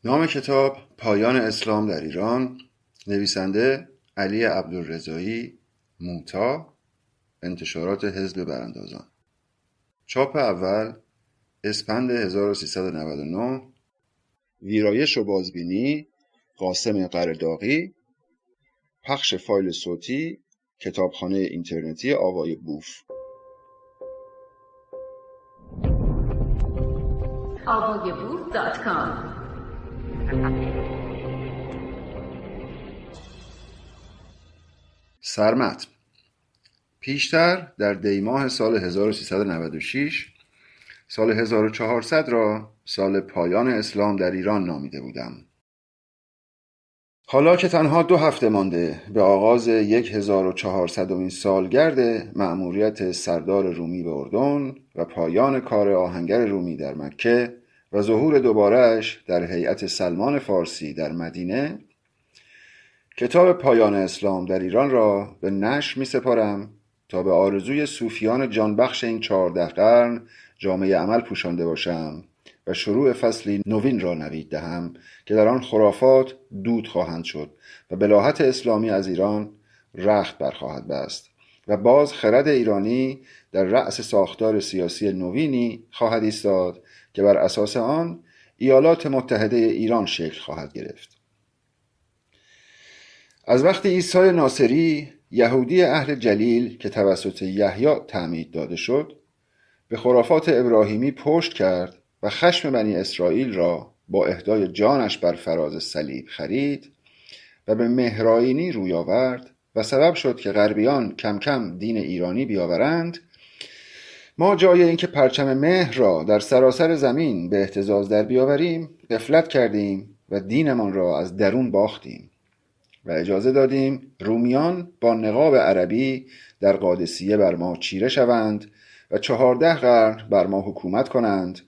نام کتاب پایان اسلام در ایران، نویسنده علی عبدالرضایی، موتا، انتشارات حزب براندازان. چاپ اول اسفند 1399. ویرایش و بازبینی قاسم قره‌داغی. پخش فایل صوتی کتابخانه اینترنتی آوای بوف. avayaboof.com. سرمتن. پیشتر در دیماه سال 1396 سال 1400 را سال پایان اسلام در ایران نامیده بودم. حالا که تنها 2 هفته مانده به آغاز 1400مین سالگرد مأموریت سردار رومی به اردن و پایان کار آهنگر رومی در مکه و ظهور دوباره‌اش در هیئت سلمان فارسی در مدینه، کتاب پایان اسلام در ایران را به نشر می سپارم تا به آرزوی صوفیان جانبخش این 14 قرن جامه عمل پوشانده باشم و شروع فصلی نوین را نوید دهم که در آن خرافات دود خواهند شد و بلاهت اسلامی از ایران رخت برخواهد بست و باز خرد ایرانی در رأس ساختار سیاسی نوینی خواهد ایستاد که بر اساس آن ایالات متحده ایران شکل خواهد گرفت. از وقتی عیسی ناصری، یهودی اهل جلیل که توسط یحیی تعمید داده شد، به خرافات ابراهیمی پشت کرد و خشم بنی اسرائیل را با اهدای جانش بر فراز صلیب خرید و به مهرآیینی روی آورد و سبب شد که غربیان کم کم دین ایرانی بیاورند، ما جای اینکه پرچم مهر را در سراسر زمین به اهتزاز در بیاوریم غفلت کردیم و دینمان را از درون باختیم و اجازه دادیم رومیان با نقاب عربی در قادسیه بر ما چیره شوند و 14 قرن بر ما حکومت کنند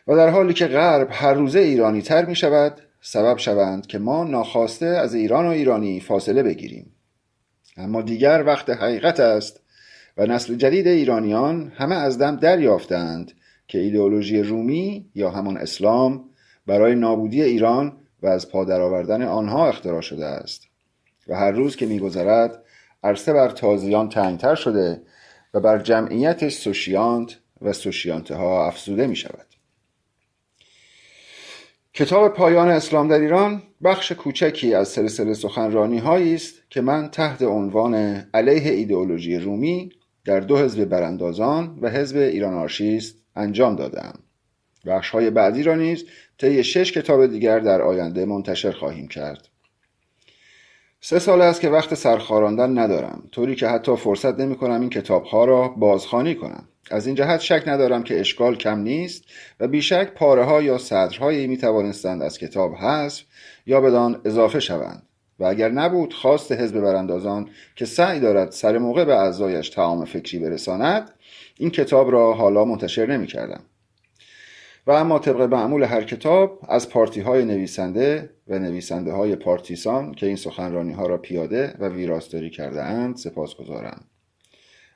و در حالی که غرب هر روزه ایرانی تر می شود سبب شوند که ما ناخواسته از ایران و ایرانی فاصله بگیریم. اما دیگر وقت حقیقت است و نسل جدید ایرانیان همه از دم دریافتند که ایدئولوژی رومی یا همان اسلام برای نابودی ایران و از پا درآوردن آنها اختراع شده است و هر روز که می‌گذرد عرصه بر تازیان تنگتر شده و بر جمعیت سوشیانت و سوشیانته ها افزوده می شود. کتاب پایان اسلام در ایران بخش کوچکی از سلسله سخنرانی هایی است که من تحت عنوان علیه ایدئولوژی رومی در 2 حزب براندازان و حزب ایران آنارشیست انجام دادم. بخش های بعدی را نیز طی 6 کتاب دیگر در آینده منتشر خواهیم کرد. 3 سال است که وقت سرخاراندن ندارم، طوری که حتی فرصت نمی کنم این کتاب ها را بازخوانی کنم. از این جهت شک ندارم که اشکال کم نیست و بیشک پاره ها یا سطرهایی می توانستند از کتاب حذف یا بدان اضافه شوند و اگر نبود خواست حزب براندازان که سعی دارد سر موقع به اعضایش طعام فکری برساند، این کتاب را حالا منتشر نمی کردم. و اما طبق معمول هر کتاب از پارتی های نویسنده و نویسنده های پارتیسان که این سخنرانی ها را پیاده و ویراستاری کرده اند سپاسگزارم.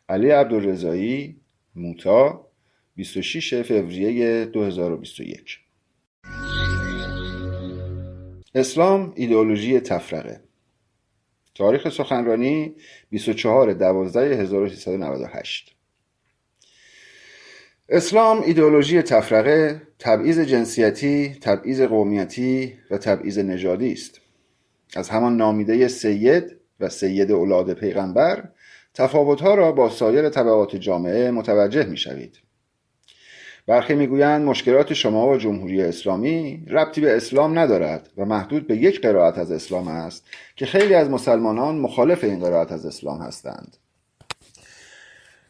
علی عبدالرضایی، موتا، 26 فوریه 2021. اسلام ایدئولوژی تفرقه. تاریخ سخنرانی 24/12/1398. اسلام ایدئولوژی تفرقه، تبعیض جنسیتی، تبعیض قومیتی و تبعیض نژادی است. از همان نامیده سید و سید اولاد پیغمبر تفاوت‌ها را با سایر طبقات جامعه متوجه می‌شوید. برخی می‌گویند مشکلات شما و جمهوری اسلامی ربطی به اسلام ندارد و محدود به یک قرائت از اسلام است که خیلی از مسلمانان مخالف این قرائت از اسلام هستند.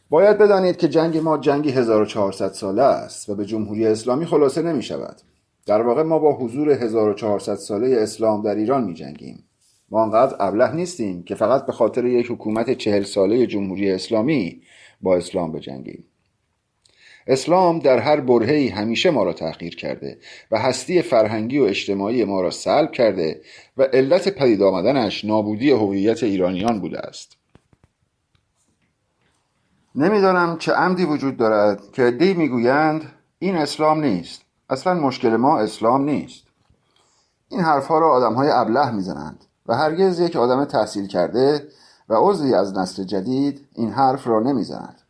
باید بدانید که جنگ ما جنگی 1400 ساله است و به جمهوری اسلامی خلاصه نمی شود. در واقع ما با حضور 1400 ساله اسلام در ایران می جنگیم. ما انقدر ابله نیستیم که فقط به خاطر یک حکومت 40 ساله جمهوری اسلامی با اسلام بجنگیم. اسلام در هر برهه‌ای همیشه ما را تحقیر کرده و هستی فرهنگی و اجتماعی ما را سلب کرده و علت پدید آمدنش نابودی هویت ایرانیان بوده است. نمیدانم چه عمدی وجود دارد که عده‌ای میگویند این اسلام نیست. اصلا مشکل ما اسلام نیست. این حرفها را آدمهای ابله میزنند و هرگز یک آدم تحصیل کرده و عضوی از نسل جدید این حرف را نمیزند.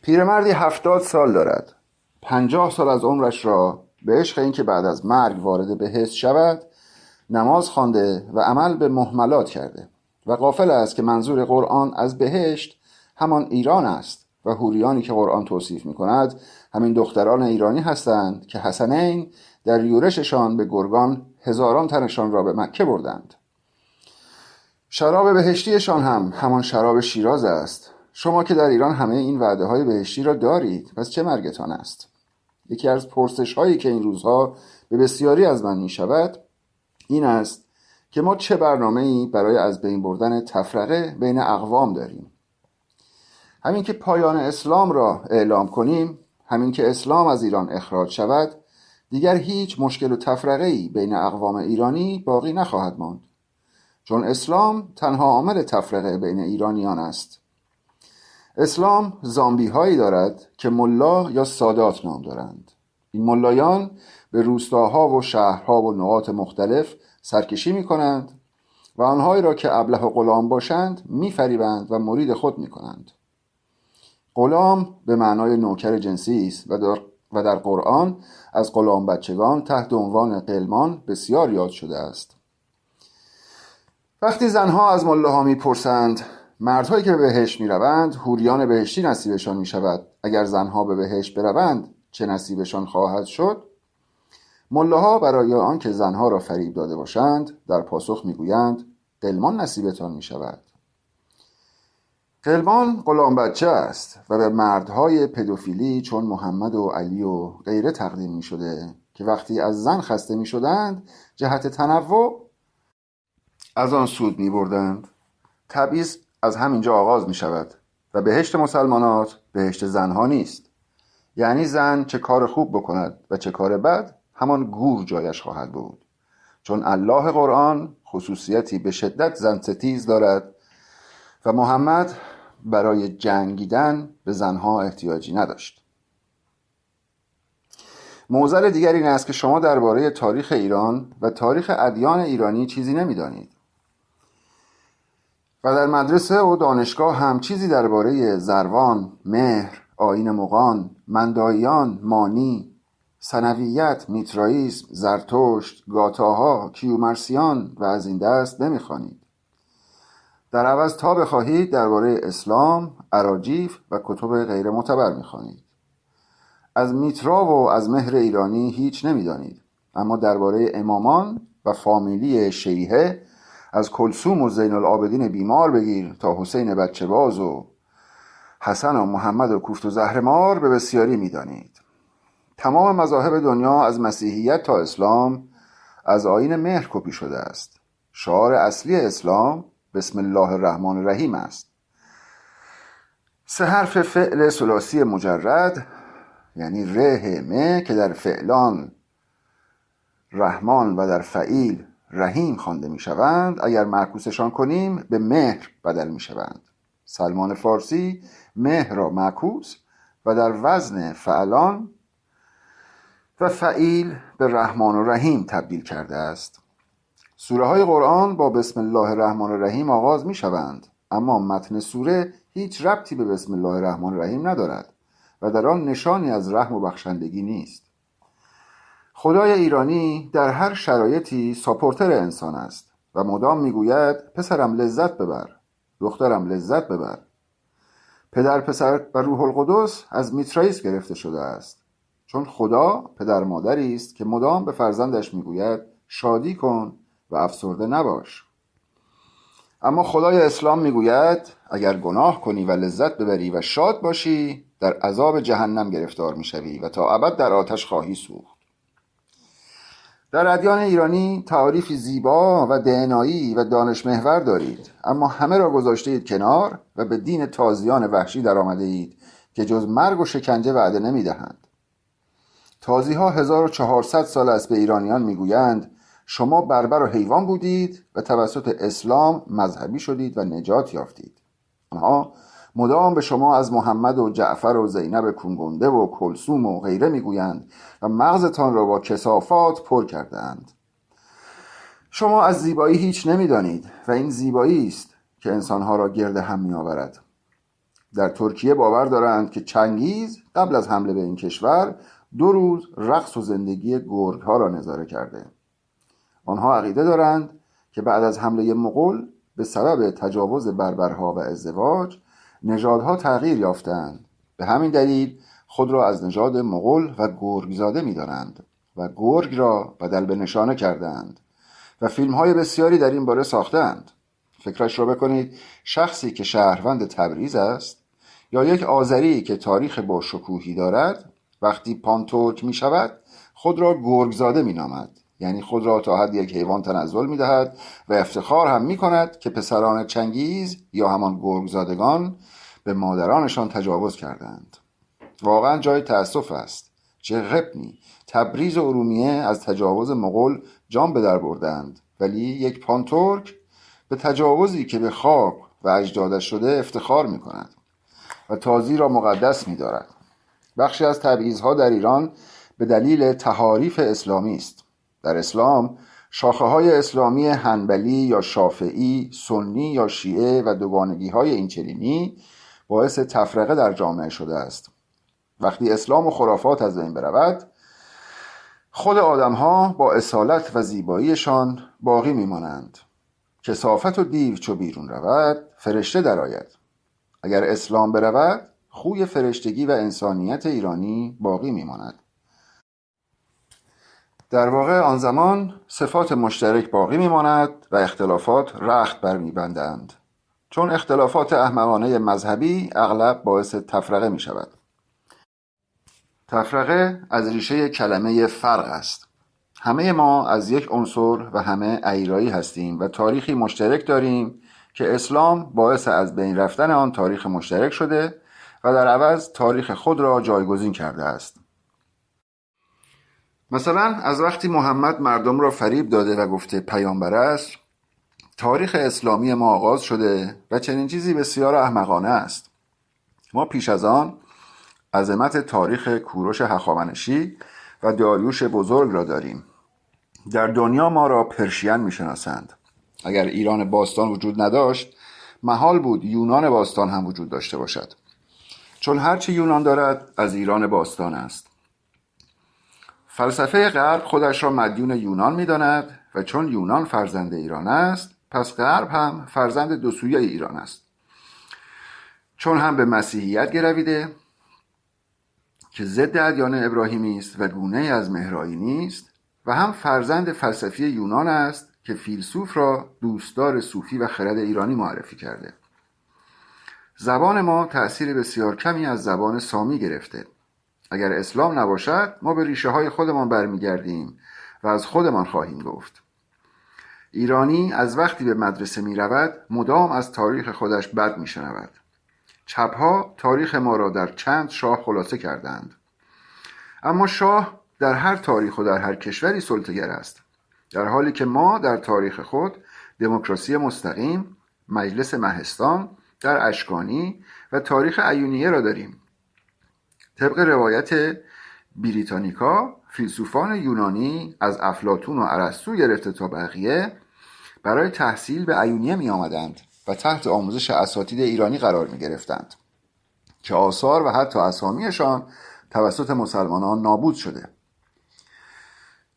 پیرمردی 70 سال دارد. 50 سال از عمرش را به عشق اینکه بعد از مرگ وارد بهشت شود نماز خوانده و عمل به مهملات کرده و غافل است که منظور قرآن از بهشت همان ایران است و حوریانی که قرآن توصیف می کند همین دختران ایرانی هستند که حسنین در یورششان به گرگان هزاران تنشان را به مکه بردند. شراب بهشتیشان هم همان شراب شیراز است. شما که در ایران همه این وعده های بهشتی را دارید، پس چه مرگتان است؟ یکی از پرسش هایی که این روزها به بسیاری از من می شود این است که ما چه برنامه‌ای برای از بین بردن تفرقه بین اقوام داریم. همین که پایان اسلام را اعلام کنیم، همین که اسلام از ایران اخراج شود، دیگر هیچ مشکل و تفرقه‌ای بین اقوام ایرانی باقی نخواهد ماند، چون اسلام تنها عامل تفرقه بین ایرانیان است. اسلام زامبی هایی دارد که ملا یا سادات نام دارند. این ملایان به روستاها و شهرها و نقاط مختلف سرکشی می کنند و آنهایی را که ابله و غلام باشند می فریبند و مرید خود می کنند. غلام به معنای نوکر جنسی است و در قرآن از غلام بچگان تحت عنوان غلمان بسیار یاد شده است. وقتی زنها از ملاها می پرسند مردهایی که به بهشت می روند حوریان بهشتی نصیبشان می شود، اگر زنها به بهشت بروند چه نصیبشان خواهد شد؟ ملاها برای آنکه زنها را فریب داده باشند در پاسخ می گویند غلمان نصیبتان می شود. غلمان غلام بچه است و به مردهای پدوفیلی چون محمد و علی و غیره تقدیم می شده که وقتی از زن خسته می شدند جهت تنوع از آن سود می بردند. تبعیض از همینجا آغاز می شود و بهشت مسلمانات بهشت زنها نیست. یعنی زن چه کار خوب بکند و چه کار بد همان گور جایش خواهد بود، چون الله قرآن خصوصیتی به شدت زن ستیز دارد و محمد برای جنگیدن به زنها احتیاجی نداشت. معضل دیگر این است که شما درباره تاریخ ایران و تاریخ ادیان ایرانی چیزی نمی‌دانید و در مدرسه و دانشگاه هم چیزی درباره زروان، مهر، آیین مغان، منداییان، مانی، ثنویت، میترائیسم، زرتشت، گاتاها، کیومرثیان و از این دست نمی‌خوانید. در عوض تا بخواهید درباره اسلام، اراجیف و کتب غیر معتبر می‌خوانید. از میترا و از مهر ایرانی هیچ نمی‌دانید، اما درباره امامان و فامیلی شیعه از کلثوم و زین العابدین بیمار بگیر تا حسین بچه باز و حسن و محمد و کوفت و زهرمار به بسیاری می‌دانید. تمام مذاهب دنیا از مسیحیت تا اسلام از آیین مهر کپی شده است. شعار اصلی اسلام بسم الله الرحمن الرحیم است. 3 حرف فعل ثلاثی مجرد یعنی ره که در فعلان رحمان و در فعیل رحیم خوانده می شوند، اگر معکوسشان کنیم به مهر بدل می شوند. سلمان فارسی مهر را معکوس و در وزن فعلان و فعیل به رحمان و رحیم تبدیل کرده است. سوره های قرآن با بسم الله الرحمن الرحیم آغاز می شوند، اما متن سوره هیچ ربطی به بسم الله الرحمن الرحیم ندارد و در آن نشانی از رحم و بخشندگی نیست. خدای ایرانی در هر شرایطی ساپورتر انسان است و مدام میگوید پسرم لذت ببر، دخترم لذت ببر. پدر، پسر و روح القدس از میترائیس گرفته شده است، چون خدا پدر مادری است که مدام به فرزندش میگوید شادی کن و افسرده نباش. اما خدای اسلام میگوید اگر گناه کنی و لذت ببری و شاد باشی در عذاب جهنم گرفتار میشوی و تا ابد در آتش خواهی سوخت. در ادیان ایرانی تعاریفی زیبا و دعنایی و دانش محور دارید، اما همه را گذاشته اید کنار و به دین تازیان وحشی در آمده اید که جز مرگ و شکنجه وعده نمی دهند. تازی ها 1400 سال است به ایرانیان میگویند شما بربر و حیوان بودید و توسط اسلام مذهبی شدید و نجات یافتید. آنها مدام به شما از محمد و جعفر و زینب کنگنده و کلثوم و غیره میگویند و مغزتان را با کثافات پر کردند. شما از زیبایی هیچ نمیدانید و این زیبایی است که انسانها را گرد هم میآورد. در ترکیه باور دارند که چنگیز قبل از حمله به این کشور 2 روز رقص و زندگی گرگ‌ها را نظاره کرده. آنها عقیده دارند که بعد از حمله مغول به سبب تجاوز بربرها و ازدواج نژادها تغییر یافتند. به همین دلیل خود را از نژاد مغول و گرگزاده می‌دانند و گرگ را بدل به نشانه کردند و فیلم‌های بسیاری در این باره ساختند. فکرش را بکنید، شخصی که شهروند تبریز است یا یک آذری که تاریخ با شکوهی دارد وقتی پانتورک می شود خود را گرگزاده می نامد، یعنی خود را تا حد یک حیوان تنزل می دهد و افتخار هم می کند که پسران چنگیز یا همان گرگزادگان به مادرانشان تجاوز کردند. واقعا جای تأسف است. چه غبنی! تبریز و ارومیه از تجاوز مغول جان به در بردند، ولی یک پانتورک به تجاوزی که به خاک و اجدادش شده افتخار می کند و تازی را مقدس می دارد. بخشی از تبعیض‌ها در ایران به دلیل تحاریف اسلامی است. در اسلام شاخه‌های اسلامی حنبلی یا شافعی، سنی یا شیعه و دوگانگی‌های اینچنینی باعث تفرقه در جامعه شده است. وقتی اسلام و خرافات از بین برود، خود آدم‌ها با اصالت و زیباییشان باقی می‌مانند. کثافت و دیو چو بیرون رود، فرشته درآید. اگر اسلام برود، خوی فرشتگی و انسانیت ایرانی باقی می‌ماند. در واقع آن زمان صفات مشترک باقی می‌ماند و اختلافات رخت برمی‌بندند، چون اختلافات احمقانه مذهبی اغلب باعث تفرقه می‌شود. تفرقه از ریشه کلمه فرق است. همه ما از یک عنصر و همه ایرایی هستیم و تاریخی مشترک داریم که اسلام باعث از بین رفتن آن تاریخ مشترک شده و در عوض تاریخ خود را جایگزین کرده است. مثلا از وقتی محمد مردم را فریب داده و گفته پیامبر است، تاریخ اسلامی ما آغاز شده و چنین چیزی بسیار احمقانه است. ما پیش از آن عظمت تاریخ کوروش هخامنشی و داریوش بزرگ را داریم. در دنیا ما را پرشین می‌شناسند. اگر ایران باستان وجود نداشت، محال بود یونان باستان هم وجود داشته باشد، چون هرچی یونان دارد از ایران باستان است. فلسفه غرب خودش را مدیون یونان می‌داند و چون یونان فرزند ایران است، پس غرب هم فرزند دو سویه ایران است. چون هم به مسیحیت گرویده که ضد ادیان ابراهیمی است و گونه‌ای از مهرایی نیست، و هم فرزند فلسفی یونان است که فیلسوف را دوستدار صوفی و خرد ایرانی معرفی کرده. زبان ما تأثیر بسیار کمی از زبان سامی گرفته. اگر اسلام نباشد، ما به ریشه های خودمان برمیگردیم و از خودمان خواهیم گفت. ایرانی از وقتی به مدرسه می رود مدام از تاریخ خودش بد می شنود. چپها تاریخ ما را در چند شاه خلاصه کردند. اما شاه در هر تاریخ و در هر کشوری سلطه‌گر است، در حالی که ما در تاریخ خود دموکراسی مستقیم، مجلس مهستان در اشکانی و تاریخ ایونیه را داریم. طبق روایت بریتانیکا، فیلسوفان یونانی از افلاطون و ارسطو گرفته تا بقیه برای تحصیل به ایونیه می آمدند و تحت آموزش اساتید ایرانی قرار می گرفتند که آثار و حتی اسامیشان توسط مسلمانان نابود شده.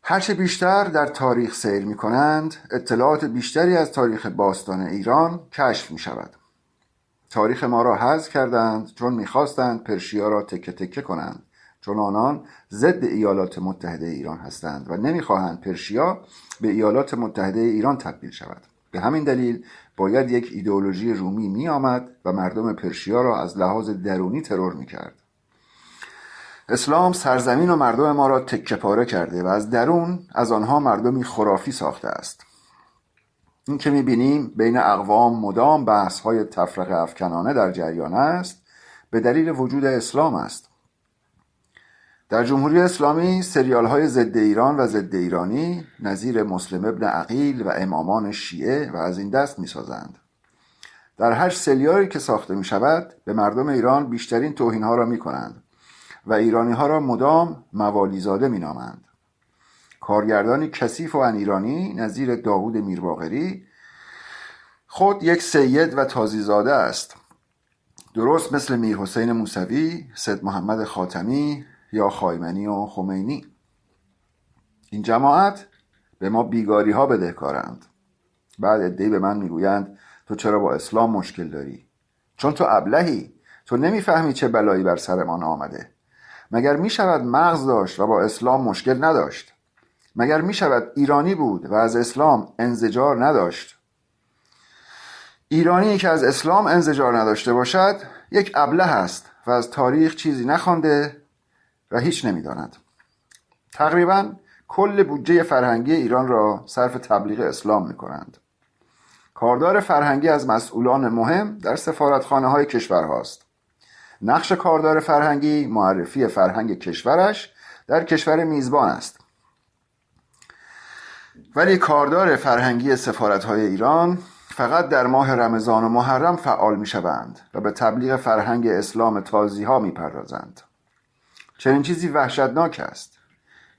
هرچه بیشتر در تاریخ سیر می کنند، اطلاعات بیشتری از تاریخ باستان ایران کشف می شود. تاریخ ما را حذف کردند چون می خواستند پرشیا را تکه تکه کنند، چون آنان ضد ایالات متحده ایران هستند و نمی خواهند پرشیا به ایالات متحده ایران تبدیل شود. به همین دلیل باید یک ایدئولوژی رومی می آمد و مردم پرشیا را از لحاظ درونی ترور می کرد. اسلام سرزمین و مردم ما را تکه پاره کرده و از درون از آنها مردمی خرافی ساخته است. این که می‌بینیم بین اقوام مدام بحث‌های تفرقه افکنانه در جریان است، به دلیل وجود اسلام است. در جمهوری اسلامی سریال‌های ضد ایران و ضد ایرانی نظیر مسلم ابن عقیل و امامان شیعه و از این دست می‌سازند. در هر سریالی که ساخته می‌شود به مردم ایران بیشترین توهین‌ها را می‌کنند و ایرانی‌ها را مدام موالیزاده می‌نامند. کارگردانی کثیف و انیرانی نظیر داوود میرباقری خود یک سید و تازیزاده است، درست مثل میرحسین موسوی، سید محمد خاتمی یا خایمنی و خمینی. این جماعت به ما بیگاری ها بدهکارند. بعد عده‌ای به من میگویند تو چرا با اسلام مشکل داری؟ چون تو ابلهی، تو نمیفهمی چه بلایی بر سرمان آمده. مگر میشود مغز داشت و با اسلام مشکل نداشت؟ مگر میشود ایرانی بود و از اسلام انزجار نداشت؟ ایرانی که از اسلام انزجار نداشته باشد یک ابله است و از تاریخ چیزی نخوانده و هیچ نمیداند. تقریباً کل بودجه فرهنگی ایران را صرف تبلیغ اسلام میکنند. کاردار فرهنگی از مسئولان مهم در سفارتخانه‌های کشورهاست. نقش کاردار فرهنگی معرفی فرهنگ کشورش در کشور میزبان است. ولی کاردار فرهنگی سفارت‌های ایران فقط در ماه رمضان و محرم فعال می‌شوند و به تبلیغ فرهنگ اسلام تازی‌ها می‌پردازند. چنین چیزی وحشتناک است.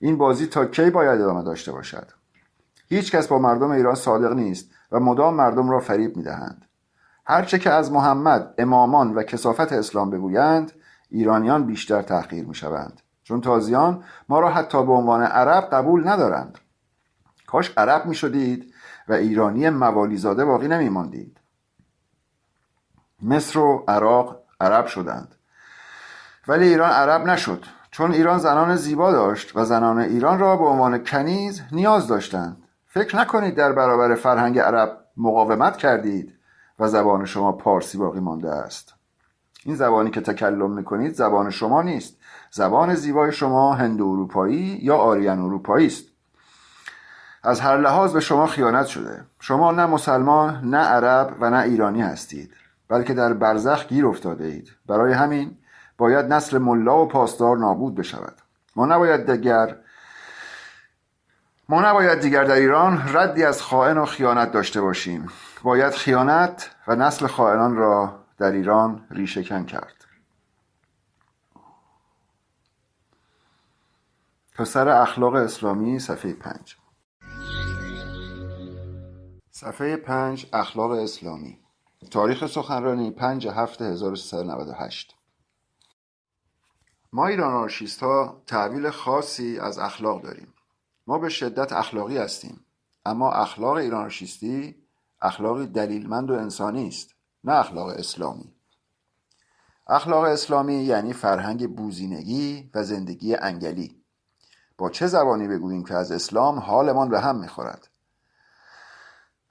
این بازی تا کی باید ادامه داشته باشد؟ هیچ کس با مردم ایران صادق نیست و مدام مردم را فریب می‌دهند. هرچه که از محمد، امامان و کثافت اسلام بگویند، ایرانیان بیشتر تحقیر می‌شوند، چون تازیان ما را حتی به عنوان عرب قبول ندارند. کاش عرب می‌شدید و ایرانی موالیزاده باقی نمی‌ماندید. مصر و عراق عرب شدند، ولی ایران عرب نشد، چون ایران زنان زیبا داشت و زنان ایران را به عنوان کنیز نیاز داشتند. فکر نکنید در برابر فرهنگ عرب مقاومت کردید و زبان شما پارسی باقی مانده است. این زبانی که تکلم میکنید زبان شما نیست. زبان زیبای شما هند اروپایی یا آریان اروپایی است. از هر لحاظ به شما خیانت شده. شما نه مسلمان، نه عرب و نه ایرانی هستید، بلکه در برزخ گیر افتاده اید. برای همین باید نسل ملا و پاسدار نابود بشود. ما نباید دیگر در ایران ردی از خائن و خیانت داشته باشیم. باید خیانت و نسل خائنان را در ایران ریشه‌کن کرد. پسر اخلاق اسلامی، صفحه 5. صفحه 5. اخلاق اسلامی. تاریخ سخنرانی 5/7/1398. ما ایران آنارشیست‌ها تحویل خاصی از اخلاق داریم. ما به شدت اخلاقی هستیم، اما اخلاق ایران آنارشیستی اخلاقی دلیلمند و انسانی است، نه اخلاق اسلامی. اخلاق اسلامی یعنی فرهنگ بوزینگی و زندگی انگلی. با چه زبانی بگوییم که از اسلام حالمان به هم می‌خورد؟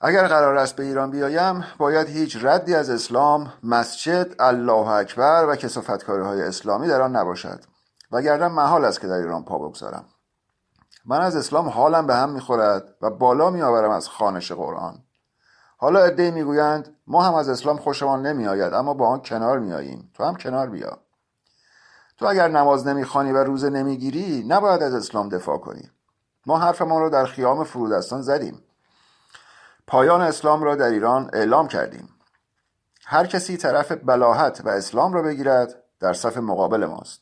اگر قرار است به ایران بیایم، باید هیچ ردی از اسلام، مسجد، الله اکبر و کثافتکاری‌های اسلامی در آن نباشد، وگرنه محال است که در ایران پا بگذارم. من از اسلام حالم به هم می‌خورد و بالا می‌آورم از خوانش قرآن. حالا عده‌ای می‌گویند ما هم از اسلام خوشمان نمی‌آید، اما با آن کنار می‌آییم. تو هم کنار بیا. تو اگر نماز نمی‌خوانی و روزه نمی‌گیری، نباید از اسلام دفاع کنی. ما حرفمان رو در خیام فرودستان زدیم. پایان اسلام را در ایران اعلام کردیم. هر کسی طرف بلاهت و اسلام را بگیرد در صف مقابل ماست.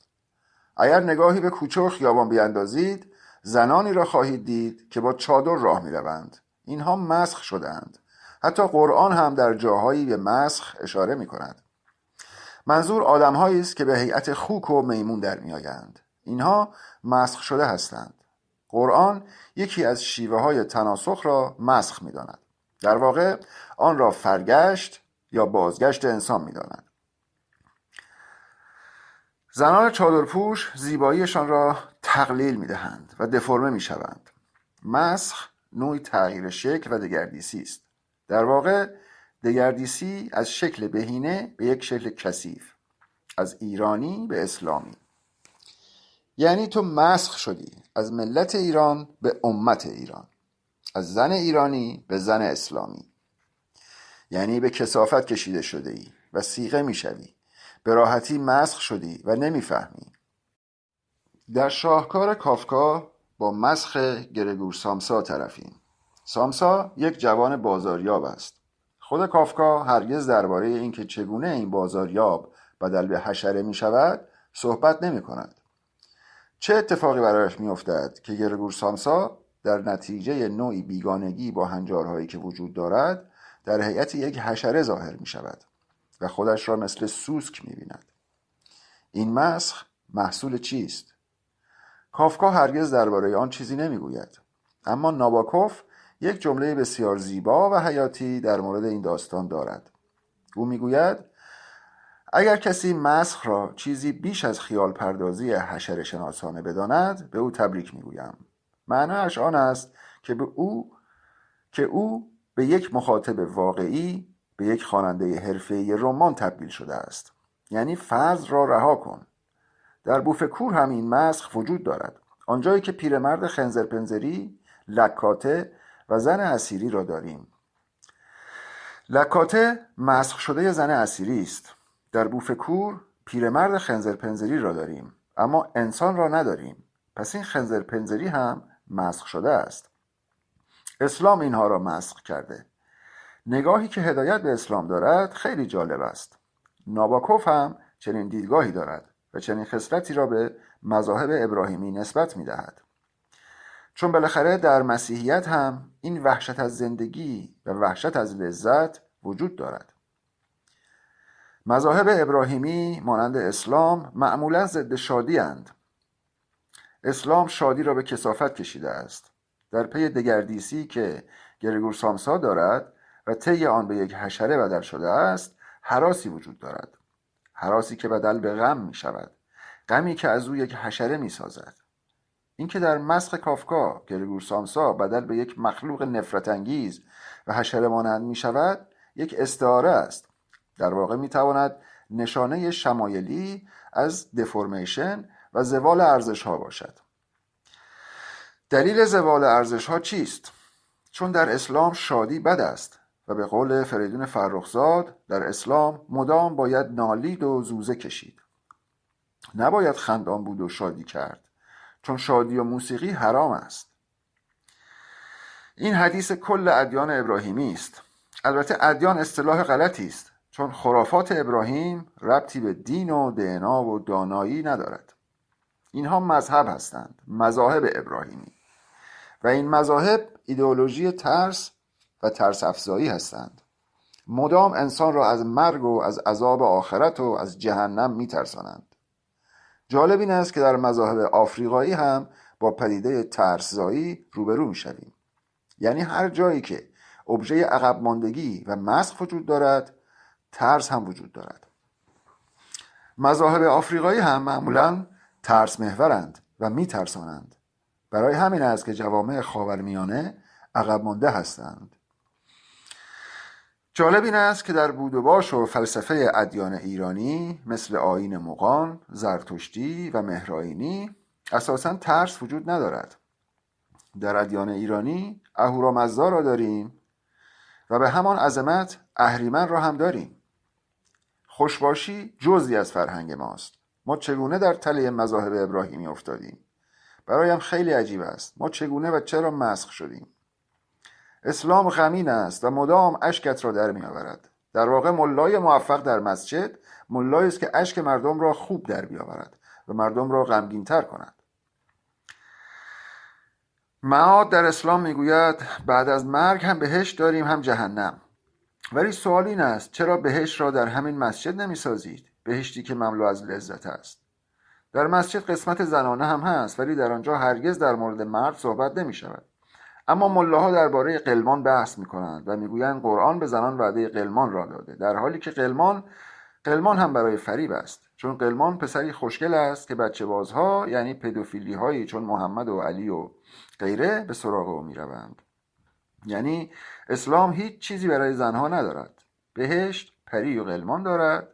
اگر نگاهی به کوچه و خیابان بیاندازید، زنانی را خواهید دید که با چادر راه می‌روند. اینها مسخ شدند. حتی قرآن هم در جاهایی به مسخ اشاره می‌کند. منظور آدم‌هایی است که به هیئت خوک و میمون در می‌آیند. اینها مسخ شده هستند. قرآن یکی از شیوه‌های تناسخ را مسخ می‌داند. در واقع آن را فرگشت یا بازگشت انسان می‌داند. زنان چادرپوش زیباییشان را تقلیل می‌دهند و دفرمه می‌شوند. مسخ نوعی تغییر شکل و دگردیسی است. در واقع دگردیسی از شکل بهینه به یک شکل کثیف، از ایرانی به اسلامی. یعنی تو مسخ شدی از ملت ایران به امت ایران، از زن ایرانی به زن اسلامی. یعنی به کثافت کشیده شده ای و صیغه میشوی، به راحتی مسخ شدی و نمیفهمی. در شاهکار کافکا با مسخ گرگور سامسا طرفیم. سامسا یک جوان بازاریاب است. خود کافکا هرگز درباره اینکه چگونه این بازاریاب بدل به حشره می شود صحبت نمی کند. چه اتفاقی برایش می افتد که گرگور سامسا در نتیجه نوعی بیگانگی با هنجارهایی که وجود دارد در هیئت یک حشره ظاهر می شود و خودش را مثل سوسک می بیند. این مسخ محصول چیست؟ کافکا هرگز درباره آن چیزی نمی گوید. اما ناباکوف یک جمله بسیار زیبا و حیاتی در مورد این داستان دارد. او می گوید اگر کسی مسخ را چیزی بیش از خیال پردازی حشره شناسانه بداند به او تبریک می گویم. معنایش آن است که او به یک مخاطب واقعی، به یک خواننده حرفه‌ای رمان تبدیل شده است. یعنی فرض را رها کن. در بوفکور هم این مسخ وجود دارد. آنجایی که پیرمرد خنزرپنزری، لکاته و زن اسیری را داریم. لکاته مسخ شده زن اسیری است. در بوفکور پیرمرد خنزرپنزری را داریم، اما انسان را نداریم. پس این خنزرپنزری هم مسخ شده است. اسلام اینها را مسخ کرده. نگاهی که هدایت به اسلام دارد خیلی جالب است. ناباکوف هم چنین دیدگاهی دارد و چنین خصلتی را به مذاهب ابراهیمی نسبت می دهد. چون بالاخره در مسیحیت هم این وحشت از زندگی و وحشت از لذت وجود دارد. مذاهب ابراهیمی مانند اسلام معمولا ضد شادی اند. اسلام شادی را به کثافت کشیده است. در پی دگردیسی که گرگور سامسا دارد و طی آن به یک حشره بدل شده است، هراسی وجود دارد. هراسی که بدل به غم می شود. غمی که از او یک حشره می سازد. این که در مسخ کافکا گرگور سامسا بدل به یک مخلوق نفرت انگیز و حشره مانند می شود، یک استعاره است. در واقع می تواند نشانه شمایلی از دفورمیشن و زوال ارزش ها باشد. دلیل زوال ارزش ها چیست؟ چون در اسلام شادی بد است و به قول فریدون فرخزاد در اسلام مدام باید نالید و زوزه کشید. نباید خندان بود و شادی کرد، چون شادی و موسیقی حرام است. این حدیث کل ادیان ابراهیمی است. البته ادیان اصطلاح غلطی است، چون خرافات ابراهیم ربطی به دین و دعنا و دانایی ندارد. اینها مذهب هستند، مذاهب ابراهیمی. و این مذاهب ایدئولوژی ترس و ترس افزایی هستند. مدام انسان را از مرگ و از عذاب آخرت و از جهنم میترسانند. جالب این است که در مذاهب آفریقایی هم با پدیده ترسزایی روبرو میشویم. یعنی هر جایی که ابژه عقب ماندگی و مسخ وجود دارد، ترس هم وجود دارد. مذاهب آفریقایی هم معمولاً ترس محورند و میترسانند. برای همین است که جوامع خاورمیانه عقب مانده هستند. جالب این است که در بود و باش و فلسفه ادیان ایرانی مثل آیین مغان، زرتشتی و مهرآیینی اساساً ترس وجود ندارد. در ادیان ایرانی اهورامزدا را داریم و به همان عظمت اهریمن را هم داریم. خوشباشی جزئی از فرهنگ ماست. ما چگونه در تله مذاهب ابراهیمی افتادیم؟ برایم خیلی عجیب است. ما چگونه و چرا مسخ شدیم؟ اسلام غمین است و مدام اشکت را در می آورد. در واقع ملای موفق در مسجد ملایی است که اشک مردم را خوب در بیاورد و مردم را غمگین تر کند. معاد در اسلام میگوید بعد از مرگ هم بهشت داریم هم جهنم. ولی سوال این است چرا بهشت را در همین مسجد نمی سازید؟ بهشتی که مملو از لذت است. در مسجد قسمت زنانه هم هست، ولی در آنجا هرگز در مورد مرد صحبت نمی شود. اما ملاها درباره غلمان بحث می کنند و میگویند قرآن به زنان وعده غلمان را داده، در حالی که غلمان هم برای فریب است. چون غلمان پسری خوشگل است که بچه بازها یعنی پدوفیلی هایی چون محمد و علی و غیره به سراغ او می روند. یعنی اسلام هیچ چیزی برای زنها ندارد. بهشت پری و غلمان دارد.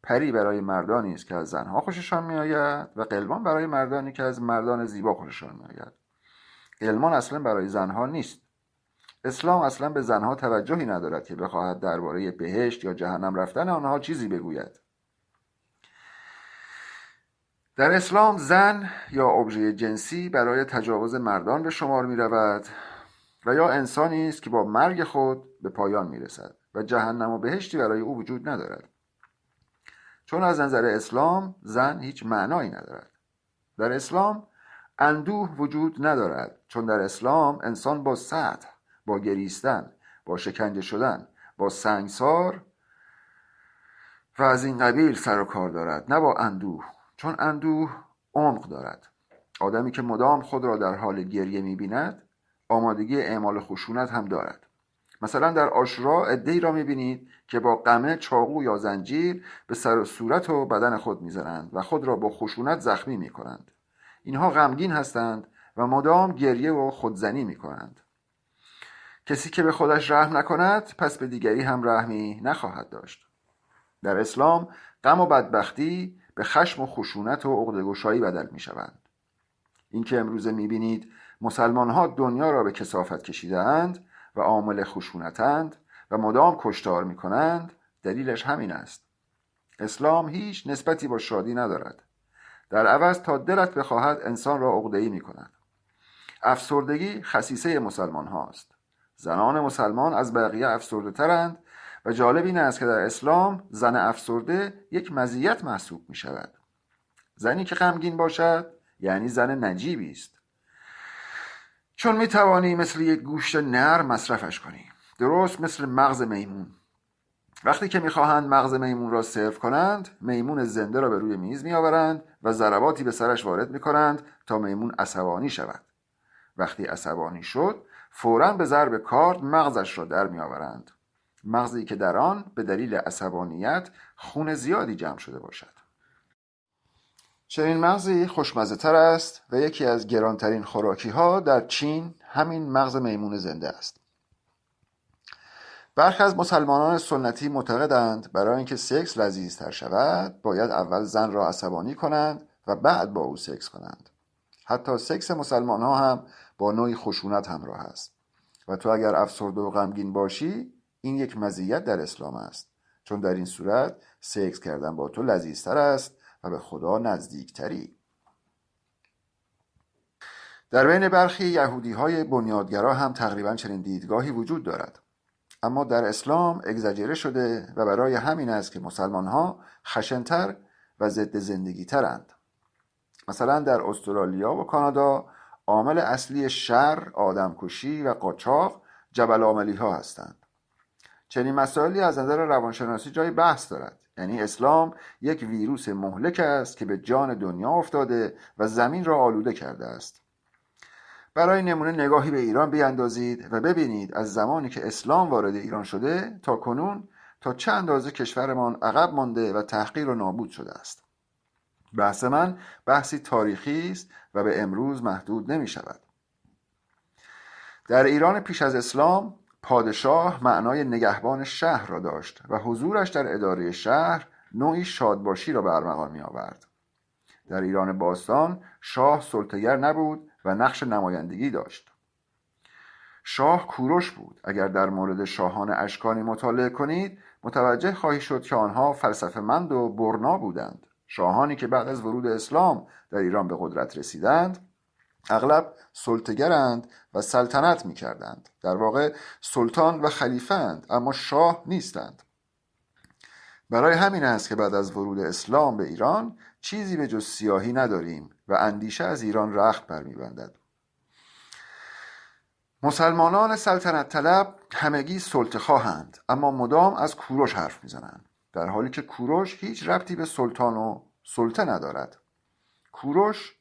پری برای مردانی است که از زنها خوششان می آید و غلمان برای مردانی که از مردان زیبا خوششان می آید. غلمان اصلا برای زنها نیست. اسلام اصلا به زنها توجهی ندارد که بخواهد درباره بهشت یا جهنم رفتن آنها چیزی بگوید. در اسلام زن یا ابژه جنسی برای تجاوز مردان به شمار می رود و یا انسانی است که با مرگ خود به پایان می رسد و جهنم و بهشتی برای او وجود ندارد. چون از نظر اسلام زن هیچ معنایی ندارد. در اسلام اندوه وجود ندارد، چون در اسلام انسان با سطح، با گریستن، با شکنجه شدن، با سنگسار و از این قبیل سر و کار دارد، نه با اندوه، چون اندوه عمق دارد. آدمی که مدام خود را در حال گریه می‌بیند آمادگی اعمال خشونت هم دارد. مثلا در عاشورا عده‌ای را می‌بینید که با قمه، چاقو یا زنجیر به سر و صورت و بدن خود می‌زنند و خود را با خشونت زخمی می‌کنند. اینها غمگین هستند و مدام گریه و خودزنی می‌کنند. کسی که به خودش رحم نکند پس به دیگری هم رحمی نخواهد داشت. در اسلام غم و بدبختی به خشم و خشونت و عقده‌گشایی بدل می‌شوند. این که امروزه می‌بینید مسلمان‌ها دنیا را به کثافت کشیده‌اند و عامل خشونتند و مدام کشتار می‌کنند، دلیلش همین است. اسلام هیچ نسبتی با شادی ندارد. در عوض تا دلت بخواهد انسان را عقده‌ای می‌کند. افسردگی خصیصه مسلمان هاست. زنان مسلمان از بقیه افسرده ترند و جالب این است که در اسلام زن افسرده یک مزیت محسوب می شود. زنی که غمگین باشد یعنی زن نجیبی است، چون می توانی مثل یک گوشت نر مصرفش کنی، درست مثل مغز میمون. وقتی که میخواهند مغز میمون را سرو کنند، میمون زنده را به روی میز میآورند و ضرباتی به سرش وارد میکنند تا میمون عصبانی شود. وقتی عصبانی شد فوراً به ضرب کارد مغزش را در میآورند، مغزی که در آن به دلیل عصبانیت خون زیادی جمع شده باشد. چنین مغزی خوشمزه تر است و یکی از گرانترین خوراکی ها در چین همین مغز میمون زنده است. برخی از مسلمانان سنتی معتقدند برای اینکه سکس لذیذتر شود باید اول زن را عصبانی کنند و بعد با او سکس کنند. حتی سکس مسلمان ها هم با نوعی خشونت همراه است و تو اگر افسرده و غمگین باشی این یک مزیت در اسلام است، چون در این صورت سکس کردن با تو لذیذتر است و به خدا نزدیکتری. در بین برخی یهودی های بنیادگرا هم تقریبا چنین دیدگاهی وجود دارد، اما در اسلام اگزاجره شده و برای همین است که مسلمان ها خشنتر و ضد زندگی ترند. مثلا در استرالیا و کانادا عامل اصلی شر، آدمکشی و قاچاق جبل‌عاملی ها هستند. چنین مسائلی از نظر روانشناسی جای بحث دارد. یعنی اسلام یک ویروس مهلک است که به جان دنیا افتاده و زمین را آلوده کرده است. برای نمونه نگاهی به ایران بیاندازید و ببینید از زمانی که اسلام وارد ایران شده تا کنون تا چه اندازه کشورمان عقب مانده و تحقیر و نابود شده است. بحث من بحثی تاریخی است و به امروز محدود نمی شود. در ایران پیش از اسلام پادشاه معنای نگهبان شهر را داشت و حضورش در اداره شهر نوعی شادباشی را به ارمغان می آورد. در ایران باستان شاه سلطه‌گر نبود و نقش نمایندگی داشت. شاه کوروش بود. اگر در مورد شاهان اشکانی مطالعه کنید متوجه خواهی شد که آنها فلسفه‌مند و برنا بودند. شاهانی که بعد از ورود اسلام در ایران به قدرت رسیدند اغلب سلطه‌گرند و سلطنت می‌کردند. در واقع سلطان و خلیفه اند اما شاه نیستند. برای همین است که بعد از ورود اسلام به ایران چیزی به جز سیاهی نداریم و اندیشه از ایران رخت برمی‌بندد. مسلمانان سلطنت طلب همگی سلطه خواهند اما مدام از کوروش حرف میزنند، در حالی که کوروش هیچ ربطی به سلطان و سلطه ندارد. کوروش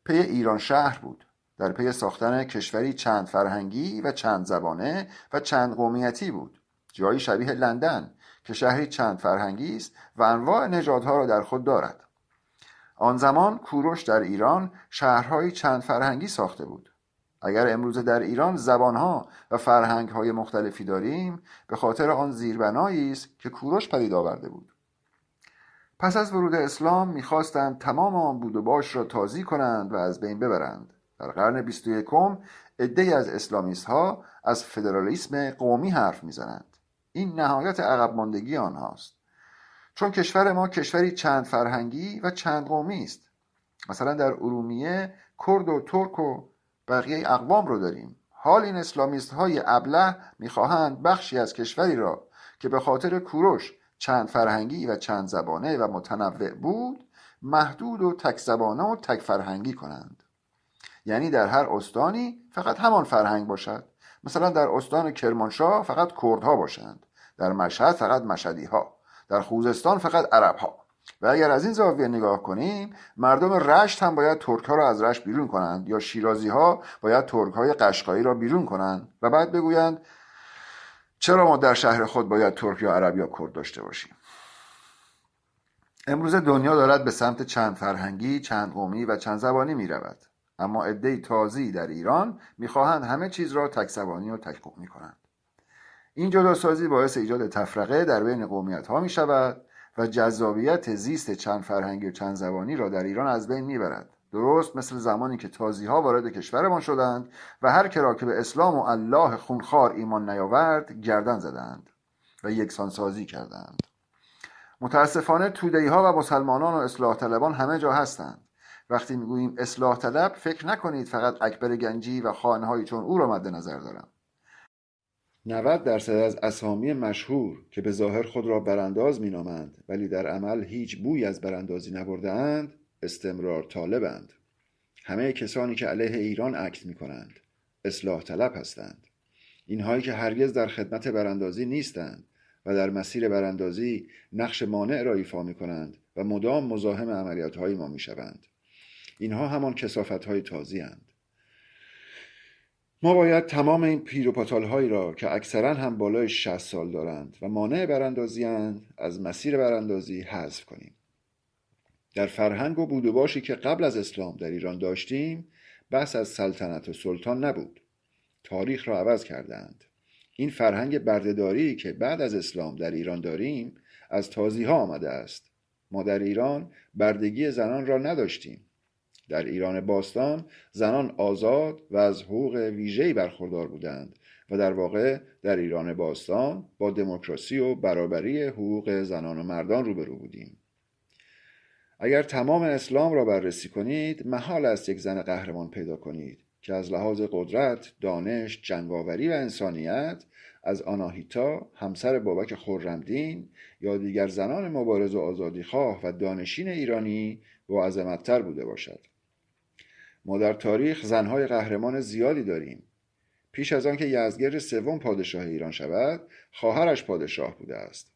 پی ایران شهر بود، در پی ساختن کشوری چند فرهنگی و چند زبانه و چند قومیتی بود، جایی شبیه لندن که شهری چند فرهنگی است و انواع نژادها را در خود دارد. آن زمان کوروش در ایران شهرهایی چند فرهنگی ساخته بود. اگر امروز در ایران زبانها و فرهنگهای مختلفی داریم به خاطر آن زیربنایی است که کوروش پدید آورده بود. پس از ورود اسلام می‌خواستند تمام آن بود و باش را تازی کنند و از بین ببرند. در قرن 21 عده‌ای از اسلامیست‌ها از فدرالیسم قومی حرف می‌زنند. این نهایت عقب ماندگی آنهاست، چون کشور ما کشوری چند فرهنگی و چند قومی است. مثلا در ارومیه کرد و ترک و بقیه اقوام رو داریم. حال این اسلامیست های ابله میخواهند بخشی از کشوری را که به خاطر کوروش چند فرهنگی و چند زبانه و متنوع بود محدود و تک زبانه و تک فرهنگی کنند. یعنی در هر استانی فقط همان فرهنگ باشد. مثلا در استان کرمانشاه فقط کردها باشند، در مشهد فقط مشهدی‌ها، در خوزستان فقط عرب‌ها. و اگر از این زاویه نگاه کنیم، مردم رشت هم باید ترک‌ها را از رشت بیرون کنند، یا شیرازی‌ها باید ترک‌های قشقایی را بیرون کنند و بعد بگویند چرا ما در شهر خود باید ترک یا عرب یا کرد داشته باشیم. امروز دنیا دارد به سمت چند فرهنگی، چند قومی و چند زبانی می رود. اما عده‌ای تازی در ایران می‌خواهند همه چیز را تک زبانی و تک قومی کنند. این جداسازی باعث ایجاد تفرقه در بین قومیت‌ها می شود و جذابیت زیست چند فرهنگی و چند زبانی را در ایران از بین می برد. درست مثل زمانی که تازی‌ها وارد کشورمان شدند و هر که را که به اسلام و الله خونخوار ایمان نیاورد گردن زدند و یکسانسازی کردند. متاسفانه توده‌ای‌ها و مسلمانان و اصلاح طلبان همه جا هستند. وقتی میگوییم اصلاح طلب، فکر نکنید فقط اکبر گنجی و خانه‌هایی چون او را مد نظر دارم. 90% از اسامی مشهور که به ظاهر خود را برانداز مینامند ولی در عمل هیچ بوی از براندازی نبرده‌اند، استمرار طالبند. همه کسانی که علیه ایران عکس می‌کنند اصلاح طلب هستند. اینهایی که هرگز در خدمت براندازی نیستند و در مسیر براندازی نقش مانع را ایفا می‌کنند و مدام مزاحم عملیات‌های ما می‌شوند. اینها همان کثافت‌های تازی اند. ما باید تمام این پیر و پاتال‌هایی را که اکثراً هم بالای 60 سال دارند و مانع براندازی اند از مسیر براندازی حذف کنیم. در فرهنگ و بود و باشی که قبل از اسلام در ایران داشتیم، بحث از سلطنت و سلطان نبود. تاریخ را عوض کردند. این فرهنگ بردهداری که بعد از اسلام در ایران داریم از تازی‌ها آمده است. ما در ایران بردگی زنان را نداشتیم. در ایران باستان زنان آزاد و از حقوق ویژه‌ای برخوردار بودند و در واقع در ایران باستان با دموکراسی و برابری حقوق زنان و مردان روبرو بودیم. اگر تمام اسلام را بررسی کنید، محال است یک زن قهرمان پیدا کنید که از لحاظ قدرت، دانش، جنگاوری و انسانیت از آناهیتا همسر بابک خرمدین یا دیگر زنان مبارز و آزادیخواه و دانشین ایرانی با عظمت‌تر بوده باشد. ما در تاریخ زنهای قهرمان زیادی داریم. پیش از آن که یزدگرد سوم پادشاه ایران شود، خواهرش پادشاه بوده است.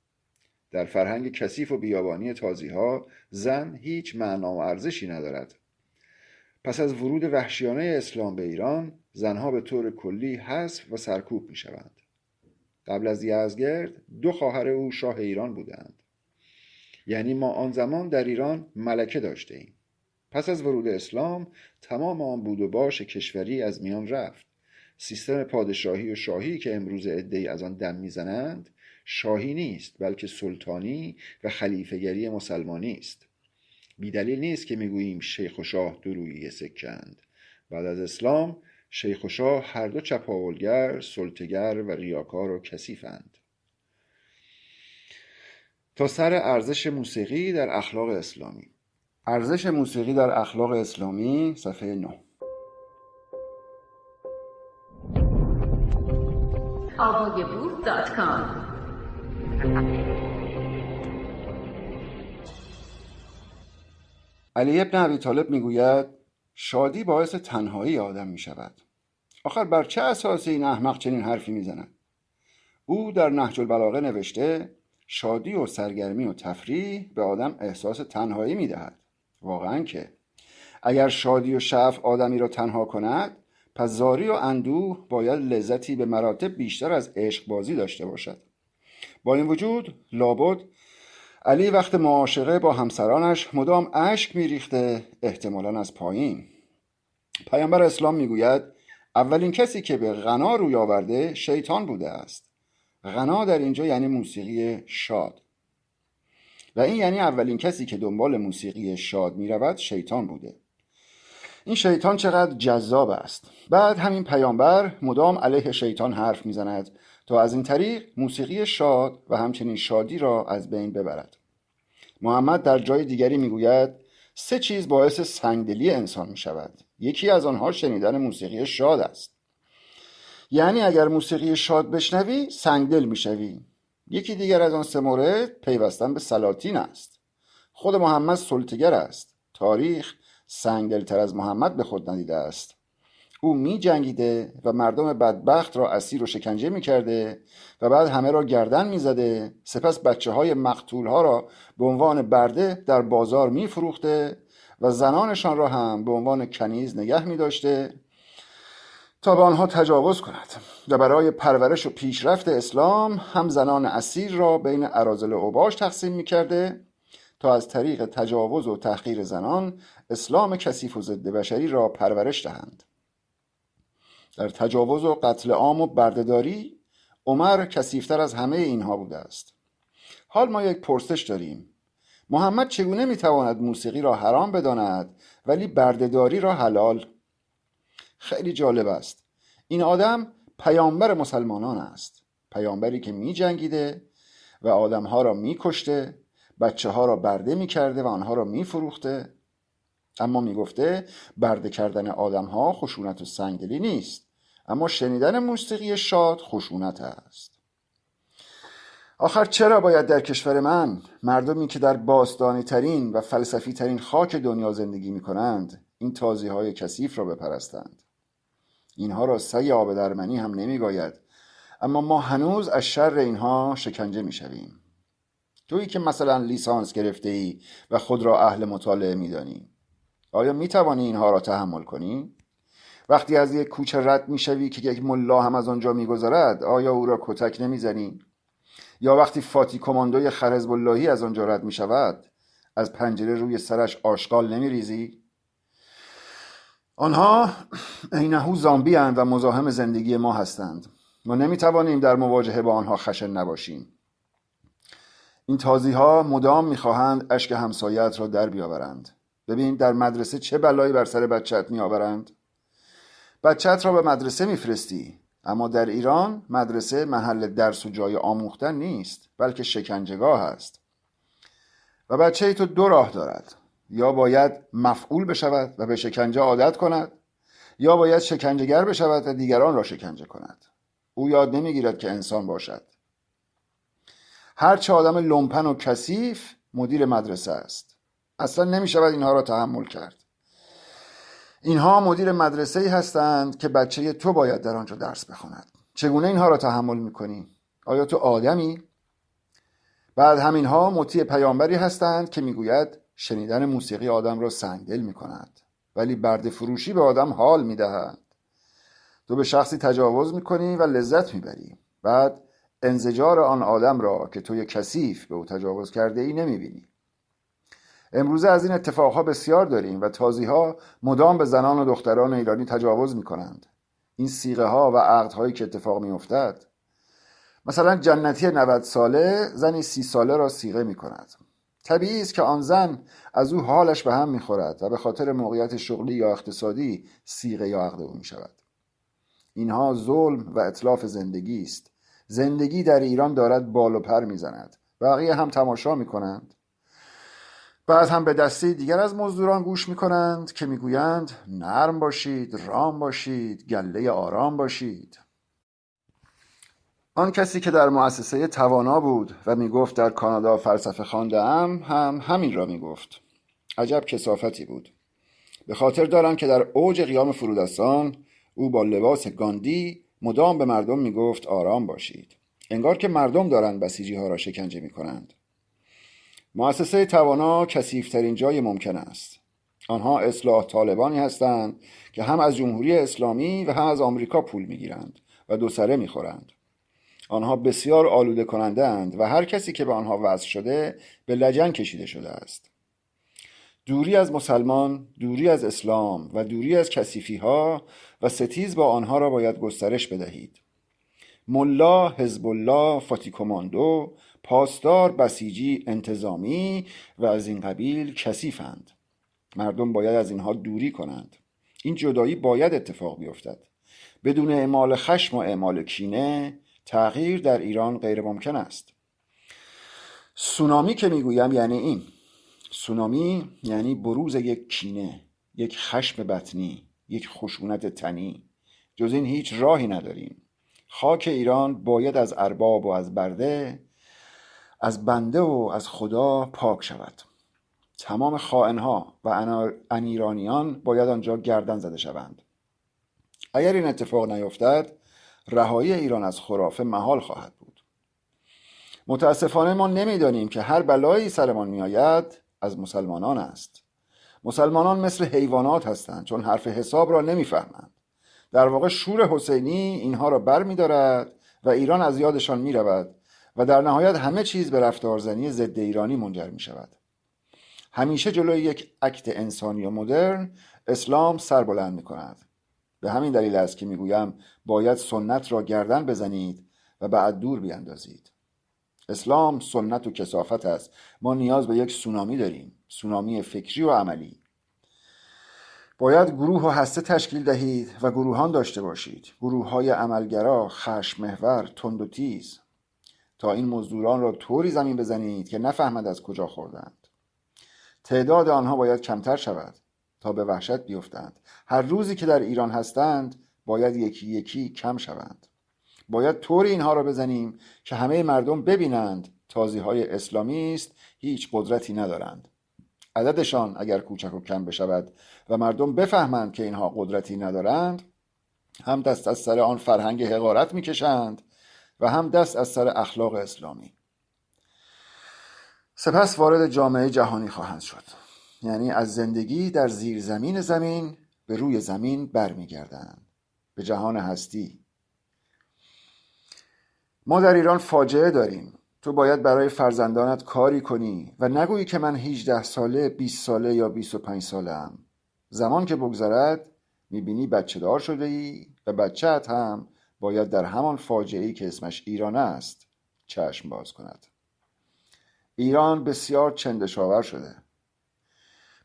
در فرهنگ کثیف و بیابانی تازی‌ها زن هیچ معنا و ارزشی ندارد. پس از ورود وحشیانه اسلام به ایران، زنها به طور کلی حذف و سرکوب می‌شوند. قبل از یزدگرد 2 خواهر او شاه ایران بودند. یعنی ما آن زمان در ایران ملکه داشته ایم. پس از ورود اسلام تمام آن بود و باش کشوری از میان رفت. سیستم پادشاهی و شاهی که امروز عده‌ای از آن دم میزنند شاهی نیست، بلکه سلطانی و خلیفه‌گری مسلمانی است. بیدلیل نیست که میگوییم شیخ و شاه دو رویه سکند. بعد از اسلام شیخ و شاه هر دو چپاولگر، سلطه‌گر و ریاکار و کثیفند. تا سر ارزش موسیقی در اخلاق اسلامی. ارزش موسیقی در اخلاق اسلامی، صفحه 9. آوایبور.com علی ابن ابی طالب میگوید شادی باعث تنهایی آدم می شود. آخر بر چه اساسی این احمق چنین حرفی میزند؟ او در نهج البلاغه نوشته شادی و سرگرمی و تفریح به آدم احساس تنهایی میدهد. واقعا که اگر شادی و شعف آدمی را تنها کند، پس زاری و اندوه باید لذتی به مراتب بیشتر از عشق بازی داشته باشد. با این وجود لابد علی وقت معاشقه با همسرانش مدام اشک میریخته، احتمالاً از پایین. پیامبر اسلام میگوید اولین کسی که به غنا روی آورده شیطان بوده است. غنا در اینجا یعنی موسیقی شاد و این یعنی اولین کسی که دنبال موسیقی شاد میرود شیطان بوده. این شیطان چقدر جذاب است. بعد همین پیامبر مدام علیه شیطان حرف میزند تا از این طریق موسیقی شاد و همچنین شادی را از بین ببرد. محمد در جای دیگری میگوید 3 چیز باعث سنگدلی انسان میشود. یکی از آنها شنیدن موسیقی شاد است. یعنی اگر موسیقی شاد بشنوی سنگدل میشوی. یکی دیگر از آن 3 مورد پیوستن به سلاطین است. خود محمد سلطه‌گر است. تاریخ سنگدلتر از محمد به خود ندیده است. او می جنگیده و مردم بدبخت را اسیر و شکنجه می کرده و بعد همه را گردن می زده. سپس بچه های مقتول ها را به عنوان برده در بازار می فروخته و زنانشان را هم به عنوان کنیز نگه می داشته تا به آنها تجاوز کند و برای پرورش و پیشرفت اسلام هم زنان اسیر را بین اراذل اوباش تقسیم می کرده تا از طریق تجاوز و تحقیر زنان اسلام کثیف و ضد بشری را پرورش دهند. در تجاوز و قتل عام و بردهداری عمر کثیفتر از همه اینها بوده است. حال ما یک پرسش داریم: محمد چگونه میتواند موسیقی را حرام بداند ولی بردهداری را حلال؟ خیلی جالب است. این آدم پیامبر مسلمانان است، پیامبری که می جنگیده و آدمها را می کشته، بچه ها را برده می کرده و آنها را می فروخته، اما می گفته برده کردن آدمها خشونت و سنگدلی نیست، اما شنیدن موسیقی شاد خشونت است. آخر چرا باید در کشور من مردمی که در باستانی ترین و فلسفی ترین خاک دنیا زندگی می کنند این تازی های کثیف را بپرستند؟ اینها را سگ آب درمنی هم نمیگاید، اما ما هنوز از شر اینها شکنجه میشویم. تویی که مثلا لیسانس گرفته ای و خود را اهل مطالعه میدانی، آیا میتوانی اینها را تحمل کنی؟ وقتی از یک کوچه رد میشوی که یک ملا هم از آنجا میگذرد، آیا او را کتک نمیزنی؟ یا وقتی فاتی کماندوی خرحزب اللهی از آنجا رد میشود، از پنجره روی سرش آشغال نمیریزی؟ آنها اینهو زامبی اند و مزاحم زندگی ما هستند. ما نمیتوانیم در مواجهه با آنها خشن نباشیم. این تازی ها مدام میخواهند اشک همسایت را در بیاورند. ببین در مدرسه چه بلایی بر سر بچت میآورند. بچت را به مدرسه میفرستی، اما در ایران مدرسه محل درس و جای آموختن نیست، بلکه شکنجهگاه است. و بچه تو دو راه دارد: یا باید مفعول بشود و به شکنجه عادت کند، یا باید شکنجهگر بشود و دیگران را شکنجه کند. او یاد نمیگیرد که انسان باشد. هرچه آدم لومپن و کثیف مدیر مدرسه است. اصلا نمیشود اینها را تحمل کرد. اینها مدیر مدرسه‌ای هستند که بچه تو باید در آنجا درس بخواند. چگونه اینها را تحمل میکنی؟ آیا تو آدمی؟ بعد همینها مطیع پیامبری هستند که میگوید شنیدن موسیقی آدم را سنگدل میکند ولی برده فروشی به آدم حال میدهد. تو به شخصی تجاوز میکنی و لذت میبری، بعد انزجار آن آدم را که توی کثیف به او تجاوز کرده ای نمیبینی. امروزه از این اتفاقها بسیار داریم و تازیها مدام به زنان و دختران ایرانی تجاوز میکنند. این صیغه ها و عقدهایی که اتفاق میافتد، مثلا جنتی 90 ساله زنی 30 ساله را صیغه میکند. طبیعی است که آن زن از او حالش به هم میخورد و به خاطر موقعیت شغلی یا اقتصادی صیغه یا عقد او میشود. اینها ظلم و اتلاف زندگی است. زندگی در ایران دارد بال و پر میزند، بقیه هم تماشا میکنند. بعد هم به دسته دیگر از مزدوران گوش میکنند که میگویند نرم باشید، رام باشید، گله آرام باشید. آن کسی که در مؤسسه توانا بود و میگفت در کانادا فلسفه خوانده‌ام هم همین را میگفت. عجب کثافتی بود. به خاطر دارم که در اوج قیام فرودستان او با لباس گاندی مدام به مردم میگفت آرام باشید، انگار که مردم دارند بسیجی ها را شکنجه میکنند. مؤسسه توانا کثیف‌ترین جای ممکن است. آنها اصلاح طالبانی هستند که هم از جمهوری اسلامی و هم از آمریکا پول میگیرند و دو سره میخورند. آنها بسیار آلوده کننده اند و هر کسی که به آنها وصل شده به لجن کشیده شده است. دوری از مسلمان، دوری از اسلام و دوری از کثیفی ها و ستیز با آنها را باید گسترش بدهید. ملا، حزب الله، فاتی کماندو، پاسدار، بسیجی، انتظامی و از این قبیل کثیفند. مردم باید از اینها دوری کنند. این جدایی باید اتفاق بیفتد. بدون اعمال خشم و اعمال کینه تغییر در ایران غیر ممکن است. سونامی که میگویم یعنی این. سونامی یعنی بروز یک کینه، یک خشم بطنی، یک خشونت تنی. جز این هیچ راهی نداریم. خاک ایران باید از ارباب و از برده، از بنده و از خدا پاک شود. تمام خائنها و انیرانیان باید آنجا گردن زده شوند. اگر این اتفاق نیفتد رهایی ایران از خرافه محال خواهد بود. متاسفانه ما نمیدانیم که هر بلایی سرمان میآید از مسلمانان است. مسلمانان مثل حیوانات هستند چون حرف حساب را نمیفهمند. در واقع شور حسینی اینها را بر می‌دارد و ایران از یادشان می‌رود و در نهایت همه چیز به رفتارزنی ضد ایرانی منجر می‌شود. همیشه جلوی یک اکت انسانی و مدرن اسلام سر بلند می‌کند. به همین دلیل است که میگویم باید سنت را گردن بزنید و بعد دور بیاندازید. اسلام سنت و کثافت است. ما نیاز به یک سونامی داریم، سونامی فکری و عملی. باید گروه و هسته تشکیل دهید و گروهان داشته باشید، گروه‌های عملگرا، خشم محور، تند و تیز، تا این مزدوران را طوری زمین بزنید که نفهمند از کجا خوردند. تعداد آنها باید کمتر شود تا به وحشت بیفتند. هر روزی که در ایران هستند باید یکی یکی کم شوند. باید طوری اینها را بزنیم که همه مردم ببینند تازی‌های اسلامیست هیچ قدرتی ندارند. عددشان اگر کوچک و کم بشود و مردم بفهمند که اینها قدرتی ندارند، هم دست از سر آن فرهنگ حقارت میکشند و هم دست از سر اخلاق اسلامی. سپس وارد جامعه جهانی خواهند شد. یعنی از زندگی در زیر زمین به روی زمین برمیگردند، به جهان هستی. ما در ایران فاجعه داریم. تو باید برای فرزندانت کاری کنی و نگویی که من 18 ساله، 20 ساله یا 25 ساله ام. زمان که بگذرد میبینی بچه دار شده ای و بچه‌ت هم باید در همان فاجعه‌ای که اسمش ایران است چشم باز کند. ایران بسیار چندشاور شده.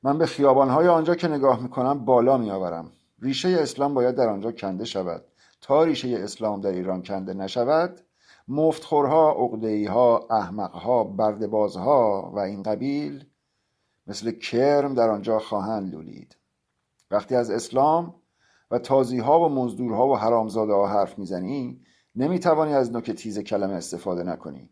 من به خیابان‌های آنجا که نگاه میکنم بالا میآورم. ریشه اسلام باید در آنجا کنده شود. تا ریشه اسلام در ایران کنده نشود، مفتخورها، عقده‌ای‌ها، احمقها، برده‌بازها و این قبیل مثل کرم در آنجا خواهند لولید. وقتی از اسلام و تازی‌ها و مزدورها و حرامزاده‌ها حرف میزنی، نمیتوانی از نوک تیز کلمه استفاده نکنی.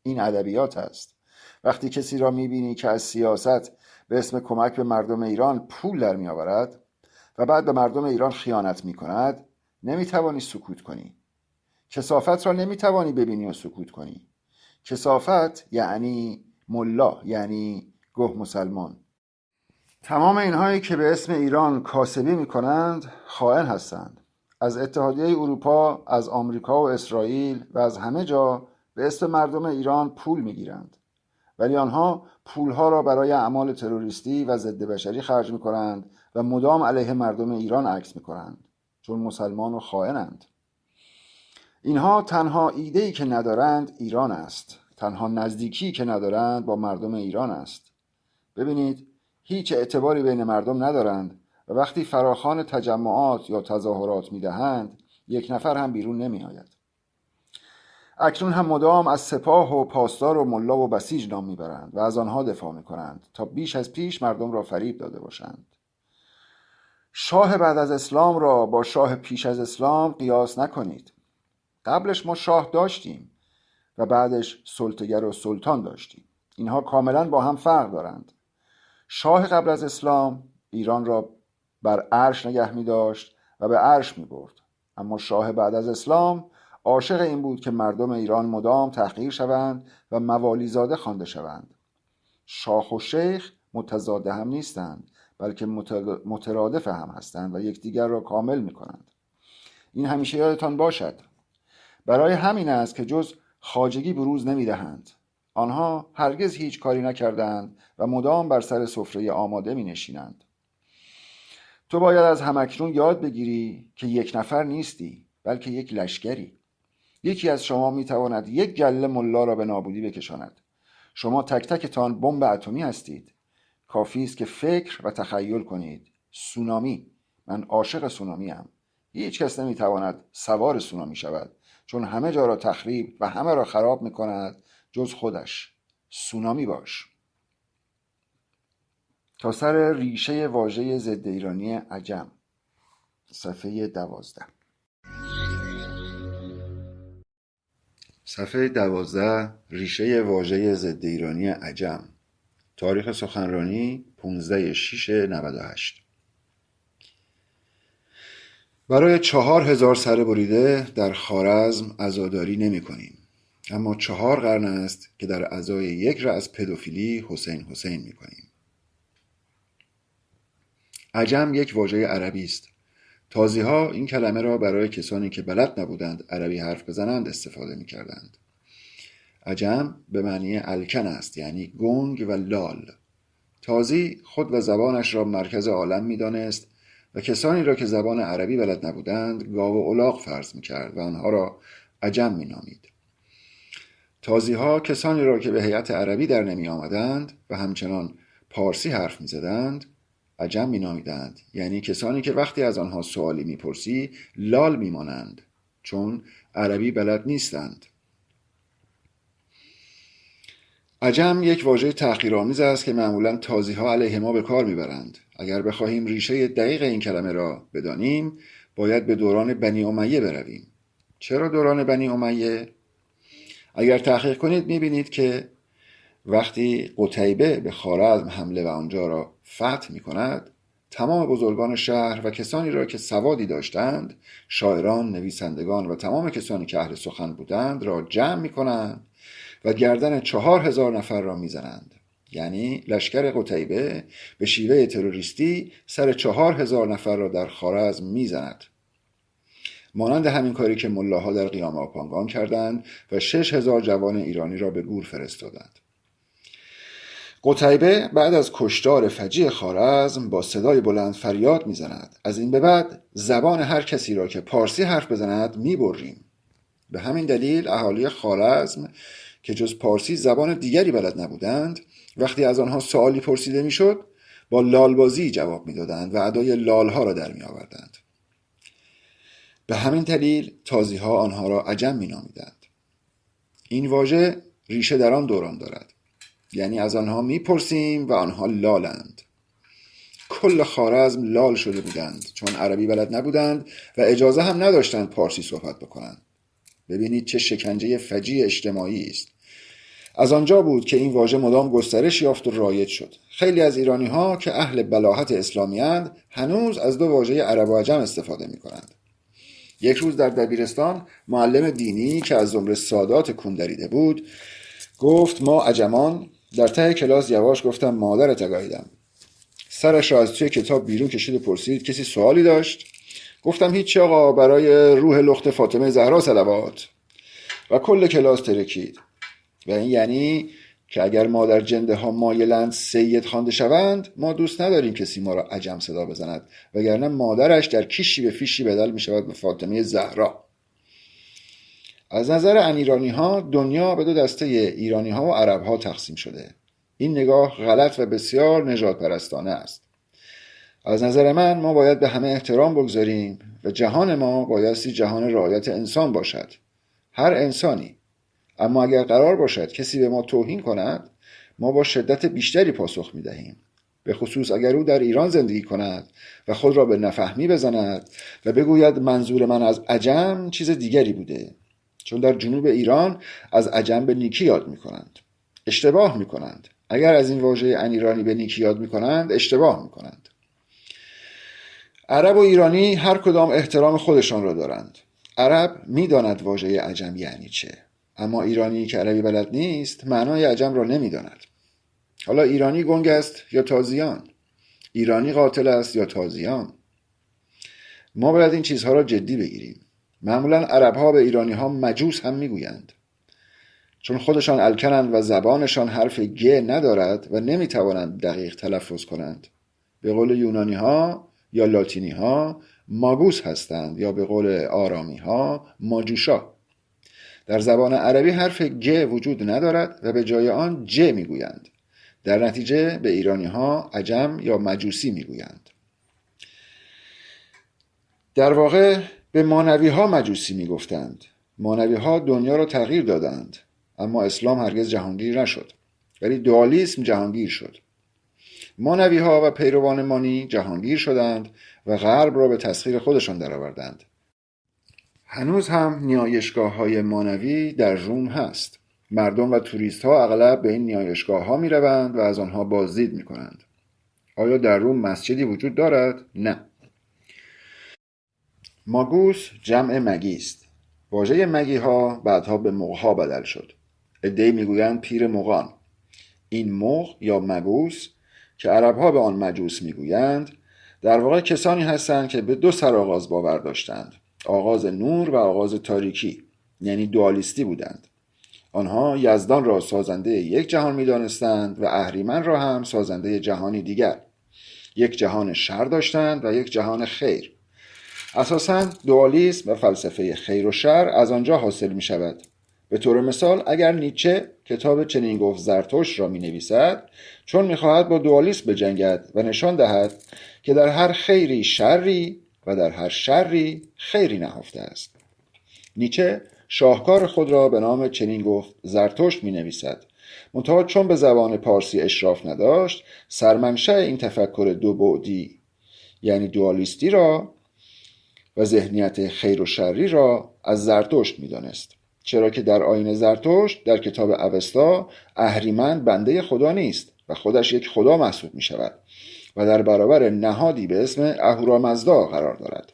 این ادبیات است. وقتی کسی را میبینی که از سیاست به اسم کمک به مردم ایران پول در میآورد و بعد به مردم ایران خیانت میکند، نمیتوانی سکوت کنی. کثافت را نمیتوانی ببینی و سکوت کنی. کثافت یعنی ملا، یعنی گه مسلمان. تمام اینهایی که به اسم ایران کاسبی میکنند خائن هستند. از اتحادیه اروپا، از آمریکا و اسرائیل و از همه جا به اسم مردم ایران پول میگیرند، ولی آنها پولها را برای اعمال تروریستی و ضد بشری خرج میکنند و مدام علیه مردم ایران عکس میکنند، چون مسلمان و خائنند. اینها تنها ایده‌ای که ندارند ایران است. تنها نزدیکی که ندارند با مردم ایران است. ببینید، هیچ اعتباری بین مردم ندارند و وقتی فراخوان تجمعات یا تظاهرات میدهند، یک نفر هم بیرون نمی آید. اکنون هم مدام از سپاه و پاسدار و ملا و بسیج نام میبرند و از آنها دفاع میکنند تا بیش از پیش مردم را فریب داده باشند. شاه بعد از اسلام را با شاه پیش از اسلام قیاس نکنید. قبلش ما شاه داشتیم و بعدش سلطه‌گر و سلطان داشتیم. اینها کاملا با هم فرق دارند. شاه قبل از اسلام ایران را بر عرش نگه می داشت و به عرش می برد. اما شاه بعد از اسلام عاشق این بود که مردم ایران مدام تحقیر شوند و موالیزاده خوانده شوند. شاه و شیخ متضاد هم نیستند، بلکه مترادف هم هستند و یکدیگر را کامل می کنند. این همیشه یادتان باشد. برای همین است که جز خواجگی بروز نمی دهند. آنها هرگز هیچ کاری نکردند و مدام بر سر سفره آماده می نشینند. تو باید از همکنون یاد بگیری که یک نفر نیستی، بلکه یک لشکری. یکی از شما می تواند یک گله ملا را به نابودی بکشاند. شما تک تکتان بمب اتمی هستید. کافی است که فکر و تخیل کنید. سونامی. من عاشق سونامی ام. هیچ کس نمی تواند سوار سونامی شود، چون همه جا را تخریب و همه را خراب می کند جز خودش. سونامی باش. تا سر ریشه واژه ضد ایرانی عجم، صفحه 12. صفحه 12. ریشه واژه ضد ایرانی عجم. تاریخ سخنرانی 15/6/98. برای 4000 سره بریده در خوارزم عزاداری نمی کنیم. اما 4 قرن است که در ازای یک رأس پدوفیلی حسین می کنیم. عجم یک واژه عربی است. تازی‌ها این کلمه را برای کسانی که بلد نبودند عربی حرف بزنند استفاده می کردند. عجم به معنی الکن است، یعنی گنگ و لال. تازی خود و زبانش را مرکز عالم می دانست و کسانی را که زبان عربی بلد نبودند گاو و الاغ فرض می کرد و آنها را عجم می نامید. تازی‌ها کسانی را که به هیئت عربی در نمی آمدند و همچنان پارسی حرف می زدند عجم می نامیدند، یعنی کسانی که وقتی از آنها سوالی می پرسی لال می مانند چون عربی بلد نیستند. عجم یک واژه تحقیرآمیز است که معمولاً تازی‌ها علیه ما به کار میبرند. اگر بخواهیم ریشه دقیق این کلمه را بدانیم باید به دوران بنی امیه برویم. چرا دوران بنی امیه؟ اگر تحقیق کنید میبینید که وقتی قتیبه به خوارزم حمله و آنجا را فتح میکند تمام بزرگان شهر و کسانی را که سوادی داشتند، شاعران، نویسندگان و تمام کسانی که اهل سخن بودند را جمع میکنند و گردن 4000 نفر را میزنند. یعنی لشکر قتیبه به شیوه تروریستی سر 4000 نفر را در خوارزم میزند. مانند همین کاری که ملاها در قیام آپانگان کردند و 6000 جوان ایرانی را به گور فرستادند. قتیبه بعد از کشتار فجیع خوارزم با صدای بلند فریاد میزند از این به بعد زبان هر کسی را که پارسی حرف بزند میبریم. به همین دلیل اهالی خوارزم که جز پارسی زبان دیگری بلد نبودند وقتی از آنها سوالی پرسیده میشد با لالبازی جواب میدادند و ادای لالها را در میآوردند. به همین دلیل تازی‌ها آنها را عجم مینامیدند. این واژه ریشه در آن دوران دارد، یعنی از آنها میپرسیم و آنها لالند. کل خوارزم لال شده بودند چون عربی بلد نبودند و اجازه هم نداشتند پارسی صحبت بکنند. ببینید چه شکنجه فجیع اجتماعی است. از آنجا بود که این واژه مدام گسترش یافت و رایج شد. خیلی از ایرانی‌ها که اهل بلاهت اسلامی‌اند هنوز از دو واژه عرب و عجم استفاده می‌کنند. یک روز در دبیرستان معلم دینی که از زمره سادات کندریده بود گفت ما عجمان. در ته کلاس یواش گفتم مادرت گاییدم. سرش را از توی کتاب بیرون کشید و پرسید کسی سوالی داشت؟ گفتم هیچ آقا، برای روح لخت فاطمه زهرا صلوات. و کل کلاس ترکید. و این یعنی که اگر ما در جنده ها مایلند سید خوانده شوند ما دوست نداریم کسی ما را عجم صدا بزند، وگرنه مادرش در کیشی به فیشی بدل می شود به فاطمه زهرا. از نظر ایرانی ها دنیا به دو دسته ایرانی ها و عرب ها تقسیم شده. این نگاه غلط و بسیار نژاد پرستانه است. از نظر من ما باید به همه احترام بگذاریم و جهان ما بایستی جهان رعایت انسان باشد، هر انسانی. اما اگر قرار باشد کسی به ما توهین کند ما با شدت بیشتری پاسخ می دهیم، به خصوص اگر او در ایران زندگی کند و خود را به نفهمی بزند و بگوید منظور من از عجم چیز دیگری بوده، چون در جنوب ایران از عجم به نیکی یاد می کنند. اشتباه می کنند. اگر از این واژه ایرانی به نیکی یاد می کنند اشتباه می کنند. عرب و ایرانی هر کدام احترام خودشان را دارند. عرب می داند واژه عجم یعنی چه، اما ایرانی که عربی بلد نیست معنای عجم را نمی داند. حالا ایرانی گنگ است یا تازیان؟ ایرانی قاتل است یا تازیان؟ ما باید این چیزها را جدی بگیریم. معمولا عرب ها به ایرانی ها مجوس هم می گویند، چون خودشان الکنند و زبانشان حرف گ ندارد و نمی توانند دقیق تلفظ کنند. به قول یونانی ها یا لاتینی ها ماگوس هستند یا به قول آرامی ها ماجوشا. در زبان عربی حرف گ وجود ندارد و به جای آن ج میگویند. در نتیجه به ایرانی ها عجم یا مجوسی میگویند. در واقع به مانوی ها مجوسی میگفتند. مانوی ها دنیا را تغییر دادند، اما اسلام هرگز جهانگیر نشد، ولی دوالیسم جهانگیر شد. مانوی ها و پیروان مانی جهانگیر شدند و غرب را به تسخیر خودشان درآوردند. هنوز هم نیایشگاه های مانوی در روم هست. مردم و توریست ها اغلب به این نیایشگاه ها می روند و از آنها بازدید می کنند. آیا در روم مسجدی وجود دارد؟ نه. ماگوس جمع مگی است. واژه مگی ها بعدها به مغ بدل شد. عده‌ای میگویند پیر مغان. این مغ یا مگوس که عربها به آن مجوس میگویند در واقع کسانی هستند که به دو سرآغاز باور داشتند: آغاز نور و آغاز تاریکی، یعنی دوالیستی بودند. آنها یزدان را سازنده یک جهان می‌دانستند و اهریمن را هم سازنده جهانی دیگر. یک جهان شر داشتند و یک جهان خیر. اساساً دوالیسم و فلسفه خیر و شر از آنجا حاصل می شود. به طور مثال اگر نیچه کتاب چنین گفت زرتشت را می نویسد چون می خواهد با دوالیسم بجنگد و نشان دهد که در هر خیری شری و در هر شری خیری نهفته است. نیچه شاهکار خود را به نام چنین گفت زرتشت می نویسد. منتها چون به زبان پارسی اشراف نداشت سرمنشأ این تفکر دو بعدی یعنی دوالیستی را و ذهنیت خیر و شری را از زرتشت می‌دانست، چرا که در آیین زرتشت در کتاب اوستا اهریمن بنده خدا نیست و خودش یک خدا محسوب می شود و در برابر نهادی به اسم اهورامزدا قرار دارد،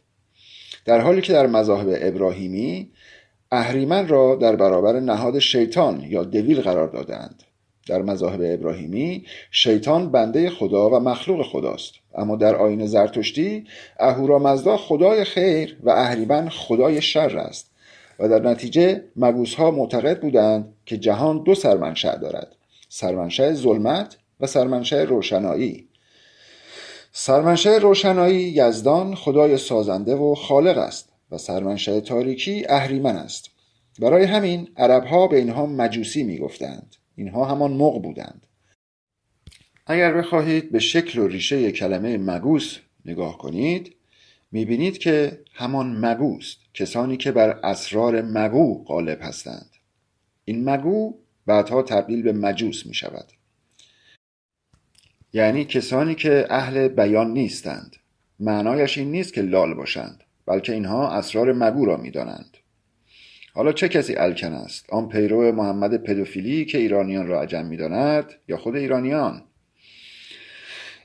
در حالی که در مذاهب ابراهیمی اهریمن را در برابر نهاد شیطان یا دویل قرار دادند. در مذاهب ابراهیمی شیطان بنده خدا و مخلوق خداست، اما در آیین زرتشتی اهورامزدا خدای خیر و اهریمن خدای شر است و در نتیجه مگوس‌ها معتقد بودند که جهان دو سرمنشأ دارد: سرمنشأ ظلمت و سرمنشأ روشنایی. سرمنشأ روشنایی یزدان خدای سازنده و خالق است و سرمنشأ تاریکی اهریمن است. برای همین عرب‌ها به اینها مجوسی می‌گفتند. اینها همان مغ بودند. اگر بخواهید به شکل و ریشه کلمه مگوس نگاه کنید می‌بینید که همان مگوست، کسانی که بر اسرار مگو غالب هستند. این مگو بعدها تبدیل به مجوس می‌شود. یعنی کسانی که اهل بیان نیستند. معنایش این نیست که لال باشند، بلکه اینها اسرار مگو را می‌دانند. حالا چه کسی الکن است؟ آن پیرو محمد پدوفیلی که ایرانیان را عجم می‌داند یا خود ایرانیان؟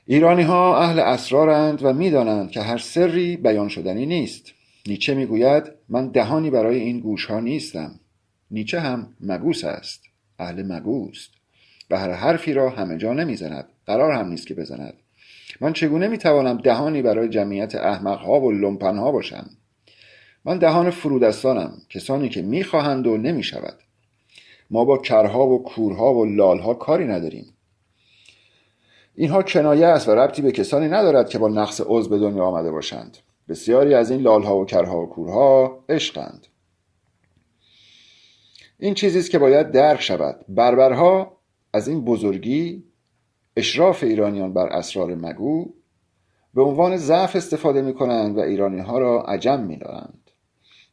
ایرانی‌ها اهل اسرارند و می‌دانند که هر سری بیان شدنی نیست. نیچه می‌گوید من دهانی برای این گوش‌ها نیستم. نیچه هم مگوس است، اهل مگوست و هر حرفی را همه جا نمی‌زند، قرار هم نیست که بزند. من چگونه می‌توانم دهانی برای جمعیت احمق‌ها و لومپن‌ها باشم؟ من دهان فرودستانم، کسانی که می‌خواهند و نمی‌شود. ما با کرها و کورها و لالها کاری نداریم. اینها کنایه است و ربطی به کسانی ندارد که با نقص عضو به دنیا آمده باشند. بسیاری از این لالها و کرها و کورها عشقند. این چیزی است که باید درک شود. بربرها از این بزرگی اشراف ایرانیان بر اسرار مگو به عنوان ضعف استفاده می‌کنند و ایرانی‌ها را عجم می‌دانند.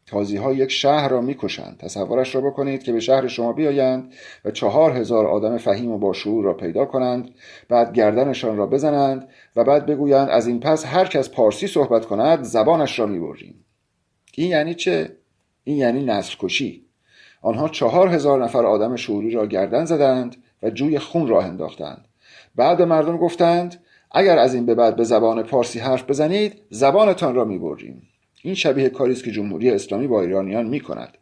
تازی‌ها یک شهر را می‌کشند. تصورش را بکنید که به شهر شما بیایند و 4000 آدم فهیم و باشعور را پیدا کنند، بعد گردنشان را بزنند و بعد بگویند از این پس هر کس پارسی صحبت کند زبانش را می‌بریم. این یعنی چه؟ این یعنی نسل کشی. آنها 4000 نفر آدم شعوری را گردن زدند و جوی خون راه انداختند. بعد به مردم گفتند اگر از این به بعد به زبان پارسی حرف بزنید زبانتان را می‌بریم. این شبیه کاری است که جمهوری اسلامی با ایرانیان می‌کند.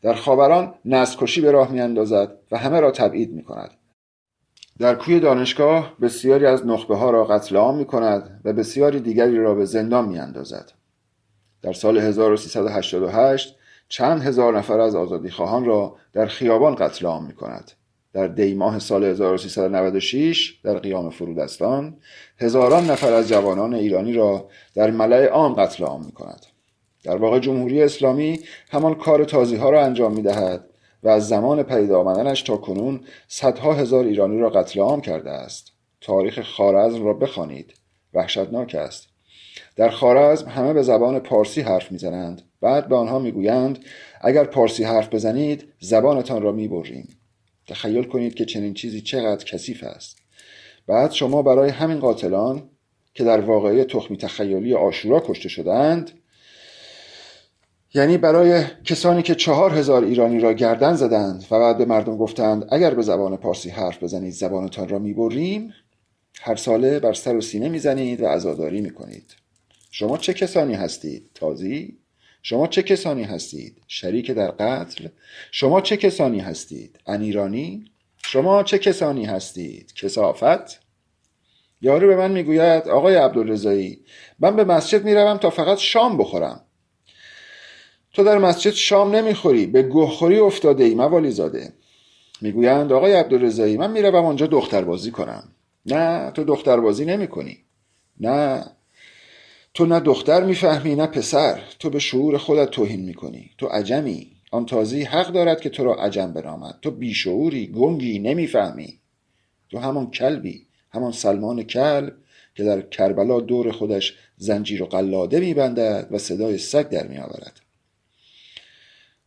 در خاوران نسل کشی به راه می‌اندازد و همه را تبعید می‌کند. در کوی دانشگاه بسیاری از نخبه‌ها را قتل عام می‌کند و بسیاری دیگری را به زندان می‌اندازد. در سال 1388 چند هزار نفر از آزادیخواهان را در خیابان قتل عام می‌کند. در دی ماه سال 1396 در قیام فرودستان هزاران نفر از جوانان ایرانی را در ملأ عام قتل عام می‌کند. در واقع جمهوری اسلامی همان کار تازی‌ها را انجام می‌دهد و از زمان پدید آمدنش تا کنون صدها هزار ایرانی را قتل عام کرده است. تاریخ خوارزم را بخوانید، وحشتناک است. در خوارزم همه به زبان پارسی حرف می‌زنند. بعد به آنها می‌گویند اگر پارسی حرف بزنید زبانتان را می‌بریم. تخیل کنید که چنین چیزی چقدر کثیف است. بعد شما برای همین قاتلان که در واقعه تخمی تخیلی عاشورا کشته شدند، یعنی برای کسانی که 4000 ایرانی را گردن زدند و بعد به مردم گفتند اگر به زبان پارسی حرف بزنید زبانتان را می‌بریم، هر ساله بر سر و سینه می‌زنید و عزاداری می‌کنید. شما چه کسانی هستید؟ تازی؟ شما چه کسانی هستید؟ شریک در قتل؟ شما چه کسانی هستید؟ انیرانی؟ شما چه کسانی هستید؟ کثافت؟ یارو به من میگوید آقای عبدالرضایی، من به مسجد میروم تا فقط شام بخورم. تو در مسجد شام نمیخوری، به گوهخوری افتاده ای موالی زاده. میگویند آقای عبدالرضایی، من میروم آنجا دختربازی کنم. نه، تو دختربازی نمی کنی. نه، تو نه دختر میفهمی نه پسر. تو به شعور خودت توهین میکنی. تو عجمی. آن تازی حق دارد که تو را عجم بنامد. تو بیشعوری، گنگی، نمیفهمی. تو همان کلبی، همان سلمان کلب که در کربلا دور خودش زنجیر و قلاده میبندد و صدای سگ در میآورد.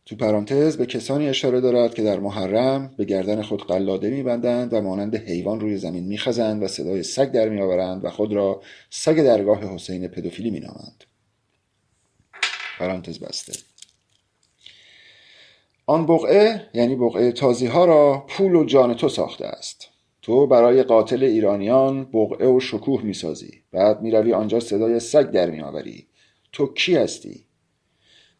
تو پرانتز به کسانی اشاره دارد که در محرم به گردن خود قلاده میبندند و مانند حیوان روی زمین میخزند و صدای سگ در میآورند و خود را سگ درگاه حسین پدوفیلی مینامند. پرانتز بسته. آن بقعه یعنی بقعه تازی ها را پول و جان تو ساخته است. تو برای قاتل ایرانیان بقعه و شکوه میسازی، بعد میروی آنجا صدای سگ در میآوری. تو کی هستی؟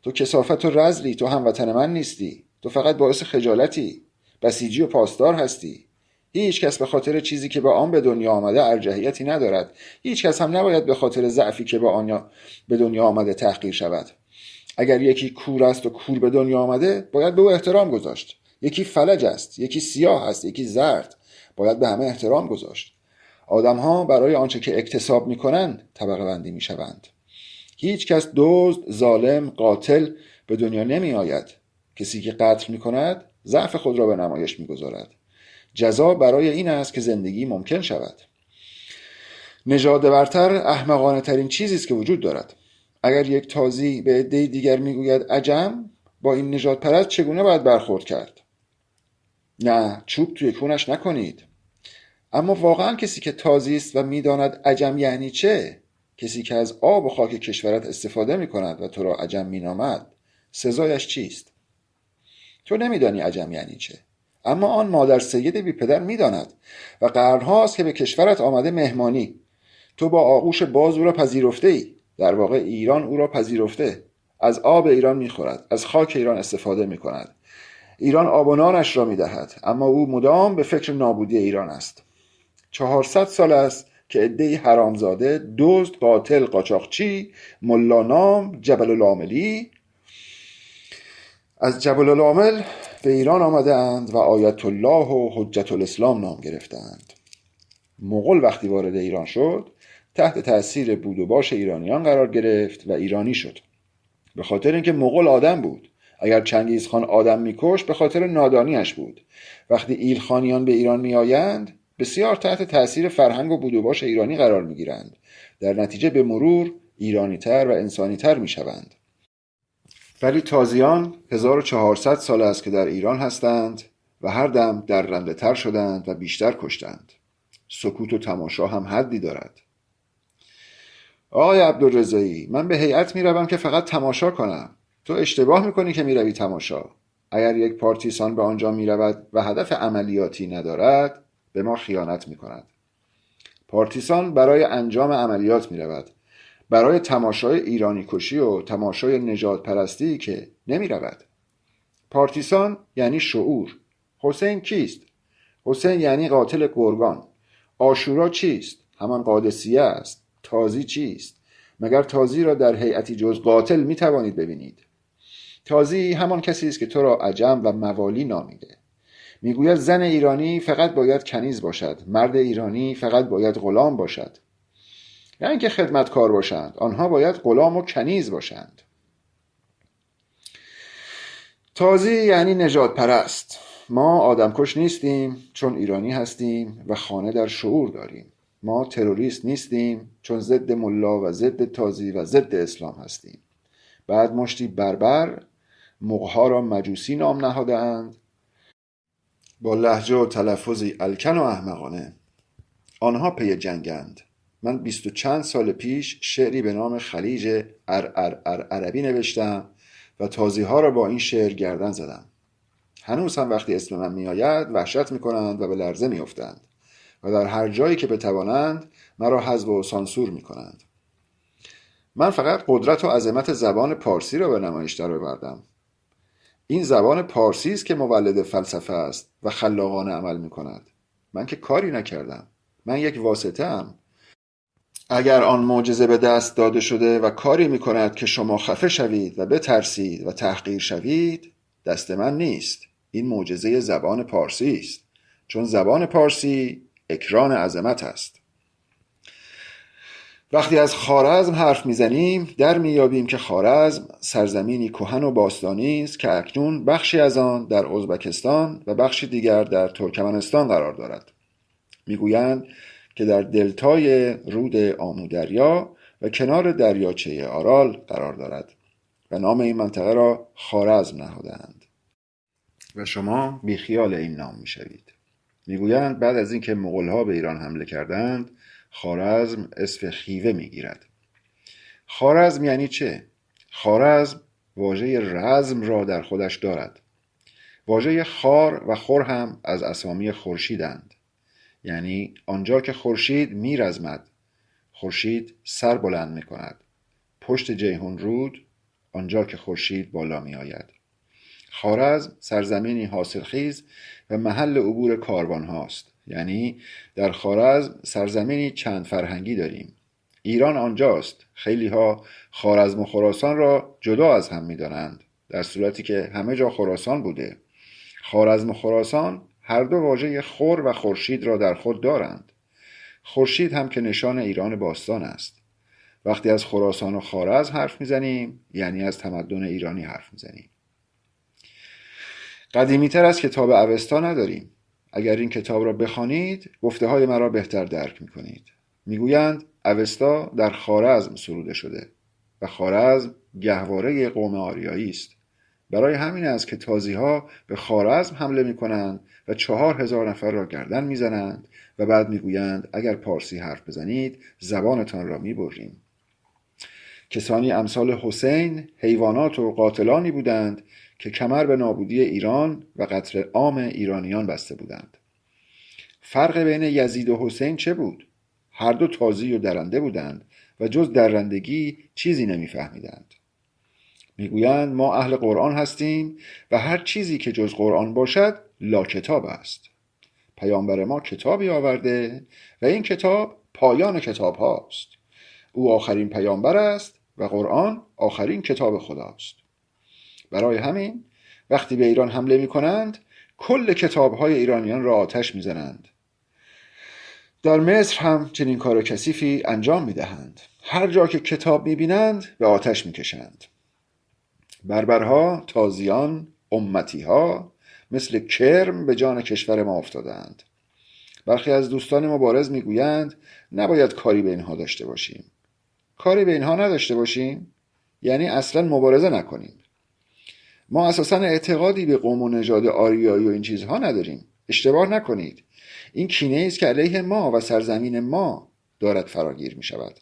تو کثافت و رذلی. تو هموطن من نیستی. تو فقط باعث خجالتی. بسیجی و پاسدار هستی. هیچ کس به خاطر چیزی که با آن به دنیا آمده ارجحیتی ندارد. هیچ کس هم نباید به خاطر ضعفی که با آن به دنیا آمده تحقیر شود. اگر یکی کور است و کور به دنیا آمده، باید به او احترام گذاشت. یکی فلج است، یکی سیاه است، یکی زرد. باید به همه احترام گذاشت. آدم‌ها برای آنچه که اکتساب می‌کنند طبقه بندی می‌شوند. هیچ کس دزد، ظالم، قاتل به دنیا نمی آید. کسی که قتل می کند ضعف خود را به نمایش می گذارد. جزا برای این است که زندگی ممکن شود. نژاد برتر احمقانه ترین چیزی است که وجود دارد. اگر یک تازی به عده دیگر می گوید عجم، با این نژاد پرست چگونه باید برخورد کرد؟ نه، چوب توی کونش نکنید. اما واقعا کسی که تازی است و می داند عجم یعنی چه؟ کسی که از آب و خاک کشورت استفاده می کند و تو را عجم می نامد، سزایش چیست؟ تو نمیدانی عجم یعنی چه، اما آن مادر سید بی پدر می داند و قرنهاست که به کشورت آمده مهمانی. تو با آغوش باز او را پذیرفته ای. در واقع ایران او را پذیرفته. از آب ایران می خورد، از خاک ایران استفاده می کند. ایران آب و نانش را می دهد، اما او مدام به فکر نابودی ایران است. 400 سال است که عده‌ای حرامزاده، دزد، قاتل، قاچاقچی، ملانام، جبل العاملی از جبل العامل به ایران آمده اند و آیت الله و حجت الاسلام نام گرفتند. مغول وقتی وارد ایران شد، تحت تأثیر بود و باش ایرانیان قرار گرفت و ایرانی شد. به خاطر اینکه مغول آدم بود. اگر چنگیز خان آدم میکشت به خاطر نادانیش بود. وقتی ایلخانیان به ایران میآیند، بسیار تحت تأثیر فرهنگ و بود و باش ایرانی قرار میگیرند. در نتیجه به مرور ایرانی تر و انسانی تر میشوند. ولی تازیان 1400 سال است که در ایران هستند و هر دم درنده تر شدند و بیشتر کشتند. سکوت و تماشا هم حدی دارد. آقای عبدالرضایی، من به هیئت میروم که فقط تماشا کنم. تو اشتباه میکنی که میروی تماشا. اگر یک پارتیسان به آنجا میرود و هدف عملیاتی ندارد، به ما خیانت میکند. پارتیسان برای انجام عملیات میرود، برای تماشای ایرانی کشی و تماشای نژاد پرستی که نمیرود. پارتیسان یعنی شعور. حسین کیست؟ حسین یعنی قاتل گرگان. عاشورا چیست؟ همان قادسیه است. تازی چیست؟ مگر تازی را در هیئتی جز قاتل می توانید ببینید؟ تازی همان کسی است که تو را عجم و موالی نامیده. میگوید زن ایرانی فقط باید کنیز باشد، مرد ایرانی فقط باید غلام باشد. نه اینکه خدمتکار باشند، آنها باید غلام و کنیز باشند. تازی یعنی نژاد پرست. ما آدمکش نیستیم چون ایرانی هستیم و خانه در شعور داریم. ما تروریست نیستیم چون ضد ملا و ضد تازی و ضد اسلام هستیم. بعد مشتی بربر مغها را مجوسی نام نهادند با لهجه و تلفظی الکن و احمقانه. آنها پی جنگند. من 20 و چند سال پیش شعری به نام خلیج عربی نوشتم و تازی ها را با این شعر گردن زدم. هنوز هم وقتی اسم من می آید وحشت می کنند و به لرزه می افتند و در هر جایی که بتوانند مرا حذف و سانسور می کنند. من فقط قدرت و عظمت زبان پارسی را به نمایش درآوردم. این زبان پارسی است که مولد فلسفه است و خلاقانه عمل می کند. من که کاری نکردم. من یک واسطه ام. اگر آن معجزه به دست داده شده و کاری می کند که شما خفه شوید و بترسید و تحقیر شوید، دست من نیست. این معجزه زبان پارسی است، چون زبان پارسی اکران عظمت است. وقتی از خوارزم حرف میزنیم در میابیم که خوارزم سرزمینی کهن و باستانی است که اکنون بخشی از آن در ازبکستان و بخشی دیگر در ترکمنستان قرار دارد. میگویند که در دلتای رود آمودریا و کنار دریاچه آرال قرار دارد و نام این منطقه را خوارزم نهادند و شما بیخیال این نام میشوید. میگویند بعد از اینکه مغول‌ها به ایران حمله کردند خوارزم اسم خیوه میگیرد. خوارزم یعنی چه؟ خوارزم واژه رزم را در خودش دارد. واژه خار و خور هم از اسامی خورشیدند، یعنی آنجا که خورشید میرزمد، خورشید سر بلند میکند. پشت جیهون رود، آنجا که خورشید بالا میآید. خوارزم سرزمینی حاصلخیز و محل عبور کاروان هاست، یعنی در خوارزم سرزمینی چند فرهنگی داریم. ایران آنجاست. خیلی ها خوارزم و خراسان را جدا از هم می دانند، در صورتی که همه جا خراسان بوده. خوارزم و خراسان هر دو واژه خور و خورشید را در خود دارند. خورشید هم که نشان ایران باستان است. وقتی از خراسان و خوارزم حرف می زنیم یعنی از تمدن ایرانی حرف می زنیم. قدیمی‌تر از کتاب اوستا نداریم. اگر این کتاب را بخوانید گفته های مرا بهتر درک می‌کنید. میگویند اوستا در خوارزم سروده شده و خوارزم گهواره قوم آریایی است. برای همین است که تازی‌ها به خوارزم حمله می‌کنند و 4000 نفر را گردن می‌زنند و بعد میگویند اگر پارسی حرف بزنید زبانتان را می‌بریم. کسانی امثال حسین حیوانات و قاتلانی بودند که کمر به نابودی ایران و قتل عام ایرانیان بسته بودند. فرق بین یزید و حسین چه بود؟ هر دو تازی و درنده بودند و جز درندگی چیزی نمیفهمیدند. میگویند ما اهل قرآن هستیم و هر چیزی که جز قرآن باشد لا کتاب است. پیامبر ما کتابی آورده و این کتاب پایان کتاب هاست. او آخرین پیامبر است و قرآن آخرین کتاب خداست. برای همین وقتی به ایران حمله می کنند کل کتاب‌های ایرانیان را آتش می زنند. در مصر هم چنین کار کثیفی انجام می دهند. هر جا که کتاب می بینند به آتش می کشند. بربرها، تازیان، امتیها مثل کرم به جان کشور ما افتادند. برخی از دوستان مبارز می گویند نباید کاری به اینها داشته باشیم. کاری به اینها نداشته باشیم یعنی اصلا مبارزه نکنیم. ما اساساً اعتقادی به قوم و نژاد آریایی و این چیزها نداریم. اشتباه نکنید. این کینه است که علیه ما و سرزمین ما دارد فراگیر می شود.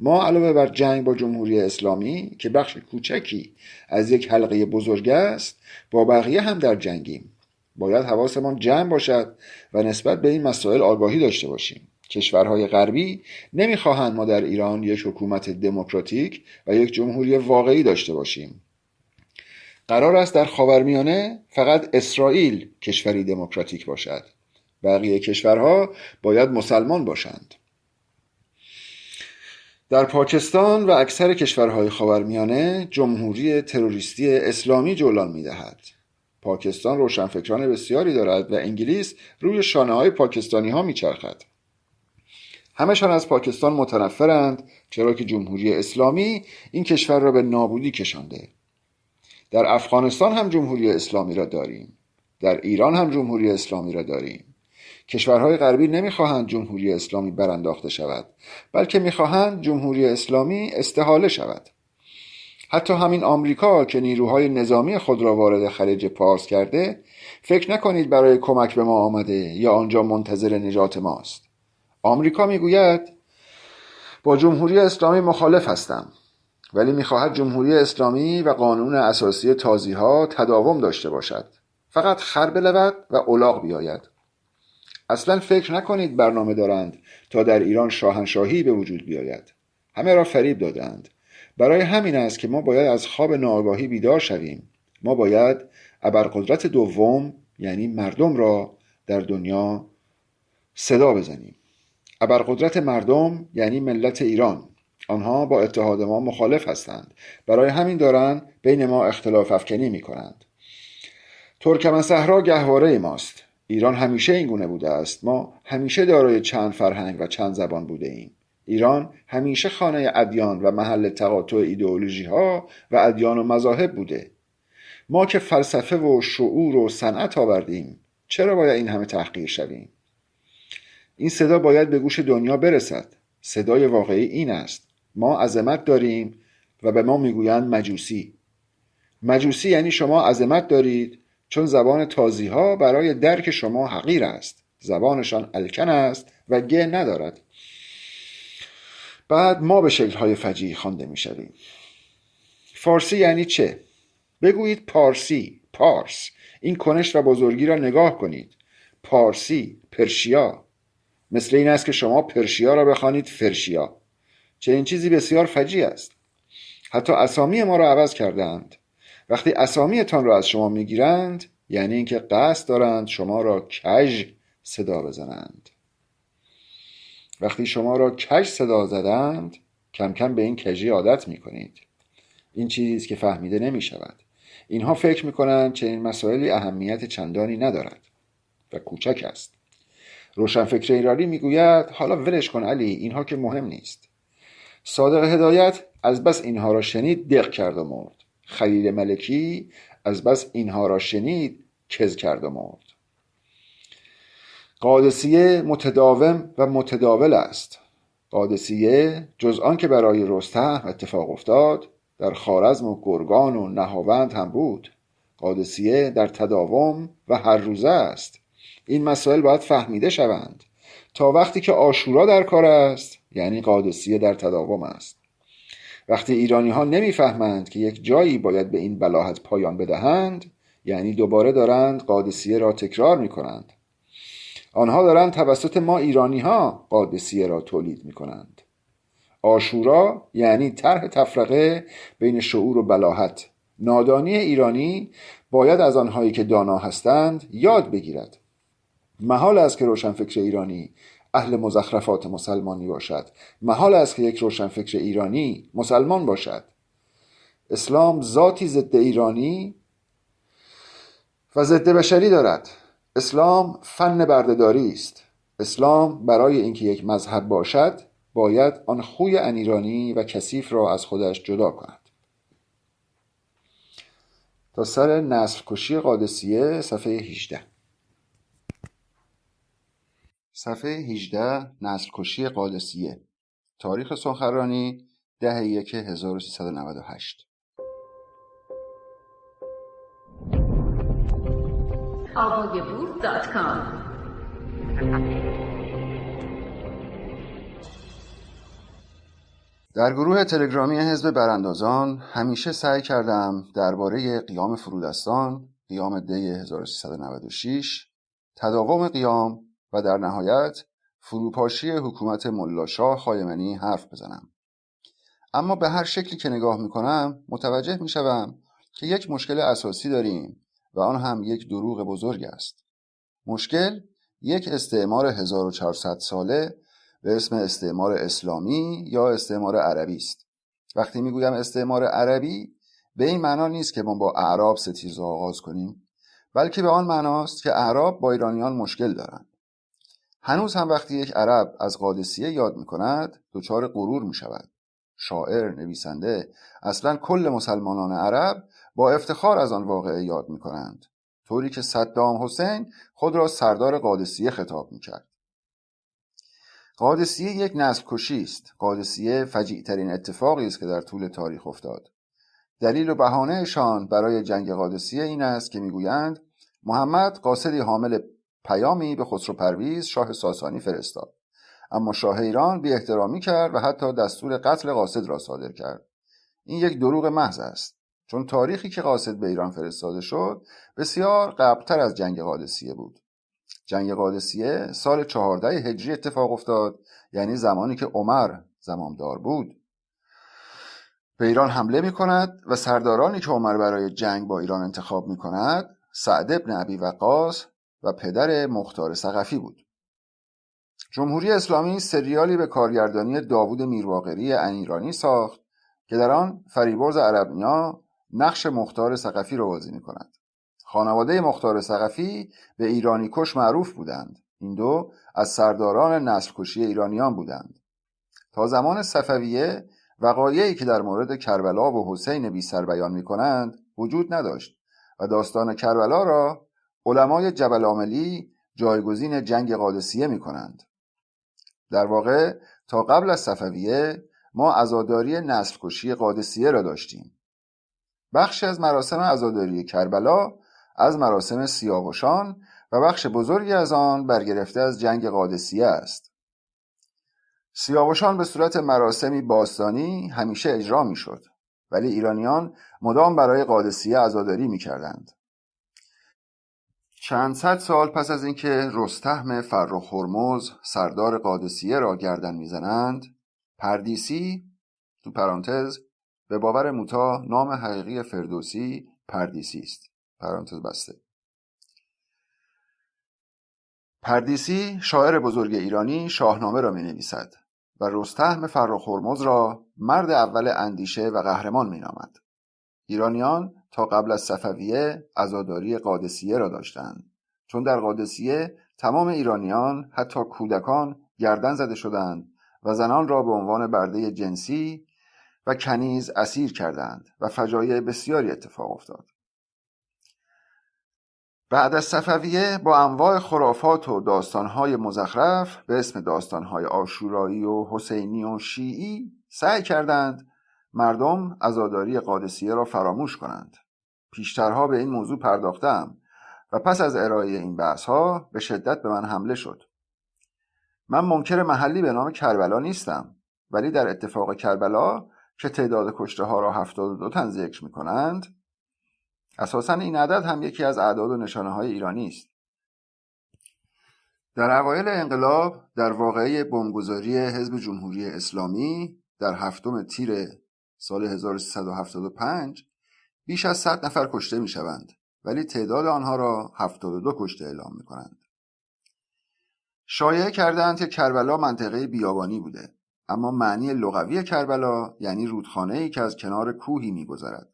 ما علاوه بر جنگ با جمهوری اسلامی که بخش کوچکی از یک حلقه بزرگ است، با بقیه هم در جنگیم. باید حواسمان جمع باشد و نسبت به این مسائل آگاهی داشته باشیم. کشورهای غربی نمیخواهند ما در ایران یک حکومت دموکراتیک و یک جمهوری واقعی داشته باشیم. قرار است در خاورمیانه فقط اسرائیل کشوری دموکراتیک باشد. بقیه کشورها باید مسلمان باشند. در پاکستان و اکثر کشورهای خاورمیانه جمهوری تروریستی اسلامی جولان می‌دهد. پاکستان روشنفکران بسیاری دارد و انگلیس روی شانه‌های پاکستانی‌ها می‌چرخد. همه‌شان از پاکستان متنفرند چرا که جمهوری اسلامی این کشور را به نابودی کشانده. در افغانستان هم جمهوری اسلامی را داریم. در ایران هم جمهوری اسلامی را داریم. کشورهای غربی نمیخواهند جمهوری اسلامی برانداخته شود، بلکه میخواهند جمهوری اسلامی استحاله شود. حتی همین آمریکا که نیروهای نظامی خود را وارد خلیج پارس کرده، فکر نکنید برای کمک به ما آمده یا آنجا منتظر نجات ماست. آمریکا میگوید با جمهوری اسلامی مخالف هستم، ولی میخواهد جمهوری اسلامی و قانون اساسی تازیها تداوم داشته باشد. فقط خر بلود و الاغ بیاید. اصلا فکر نکنید برنامه دارند تا در ایران شاهنشاهی به وجود بیاید. همه را فریب دادند. برای همین است که ما باید از خواب ناآگاهی بیدار شویم. ما باید ابرقدرت دوم یعنی مردم را در دنیا صدا بزنیم. ابرقدرت مردم یعنی ملت ایران. آنها با اتحاد ما مخالف هستند. برای همین دارند بین ما اختلاف افکنی می کنند. ترکمنصحرا گهواره ماست. ایران همیشه این گونه بوده است. ما همیشه دارای چند فرهنگ و چند زبان بوده ایم. ایران همیشه خانه ادیان و محل تقاطع ایدئولوژی ها و ادیان و مذاهب بوده. ما که فلسفه و شعور و صنعت آوردیم، چرا باید این همه تحقیر شویم؟ این صدا باید به گوش دنیا برسد. صدای واقعی این است: ما عظمت داریم و به ما میگویند مجوسی. مجوسی یعنی شما عظمت دارید، چون زبان تازی ها برای درک شما حقیر است. زبانشان الکن است و گه ندارد. بعد ما به شکل‌های فجیع خوانده می‌شویم. فارسی یعنی چه؟ بگویید پارسی، پارس. این کنش و بزرگی را نگاه کنید. پارسی، پرشیا. مثل این است که شما پرشیا را بخوانید فرشیا. چنین چیزی بسیار فجیع است. حتی اسامی ما را عوض کردند. وقتی اسامیتان را از شما میگیرند، یعنی اینکه قصد دارند شما را کژ صدا بزنند. وقتی شما را کژ صدا زدند، کم کم به این کژی عادت میکنید. این چیزی که فهمیده نمی شود. اینها فکر میکنند چنین مسائلی اهمیت چندانی ندارد و کوچک است. روشنفکر ایرانی میگوید حالا ولش کن علی، اینها که مهم نیست. صادق هدایت از بس اینها را شنید دق کرد و مرد. خلیل ملکی از بس اینها را شنید کز کرد و مرد. قادسیه متداوم و متداول است. قادسیه جز آن که برای رستم اتفاق افتاد، در خوارزم و گرگان و نهاوند هم بود. قادسیه در تداوم و هر روزه است. این مسائل باید فهمیده شوند. تا وقتی که عاشورا در کار است، یعنی قادسیه در تداوم است. وقتی ایرانی ها نمیفهمند که یک جایی باید به این بلاهت پایان بدهند، یعنی دوباره دارند قادسیه را تکرار می کنند. آنها دارند توسط ما ایرانی ها قادسیه را تولید می کنند. عاشورا یعنی طرح تفرقه بین شعور و بلاهت. نادانی ایرانی باید از آنهایی که دانا هستند یاد بگیرد. محال است که روشنفکر ایرانی اهل مزخرفات مسلمانی باشد. محال است که یک روشنفکر ایرانی مسلمان باشد. اسلام ذاتی ضد ایرانی و ضد بشری دارد. اسلام فن بردهداری است. اسلام برای اینکه یک مذهب باشد باید آن خوی انیرانی و کثیف را از خودش جدا کند. تا سر نسل کشی قادسیه صفحه 18. صفحه 18 نسل کشی قادسیه. تاریخ سخنرانی 10/1/1398. avogaboo.com در گروه تلگرامی حزب براندازان همیشه سعی کردم درباره قیام فرودستان، قیام دی 1396، تداوم قیام و در نهایت فروپاشی حکومت ملاشاه خایمنی حرف بزنم. اما به هر شکلی که نگاه میکنم متوجه میشوم که یک مشکل اساسی داریم و آن هم یک دروغ بزرگ است. مشکل یک استعمار 1400 ساله به اسم استعمار اسلامی یا استعمار عربی است. وقتی میگویم استعمار عربی به این معنا نیست که ما با اعراب ستیزه آغاز کنیم، بلکه به آن معناست که اعراب با ایرانیان مشکل دارند. هنوز هم وقتی یک عرب از قادسیه یاد میکند دچار غرور میشود. شاعر، نویسنده، اصلا کل مسلمانان عرب با افتخار از آن واقعه یاد میکنند، طوری که صدام حسین خود را سردار قادسیه خطاب میکرد. قادسیه یک نسل کشی است. قادسیه فجیع ترین اتفاقی است که در طول تاریخ افتاد. دلیل و بهانه‌شان برای جنگ قادسیه این است که میگویند محمد قاصدی حامل پیامی به خسرو پرویز شاه ساسانی فرستاد، اما شاه ایران بی احترامی کرد و حتی دستور قتل قاصد را صادر کرد. این یک دروغ محض است، چون تاریخی که قاصد به ایران فرستاده شد بسیار قبلتر از جنگ قادسیه بود. جنگ قادسیه سال 14 هجری اتفاق افتاد، یعنی زمانی که عمر زمامدار بود. به ایران حمله می کند و سردارانی که عمر برای جنگ با ایران انتخاب می کند سعد بن ابی وقاص و پدر مختار ثقفی بود. جمهوری اسلامی سریالی به کارگردانی داوود میرباقری انیرانی ساخت که در آن فریبرز عربنیا نقش مختار ثقفی را بازی می کند. خانواده مختار ثقفی به ایرانی کش معروف بودند. این دو از سرداران نسل کشی ایرانیان بودند. تا زمان صفویه وقایعی که در مورد کربلا و حسین بی سر بیان می کنند وجود نداشت و داستان کربلا را علمای جبل عاملی جایگزین جنگ قادسیه می کنند. در واقع تا قبل از صفویه ما عزاداری نسل کشی قادسیه را داشتیم. بخشی از مراسم عزاداری کربلا از مراسم سیاوشان و بخش بزرگی از آن برگرفته از جنگ قادسیه است. سیاوشان به صورت مراسمی باستانی همیشه اجرا می شد، ولی ایرانیان مدام برای قادسیه عزاداری می کردند. چند صد سال پس از اینکه رستهم فرخ هرمز سردار قادسیه را گردن میزنند، پردیسی تو پرانتز به باور موتا نام حقیقی فردوسی پردیسی است پرانتز بسته. پردیسی شاعر بزرگ ایرانی شاهنامه را می نویسد و رستهم فرخ هرمز را مرد اول اندیشه و قهرمان می نامد. ایرانیان تا قبل از صفویه عزاداری قادسیه را داشتند، چون در قادسیه تمام ایرانیان حتی کودکان گردن زده شدند و زنان را به عنوان برده جنسی و کنیز اسیر کردند و فجایع بسیاری اتفاق افتاد. بعد از صفویه با انواع خرافات و داستانهای مزخرف به اسم داستانهای عاشورایی و حسینی و شیعی سعی کردند مردم عزاداری قادسیه را فراموش کنند. پیشترها به این موضوع پرداختم و پس از ارائه این بحث‌ها به شدت به من حمله شد. من منکر محلی به نام کربلا نیستم، ولی در اتفاق کربلا که تعداد کشته‌ها را 72 تن ذکر می‌کنند، اساساً این عدد هم یکی از اعداد و نشانه‌های ایرانی است. در اوایل انقلاب در واقعه بمبگذاری حزب جمهوری اسلامی در 7 تیر سال 1375 بیش از 100 نفر کشته می‌شوند، ولی تعداد آنها را 72 کشته اعلام می‌کنند. شایعه کردند که کربلا منطقه بیابانی بوده، اما معنی لغوی کربلا یعنی رودخانه‌ای که از کنار کوهی می‌گذرد.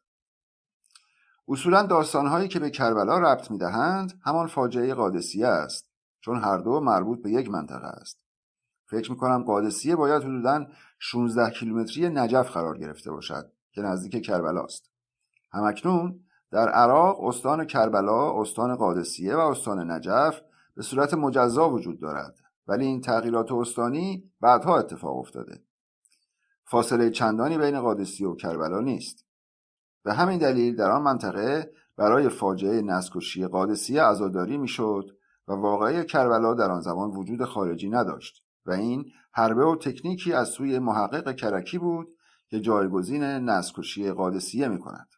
اصولاً داستان‌هایی که به کربلا ربط می‌دهند همان فاجعه قادسیه است، چون هر دو مربوط به یک منطقه است. فکر می‌کنم قادسیه باید حدوداً 16 کیلومتری نجف قرار گرفته باشد که نزدیک کربلا است. همکنون در عراق استان کربلا، استان قادسیه و استان نجف به صورت مجزا وجود دارد، ولی این تغییرات استانی بعدها اتفاق افتاده. فاصله چندانی بین قادسیه و کربلا نیست. به همین دلیل در آن منطقه برای فاجعه نسل‌کشی قادسیه عزاداری میشد و واقعه کربلا در آن زمان وجود خارجی نداشت و این حربه و تکنیکی از سوی محقق کرکی بود که جایگزین نسل‌کشی قادسیه میکند.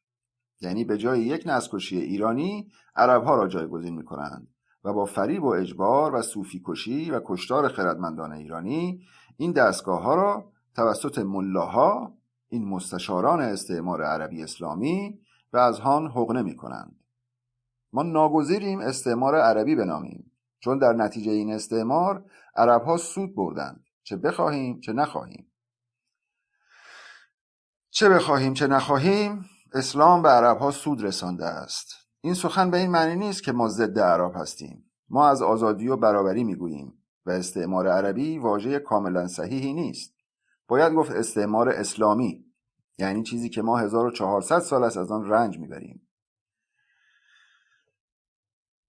یعنی به جای یک نسل‌کشی ایرانی عرب‌ها را جایگزین میکنند و با فریب و اجبار و صوفی کشی و کشتار خردمندان ایرانی این دستگاه‌ها را توسط ملاها، این مستشاران استعمار عربی اسلامی، به اذهان حقنه می‌کنند. ما ناگزیریم استعمار عربی بنامیم، چون در نتیجه این استعمار عرب‌ها سود بردند، چه بخواهیم چه نخواهیم. چه بخواهیم چه نخواهیم، اسلام به عرب‌ها سود رسانده است. این سخن به این معنی نیست که ما ضد عرب هستیم. ما از آزادی و برابری می‌گوییم و استعمار عربی واژه کاملا صحیحی نیست. باید گفت استعمار اسلامی، یعنی چیزی که ما 1400 سال است از آن رنج میبریم.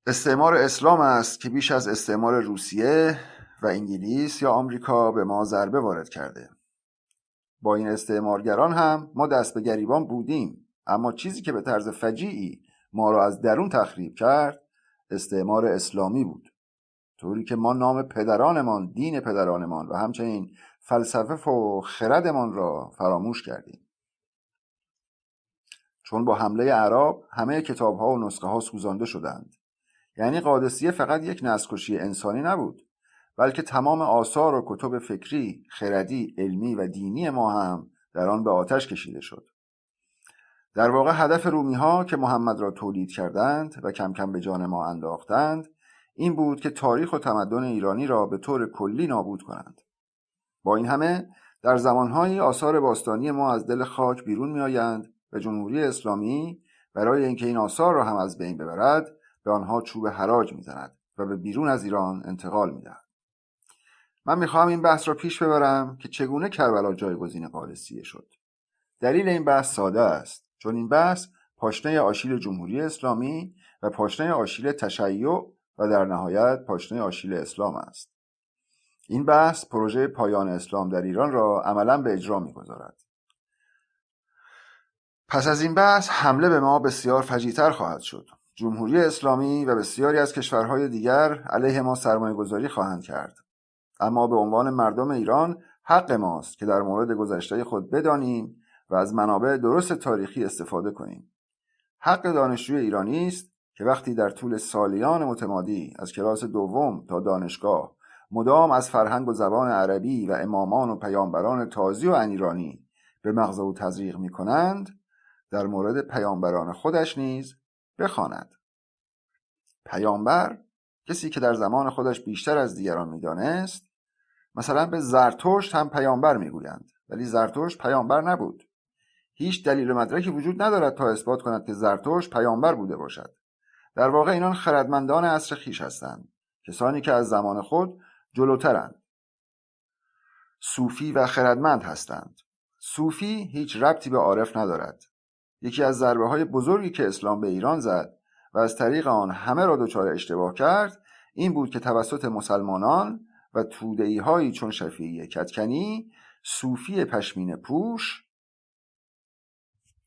استعمار اسلام است که بیش از استعمار روسیه و انگلیس یا آمریکا به ما ضربه وارد کرده. با این استعمارگران هم ما دست به گریبان بودیم، اما چیزی که به طرز فجیعی ما را از درون تخریب کرد استعمار اسلامی بود، طوری که ما نام پدرانمان، دین پدرانمان و همچنین فلسفه و خردمان را فراموش کردیم. چون با حمله عرب همه کتاب‌ها و نسخه‌ها سوزانده شدند. یعنی قادسیه فقط یک نسل‌کشی انسانی نبود، بلکه تمام آثار و کتب فکری، خردی، علمی و دینی ما هم در آن به آتش کشیده شد. در واقع هدف رومی‌ها که محمد را تولید کردند و کم کم به جان ما انداختند این بود که تاریخ و تمدن ایرانی را به طور کلی نابود کنند. با این همه در زمانهایی آثار باستانی ما از دل خاک بیرون می‌آیند و جمهوری اسلامی برای اینکه این آثار را هم از بین ببرد به آنها چوب حراج می‌زند و به بیرون از ایران انتقال می‌دهد. من می‌خواهم این بحث را پیش ببرم که چگونه کربلا جایگزین قادسیه شد. دلیل این بحث ساده است، چون این بحث پاشنه آشیل جمهوری اسلامی و پاشنه آشیل تشیع و در نهایت پاشنه آشیل اسلام است. این بحث پروژه پایان اسلام در ایران را عملاً به اجرا می‌گذارد. پس از این بحث حمله به ما بسیار فجیع‌تر خواهد شد. جمهوری اسلامی و بسیاری از کشورهای دیگر علیه ما سرمایه‌گذاری خواهند کرد. اما به عنوان مردم ایران حق ماست که در مورد گذشته خود بدانیم و از منابع درست تاریخی استفاده کنیم. حق دانشجوی ایرانی است که وقتی در طول سالیان متمادی از کلاس دوم تا دانشگاه مدام از فرهنگ و زبان عربی و امامان و پیامبران تازی و انیرانی به مغز او تزریق می‌کنند، در مورد پیامبران خودش نیز بخواند. پیامبر کسی که در زمان خودش بیشتر از دیگران می‌دانست، مثلا به زرتشت هم پیامبر می‌گویند، ولی زرتشت پیامبر نبود. هیچ دلیل و مدرکی وجود ندارد تا اثبات کند که زرتشت پیامبر بوده باشد. در واقع اینان خردمندان عصر خویش هستند، کسانی که از زمان خود جلوترند. صوفی و خردمند هستند. صوفی هیچ ربطی به عارف ندارد. یکی از ضربه‌های بزرگی که اسلام به ایران زد و از طریق آن همه را دچار اشتباه کرد این بود که توسط مسلمانان و توده‌ای‌هایی چون شفیعی کدکنی صوفی پشمینه پوش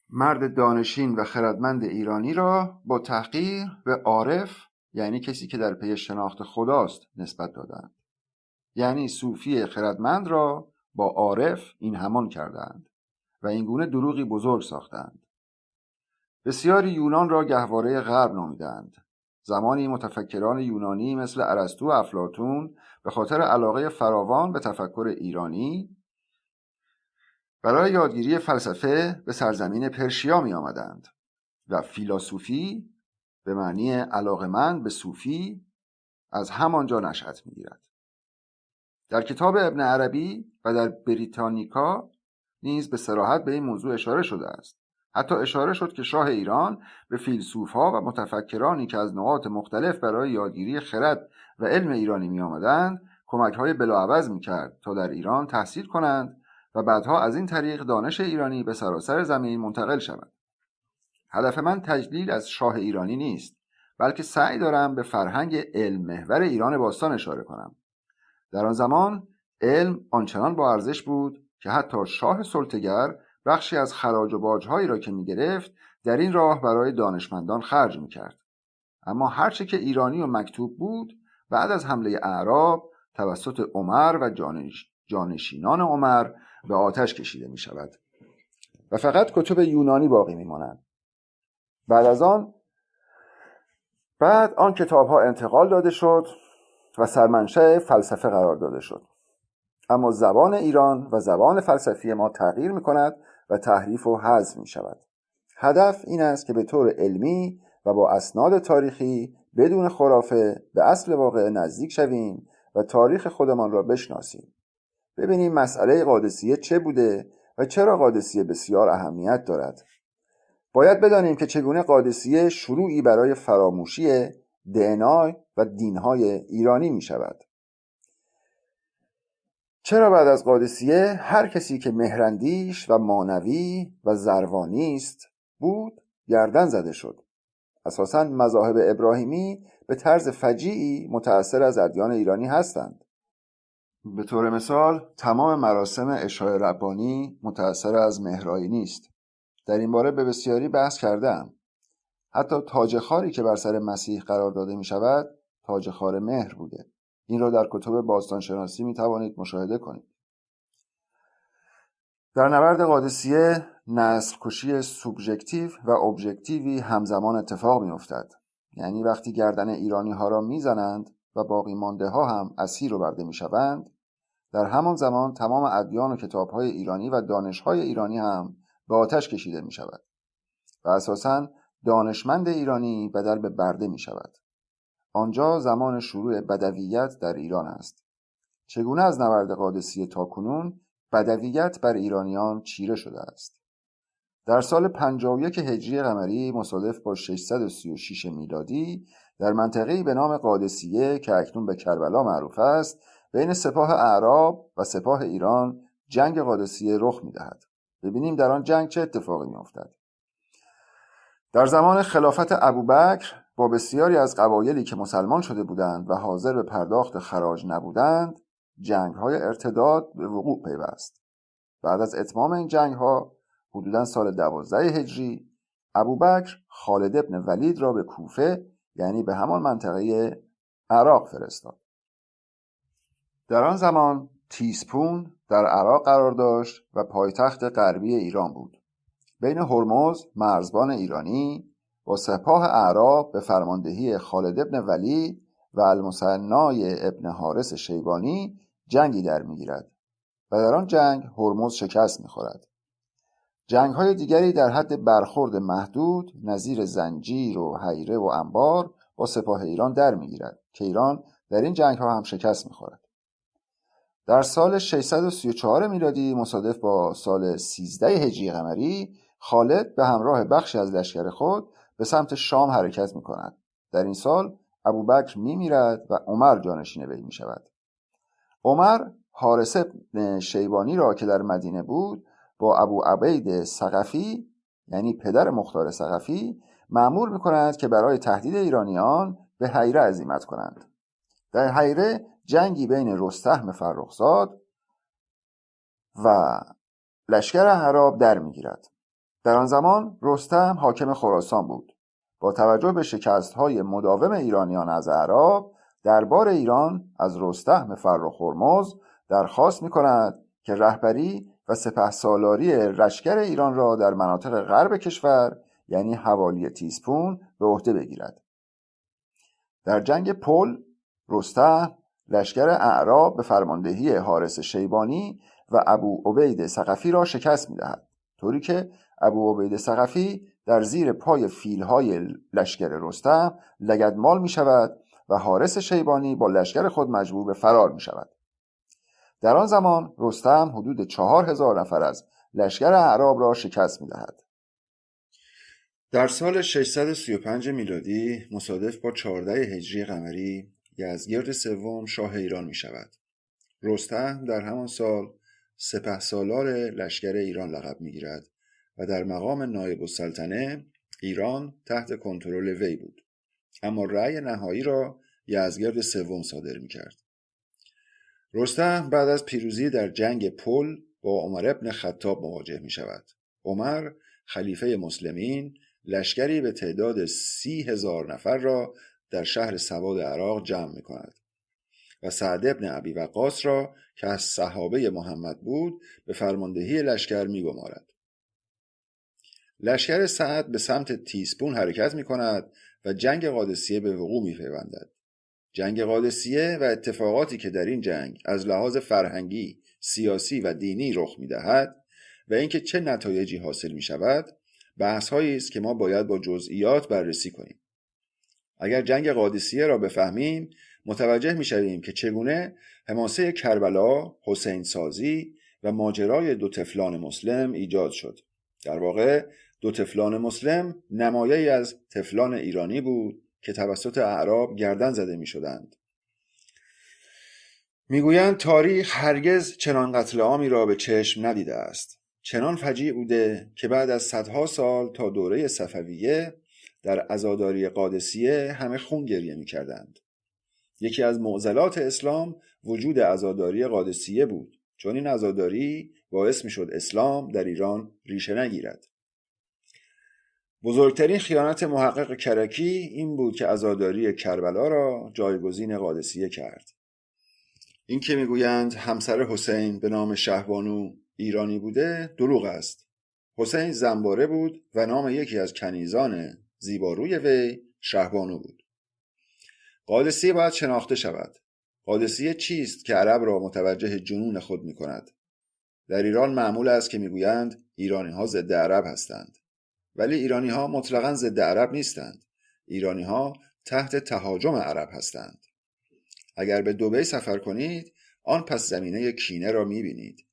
مرد دانشین و خردمند ایرانی را با تحقیر به عارف، یعنی کسی که در پی شناخت خداست، نسبت دادند. یعنی صوفی خردمند را با عارف این همان کردند و این گونه دروغی بزرگ ساختند. بسیاری یونان را گهواره غرب نامیدند. زمانی متفکران یونانی مثل ارسطو و افلاطون به خاطر علاقه فراوان به تفکر ایرانی برای یادگیری فلسفه به سرزمین پرشیا می آمدند و فیلاسوفی به معنی علاقمند به صوفی از همانجا نشأت می گیرد. در کتاب ابن عربی و در بریتانیکا نیز به صراحت به این موضوع اشاره شده است. حتی اشاره شد که شاه ایران به فیلسوفها و متفکرانی که از نقاط مختلف برای یادگیری خرد و علم ایرانی می آمدند کمک‌های بلاعوض می کرد تا در ایران تحصیل کنند و بعدها از این طریق دانش ایرانی به سراسر زمین منتقل شود. هدف من تجلیل از شاه ایرانی نیست، بلکه سعی دارم به فرهنگ علم محور ایران باستان اشاره کنم. در آن زمان علم آنچنان با ارزش بود که حتی شاه سلطه‌گر بخشی از خراج و باج‌هایی را که می‌گرفت در این راه برای دانشمندان خرج می‌کرد. اما هرچه که ایرانی و مکتوب بود بعد از حمله اعراب توسط عمر و جانشینان عمر به آتش کشیده می‌شود و فقط کتب یونانی باقی می‌مانند. بعد آن کتاب‌ها انتقال داده شد و سرمنشأ فلسفه قرار داده شد. اما زبان ایران و زبان فلسفی ما تغییر می‌کند و تحریف و حذف می‌شود. هدف این است که به طور علمی و با اسناد تاریخی بدون خرافه به اصل واقع نزدیک شویم و تاریخ خودمان را بشناسیم. ببینیم مسئله قادسیه چه بوده و چرا قادسیه بسیار اهمیت دارد. باید بدانیم که چگونه قادسیه شروعی برای فراموشی DNA و دین‌های ایرانی می‌شود. چرا بعد از قادسیه هر کسی که مهراندیش و مانوی و زروانی است بود گردن زده شد؟ اساساً مذاهب ابراهیمی به طرز فجیعی متأثر از ادیان ایرانی هستند. به طور مثال تمام مراسم عشای ربانی متأثر از مهرآیینی است. در این باره به بسیاری بحث کردم. حتی تاج خاری که بر سر مسیح قرار داده می شود تاج خار مهر بوده. این را در کتب باستانشناسی می توانید مشاهده کنید. در نبرد قادسیه نسل کشی سوبژکتیو و ابژکتیوی همزمان اتفاق می افتد. یعنی وقتی گردن ایرانی ها را می زنند و باقی مانده ها هم اسیر و برده می شوند، در همان زمان تمام ادیان و کتاب‌های ایرانی و دانش‌های ایرانی هم به آتش کشیده می شود و اساساً دانشمند ایرانی بدل به برده می شود. آنجا زمان شروع بدویت در ایران است. چگونه از نبرد قادسیه تا کنون بدویت بر ایرانیان چیره شده است؟ در سال 51 هجری قمری مصادف با 636 میلادی در منطقه‌ای به نام قادسیه که اکنون به کربلا معروف است، بین سپاه اعراب و سپاه ایران جنگ قادسیه رخ می‌دهد. ببینیم در آن جنگ چه اتفاقی می‌افتد. در زمان خلافت ابوبکر با بسیاری از قبایلی که مسلمان شده بودند و حاضر به پرداخت خراج نبودند، جنگ‌های ارتداد به وقوع پیوست. بعد از اتمام این جنگ‌ها حدوداً سال 12 هجری ابوبکر خالد ابن ولید را به کوفه، یعنی به همان منطقه عراق فرستاد. در آن زمان تیسپون در عراق قرار داشت و پایتخت غربی ایران بود. بین هرمز مرزبان ایرانی با سپاه اعراب به فرماندهی خالد ابن ولید و المثنی ابن حارث شیبانی جنگی در می‌گیرد و در آن جنگ هرمز شکست می‌خورد. جنگ‌های دیگری در حد برخورد محدود نظیر زنجیر و حیره و انبار با سپاه ایران در می‌گیرد که ایران در این جنگ‌ها هم شکست می‌خورد. در سال 634 میلادی مصادف با سال 13 هجری قمری خالد به همراه بخشی از لشکر خود به سمت شام حرکت می‌کند. در این سال ابوبکر می‌میرد و عمر جانشین وی می‌شود. عمر حارث بن شیبانی را که در مدینه بود با ابو عبید ثقفی، یعنی پدر مختار ثقفی، مأمور می‌کند که برای تهدید ایرانیان به حیره عزیمت کنند. در حیره جنگی بین رستم فرخزاد و لشکر اعراب در می‌گیرد. در آن زمان رستم حاکم خراسان بود. با توجه به شکست‌های مداوم ایرانیان از اعراب، دربار ایران از رستم فرخ هرمز درخواست می‌کند که رهبری و سپهسالاری لشکر ایران را در مناطق غرب کشور، یعنی حوالی تیسپون، به عهده بگیرد. در جنگ پل رستم لشکر اعراب به فرماندهی حارث شیبانی و ابو عبید ثقفی را شکست می‌دهد، طوری که ابو عبید ثقفی در زیر پای فیل‌های لشکر رستم لگدمال می‌شود و حارث شیبانی با لشکر خود مجبور به فرار می‌شود. در آن زمان رستم حدود 4000 نفر از لشکر اعراب را شکست می‌دهد. در سال 635 میلادی مصادف با 14 هجری قمری یزدگرد سوم شاه ایران می‌شود. رستم در همان سال سپهسالار لشکر ایران لقب می‌گیرد و در مقام نایب السلطنه ایران تحت کنترل وی بود، اما رأی نهایی را یزدگرد سوم صادر می‌کرد. رستم بعد از پیروزی در جنگ پل با عمر ابن خطاب مواجه می‌شود. عمر خلیفه مسلمین لشکری به تعداد 30,000 نفر را در شهر سواد عراق جمع می‌کند و سعد ابن ابی وقاص را که از صحابه محمد بود به فرماندهی لشکر می‌گمارد. لشکر سعد به سمت تیسپون حرکت می‌کند و جنگ قادسیه به وقوع می‌پیوندد. جنگ قادسیه و اتفاقاتی که در این جنگ از لحاظ فرهنگی، سیاسی و دینی رخ می‌دهد و اینکه چه نتایجی حاصل می‌شود، بحث‌هایی است که ما باید با جزئیات بررسی کنیم. اگر جنگ قادسیه را بفهمیم، متوجه می‌شویم که چگونه حماسه کربلا، حسین سازی و ماجرای دو طفلان مسلم ایجاد شد. در واقع دو طفلان مسلم نمایه‌ای از طفلان ایرانی بود که توسط اعراب گردن زده می‌شدند. میگویند تاریخ هرگز چنان قتل عامی را به چشم ندیده است. چنان فجیع بوده که بعد از صدها سال تا دوره صفویه در عزاداری قادسیه همه خون گریه می‌کردند. یکی از معضلات اسلام وجود عزاداری قادسیه بود، چون این عزاداری باعث می‌شد اسلام در ایران ریشه نگیرد. بزرگترین خیانت محقق کرکی این بود که عزاداری کربلا را جایگزین قادسیه کرد. این که میگویند همسر حسین به نام شهبانو ایرانی بوده دروغ است. حسین زنباره بود و نام یکی از کنیزان زیباروی وی شهبانو بود. قادسیه باید شناخته شود. قادسیه چیست که عرب را متوجه جنون خود می کند؟ در ایران معمول است که میگویند ایرانی ها ضد عرب هستند، ولی ایرانی ها مطلقاً ضد عرب نیستند. ایرانی ها تحت تهاجم عرب هستند. اگر به دبی سفر کنید، آن پس زمینه کینه را میبینید.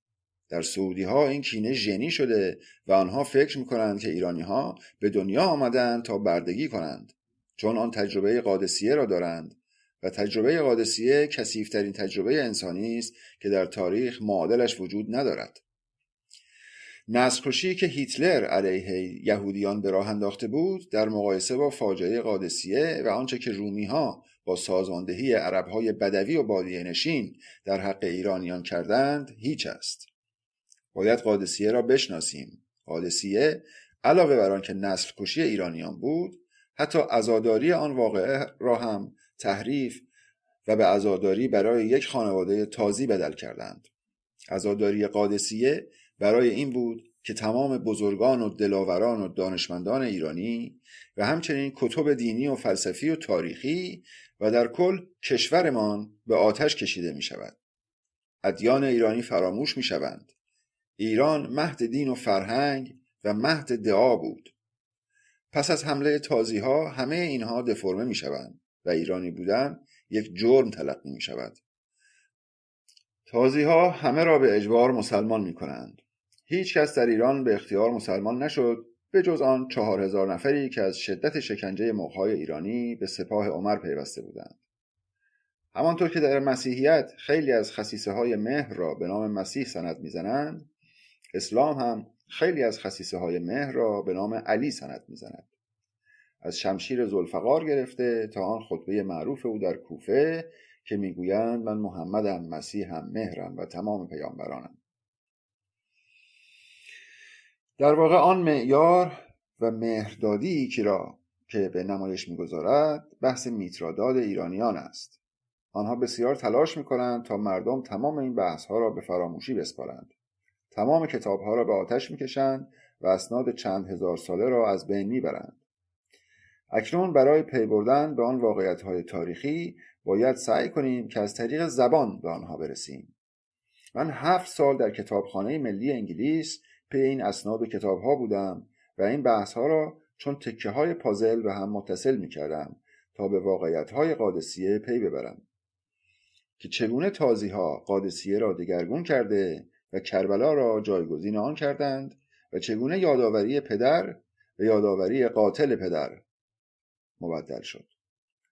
در سعودی ها این کینه ژنی شده و آنها فکر میکنند که ایرانی ها به دنیا آمدند تا بردگی کنند، چون آن تجربه قادسیه را دارند و تجربه قادسیه کثیف‌ترین تجربه انسانی است که در تاریخ معادلش وجود ندارد. نسل‌کشی که هیتلر علیه یهودیان به راه انداخته بود در مقایسه با فاجعه قادسیه و آنچه که رومی‌ها با سازماندهی عرب‌های بدوی و بادیه‌نشین در حق ایرانیان کردند هیچ است. باید قادسیه را بشناسیم. قادسیه علاوه بر آنکه نسل‌کشی ایرانیان بود، حتی عزاداری آن واقعه را هم تحریف و به عزاداری برای یک خانواده تازی بدل کردند. عزاداری قادسیه برای این بود که تمام بزرگان و دلاوران و دانشمندان ایرانی و همچنین کتب دینی و فلسفی و تاریخی و در کل کشورمان به آتش کشیده می شود. ادیان ایرانی فراموش می شوند. ایران مهد دین و فرهنگ و مهد دعا بود. پس از حمله تازی‌ها همه اینها دفرمه می شوند و ایرانی بودن یک جرم تلقی می شود. تازی‌ها همه را به اجبار مسلمان می کنند. هیچ کس در ایران به اختیار مسلمان نشد به جز آن 4000 نفری که از شدت شکنجه مغول‌های ایرانی به سپاه عمر پیوسته بودند. همانطور که در مسیحیت خیلی از خصیصه‌های مهر را به نام مسیح سند می‌زنند، اسلام هم خیلی از خصیصه‌های مهر را به نام علی سند می‌زند. از شمشیر ذوالفقار گرفته تا آن خطبه معروف او در کوفه که میگویند من محمدم، مسیحم، مهرم و تمام پیامبرانم. در واقع آن معیار و مهردادی که به نمایش میگذارد بحث میتراداد ایرانیان است. آنها بسیار تلاش میکنند تا مردم تمام این بحثها را به فراموشی بسپارند. تمام کتابها را به آتش میکشند و اسناد چند هزار ساله را از بین میبرند. اکنون برای پی بردن به آن واقعیت‌های تاریخی باید سعی کنیم که از طریق زبان به آنها برسیم. من 7 سال در کتابخانه ملی انگلیس پی این اسناد و کتاب‌ها بودم و این بحث‌ها را چون تکه‌های پازل به هم متصل می‌کردم تا به واقعیت‌های قادسیه پی ببرم که چگونه تازی‌ها قادسیه را دگرگون کرده و کربلا را جایگزین آن کردند و چگونه یادآوری پدر و یادآوری قاتل پدر مبدل شد.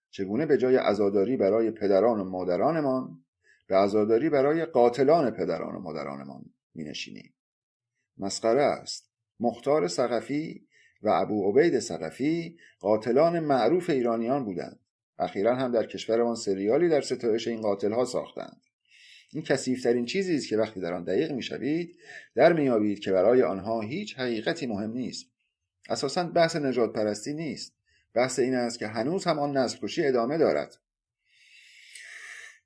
چگونه به جای عزاداری برای پدران و مادرانمان به عزاداری برای قاتلان پدران و مادرانمان می نشینیم. مسخره است. مختار ثقفی و ابو عبید ثقفی قاتلان معروف ایرانیان بودند. اخیراً هم در کشورمان سریالی در ستایش این قاتل‌ها ساختند. این کثیف‌ترین چیزی است که وقتی در آن دقیق می‌شوید در می‌یابید که برای آنها هیچ حقیقتی مهم نیست. اساساً بحث نژاد پرستی نیست. بحث این است که هنوز هم آن نسل‌کشی ادامه دارد.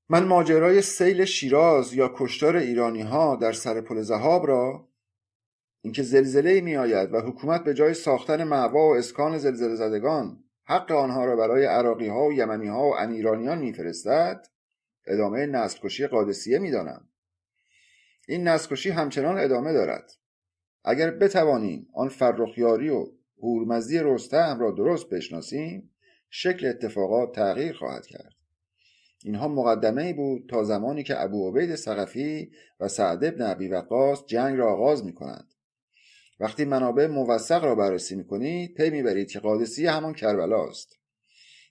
من ماجرای سیل شیراز یا کشتار ایرانی‌ها در سر پل ذهاب را، اینکه زلزله‌ای می‌آید و حکومت به جای ساختن مأوا و اسکان زلزله زدگان حق آنها را برای عراقی‌ها و یمنی‌ها و ایرانیان می‌فرستد، ادامه نسل‌کشی قادسیه می‌دانم. این نسل‌کشی همچنان ادامه دارد. اگر بتوانیم آن فرخیاری و هورمزدی رستم را درست بشناسیم، شکل اتفاقات تغییر خواهد کرد. اینها مقدمه‌ای بود تا زمانی که ابو عبید ثقفی و سعد بن ابی وقاص جنگ را آغاز می‌کنند. وقتی منابع موثق را بررسی می‌کنید، پی می‌برید که قادسیه همان کربلا است.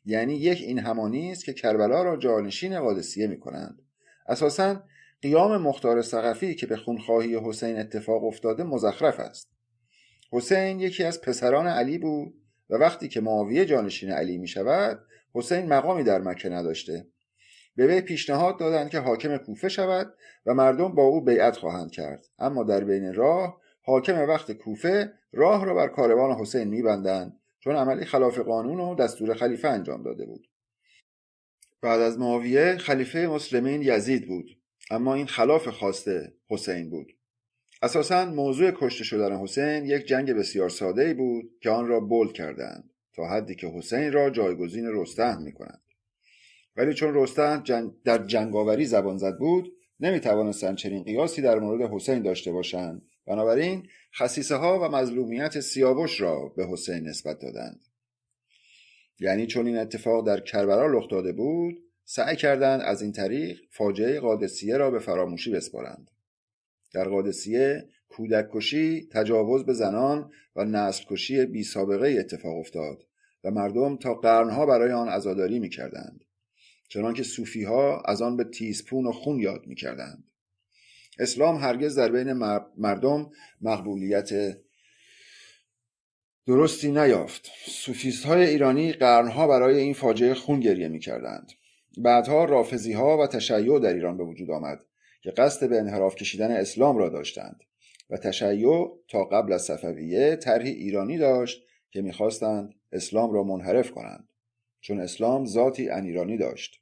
یعنی یک این همانی است که کربلا را جانشین قادسیه می‌کنند. اساساً قیام مختار ثقفی که به خونخواهی حسین اتفاق افتاده مزخرف است. حسین یکی از پسران علی بود و وقتی که معاویه جانشین علی می شود، حسین مقامی در مکه نداشته. به وی پیشنهاد دادند که حاکم کوفه شود و مردم با او بیعت خواهند کرد. اما در بین راه حاکم وقت کوفه راه را بر کاروان حسین می‌بندند، چون عملی خلاف قانون و دستور خلیفه انجام داده بود. بعد از معاویه خلیفه مسلمین یزید بود، اما این خلاف خواسته حسین بود. اساساً موضوع کشته شدن حسین یک جنگ بسیار ساده‌ای بود که آن را بولد کردند تا حدی که حسین را جایگزین رستم می‌کنند. ولی چون رستم در جنگاوری زبان زد بود نمیتوانستند چنین قیاسی در مورد حسین داشته باشند. بنابراین خصیصه ها و مظلومیت سیاوش را به حسین نسبت دادند. یعنی چون این اتفاق در کربلا رخ داده بود سعی کردند از این طریق فاجعه قادسیه را به فراموشی بسپارند. در قادسیه کودک کشی، تجاوز به زنان و نسل کشی بی سابقه اتفاق افتاد و مردم تا قرنها برای آن عزاداری می کردند. چنانکه صوفی ها از آن به تیزپون و خون یاد می کردند. اسلام هرگز در بین مردم مقبولیت درستی نیافت. صوفیست های ایرانی قرنها برای این فاجعه خون گریه می کردند. بعدها رافضی ها و تشیع در ایران به وجود آمد که قصد به انحراف کشیدن اسلام را داشتند و تشیع تا قبل از صفویه طرحی ایرانی داشت که می‌خواستند اسلام را منحرف کنند، چون اسلام ذاتی انیرانی داشت.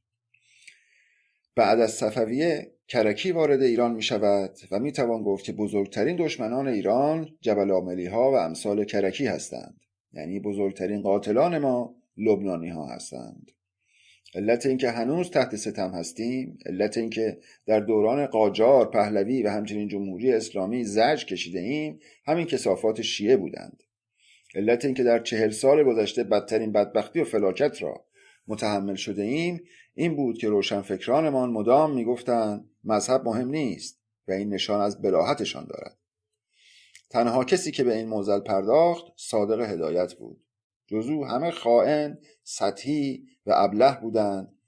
بعد از صفویه کرکی وارد ایران می شود و می توان گفت که بزرگترین دشمنان ایران جبل عاملی ها و امثال کرکی هستند. یعنی بزرگترین قاتلان ما لبنانی ها هستند. علت این که هنوز تحت ستم هستیم، علت این که در دوران قاجار، پهلوی و همچنین جمهوری اسلامی زجر کشیده ایم، همین کثافات شیعه بودند. علت این که در 40 سال گذشته بدترین بدبختی و فلاکت را متحمل شده ایم، این بود که روشنفکرانمان مدام میگفتند مذهب مهم نیست و این نشان از بلاهتشان دارد. تنها کسی که به این معضل پرداخت صادق هدایت بود. جز او همه خائن، سطحی و ابله بودند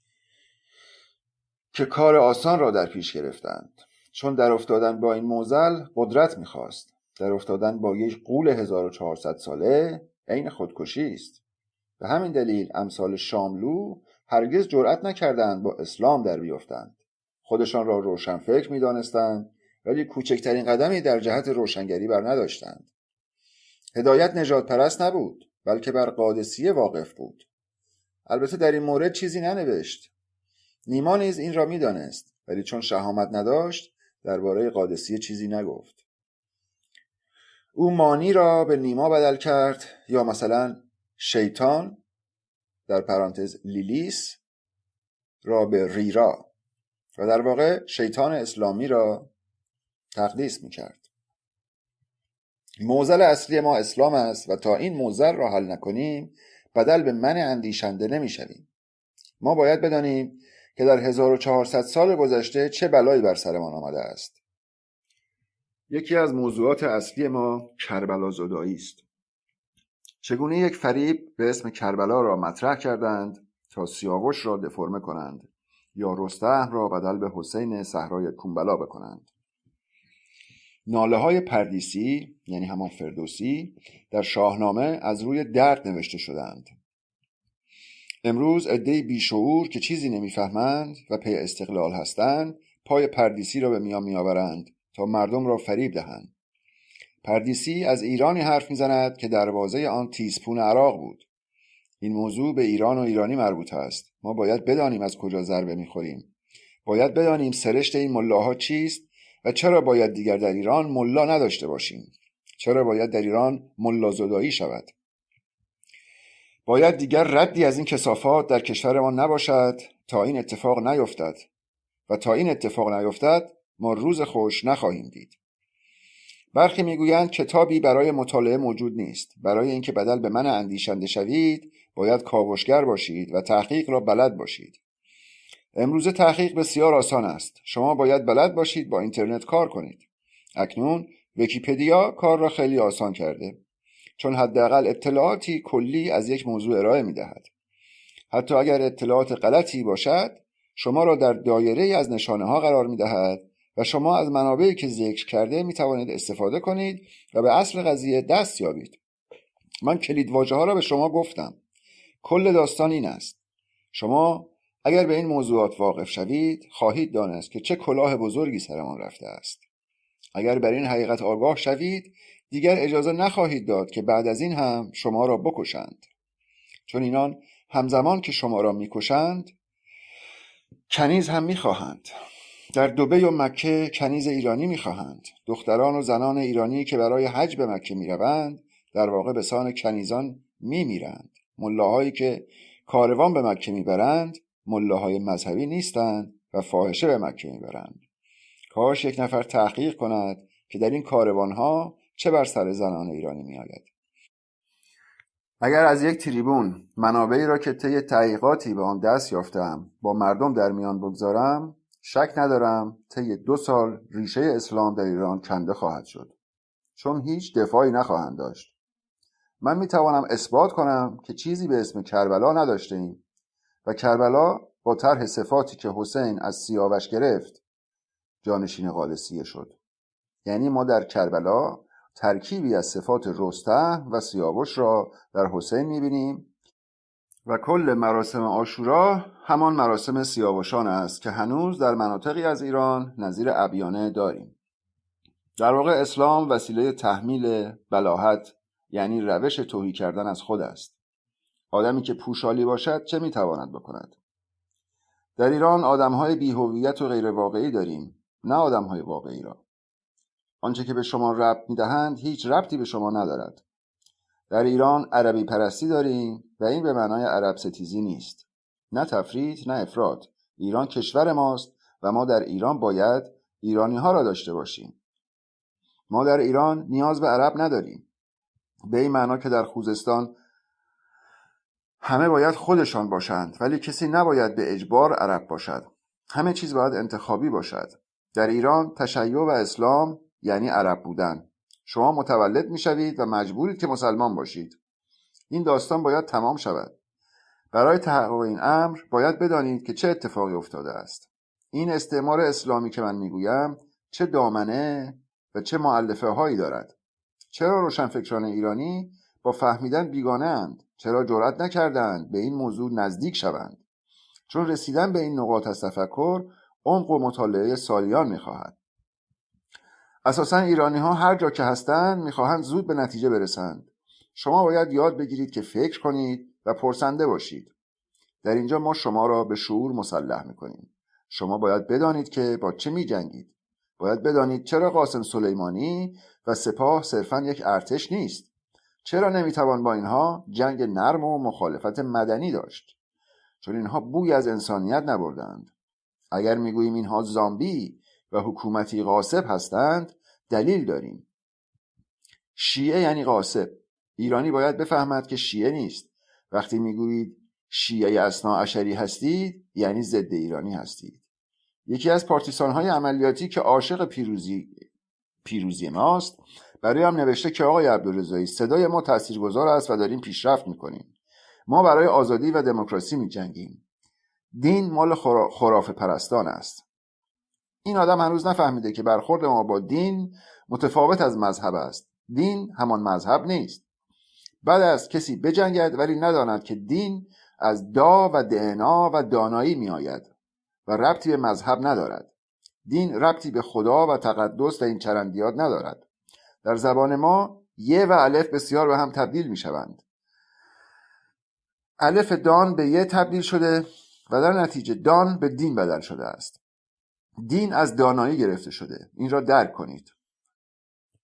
که کار آسان را در پیش گرفتند. چون در افتادن با این معضل قدرت میخواست. در افتادن با یک غول 1400 ساله عین خودکشی است. به همین دلیل امثال شاملو هرگز جرأت نکردند با اسلام در بیفتند. خودشان را روشنفکر می‌دانستند ولی کوچکترین قدمی در جهت روشنگری بر نداشتند. هدایت نژاد پرست نبود، بلکه بر قادسیه واقف بود. البته در این مورد چیزی ننوشت. نیما نیز این را می‌دانست، ولی چون شهامت نداشت درباره قادسیه چیزی نگفت. او مانی را به نیما بدل کرد، یا مثلا شیطان در پرانتز لیلیس را به ریرا، و در واقع شیطان اسلامی را تقدیس می‌کرد. معضل اصلی ما اسلام است و تا این معضل را حل نکنیم بدل به من اندیشنده نمی‌شویم. ما باید بدانیم که در 1400 سال گذشته چه بلایی بر سرمان آمده است. یکی از موضوعات اصلی ما کربلا زدایی است. چگونه یک فریب به اسم کربلا را مطرح کردند تا سیاوش را دفرمه کنند یا رستم را بدل به حسین صحرای کونبلا بکنند. ناله های پردیسی یعنی همان فردوسی در شاهنامه از روی درد نوشته شدند. امروز عده‌ای بیشعور که چیزی نمیفهمند و پی استقلال هستند پای پردیسی را به میان میآورند تا مردم را فریب دهند. پردیسی از ایرانی حرف میزند که دروازه آن تیزپون عراق بود. این موضوع به ایران و ایرانی مربوط است. ما باید بدانیم از کجا ضربه میخوریم. باید بدانیم سرشت این ملاها چیست و چرا باید دیگر در ایران ملا نداشته باشیم. چرا باید در ایران ملا زدایی شود. باید دیگر ردی از این کثافات در کشور ما نباشد تا این اتفاق نیفتد و تا این اتفاق نیفتد ما روز خوش نخواهیم دید. برخی میگویند کتابی برای مطالعه موجود نیست. برای اینکه بدل به من اندیشنده شوید باید کاوشگر باشید و تحقیق را بلد باشید. امروز تحقیق بسیار آسان است. شما باید بلد باشید با اینترنت کار کنید. اکنون ویکی‌پدیا کار را خیلی آسان کرده، چون حداقل اطلاعاتی کلی از یک موضوع ارائه می‌دهد. حتی اگر اطلاعات غلطی باشد شما را در دایره از نشانه‌ها قرار می‌دهد و شما از منابعی که ذکر کرده می‌توانید استفاده کنید و به اصل قضیه دست یابید. من کلیدواژه‌ها را به شما گفتم. کل داستان این است. شما اگر به این موضوعات واقف شوید خواهید دانست که چه کلاه بزرگی سرمان رفته است. اگر بر این حقیقت آگاه شوید دیگر اجازه نخواهید داد که بعد از این هم شما را بکشند، چون اینان همزمان که شما را میکشند کنیز هم میخواهند. در دبی و مکه کنیز ایرانی میخواهند. دختران و زنان ایرانی که برای حج به مکه میروند در واقع به سان کنیزان میمیرند. ملاهایی که کاروان به مکه میبرند ملاهای مذهبی نیستند و فاحشه به مکه میبرند. کاش یک نفر تحقیق کند که در این کاروانها چه بر سر زنان ایرانی میآید. اگر از یک تریبون منابعی را که طی تحقیقاتی به آن دست یافتم با مردم در میان بگذارم، شک ندارم طی 2 سال ریشه اسلام در ایران کنده خواهد شد، چون هیچ دفاعی نخواهند داشت. من میتوانم اثبات کنم که چیزی به اسم کربلا نداشتیم و کربلا با طرح صفاتی که حسین از سیاوش گرفت جانشین قادسیه شد. یعنی ما در کربلا ترکیبی از صفات رستم و سیاوش را در حسین میبینیم و کل مراسم عاشورا همان مراسم سیاوشان است که هنوز در مناطقی از ایران نظیر ابیانه داریم. در واقع اسلام وسیله تحمیل بلاهت، یعنی روش تهی کردن از خود است. آدمی که پوشالی باشد چه میتواند بکند؟ در ایران آدمهای بی‌هویت و غیر واقعی داریم، نه آدمهای واقعی را. آنچه که به شما ربط میدهند هیچ ربطی به شما ندارد. در ایران عربی پرستی داریم و این به معنای عرب ستیزی نیست. نه تفریط نه افراط. ایران کشور ماست و ما در ایران باید ایرانی ها را داشته باشیم. ما در ایران نیاز به عرب نداریم. به این معنا که در خوزستان همه باید خودشان باشند ولی کسی نباید به اجبار عرب باشد. همه چیز باید انتخابی باشد. در ایران تشیع و اسلام یعنی عرب بودن. شما متولد میشوید و مجبورید که مسلمان باشید. این داستان باید تمام شود. برای تحقق این امر باید بدانید که چه اتفاقی افتاده است. این استعمار اسلامی که من میگویم چه دامنه و چه مؤلفه هایی دارد. چرا روشنفکران ایرانی با فهمیدن بیگانه اند؟ چرا جرأت نکردند به این موضوع نزدیک شوند؟ چون رسیدن به این نقاط از تفکر عمق و مطالعه سالیان میخواهد. اساساً ایرانی ها هر جا که هستند میخواهند زود به نتیجه برسند. شما باید یاد بگیرید که فکر کنید و پرسنده باشید. در اینجا ما شما را به شعور مسلح میکنیم. شما باید بدانید که با چه میجنگید. باید بدانید چرا قاسم سلیمانی و سپاه صرفاً یک ارتش نیست. چرا نمیتوان با اینها جنگ نرم و مخالفت مدنی داشت؟ چون اینها بوی از انسانیت نبردند. اگر میگوییم اینها زامبی و حکومتی غاصب هستند، دلیل داریم. شیعه یعنی غاصب. ایرانی باید بفهمد که شیعه نیست. وقتی میگویید شیعه اثناعشری هستید، یعنی ضد ایرانی هستید. یکی از پارتیسان‌های عملیاتی که عاشق پیروزی ماست، برای هم نوشته که آقای عبدالرضایی صدای ما تاثیرگذار است و داریم پیشرفت میکنیم. ما برای آزادی و دموکراسی میجنگیم. دین مال خرافه پرستان است. این آدم هنوز نفهمیده که برخورد ما با دین متفاوت از مذهب است. دین همان مذهب نیست. بعد از کسی بجنگد ولی نداند که دین از دا و دعنا و دانایی می آید و ربطی به مذهب ندارد. دین ربطی به خدا و تقدس و این چرندیات ندارد. در زبان ما یه و الف بسیار به هم تبدیل می شوند. الف دان به یه تبدیل شده و در نتیجه دان به دین بدل شده است. دین از دانایی گرفته شده. این را درک کنید.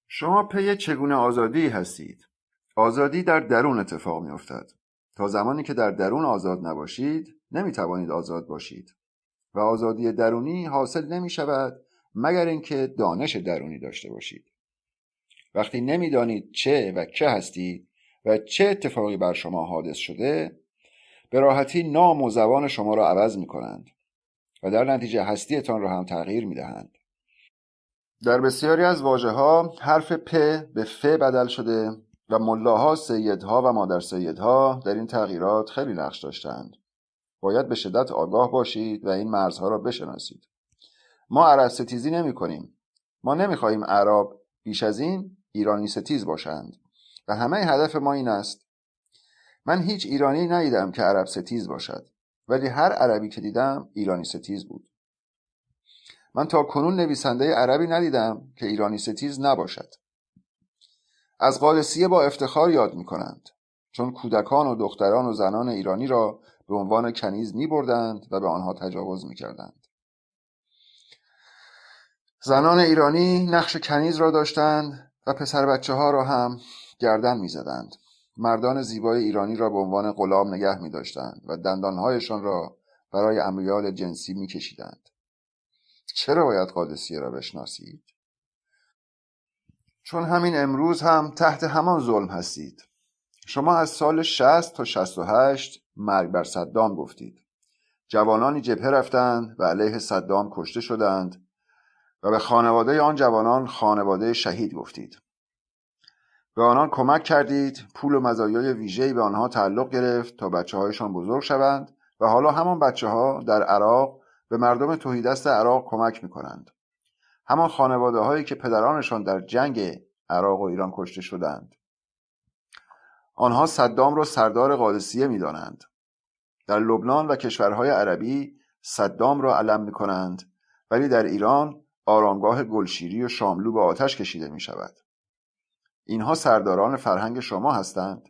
شما پی چگونه آزادی هستید؟ آزادی در درون اتفاق می افتد. تا زمانی که در درون آزاد نباشید نمی توانید آزاد باشید و آزادی درونی حاصل نمی شود مگر اینکه دانش درونی داشته باشید. وقتی نمی دانید چه و که هستید و چه اتفاقی بر شما حادث شده، به راحتی نام و زبان شما را عوض می کنند و در نتیجه هستیتان را هم تغییر می دهند. در بسیاری از واژه‌ها حرف پ به ف بدل شده و ملاها، سیدها و مادر سیدها در این تغییرات خیلی نقش داشتند. باید به شدت آگاه باشید و این مرزها را بشناسید. ما عرب ستیزی نمی کنیم. ما نمی خواهیم عرب بیش از این ایرانی ستیز باشند و همه هدف ما این است. من هیچ ایرانی ندیدم که عرب ستیز باشد، ولی هر عربی که دیدم ایرانی ستیز بود. من تا کنون نویسنده عربی ندیدم که ایرانی ستیز نباشد. از قادسیه با افتخار یاد می کنند، چون کودکان و دختران و زنان ایرانی را به عنوان کنیز می بردند و به آنها تجاوز می کردند. زنان ایرانی نقش کنیز را داشتند و پسر بچه ها را هم گردن می زدند. مردان زیبای ایرانی را به عنوان غلام نگه می داشتند و دندانهایشان را برای امیال جنسی می‌کشیدند. چرا باید قادسیه را بشناسید؟ چون همین امروز هم تحت همان ظلم هستید. شما از سال 60 تا 68 مرگ بر صدام گفتید. جوانانی جبهه رفتند و علیه صدام کشته شدند و به خانواده آن جوانان خانواده شهید گفتید. به آنان کمک کردید، پول و مزایای ویژه‌ای به آنها تعلق گرفت تا بچه‌هایشان بزرگ شوند و حالا همان بچه‌ها در عراق به مردم تهیدست عراق کمک می‌کنند. همان خانواده‌هایی که پدرانشان در جنگ عراق و ایران کشته شدند. آنها صدام را سردار قادسیه می‌دانند. در لبنان و کشورهای عربی صدام را علم می‌کنند، ولی در ایران آرامگاه گلشیری و شاملو به آتش کشیده می‌شود. اینها سرداران فرهنگ شما هستند؟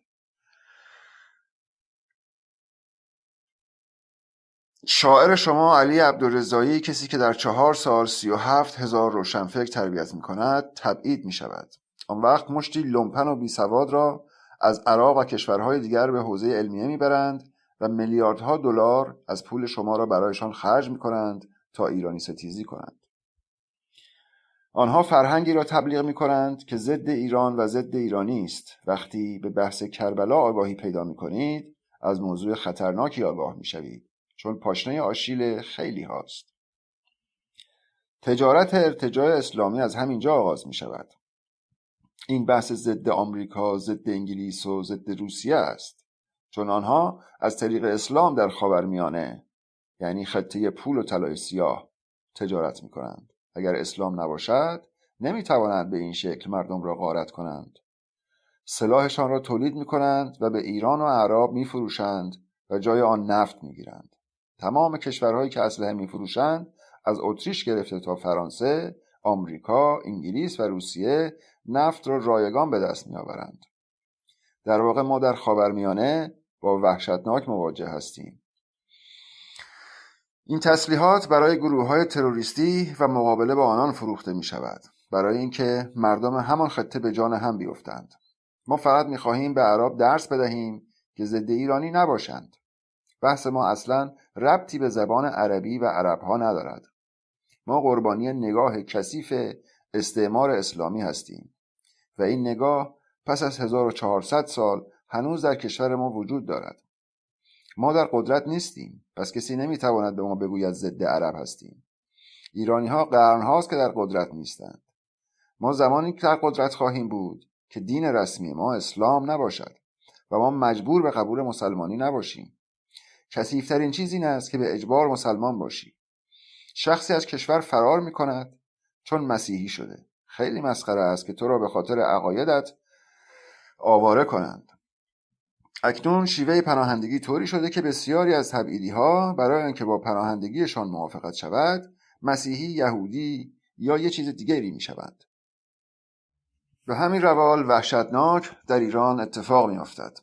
شاعر شما علی عبدالرضایی، کسی که در 4 سال 37,000 روشنفکر تربیت می‌کند، تبعید می‌شود. آن وقت مشتی لومپن و بیسواد را از عراق و کشورهای دیگر به حوزه علمیه می‌برند و میلیاردها دلار از پول شما را برایشان خرج می‌کنند تا ایرانی ستیزی کنند. آنها فرهنگی را تبلیغ می‌کنند که ضد ایران و ضد ایرانی است. وقتی به بحث کربلا آگاهی پیدا می‌کنید، از موضوع خطرناکی آگاه می‌شوید، چون پاشنه آشیل خیلی هاست. تجارت ارتجاع اسلامی از همینجا آغاز می‌شود. این بحث ضد آمریکا، ضد انگلیس و ضد روسیه است، چون آنها از طریق اسلام در خاورمیانه، یعنی خطه پول و طلای سیاه، تجارت می‌کنند. اگر اسلام نباشد، نمی‌توانند به این شکل مردم را غارت کنند. سلاحشان را تولید می‌کنند و به ایران و اعراب می‌فروشند و جای آن نفت می‌گیرند. تمام کشورهایی که اسلحه می‌فروشند، از اتریش گرفته تا فرانسه، آمریکا، انگلیس و روسیه، نفت را رایگان به دست می‌آورند. در واقع ما در خاورمیانه با وحشتناک مواجه هستیم. این تسلیحات برای گروه‌های تروریستی و مقابله با آنان فروخته می‌شود، برای اینکه مردم همان خطه به جان هم بیفتند. ما فقط می‌خواهیم به اعراب درس بدهیم که ضد ایرانی نباشند. بحث ما اصلاً ربطی به زبان عربی و عرب‌ها ندارد. ما قربانی نگاه کثیف استعمار اسلامی هستیم و این نگاه پس از 1400 سال هنوز در کشور ما وجود دارد. ما در قدرت نیستیم، پس کسی نمیتواند به ما بگوید ضد عرب هستیم. ایرانی‌ها قرن‌هاست که در قدرت نیستند. ما زمانی که در قدرت خواهیم بود که دین رسمی ما اسلام نباشد و ما مجبور به قبول مسلمانی نباشیم. کثیف‌ترین چیز این است که به اجبار مسلمان باشی. شخصی از کشور فرار می‌کند چون مسیحی شده. خیلی مسخره است که تو را به خاطر عقایدت آواره کنند. اکنون شیوه پناهندگی طوری شده که بسیاری از تبعیدی‌ها برای اینکه با پناهندگیشان موافقت شود، مسیحی، یهودی یا یه چیز دیگری می‌شوند. به همین روال وحشتناک در ایران اتفاق می‌افتد.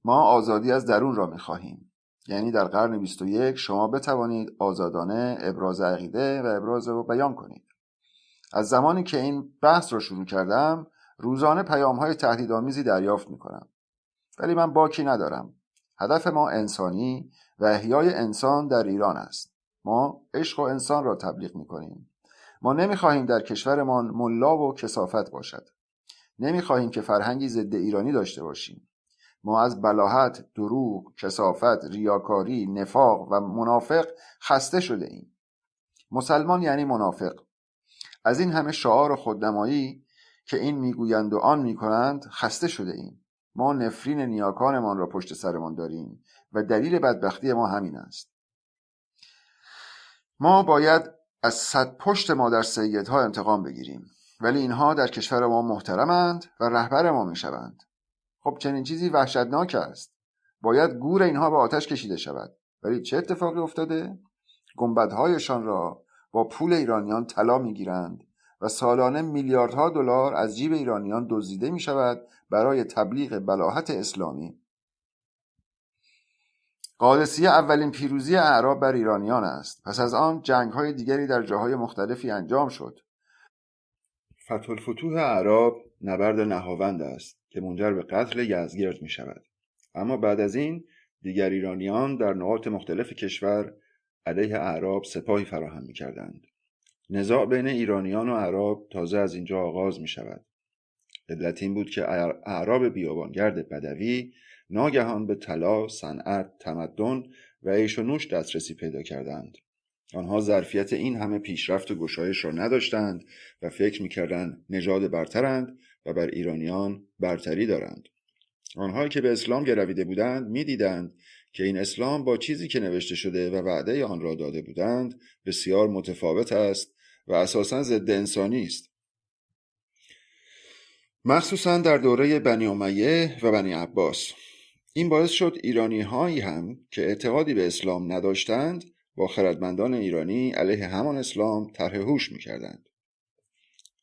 ما آزادی از درون را می‌خواهیم. یعنی در قرن 21 شما بتوانید آزادانه ابراز عقیده و ابراز و بیان کنید. از زمانی که این بحث را شروع کردم، روزانه پیام‌های تهدیدآمیزی دریافت می‌کنم. ولی من باکی ندارم. هدف ما انسانی و احیای انسان در ایران است. ما عشق و انسان را تبلیغ می‌کنیم. ما نمی‌خواهیم در کشورمان ملا و کثافت باشد. نمی‌خواهیم که فرهنگی ضد ایرانی داشته باشیم. ما از بلاهت، دروغ، کثافت، ریاکاری، نفاق و منافق خسته شده ایم. مسلمان یعنی منافق. از این همه شعار خودنمایی که این میگویند و آن میکنند خسته شده ایم. ما نفرین نیاکانمان را پشت سرمان داریم و دلیل بدبختی ما همین است. ما باید از صد پشت مادر سیدها انتقام بگیریم، ولی اینها در کشور ما محترمند و رهبر ما میشوند. خب چنین چیزی وحشتناک است. باید گور اینها به آتش کشیده شود. ولی چه اتفاقی افتاده؟ گنبدهایشان را با پول ایرانیان طلا میگیرند و سالانه میلیاردها دلار از جیب ایرانیان دزدیده می شود برای تبلیغ بلاهت اسلامی. قادسیه اولین پیروزی اعراب بر ایرانیان است. پس از آن جنگ‌های دیگری در جاهای مختلفی انجام شد. فتح الفتوح اعراب نبرد نهاوند است که منجر به قتل یزدگرد می شود. اما بعد از این دیگر ایرانیان در نقاط مختلف کشور علیه اعراب سپاهی فراهم می‌کردند. نزاع بین ایرانیان و اعراب تازه از اینجا آغاز می‌شود. علت این بود که اعراب بیابانگرد بدوی ناگهان به طلا، صنعت، تمدن و عیش و نوش دسترسی پیدا کردند. آنها ظرفیت این همه پیشرفت و گشایش را نداشتند و فکر می‌کردند نژاد برترند و بر ایرانیان برتری دارند. آنهایی که به اسلام گرویده بودند می‌دیدند که این اسلام با چیزی که نوشته شده و وعده آن را داده بودند بسیار متفاوت است و اساساً ضد انسانی است. مخصوصاً در دوره بنی امیه و بنی عباس. این باعث شد ایرانی هایی هم که اعتقادی به اسلام نداشتند با خردمندان ایرانی علیه همان اسلام طرح هوش می‌کردند.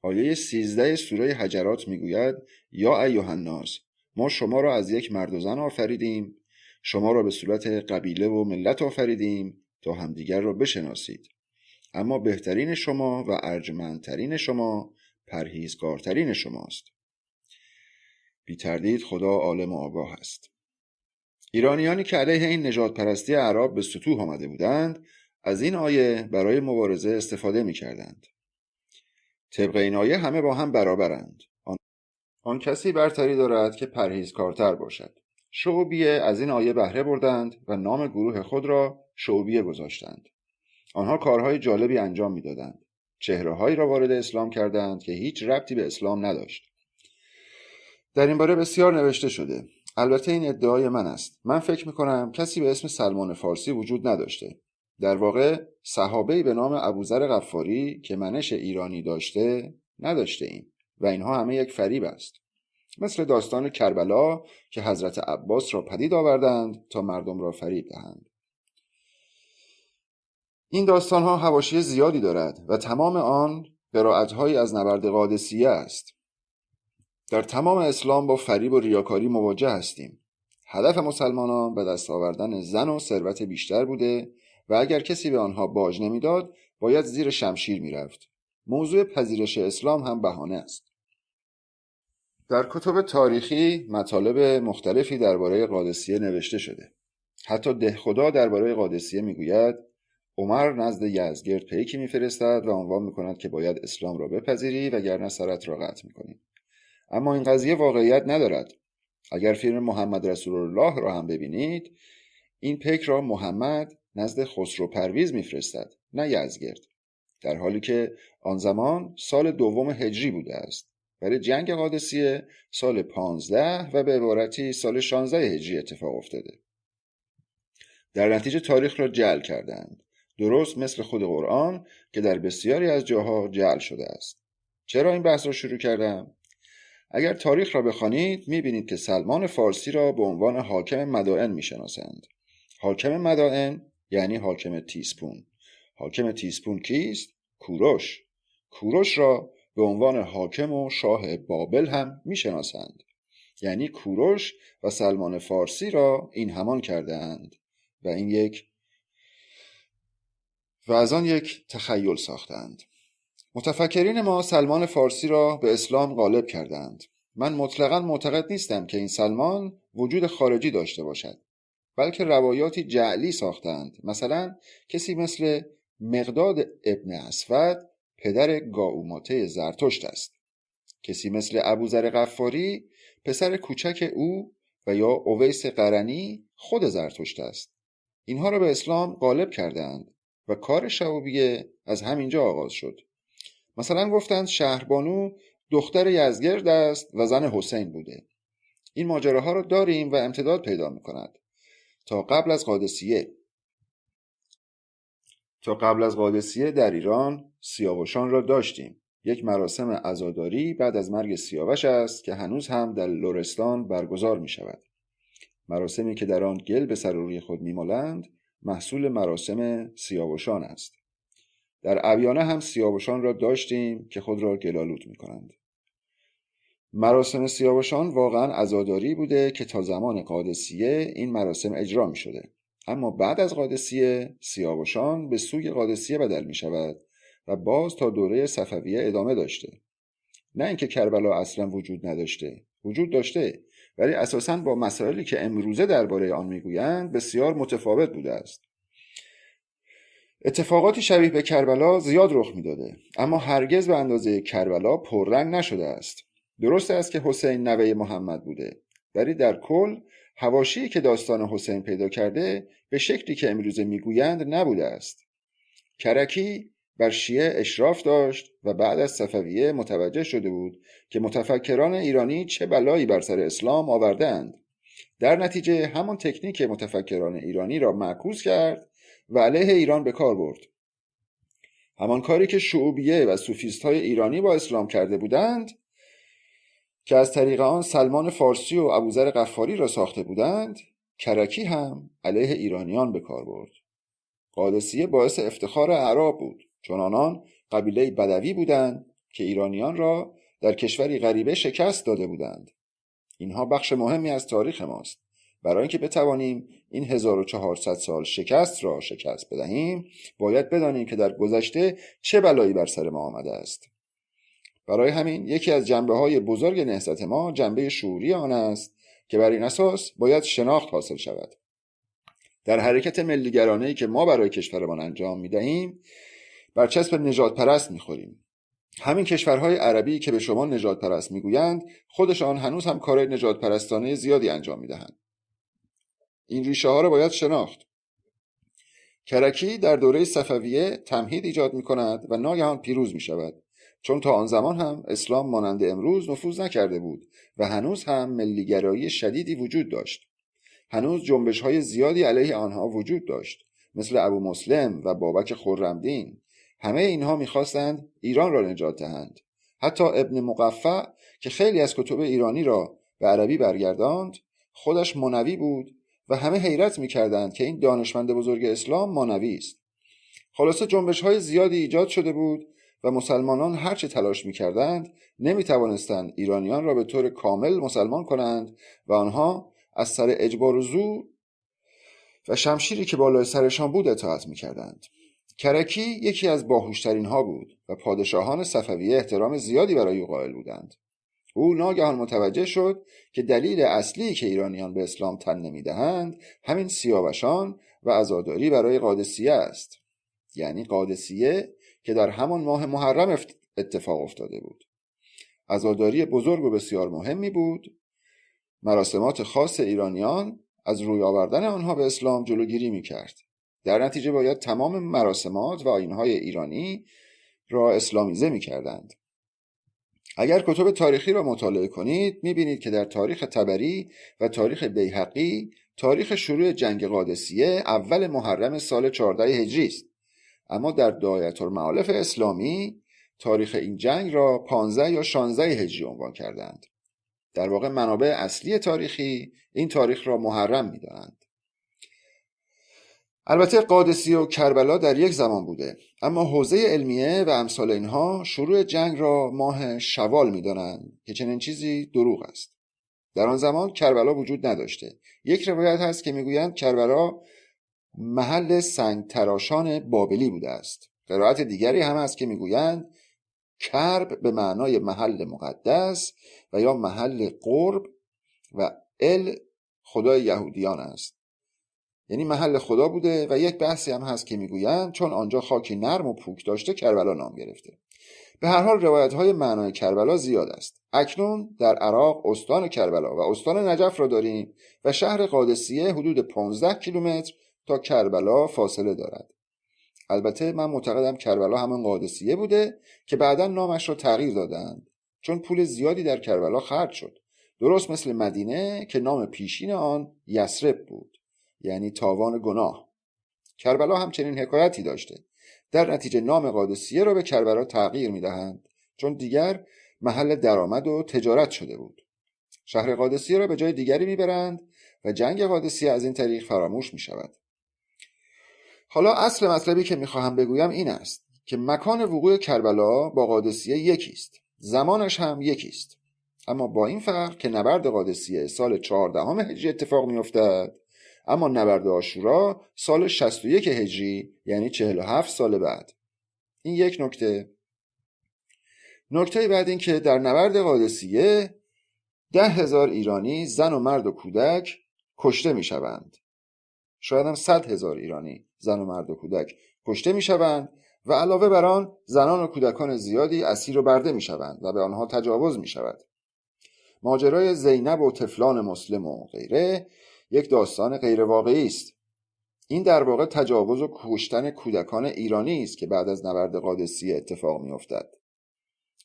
آیه 13 سوره حجرات میگوید: یا ایها الناس، ما شما را از یک مرد و زن آفریدیم، شما را به صورت قبیله و ملت آفریدیم تا همدیگر را بشناسید، اما بهترین شما و ارجمندترین شما پرهیزکارترین شماست. بی تردید خدا عالم و آگاه است. ایرانیانی که علیه این نژاد پرستی اعراب به سطوح آمده بودند از این آیه برای مبارزه استفاده می کردند. طبق این آیه همه با هم برابرند. آن کسی برتری دارد که پرهیزکارتر باشد. شعوبیه از این آیه بهره بردند و نام گروه خود را شعوبیه گذاشتند. آنها کارهای جالبی انجام می دادند. چهره‌هایی را وارد اسلام کردند که هیچ ربطی به اسلام نداشت. در این باره بسیار نوشته شده. البته این ادعای من است. من فکر می‌کنم کسی به اسم سلمان فارسی وجود نداشته. در واقع صحابه‌ای به نام ابوذر غفاری که منش ایرانی داشته نداشته ایم و اینها همه یک فریب است. مثل داستان کربلا که حضرت عباس را پدید آوردند تا مردم را فریب دهند. این داستان‌ها حواشی زیادی دارد و تمام آن قرائت‌هایی از نبرد قادسیه است. در تمام اسلام با فریب و ریاکاری مواجه هستیم. هدف مسلمانان به دست آوردن زن و ثروت بیشتر بوده و اگر کسی به آنها باج نمیداد باید زیر شمشیر میرفت. موضوع پذیرش اسلام هم بهانه است. در کتب تاریخی مطالب مختلفی درباره قادسیه نوشته شده. حتی دهخدا درباره قادسیه میگوید عمر نزد یزدگرد پیکی میفرستد و عنوان میکند که باید اسلام را بپذیری وگرنه سرت را قطع میکنیم. اما این قضیه واقعیت ندارد. اگر فیلم محمد رسول الله را هم ببینید، این پیک را محمد نزد خسرو پرویز میفرستد، نه یزدگرد، در حالی که آن زمان سال دوم هجری بوده است. برای جنگ قادسیه سال 15 و به عبارتی سال 16 هجری اتفاق افتاده. در نتیجه تاریخ را جعل کردند، درست مثل خود قرآن که در بسیاری از جاها جعل شده است. چرا این بحث را شروع کردم؟ اگر تاریخ را بخوانید می‌بینید که سلمان فارسی را به عنوان حاکم مدائن می‌شناسند. حاکم مدائن یعنی حاکم تیسپون. حاکم تیسپون کیست؟ کوروش. کوروش را به عنوان حاکم و شاه بابل هم می‌شناسند. یعنی کوروش و سلمان فارسی را این همان کردند و از آن یک تخیل ساختند. متفکرین ما سلمان فارسی را به اسلام غالب کردند. من مطلقاً معتقد نیستم که این سلمان وجود خارجی داشته باشد، بلکه روایاتی جعلی ساختند. مثلا کسی مثل مقداد ابن اسود پدر گاوماته زرتشت است. کسی مثل ابوذر غفاری پسر کوچک او و یا اویس قرنی خود زرتشت است. اینها را به اسلام غالب کردند و کار شعوبیه از همینجا آغاز شد. مثلا گفتند شهربانو دختر یزدگرد است و زن حسین بوده. این ماجراها رو داریم و امتداد پیدا می‌کند. تا قبل از قادسیه در ایران سیاوشان را داشتیم. یک مراسم عزاداری بعد از مرگ سیاوش است که هنوز هم در لرستان برگزار می شود. مراسمی که در آن گل به سر روی خود می‌مالند محصول مراسم سیاوشان است. در اویانه هم سیاوشان را داشتیم که خود را گل‌آلود می‌کنند. مراسم سیاوشان واقعا عزاداری بوده که تا زمان قادسیه این مراسم اجرا می‌شده. اما بعد از قادسیه سیاوشان به سوی قادسیه بدل می‌شود و باز تا دوره صفویه ادامه داشته. نه اینکه کربلا اصلا وجود نداشته، وجود داشته، ولی اساساً با مسائلی که امروزه درباره آن میگویند بسیار متفاوت بوده است. اتفاقاتی شبیه به کربلا زیاد رخ میداده، اما هرگز به اندازه کربلا پررنگ نشده است. درست است که حسین نوه محمد بوده، ولی در کل حواشی که داستان حسین پیدا کرده به شکلی که امروزه میگویند نبوده است. کرکی بر شیعه اشراف داشت و بعد از صفویه متوجه شده بود که متفکران ایرانی چه بلایی بر سر اسلام آوردند. در نتیجه همان تکنیک متفکران ایرانی را معکوس کرد و علیه ایران به کار برد. همان کاری که شعوبیه و صوفیست های ایرانی با اسلام کرده بودند، که از طریق آن سلمان فارسی و ابوذر غفاری را ساخته بودند، کرکی هم علیه ایرانیان به کار برد. قادسیه باعث افتخار اعراب بود، چون آنان قبیله بدوی بودند که ایرانیان را در کشوری غریبه شکست داده بودند. اینها بخش مهمی از تاریخ ماست. برای اینکه بتوانیم این 1400 سال شکست را شکست بدهیم، باید بدانیم که در گذشته چه بلایی بر سر ما آمده است. برای همین یکی از جنبه‌های بزرگ نهضت ما جنبه شعوری آن است که بر این اساس باید شناخت حاصل شود. در حرکت ملیگرانه‌ای که ما برای کشورمان انجام می‌دهیم، برچسب نژاد پرست می‌خوریم. همین کشورهای عربی که به شما نژاد پرست میگویند، خودشان هنوز هم کارهای نژاد پرستانه زیادی انجام میدهند. این ریشه ها را باید شناخت. کرکی در دوره صفویه تمهید ایجاد میکند و ناگهان پیروز میشود، چون تا آن زمان هم اسلام مانند امروز نفوذ نکرده بود و هنوز هم ملیگرایی شدیدی وجود داشت. هنوز جنبش‌های زیادی علیه آنها وجود داشت، مثل ابو مسلم و بابک خرمدین. همه اینها می‌خواستند ایران را نجات دهند. حتی ابن مقفع که خیلی از کتب ایرانی را به عربی برگرداند، خودش مانوی بود و همه حیرت می‌کردند که این دانشمند بزرگ اسلام مانوی است. خلاصه جنبش‌های زیادی ایجاد شده بود و مسلمانان هرچه تلاش می‌کردند نمی‌توانستند ایرانیان را به طور کامل مسلمان کنند و آنها از سر اجبار و زور و شمشیری که بالای سرشان بود اطاعت می‌کردند. کرکی یکی از باهوشترین ها بود و پادشاهان صفویه احترام زیادی برای او قائل بودند. او ناگهان متوجه شد که دلیل اصلی که ایرانیان به اسلام تن نمی‌دهند همین سیاوشان و عزاداری برای قادسیه است. یعنی قادسیه که در همان ماه محرم اتفاق افتاده بود. عزاداری بزرگ و بسیار مهمی بود. مراسمات خاص ایرانیان از روی آوردن آنها به اسلام جلوگیری می‌کرد. در نتیجه باید تمام مراسمات و آیین‌های ایرانی را اسلامیزه می‌کردند. اگر کتب تاریخی را مطالعه کنید می‌بینید که در تاریخ طبری و تاریخ بیهقی تاریخ شروع جنگ قادسیه اول محرم سال 14 هجری است، اما در دایرةالمعارف اسلامی تاریخ این جنگ را 15 یا 16 هجری عنوان کردند. در واقع منابع اصلی تاریخی این تاریخ را محرم می‌دانند. البته قادسیه و کربلا در یک زمان بوده، اما حوزه علمیه و امثال اینها شروع جنگ را ماه شوال می‌دانند که چنین چیزی دروغ است. در آن زمان کربلا وجود نداشته. یک روایت هست که میگویند کربلا محل سنگ تراشان بابلی بوده است. قرائت دیگری هم هست که میگویند کرب به معنای محل مقدس و یا محل قرب و خدای یهودیان است، یعنی محل خدا بوده. و یک بحثی هم هست که میگویند چون آنجا خاکی نرم و پوک داشته کربلا نام گرفته. به هر حال روایت‌های معنای کربلا زیاد است. اکنون در عراق استان کربلا و استان نجف را داریم و شهر قادسیه حدود 15 کیلومتر تا کربلا فاصله دارد. البته من معتقدم کربلا همون قادسیه بوده که بعداً نامش را تغییر دادند، چون پول زیادی در کربلا خرج شد، درست مثل مدینه که نام پیشین آن یثرب بود، یعنی تاوان گناه. کربلا هم چنین حکایتی داشته. در نتیجه نام قادسیه را به کربلا تغییر میدهند، چون دیگر محل درآمد و تجارت شده بود. شهر قادسیه را به جای دیگری میبرند و جنگ قادسیه از این طریق فراموش میشود. حالا اصل مطلبی که میخواهم بگویم این است که مکان وقوع کربلا با قادسیه یکی است، زمانش هم یکی است، اما با این فرق که نبرد قادسیه سال 14 هجری اتفاق میافتد، اما نبرد عاشورا سال 61 هجری، یعنی 47 سال بعد. این یک نکته. نکته بعد این که در نبرد قادسیه 10,000 ایرانی زن و مرد و کودک کشته می شوند. شاید هم 100,000 ایرانی زن و مرد و کودک کشته می شوند و علاوه بر آن زنان و کودکان زیادی اسیر و برده می شوند و به آنها تجاوز می شود. ماجرای زینب و طفلان مسلم و غیره یک داستان غیر واقعی است. این در واقع تجاوز و کشتن کودکان ایرانی است که بعد از نبرد قادسیه اتفاق می افتد.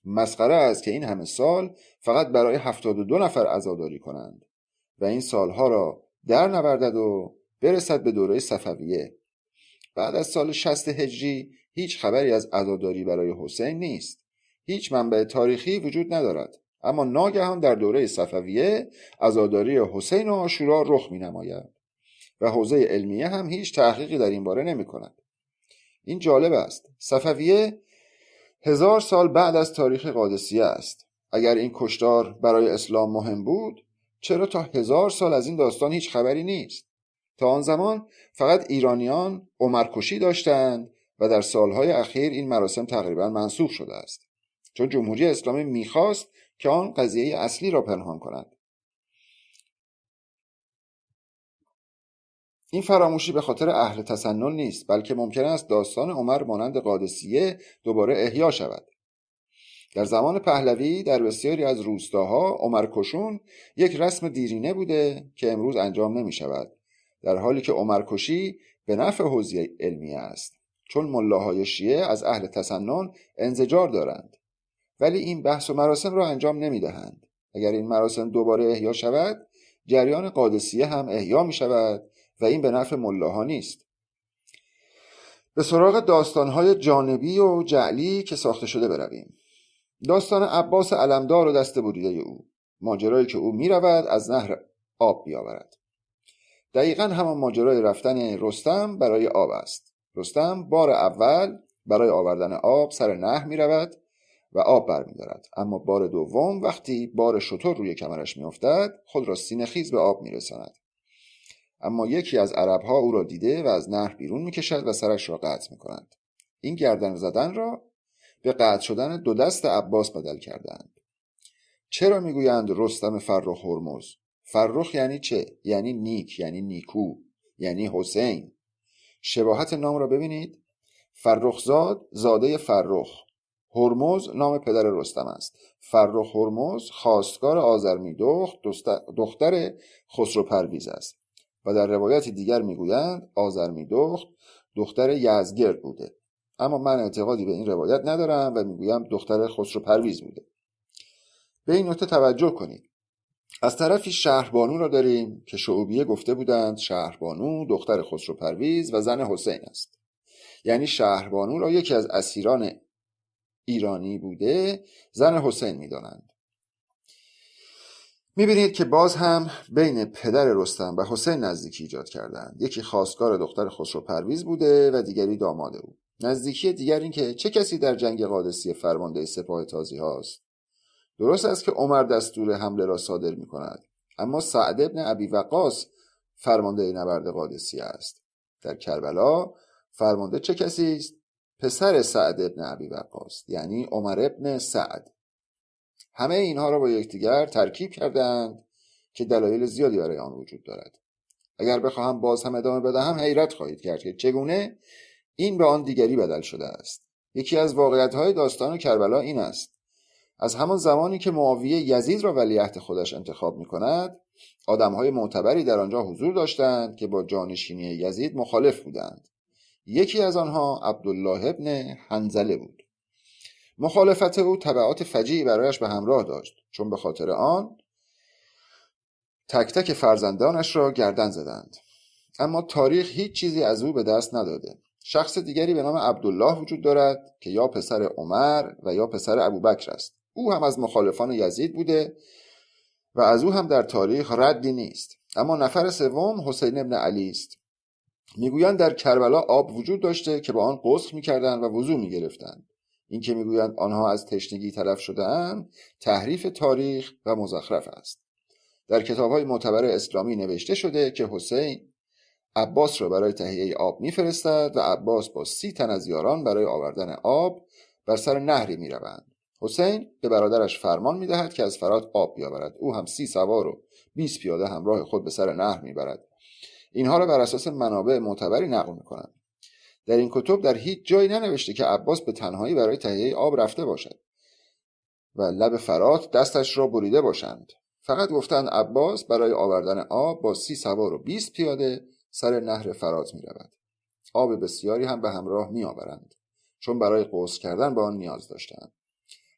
مسخره است که این همه سال فقط برای 72 نفر عزاداری کنند و این سالها را در نوردد و برسد به دوره صفویه. بعد از سال 60 هجری هیچ خبری از عزاداری برای حسین نیست. هیچ منبع تاریخی وجود ندارد. اما ناگهان در دوره صفویه عزاداری حسین و عاشورا رخ می نماید و حوزه علمیه هم هیچ تحقیقی در این باره نمی کند. این جالب است. صفویه 1000 سال بعد از تاریخ قادسیه است. اگر این کشتار برای اسلام مهم بود، چرا تا 1000 سال از این داستان هیچ خبری نیست؟ تا آن زمان فقط ایرانیان عمرکشی داشتند و در سالهای اخیر این مراسم تقریبا منسوخ شده است، چون جمهوری اسلامی میخواست که آن قضیه اصلی را پنهان کند. این فراموشی به خاطر اهل تسنن نیست، بلکه ممکن است داستان عمر مانند قادسیه دوباره احیا شود. در زمان پهلوی در بسیاری از روستاها عمرکشون یک رسم دیرینه بوده که امروز انجام نمی شود، در حالی که عمرکشی به نفع حوزه علمیه است، چون ملاهای شیعه از اهل تسنن انزجار دارند، ولی این بحث و مراسم را انجام نمی دهند. اگر این مراسم دوباره احیا شود، جریان قادسیه هم احیا می شود و این به نفع ملاها نیست. به سراغ داستانهای جانبی و جعلی که ساخته شده برویم. داستان عباس علمدار و دست بریده او، ماجرایی که او می رود از نهر آب بیاورد. دقیقا همان ماجرای رفتن رستم برای آب است. رستم بار اول برای آوردن آب سر نهر می رود و آب برمی دارد، اما بار دوم وقتی بار شتر روی کمرش می افتد خود را سینه خیز به آب می رساند. اما یکی از عربها او را دیده و از نهر بیرون می کشد و سرش را قطع می کند. این گردن زدن را به قطع شدن دو دست عباس بدل کردند. چرا میگویند رستم فرخ هرمز؟ فرخ یعنی چه؟ یعنی نیک، یعنی نیکو، یعنی حسین. شباهت نام را ببینید. فرخزاد زاده فرخ، هرمز نام پدر رستم است. فرخ هرمز خواستگار آذرمیدخت دختر خسرو پرویز است و در روایت دیگر میگویند آذرمیدخت دختر یزدگرد بوده، اما من اعتقادی به این روایت ندارم و میگویم دختر خسرو پرویز بوده. به این نکته توجه کنید. از طرفی شهربانو را داریم که شعوبیه گفته بودند شهربانو دختر خسرو پرویز و زن حسین است، یعنی شهربانو را یکی از اسیران ایرانی بوده زن حسین میدانند. میبینید که باز هم بین پدر رستم و حسین نزدیکی ایجاد کردند. یکی خواستگار دختر خسرو پرویز بوده و دیگری داماد او. نزدیکی دیگر این که چه کسی در جنگ قادسیه فرمانده سپاه تازی هاست؟ درست است که عمر دستور حمله را صادر می کند، اما سعد ابن ابی وقاص فرمانده نبرد قادسیه است. در کربلا فرمانده چه کسی است؟ پسر سعد ابن ابی وقاص، یعنی عمر ابن سعد. همه اینها را با یکدیگر ترکیب کردند که دلایل زیادی برای آن وجود دارد. اگر بخواهم باز هم ادامه بدهم حیرت خواهید کرد که چگونه این به آن دیگری بدل شده است. یکی از واقعیت‌های داستان کربلا این است: از همان زمانی که معاویه یزید را ولیعهد خودش انتخاب می‌کند، آدم‌های معتبری در آنجا حضور داشتند که با جانشینی یزید مخالف بودند. یکی از آنها عبدالله ابن حنظله بود. مخالفت او تبعات فجیعی برایش به همراه داشت، چون به خاطر آن تک تک فرزندانش را گردن زدند. اما تاریخ هیچ چیزی از او به دست نداده. شخص دیگری به نام عبدالله وجود دارد که یا پسر عمر و یا پسر ابوبکر است. او هم از مخالفان یزید بوده و از او هم در تاریخ ردی نیست. اما نفر سوم حسین ابن علی است. میگویند در کربلا آب وجود داشته که با آن غسل میکردند و وضو میگرفتند. این که میگویند آنها از تشنگی تلف شده‌اند تحریف تاریخ و مزخرف است. در کتاب‌های معتبر اسلامی نوشته شده که حسین عباس را برای تهیه آب میفرستد و عباس با 30 تن از یاران برای آوردن آب بر سر نهری میروند. حسین به برادرش فرمان می‌دهد که از فرات آب بیاورد. او هم 30 سوار و 20 پیاده همراه خود به سر نهر میبرد. اینها را بر اساس منابع معتبری نقل می‌کنند. در این کتب در هیچ جایی ننوشته که عباس به تنهایی برای تهیه آب رفته باشد و لب فرات دستش را بریده باشند. فقط گفتند عباس برای آوردن آب با 30 سوار و 20 پیاده سر نهر فرات می رود. آب بسیاری هم به همراه می آورند، چون برای غسل کردن به آن نیاز داشتند.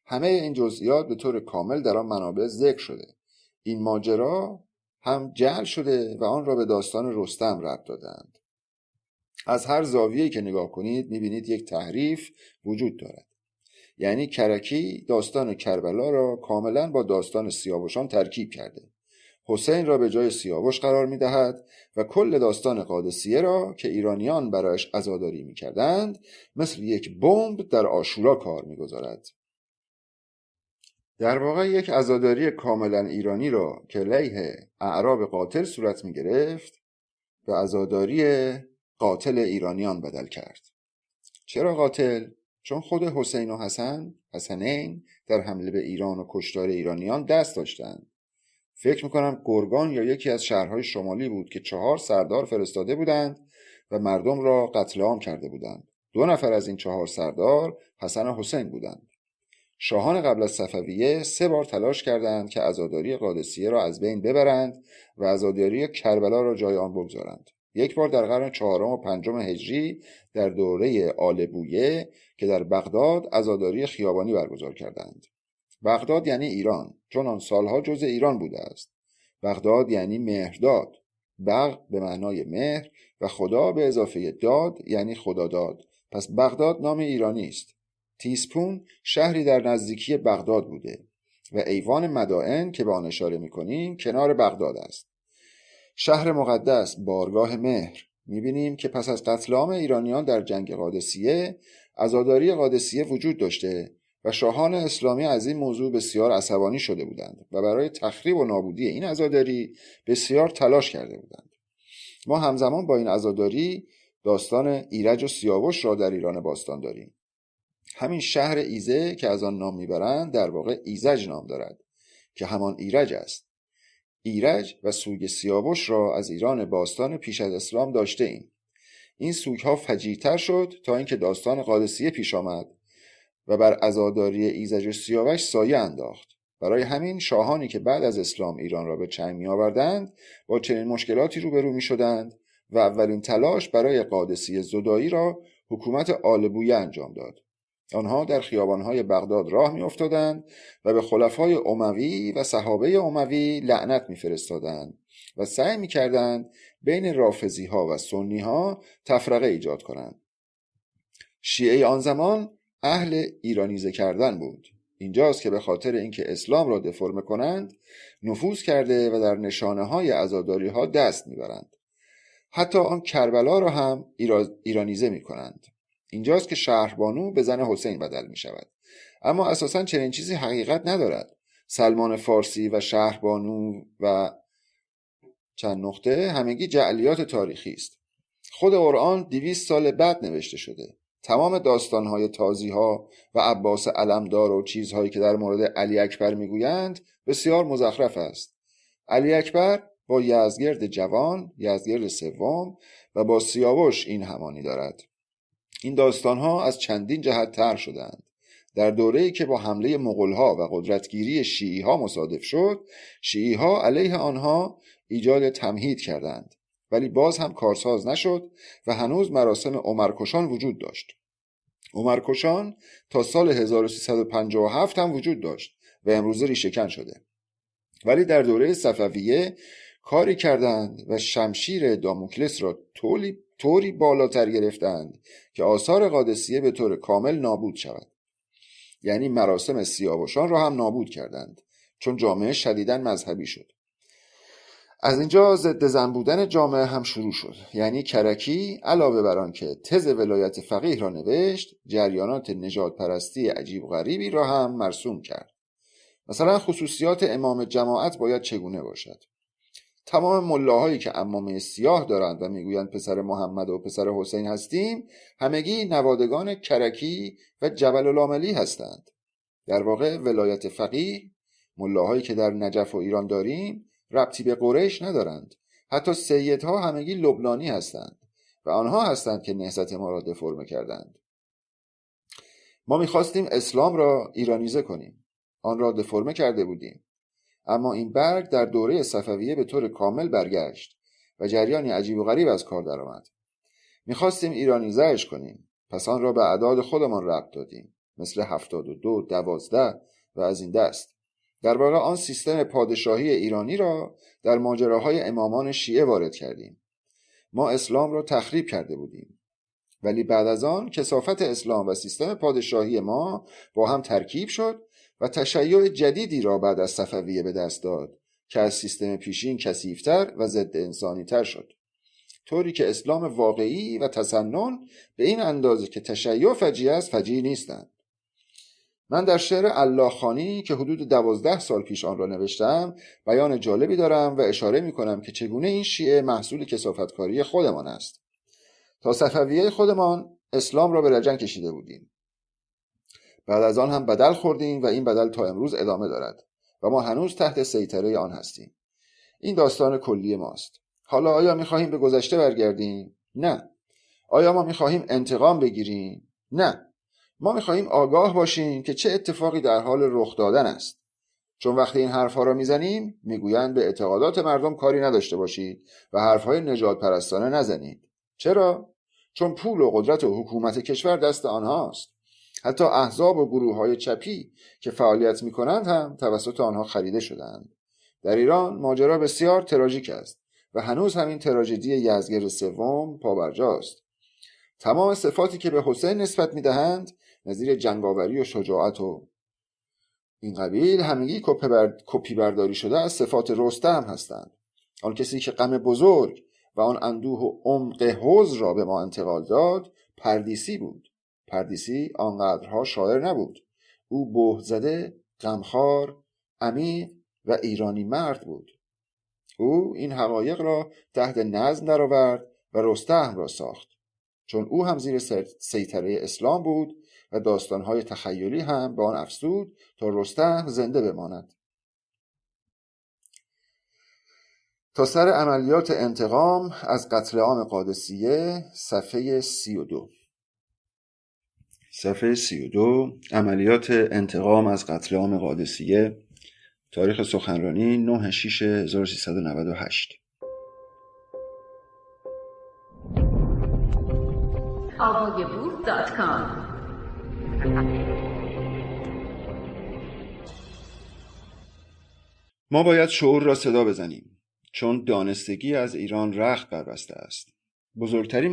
همه این جزئیات به طور کامل در آن منابع ذکر شده. این ماجرا هم جعل شده و آن را به داستان رستم ربط دادند. از هر زاویه‌ای که نگاه کنید می‌بینید یک تحریف وجود دارد. یعنی کرکی داستان کربلا را کاملا با داستان سیاوشان ترکیب کرده. حسین را به جای سیاوش قرار می‌دهد و کل داستان قادسیه را که ایرانیان برایش عزاداری می‌کردند مثل یک بمب در عاشورا کار می‌گذارد. در واقع یک عزاداری کاملا ایرانی را که علیه اعراب قاتل صورت می‌گرفت به عزاداری قاتل ایرانیان بدل کرد. چرا قاتل؟ چون خود حسین و حسنین در حمله به ایران و کشتار ایرانیان دست داشتند. فکر میکنم گرگان یا یکی از شهرهای شمالی بود که 4 سردار فرستاده بودند و مردم را قتل عام کرده بودند. 2 نفر از این 4 سردار حسن و حسین بودند. شاهان قبل از صفویه 3 بار تلاش کردند که عزاداری قادسیه را از بین ببرند و عزاداری کربلا را جای آن بگذارند. یک بار در قرن 4 و 5 هجری در دوره آل بویه که در بغداد عزاداری خیابانی برگزار کردند. بغداد یعنی ایران، چون آن سالها جزء ایران بوده است. بغداد یعنی مهرداد، بغ به معنای مهر و خدا به اضافه داد یعنی خداداد. پس بغداد نام ایرانی است. تیسپون شهری در نزدیکی بغداد بوده و ایوان مدائن که به آن اشاره می‌کنیم کنار بغداد است. شهر مقدس، بارگاه مهر. می‌بینیم که پس از قتل عام ایرانیان در جنگ قادسیه عزاداری قادسیه وجود داشته و شاهان اسلامی از این موضوع بسیار عصبانی شده بودند و برای تخریب و نابودی این عزاداری بسیار تلاش کرده بودند. ما همزمان با این عزاداری داستان ایرج و سیاوش را در ایران باستان داریم. همین شهر ایزه که از آن نام میبرند در واقع ایزج نام دارد که همان ایرج است. ایرج و سوگ سیاوش را از ایران باستان پیش از اسلام داشته ایم. این سوگها فجیع‌تر شد تا اینکه داستان قادسیه پیش آمد و بر عزاداری ایزج و سیاوش سایه انداخت. برای همین شاهانی که بعد از اسلام ایران را به چنگ می آوردند با چنین مشکلاتی روبرو می شدند و اولین تلاش برای قادسیه زدایی را حکومت آل بویه انجام داد. آنها در خیابانهای بغداد راه می افتادند و به خلفای اموی و صحابه اموی لعنت می فرستادند و سعی می کردند بین رافضی ها و سنی ها تفرقه ایجاد کنند. شیعه آن زمان اهل ایرانیزه کردن بود. اینجاست که به خاطر اینکه اسلام را دفرم کنند نفوذ کرده و در نشانه های عزاداری ها دست می برند. حتی آن کربلا را هم ایرانیزه می کنند. اینجاست که شهربانو به زن حسین بدل می شود. اما اساساً چنین چیزی حقیقت ندارد. سلمان فارسی و شهربانو و چند نقطه همگی جعلیات تاریخی است. خود قرآن 200 سال بعد نوشته شده. تمام داستانهای تازیها و عباس علمدار و چیزهایی که در مورد علی اکبر میگویند بسیار مزخرف است. علی اکبر با یزدگرد جوان، یزدگرد سوم و با سیاوش این همانی دارد. این داستانها از چندین جهت طرح شدند. در دوره‌ای که با حمله مغول‌ها و قدرتگیری شیعی‌ها مصادف شد، شیعی‌ها علیه آنها ایجاد تمهید کردند. ولی باز هم کارساز نشد و هنوز مراسم عمرکشان وجود داشت. عمرکشان تا سال 1357 هم وجود داشت و امروزه ریشه‌کن شده. ولی در دوره صفویه کاری کردند و شمشیر داموکلس را طوری بالاتر گرفتند که آثار قادسیه به طور کامل نابود شود. یعنی مراسم سیاوشان را هم نابود کردند، چون جامعه شدیداً مذهبی شد. از اینجا ضد زن بودن جامعه هم شروع شد. یعنی کرکی علاوه بر آن که تز ولایت فقیه را نوشت، جریانات نژاد پرستی عجیب و غریبی را هم مرسوم کرد. مثلا خصوصیات امام جماعت باید چگونه باشد. تمام ملاهایی که عمامه سیاه دارند و میگویند پسر محمد و پسر حسین هستیم، همگی نوادگان کرکی و جبل العاملی هستند. در واقع ولایت فقیه، ملاهایی که در نجف و ایران داریم، ربطی به قریش ندارند. حتی سیدها همگی لبنانی هستند و آنها هستند که نهضت ما را دفرمه کردند. ما می‌خواستیم اسلام را ایرانیزه کنیم، آن را دفرمه کرده بودیم، اما این برگ در دوره صفویه به طور کامل برگشت و جریانی عجیب و غریب از کار درآمد. می‌خواستیم ایرانیزه‌اش کنیم، پس آن را به اعداد خودمان ربط دادیم، مثل 72، 12 و از این دست. در واقع آن سیستم پادشاهی ایرانی را در ماجراهای امامان شیعه وارد کردیم. ما اسلام را تخریب کرده بودیم، ولی بعد از آن کثافت اسلام و سیستم پادشاهی ما با هم ترکیب شد و تشیع جدیدی را بعد از صفویه به دست داد که از سیستم پیشین کثیف‌تر و ضد انسانی‌تر شد، طوری که اسلام واقعی و تسنن به این اندازه که تشیع فجیع است فجیع نیستند. من در شعر الله خانی که حدود 12 سال پیش آن را نوشتم بیان جالبی دارم و اشاره می کنم که چگونه این شیعه محصول کثافتکاری خودمان است. تا صفویه خودمان اسلام را به لجن کشیده بودیم، بعد از آن هم بدل خوردیم و این بدل تا امروز ادامه دارد و ما هنوز تحت سیطره آن هستیم. این داستان کلی ماست. حالا آیا می‌خواهیم به گذشته برگردیم؟ نه. آیا ما می‌خواهیم انتقام بگیریم؟ نه. ما می‌خواهیم آگاه باشیم که چه اتفاقی در حال رخ دادن است. چون وقتی این حرف‌ها را می‌زنیم می‌گویند به اعتقادات مردم کاری نداشته باشید و حرف‌های نجات پرستانه نزنید. چرا؟ چون پول و قدرت و حکومت کشور دست آنهاست. حتی احزاب و گروه‌های چپی که فعالیت می‌کنند هم توسط آنها خریده شدند. در ایران ماجرا بسیار تراژیک است و هنوز همین تراژدی یزدگرد سوم پابرجاست. تمام صفاتی که به حسین نسبت می‌دهند، نظیر جنگاوری و شجاعت و این قبیل، همگی کپی برداری شده از صفات رستم هستند. آن کسی که غم بزرگ و آن اندوه و عمق حزن را به ما انتقال داد پردیسی بود. پردیسی آنقدرها شاعر نبود. او بهت زده، غمخوار، عمیق و ایرانی مرد بود. او این حقایق را تحت نظم درآورد و رستم را ساخت، چون او هم زیر سیطره اسلام بود و داستانهای تخیلی هم به آن افزود تا رستم زنده بماند. تا سر عملیات انتقام از قتل عام قادسیه، صفحه 32. صفحه 32. عملیات انتقام از قتل عام قادسیه. تاریخ سخنرانی 9/6/1398. avogabooth.com. ما باید شعور را صدا بزنیم، چون دانستگی از ایران رخت بربسته است. بزرگترین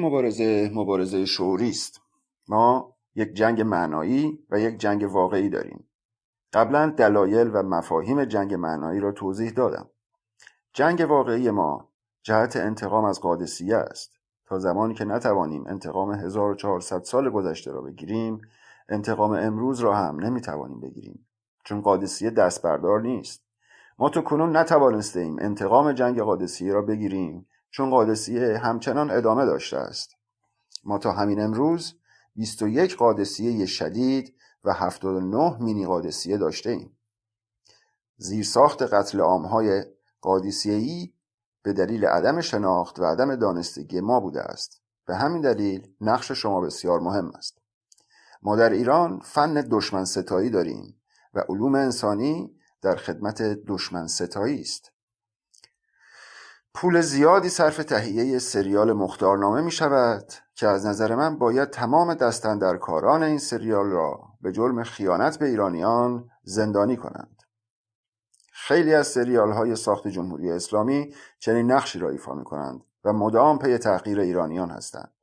مبارزه شعوری است. ما یک جنگ معنایی و یک جنگ واقعی داریم. قبلا دلایل و مفاهیم جنگ معنایی را توضیح دادم. جنگ واقعی ما جهت انتقام از قادسیه است. تا زمانی که نتوانیم انتقام 1400 سال گذشته را بگیریم، انتقام امروز را هم نمیتوانیم بگیریم، چون قادسیه دست بردار نیست. ما تا کنون نتوانسته ایم انتقام جنگ قادسیه را بگیریم، چون قادسیه همچنان ادامه داشته است. ما تا همین امروز 21 قادسیه شدید و 79 مینی قادسیه داشته ایم. زیرساخت قتل عام‌های قادسیه‌ای به دلیل عدم شناخت و عدم دانستگی ما بوده است. به همین دلیل نقش شما بسیار مهم است. ما در ایران فن دشمن ستایی داریم و علوم انسانی در خدمت دشمن ستایی است. پول زیادی صرف تهیه سریال مختارنامه می شود که از نظر من باید تمام دستاندرکاران این سریال را به جرم خیانت به ایرانیان زندانی کنند. خیلی از سریال های ساخت جمهوری اسلامی چنین نقشی را ایفا می کنند و مدام پی تحقیر ایرانیان هستند.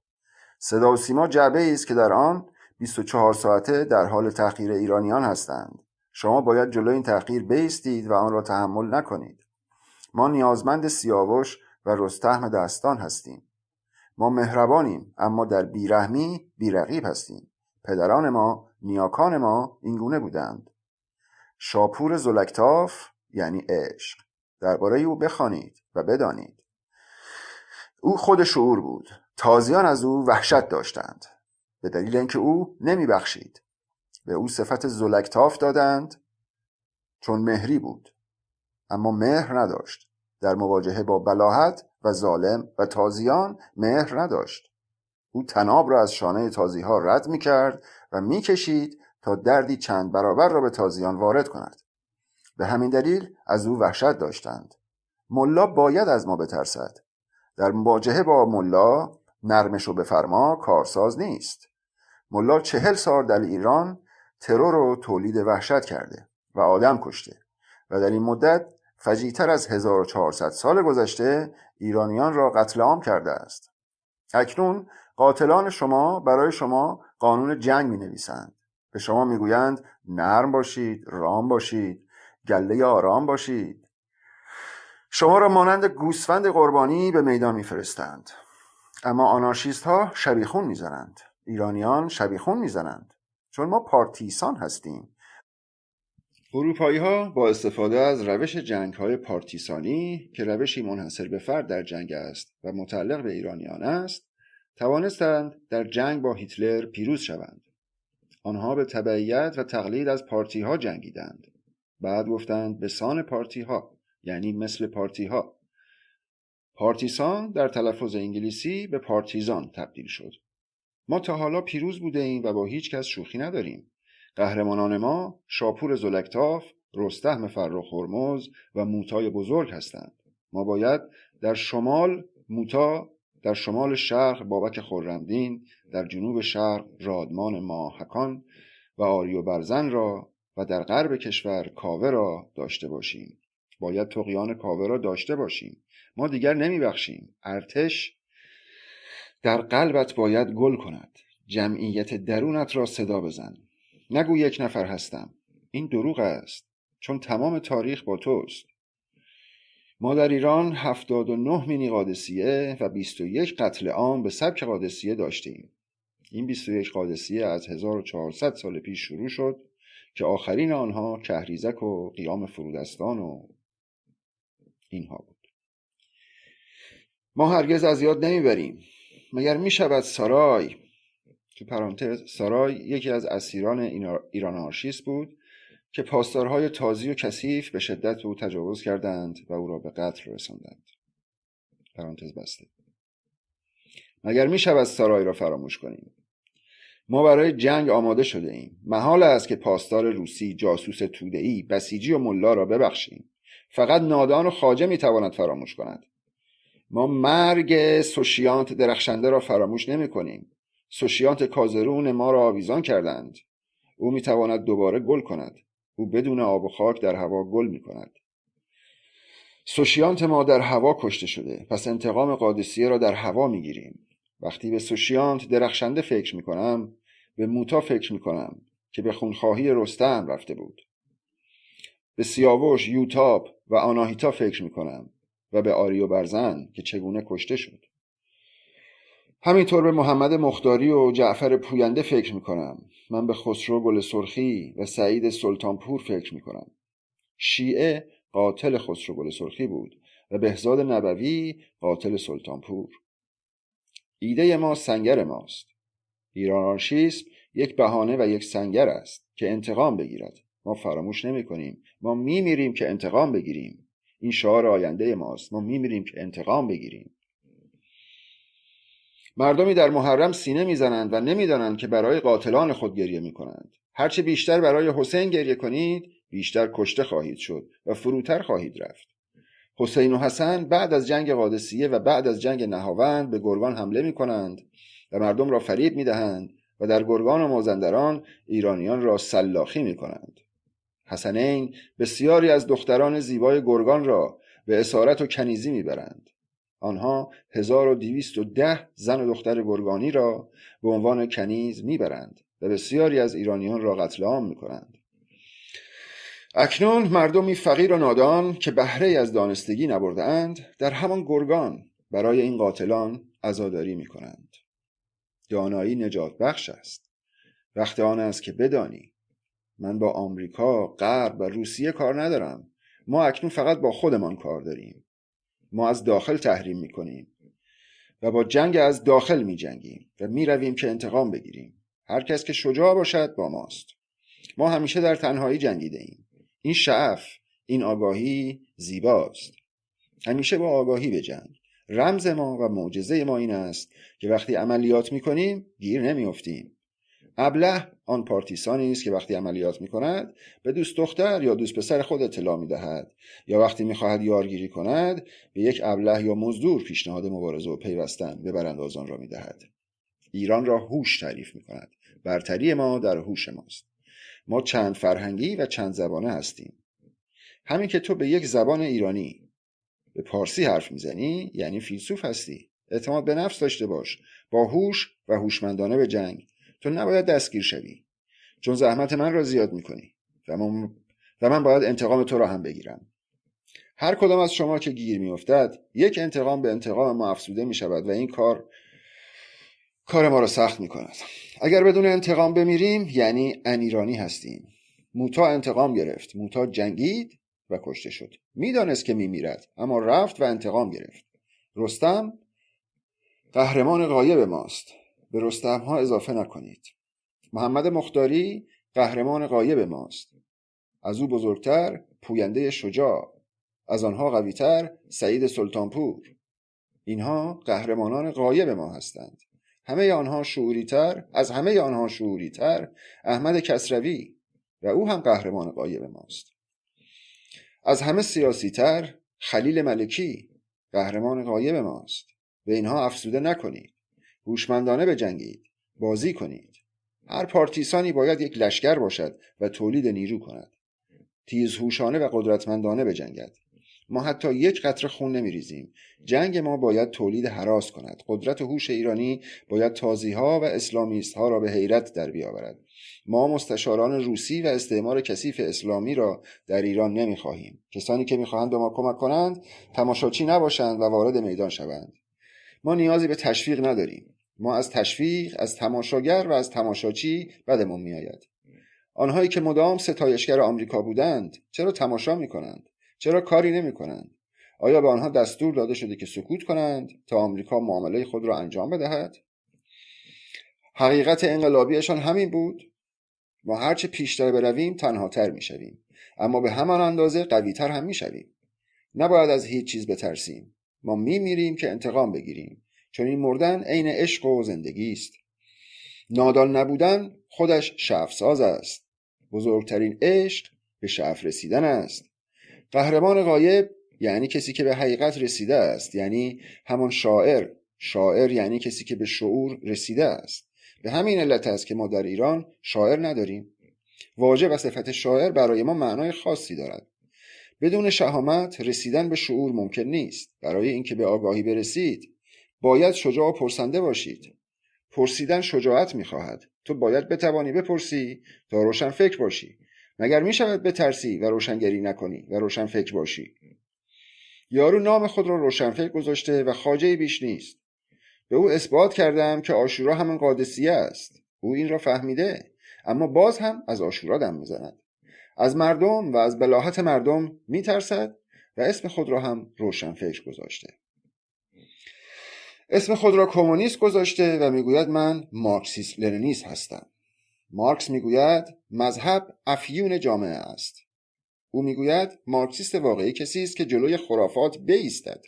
صدا و سیما جعبه‌ای است که در آن 24 ساعته در حال تحقیر ایرانیان هستند. شما باید جلوی این تحقیر بایستید و آن را تحمل نکنید. ما نیازمند سیاوش و رستم دستان هستیم. ما مهربانیم، اما در بیرحمی بیرقیب هستیم. پدران ما، نیاکان ما اینگونه بودند. شاپور زلکتاف یعنی عشق. درباره او بخوانید و بدانید. او خود شعور بود. تازیان از او وحشت داشتند به دلیل اینکه او نمیبخشید. به او صفت زلکتاف دادند چون مهری بود، اما مهر نداشت. در مواجهه با بلاهت و ظالم و تازیان مهر نداشت. او طناب را از شانه تازی ها رد می کرد و می کشید تا دردی چند برابر را به تازیان وارد کند. به همین دلیل از او وحشت داشتند. ملا باید از ما بترسد. در مواجهه با ملا نرمش و بفرما کارساز نیست. ملا 40 سال در ایران ترور و تولید وحشت کرده و آدم کشته و در این مدت فجیع‌تر از 1400 سال گذشته ایرانیان را قتل عام کرده است. اکنون قاتلان شما برای شما قانون جنگ می نویسند. به شما می گویند نرم باشید، رام باشید، گله آرام باشید. شما را مانند گوسفند قربانی به میدان می فرستند. اما آنارشیست ها شبیخون می زنند. ایرانیان شبیخون می زنند. چون ما پارتیسان هستیم. اروپایی ها با استفاده از روش جنگ های پارتیسانی که روشی منحصر به فرد در جنگ است و متعلق به ایرانیان است، توانستند در جنگ با هیتلر پیروز شوند. آنها به تبعیت و تقلید از پارتی ها جنگیدند. بعد گفتند به سان پارتی ها، یعنی مثل پارتی ها. پارتیسان در تلفظ انگلیسی به پارتیزان تبدیل شد. ما تا حالا پیروز بوده ایم و با هیچ کس شوخی نداریم. قهرمانان ما شاپور زلکتاف، رستم فرخ هرمز و موتای بزرگ هستند. ما باید در شمال موتا، در شمال شرق بابک خرمدین، در جنوب شرق رادمان ماهکان و آریو برزن را و در غرب کشور کاوه را داشته باشیم. باید طغیان کاوه را داشته باشیم. ما دیگر نمیبخشیم. ارتش در قلبت باید گل کند. جمعیت درونت را صدا بزن. نگو یک نفر هستم. این دروغ است، چون تمام تاریخ با توست. ما در ایران 79 مینی قادسیه و 21 قتل عام به سبک قادسیه داشتیم. این 21 قادسیه از 1400 سال پیش شروع شد که آخرین آنها کهریزک و قیام فرودستان و اینها بود. ما هرگز از یاد نمیبریم. مگر میشود سارای، تو پرانتز سارای یکی از اسیران ایران آنارشیست بود که پاسدارهای تازی و کثیف به شدت به او تجاوز کردند و او را به قتل رساندند. پرانتز بسته. مگر میشود سارای را فراموش کنیم؟ ما برای جنگ آماده شده ایم. محال است که پاسدار روسی، جاسوس توده‌ای، بسیجی و ملا را ببخشیم. فقط نادان و خواجه میتواند فراموش کند. ما مرگ سوشیانت درخشنده را فراموش نمی کنیم. سوشیانت کازرون ما را آویزان کردند. او میتواند دوباره گل کند. او بدون آب و خاک در هوا گل می کند. سوشیانت ما در هوا کشته شده، پس انتقام قادسیه را در هوا می گیریم. وقتی به سوشیانت درخشنده فکر می کنم، به موتا فکر می کنم که به خونخواهی رستم رفته بود. به سیاوش، یوتاب و آناهیتا فکر می کنم و به آریو برزن که چگونه کشته شد. همینطور به محمد مختاری و جعفر پوینده فکر می کنم. من به خسرو گل سرخی و سعید سلطانپور فکر می کنم. شیعه قاتل خسرو گل سرخی بود و بهزاد نبوی قاتل سلطانپور. ایده ما سنگر ماست. ایران آنارشیسم یک بهانه و یک سنگر است که انتقام بگیرد. ما فراموش نمی کنیم. ما می میریم که انتقام بگیریم. این شعار آینده ماست. ما می میریم که انتقام بگیریم. مردمی در محرم سینه میزنند و نمیدانند که برای قاتلان خود گریه میکنند. هرچه بیشتر برای حسین گریه کنید، بیشتر کشته خواهید شد و فروتر خواهید رفت. حسین و حسن بعد از جنگ قادسیه و بعد از جنگ نهاوند به گرگان حمله میکنند و مردم را فریب میدهند و در گرگان و مازندران ایرانیان را سلاخی میکنند. حسنین بسیاری از دختران زیبای گرگان را به اسارت و کنیزی میبرند. آنها 1210 زن و دختر گرگانی را به عنوان کنیز میبرند و بسیاری از ایرانیان را قتل عام میکنند. اکنون مردمی فقیر و نادان که بهره از دانستگی نبرده‌اند در همان گرگان برای این قاتلان عزاداری میکنند. دانایی نجات بخش است. وقت آن است که بدانی. من با آمریکا، غرب و روسیه کار ندارم. ما اکنون فقط با خودمان کار داریم. ما از داخل تحریم میکنیم و با جنگ از داخل میجنگیم و میرویم که انتقام بگیریم. هر کس که شجاع باشد با ماست. ما همیشه در تنهایی جنگیده ایم. این شعف، این آگاهی زیباست. همیشه با آگاهی بجنگ. رمز ما و معجزه ما این است که وقتی عملیات میکنیم گیر نمیافتیم. ابله آن پارتیسانی است که وقتی عملیات میکند به دوست دختر یا دوست پسر خود اطلاع میدهد، یا وقتی میخواهد یارگیری کند به یک ابله یا مزدور پیشنهاد مبارزه و پیوستن به براندازان را میدهد. ایران را هوش تعریف میکند. برتری ما در هوش ماست. ما چند فرهنگی و چند زبانه هستیم. همین که تو به یک زبان ایرانی به پارسی حرف میزنی یعنی فیلسوف هستی. اعتماد به نفس داشته باش. با هوش و هوشمندانه به جنگ. تو نباید دستگیر شوی، چون زحمت من را زیاد میکنی و من باید انتقام تو را هم بگیرم. هر کدام از شما که گیر میافتد یک انتقام به انتقام ما افزوده میشود و این کار ما را سخت میکند. اگر بدون انتقام بمیریم یعنی انیرانی هستیم. موتی انتقام گرفت. موتی جنگید و کشته شد. میدانست که میمیرد اما رفت و انتقام گرفت. رستم قهرمان غایب ماست. به رستم ها اضافه نکنید. محمد مختاری قهرمان غایب ماست. از او بزرگتر پوینده شجاع، از آنها قویتر سعید سلطانپور. اینها قهرمانان غایب ما هستند. همه آنها شعوری‌تر احمد کسروی و او هم قهرمان غایب ماست. از همه سیاسی‌تر خلیل ملکی قهرمان غایب ماست. به اینها افسوده نکنید. هوشمندانه بجنگید. بازی کنید. هر پارتیسانی باید یک لشکر باشد و تولید نیرو کند. تیزهوشانه و قدرتمندانه بجنگد. ما حتی یک قطره خون نمیریزیم. جنگ ما باید تولید هراس کند. قدرت و هوش ایرانی باید تازی‌ها و اسلامیست‌ها را به حیرت در بیاورد. ما مستشاران روسی و استعمار کثیف اسلامی را در ایران نمیخواهیم. کسانی که میخواهند به ما کمک کنند تماشاچی نباشند و وارد میدان شوند. ما نیازی به تشویق نداریم. ما از تشویق، از تماشاگر و از تماشاچی بدمون میآید. آنهایی که مدام ستایشگر آمریکا بودند چرا تماشا میکنند؟ چرا کاری نمیکنند؟ آیا به آنها دستور داده شده که سکوت کنند تا آمریکا معامله خود را انجام بدهد؟ حقیقت انقلابیشان همین بود. ما هرچه پیشتر برویم تنهاتر میشویم، اما به همان اندازه قویتر هم میشویم. نباید از هیچ چیز بترسیم. ما میمیریم که انتقام بگیریم، چون این مردن عین عشق و زندگی است. نادان نبودن خودش شعف‌ساز است. بزرگترین عشق به شعف رسیدن است. قهرمان غایب یعنی کسی که به حقیقت رسیده است، یعنی همان شاعر. شاعر یعنی کسی که به شعور رسیده است. به همین علت است که ما در ایران شاعر نداریم. واژه و صفت شاعر برای ما معنای خاصی دارد. بدون شهامت رسیدن به شعور ممکن نیست. برای اینکه به آگاهی برسید باید شجاع و پرسنده باشید. پرسیدن شجاعت می‌خواهد. تو باید بتوانی بپرسی تا روشن فکر باشی. مگر می‌شود بترسی و روشنگری نکنی و روشن فکر باشی؟ یارو نام خود را روشن فکر گذاشته و خواجه بیش نیست. به او اثبات کردم که عاشورا همون قادسیه است. او این را فهمیده، اما باز هم از عاشورا دم می‌زند. از مردم و از بلاهت مردم می‌ترسد و اسم خود را هم روشن فکر گذاشته. اسم خود را کمونیست گذاشته و میگوید من مارکسیست لنینیست هستم. مارکس میگوید مذهب افیون جامعه است. او میگوید مارکسیست واقعی کسی است که جلوی خرافات بایستد.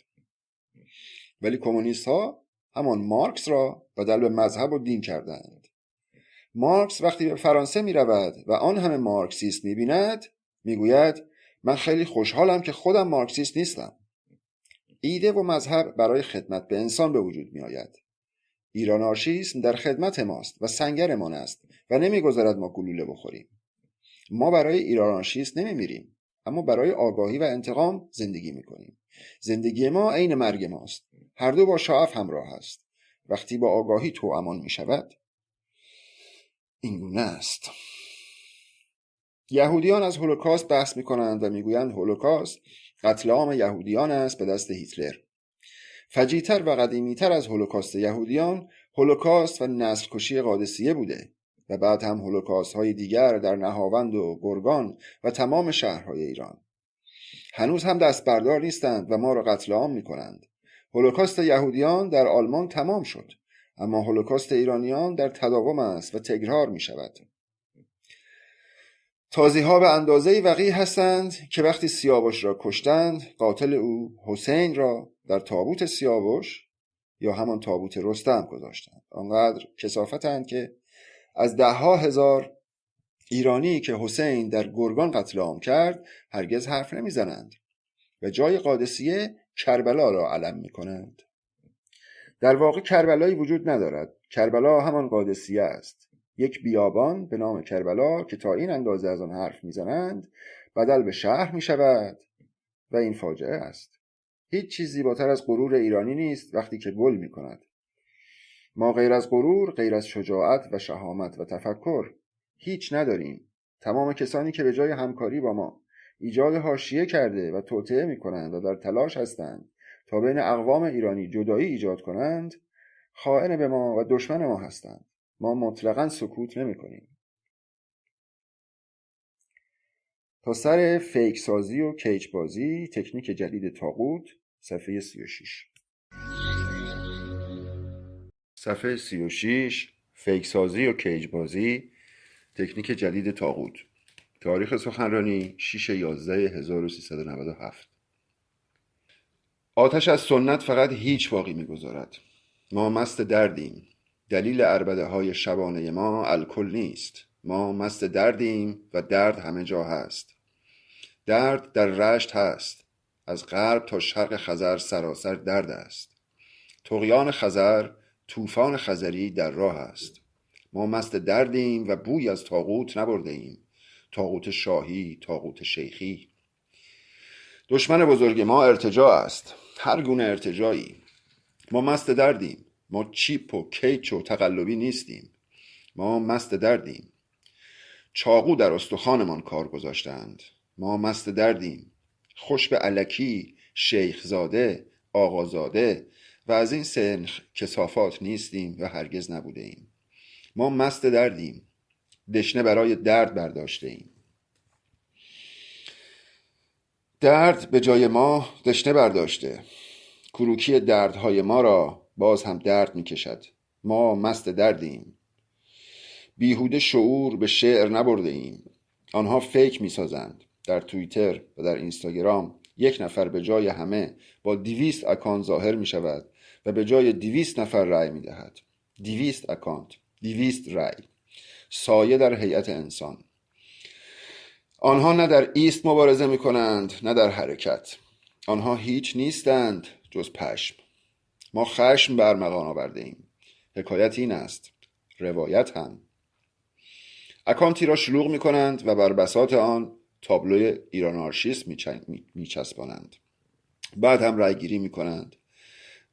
ولی کمونیست ها همان مارکس را بدل به مذهب و دین کردند. مارکس وقتی به فرانسه میرود و آن همه مارکسیست میبیند میگوید من خیلی خوشحالم که خودم مارکسیست نیستم. ایده و مذهب برای خدمت به انسان به وجود می آید. ایرانارشیسم در خدمت ماست و سنگرمان است و نمیگذارد ما گلوله بخوریم. ما برای ایرانارشیسم نمیمیریم، اما برای آگاهی و انتقام زندگی میکنیم. زندگی ما عین مرگ ماست. هر دو با شعف همراه است. وقتی با آگاهی توامان می شود این گونه است. یهودیان از هولوکاست بحث میکنند و میگویند هولوکاست قتل عام یهودیان است به دست هیتلر. فجیع‌تر و قدیمی‌تر از هولوکاست یهودیان هولوکاست و نسل کشی قادسیه بوده و بعد هم هولوکاست های دیگر در نهاوند و گرگان و تمام شهرهای ایران. هنوز هم دست بردار نیستند و ما را قتل عام میکنند. هولوکاست یهودیان در آلمان تمام شد، اما هولوکاست ایرانیان در تداوم است و تکرار می شود. تازی‌ها به اندازه‌ای وقیح هستند که وقتی سیاوش را کشتند، قاتل او حسین را در تابوت سیاوش یا همان تابوت رستم گذاشتند. آنقدر کثافتند که از 10,000 ایرانی که حسین در گرگان قتل عام کرد هرگز حرف نمیزنند و جای قادسیه کربلا را علم میکنند. در واقع کربلایی وجود ندارد. کربلا همان قادسیه است، یک بیابان به نام کربلا که تا این اندازه از آن حرف میزنند بدل به شهر میشود و این فاجعه است. هیچ چیز زیباتر از غرور ایرانی نیست وقتی که گل میکند. ما غیر از غرور، غیر از شجاعت و شهامت و تفکر هیچ نداریم. تمام کسانی که به جای همکاری با ما ایجاد حاشیه کرده و توطئه میکنند و در تلاش هستند تا بین اقوام ایرانی جدایی ایجاد کنند، خائن به ما و دشمن ما هستند. ما مطلقاً سکوت نمی‌کنیم. تا سر فیک سازی و کیج بازی، تکنیک جدید طاغوت، صفحه 36. صفحه 36، فیک سازی و کیج بازی، تکنیک جدید طاغوت. تاریخ سخنرانی 6/11/1397. آتش از سنت فقط هیچ باقی می‌گذارد. ما مست دردیم. دلیل عربده های شبانه ما الکل نیست. ما مست دردیم و درد همه جا هست. درد در رشت هست. از غرب تا شرق خزر سراسر درد است. طغیان خزر، طوفان خزری در راه است. ما مست دردیم و بوی از طاغوت نبرده ایم. طاغوت شاهی، طاغوت شیخی. دشمن بزرگ ما ارتجاع است. هر گونه ارتجاعی. ما مست دردیم. ما چیپ و کیچ و تقلبی نیستیم. ما مست دردیم. چاقو در استخوانمان کار گذاشتند. ما مست دردیم. خوش به الکی، شیخ زاده، آقا زاده و از این سنخ کثافات نیستیم و هرگز نبوده ایم. ما مست دردیم. دشنه برای درد برداشته ایم. درد به جای ما دشنه برداشته. کروکی دردهای ما را باز هم درد می کشد. ما مست دردیم. بیهوده شعور به شعر نبرده ایم. آنها فیک می سازند. در توییتر و در اینستاگرام یک نفر به جای همه با 200 اکانت ظاهر می شود و به جای 200 نفر رأی می دهد. 200 اکانت، 200 رأی، سایه در هیئت انسان. آنها نه در ایست مبارزه می کنند نه در حرکت. آنها هیچ نیستند جز پشم. ما خشم بر مغان آورده ایم. حکایت این است، روایت هم. اکانتی را شلوغ می کنند و بر بساط آن تابلوی ایران آرشیست می چسبانند. بعد هم رای گیری می کنند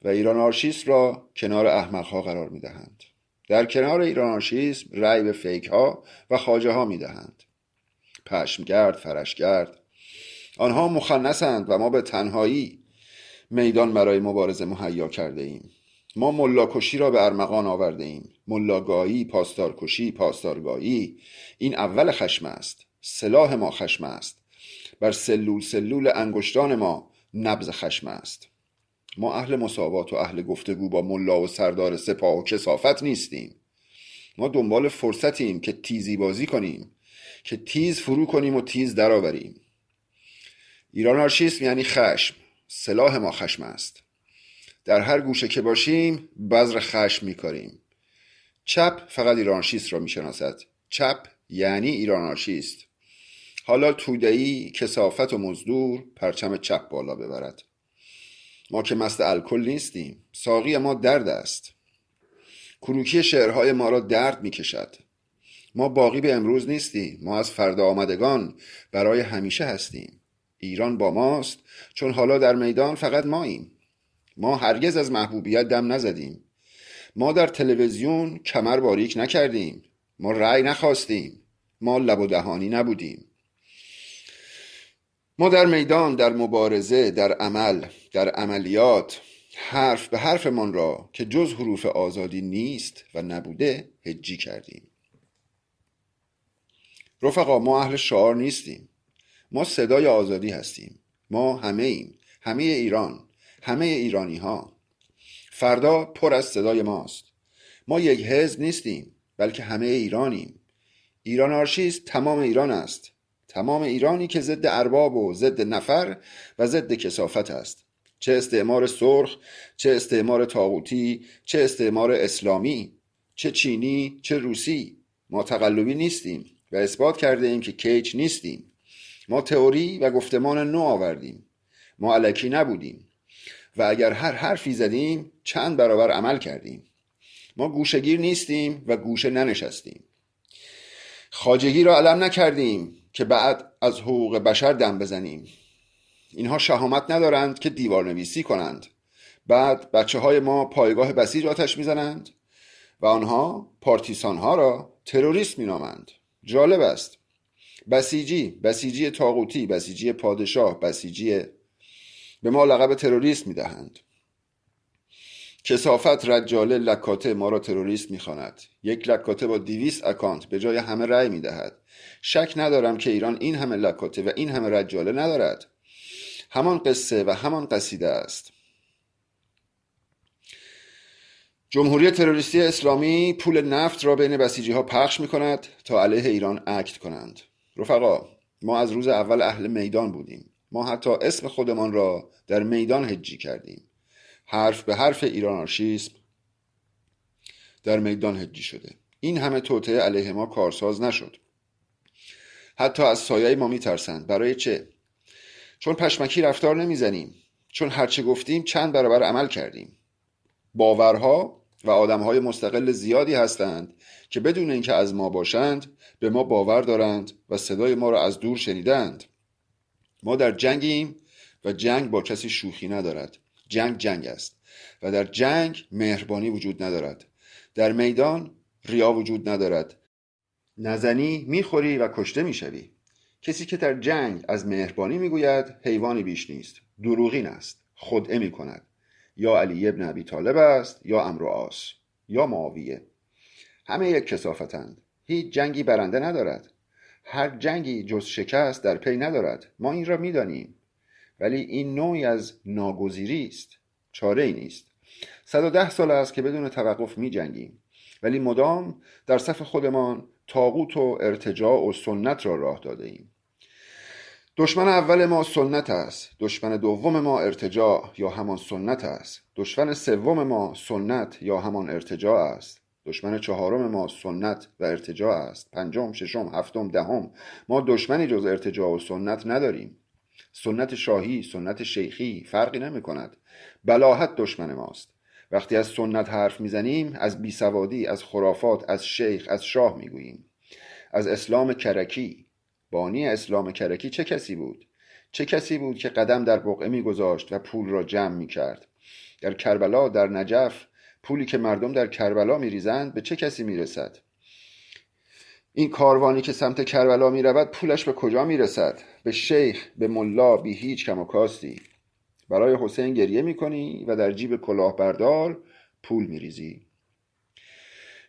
و ایران آرشیست را کنار احمقها قرار می دهند. در کنار ایران آرشیست رای به فیک ها و خواجه ها می دهند. پشمگرد، فرشگرد. آنها مخنثند و ما به تنهایی میدان برای مبارزه مهیا کرده ایم. ما ملاکشی را به ارمغان آورده ایم. ملاگایی، پاسدارکشی، پاسدارگایی. این اول خشم است. سلاح ما خشم است. بر سلول سلول انگشتان ما نبض خشم است. ما اهل مساوات و اهل گفتگو با ملا و سردار سپاه و کثافت نیستیم. ما دنبال فرصتیم که تیزی بازی کنیم، که تیز فرو کنیم و تیز درآوریم. ایران آرشیسم یعنی خشم. سلاح ما خشم است. در هر گوشه که باشیم بذر خشم می‌کاریم. چپ فقط ایران آرشیست را میشناسد. چپ یعنی ایران آرشیست. حالا توده‌ای، کثافت و مزدور پرچم چپ بالا ببرد. ما که مست الکل نیستیم. ساقی ما درد است. کروکی شعرهای ما را درد میکشد. ما باقی به امروز نیستیم. ما از فردا آمدگان برای همیشه هستیم. ایران با ماست چون حالا در میدان فقط ماییم. ما هرگز از محبوبیت دم نزدیم. ما در تلویزیون کمر باریک نکردیم. ما رأی نخواستیم. ما لب و دهانی نبودیم. ما در میدان، در مبارزه، در عمل، در عملیات حرف به حرفمان را که جز حروف آزادی نیست و نبوده هجی کردیم. رفقا، ما اهل شعار نیستیم. ما صدای آزادی هستیم. ما همه ایم. همه ایران. همه ایرانی ها. فردا پر از صدای ماست. ما یک حزب نیستیم بلکه همه ایرانیم. ایران آنارشیسم تمام ایران است، تمام ایرانی که ضد ارباب و ضد نفر و ضد کثافت است، چه استعمار سرخ، چه استعمار طاغوتی، چه استعمار اسلامی، چه چینی، چه روسی. ما تقلبی نیستیم و اثبات کرده ایم که کیچ نیستیم. ما تئوری و گفتمان نو آوردیم. ما الکی نبودیم و اگر هر حرفی زدیم چند برابر عمل کردیم. ما گوشه‌گیر نیستیم و گوشه ننشستیم. خواجگی را علم نکردیم که بعد از حقوق بشر دم بزنیم. اینها شهامت ندارند که دیوار نویسی کنند. بعد بچه های ما پایگاه بسیج آتش میزنند و آنها پارتیسان ها را تروریست مینامند. جالب است. بسیجی طاغوتی، بسیجی پادشاه، بسیجی به ما لقب تروریست میدهند. کثافت، رجاله، لکاته ما را تروریست میخواند. یک لکاته با 200 اکانت به جای همه رأی میدهد. شک ندارم که ایران این همه لکاته و این همه رجاله ندارد. همان قصه و همان قصیده است. جمهوری تروریستی اسلامی پول نفت را بین بسیجی ها پخش می کند تا علیه ایران اکت کنند. رفقا، ما از روز اول اهل میدان بودیم. ما حتی اسم خودمان را در میدان هجی کردیم. حرف به حرف ایران آنارشیسم در میدان هجی شده. این همه توطئه علیه ما کارساز نشد. حتی از سایه ما می ترسند. برای چه؟ چون پشمکی رفتار نمی زنیم. چون هرچه گفتیم چند برابر عمل کردیم. باورها و آدمهای مستقل زیادی هستند که بدون اینکه از ما باشند به ما باور دارند و صدای ما را از دور شنیدند. ما در جنگیم و جنگ با کسی شوخی ندارد. جنگ است و در جنگ مهربانی وجود ندارد. در میدان ریا وجود ندارد. نزنی میخوری و کشته میشوی. کسی که در جنگ از مهربانی میگوید حیوانی بیش نیست، دروغین است، خدعه میکند. یا علی ابن ابی طالب است، یا عمرو عاص، یا معاویه. همه یک کثافتند. هیچ جنگی برنده ندارد. هر جنگی جز شکست در پی ندارد. ما این را میدانیم، ولی این نوعی از ناگزیری است. چاره ای نیست. 110 سال است که بدون توقف می جنگیم، ولی مدام در صف خودمان طاغوت و ارتجاع و سنت را راه داده ایم. دشمن اول ما سنت است، دشمن دوم ما ارتجاع یا همان سنت است، دشمن سوم ما سنت یا همان ارتجاع است، دشمن چهارم ما سنت و ارتجاع است، پنجم، ششم، هفتم، دهم. ما دشمنی جز ارتجاع و سنت نداریم. سنت شاهی، سنت شیخی فرقی نمی کند. بلاهت دشمن ماست. وقتی از سنت حرف میزنیم از بیسوادی، از خرافات، از شیخ، از شاه میگوییم. از اسلام کرکی. بانی اسلام کرکی چه کسی بود؟ چه کسی بود که قدم در بقعه میگذاشت و پول را جمع میکرد؟ در کربلا، در نجف، پولی که مردم در کربلا میریزند به چه کسی میرسد؟ این کاروانی که سمت کربلا میرود پولش به کجا میرسد؟ به شیخ، به ملا، بی هیچ کم و کاستی. برای حسین گریه میکنی و در جیب کلاهبردار پول میریزی.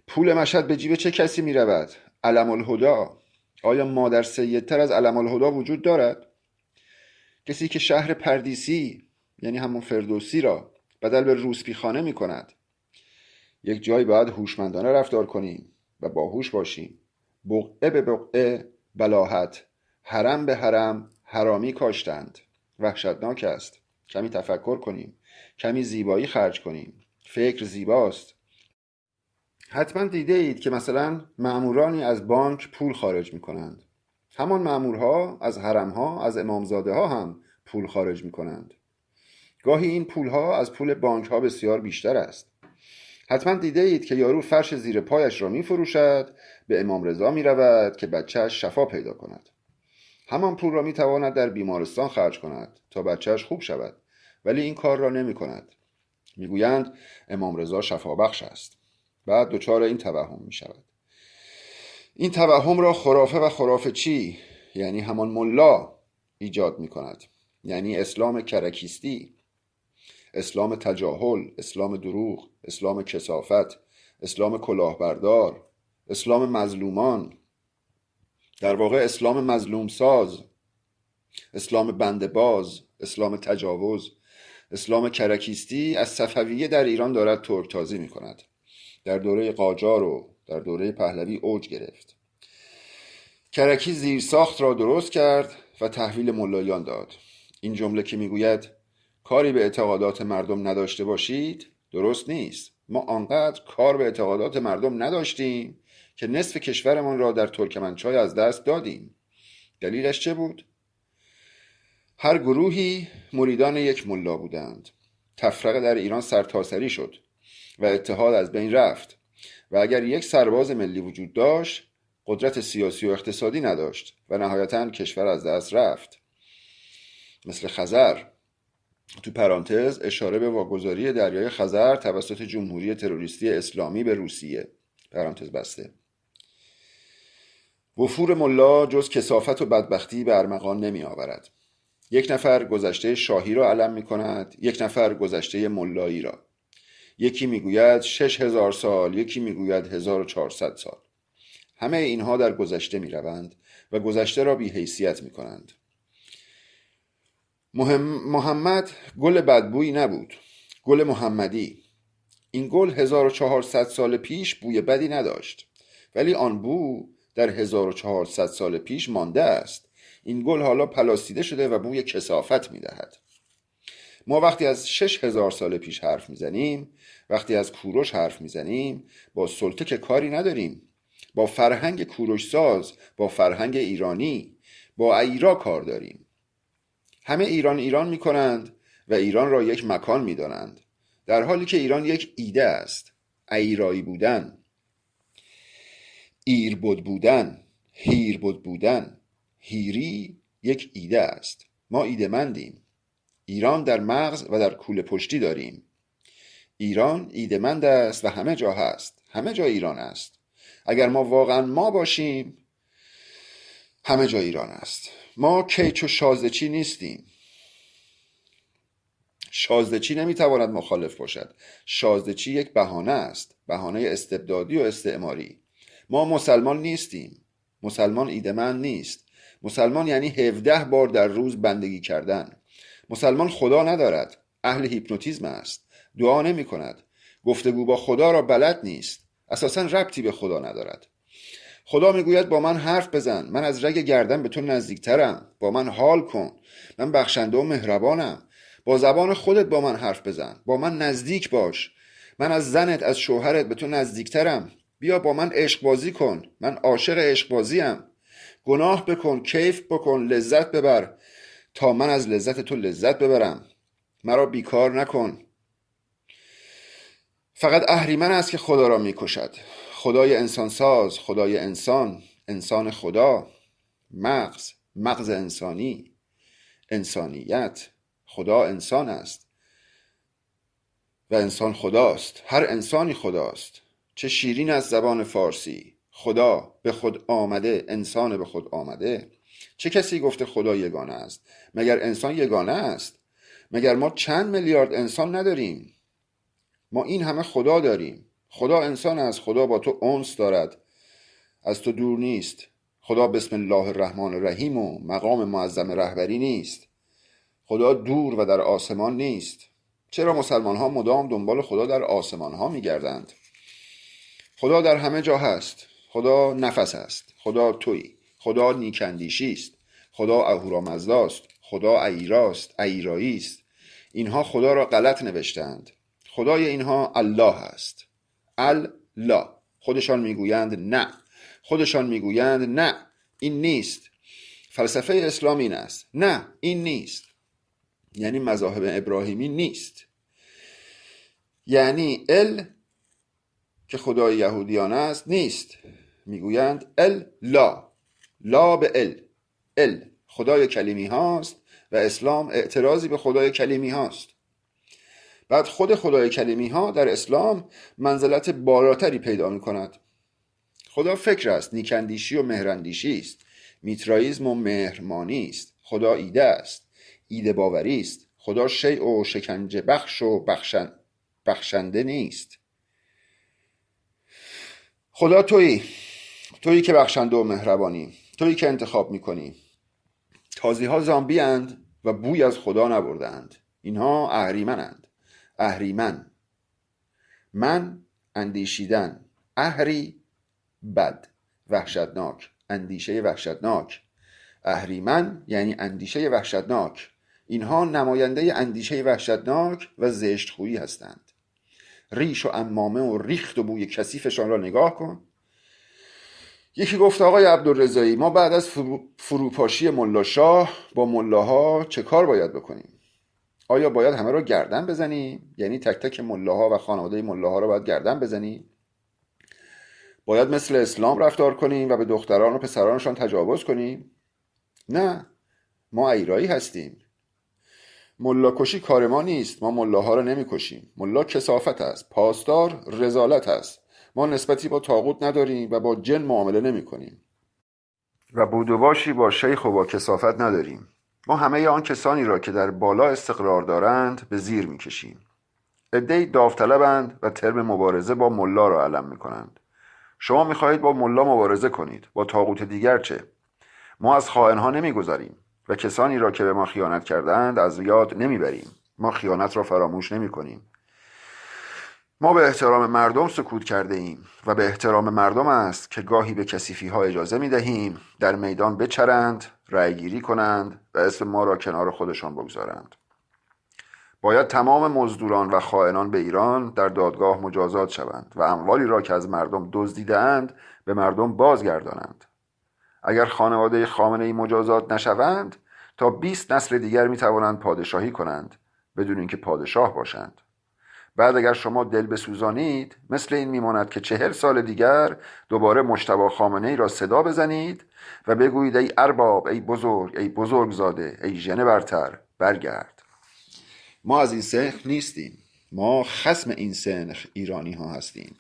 پول مشهد به جیب چه کسی میرود؟ علم الهدا. آیا مادر سیدتر از علم الهدا وجود دارد؟ کسی که شهر پردیسی یعنی همون فردوسی را بدل به روسپیخانه میکند. یک جایی باید هوشمندانه رفتار کنیم و باهوش باشیم. بقعه به بقعه بلاهت، حرم به حرم حرامی کاشتند. وحشتناک است. کمی تفکر کنیم، کمی زیبایی خرج کنیم. فکر زیباست. حتما دیده اید که مثلا مامورانی از بانک پول خارج می کنند. همان مامورها از حرمها، از امامزاده ها هم پول خارج می کنند. گاهی این پولها از پول بانک ها بسیار بیشتر است. حتما دیده اید که یارو فرش زیر پایش را می فروشد، به امام رضا می رود که بچهش شفا پیدا کند. همان پول را می تواند در بیمارستان خرج کند تا بچهش خوب شود، ولی این کار را نمی کند. می گویند امام رضا شفا بخش است. بعد دچار این توهم می شود. این توهم را خرافه و خرافه چی؟ یعنی همان ملا ایجاد می کند. یعنی اسلام کرکیستی، اسلام تجاهل، اسلام دروغ، اسلام کثافت، اسلام کلاهبردار، اسلام مظلومان، در واقع اسلام مظلوم ساز، اسلام بنده باز، اسلام تجاوز. اسلام کرکیستی از صفویه در ایران دارد ترکتازی می کند. در دوره قاجار و در دوره پهلوی اوج گرفت. کرکی زیرساخت را درست کرد و تحویل ملایان داد. این جمله که میگوید کاری به اعتقادات مردم نداشته باشید درست نیست. ما آنقدر کار به اعتقادات مردم نداشتیم که نصف کشورمان را در ترکمنچای از دست دادیم. دلیلش چه بود؟ هر گروهی مریدان یک ملا بودند. تفرقه در ایران سرتاسری شد و اتحاد از بین رفت و اگر یک سرباز ملی وجود داشت قدرت سیاسی و اقتصادی نداشت و نهایتاً کشور از دست رفت. مثل خزر، تو پرانتز اشاره به واگذاری دریای خزر توسط جمهوری تروریستی اسلامی به روسیه، پرانتز بسته. وفور ملا جز کثافت و بدبختی به ارمغان نمی آورد. یک نفر گذشته شاهی را علم می کند، یک نفر گذشته ملایی را. یکی می گوید 6000 سال، یکی می گوید 1400 سال. همه اینها در گذشته می روند و گذشته را بی حیثیت می کنند. محمد گل بدبویی نبود، گل محمدی. این گل 1400 سال پیش بوی بدی نداشت، ولی آن بو در 1400 سال پیش مانده است. این گل حالا پلاسیده شده و بوی کثافت می دهد. ما وقتی از 6000 سال پیش حرف می زنیم، وقتی از کوروش حرف می زنیم، با سلطه که کاری نداریم. با فرهنگ کوروش ساز، با فرهنگ ایرانی، با ایرا کار داریم. همه ایران می کنند و ایران را یک مکان می دانند، در حالی که ایران یک ایده است. ایرایی بودن، ایربد بودن، هیربد بودن. هیری یک ایده است. ما ایده مندیم. ایران در مغز و در کوله پشتی داریم. ایران ایده‌مند است و همه جا هست. همه جا ایران است. اگر ما واقعا ما باشیم، همه جا ایران است. ما کیچ و شازدچی نیستیم. شازدچی نمیتواند مخالف باشد. شازدچی یک بهانه است، بهانه استبدادی و استعماری. ما مسلمان نیستیم. مسلمان ایده‌مند نیست. مسلمان یعنی 17 بار در روز بندگی کردن. مسلمان خدا ندارد، اهل هیپنوتیزم است، دعا نمی کند، گفتگو با خدا را بلد نیست، اساساً ربطی به خدا ندارد. خدا میگوید با من حرف بزن، من از رگ گردن به تو نزدیکترم، با من حال کن، من بخشنده و مهربانم. با زبان خودت با من حرف بزن، با من نزدیک باش، من از زنت، از شوهرت به تو نزدیکترم. بیا با من عشق بازی کن، من عاشق عشق بازیم. گناه بکن، کیف بکن، لذت ببر تا من از لذت تو لذت ببرم. مرا بیکار نکن. فقط اهریمن است که خدا را میکشد. خدای انسان ساز، خدای انسان، انسان خدا، مغز، مغز انسانی، انسانیت. خدا انسان است و انسان خداست. هر انسانی خداست. چه شیرین از زبان فارسی. خدا به خود آمده، انسان به خود آمده. چه کسی گفته خدا یگانه است؟ مگر انسان یگانه است؟ مگر ما چند میلیارد انسان نداریم؟ ما این همه خدا داریم. خدا انسان است. خدا با تو انس دارد، از تو دور نیست. خدا بسم الله الرحمن الرحیم و مقام معظم رهبری نیست. خدا دور و در آسمان نیست. چرا مسلمان ها مدام دنبال خدا در آسمان ها می گردند؟ خدا در همه جا هست. خدا نفس است. خدا تویی. خدا نیکندیشی است. خدا اهورامزداست. خدا ایراست، ایرایی است. اینها خدا را غلط نوشتند. خدای اینها الله است. الله. خودشان میگویند نه. خودشان میگویند نه، این نیست. فلسفه اسلام این است. نه، این نیست. یعنی مذاهب ابراهیمی نیست. یعنی که خدای یهودیان است نیست. میگویند لا، لا به خدای کلیمی هاست و اسلام اعتراضی به خدای کلیمی هاست. بعد خود خدای کلیمی ها در اسلام منزلت بالاتری پیدا می کند. خدا فکر است، نیکندیشی و مهراندیشی است، میترائیسم و مهرمانی است. خدا ایده است، ایده باوری است. خدا شیء و شکنجه بخش و بخشنده نیست. خدا تویی که بخشنده و مهربانی، تویی که انتخاب میکنی. تازی ها زامبی اند و بوی از خدا نبردند. اینها اهریمنند. اهریمن، من، اندیشیدن، اهری، بد، وحشتناک، اندیشه وحشتناک. اهریمن یعنی اندیشه وحشتناک. اینها نماینده اندیشه وحشتناک و زشتخویی هستند. ریش و عمامه و ریخت و بوی کثیفشان را نگاه کن. یکی گفت آقای عبدالرضایی، ما بعد از فروپاشی ملا شاه با ملاها چه کار باید بکنیم؟ آیا باید همه را گردن بزنیم؟ یعنی تک تک ملاها و خانواده ملاها را باید گردن بزنیم؟ باید مثل اسلام رفتار کنیم و به دختران و پسرانشان تجاوز کنیم؟ نه، ما ایرایی هستیم. ملا کشی کار ما نیست. ما ملاها را نمی کشیم. ملا کثافت است، پاسدار رذالت است. ما نسبتی با طاغوت نداریم و با جن معامله نمی کنیم و بودوباشی با شیخ و با کثافت نداریم. ما همه آن کسانی را که در بالا استقرار دارند به زیر می کشیم. عده‌ای داوطلبند و ترم مبارزه با ملا را علم می کنند. شما می خواهید با ملا مبارزه کنید، با طاغوت دیگر چه؟ ما از خائنها نمی گذاریم و کسانی را که به ما خیانت کردند از یاد نمی بریم. ما خیانت را فراموش نمی کنیم. ما به احترام مردم سکوت کرده ایم و به احترام مردم است که گاهی به کثیفی ها اجازه می دهیم در میدان بچرند، رأی گیری کنند و اسم ما را کنار خودشان بگذارند. باید تمام مزدوران و خائنان به ایران در دادگاه مجازات شوند و اموالی را که از مردم دزدیده‌اند به مردم بازگردانند. اگر خانواده خامنه‌ای مجازات نشوند تا 20 نسل دیگر می توانند پادشاهی کنند بدون اینکه پادشاه باشند. بعد اگر شما دل بسوزانید مثل این میماند که 40 سال دیگر دوباره مجتبی خامنه‌ای را صدا بزنید و بگویید ای ارباب، ای بزرگ، ای بزرگزاده، ای ژن برتر، برگرد. ما از این سنخ نیستیم. ما خصم این سنخ ایرانی ها هستیم.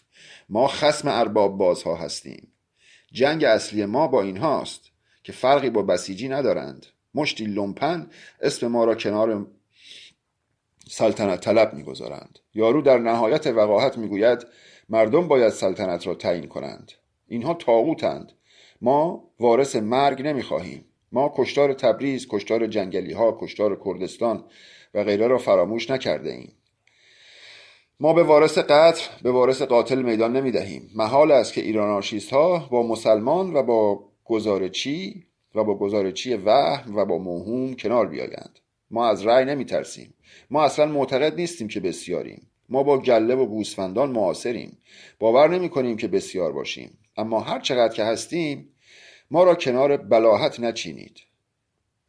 ما خصم ارباب بازها هستیم. جنگ اصلی ما با اینهاست که فرقی با بسیجی ندارند. مشتی لومپن اسم ما را کنار سلطنت طلب میگذارند. یارو در نهایت وقاحت میگوید مردم باید سلطنت را تعیین کنند. اینها طاغوتند. ما وارث مرگ نمیخواهیم. ما کشتار تبریز، کشتار جنگلی ها، کشتار کردستان و غیره را فراموش نکرده ایم. ما به وارث قتل، به وارث قاتل میدان نمیدهیم. محال است که ایران آنارشیست ها با مسلمان و با گزارچی وهم و با موهوم کنار بیایند. ما از رأی نمی ترسیم. ما اصلا معتقد نیستیم که بسیاریم. ما با گله و گوسفندان معاصریم. باور نمی کنیم که بسیار باشیم. اما هر چقدر که هستیم ما را کنار بلاهت نچینید.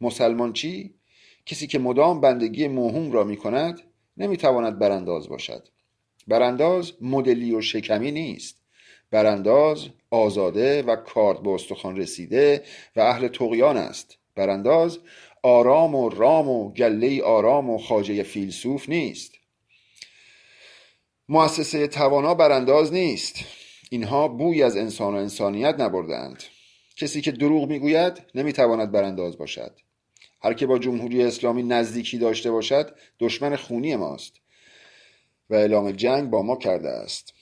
مسلمان چی؟ کسی که مدام بندگی موهوم را می کند نمی تواند برانداز باشد. برانداز مدلی و شکمی نیست. برانداز آزاده و کارد به استخوان رسیده و اهل طغیان است. برانداز آرام و رام و گله آرام و خواجه فیلسوف نیست. مؤسسه توانا برانداز نیست. اینها بوی از انسان و انسانیت نبردند. کسی که دروغ میگوید نمیتواند برانداز باشد. هر که با جمهوری اسلامی نزدیکی داشته باشد دشمن خونی ماست و اعلام جنگ با ما کرده است.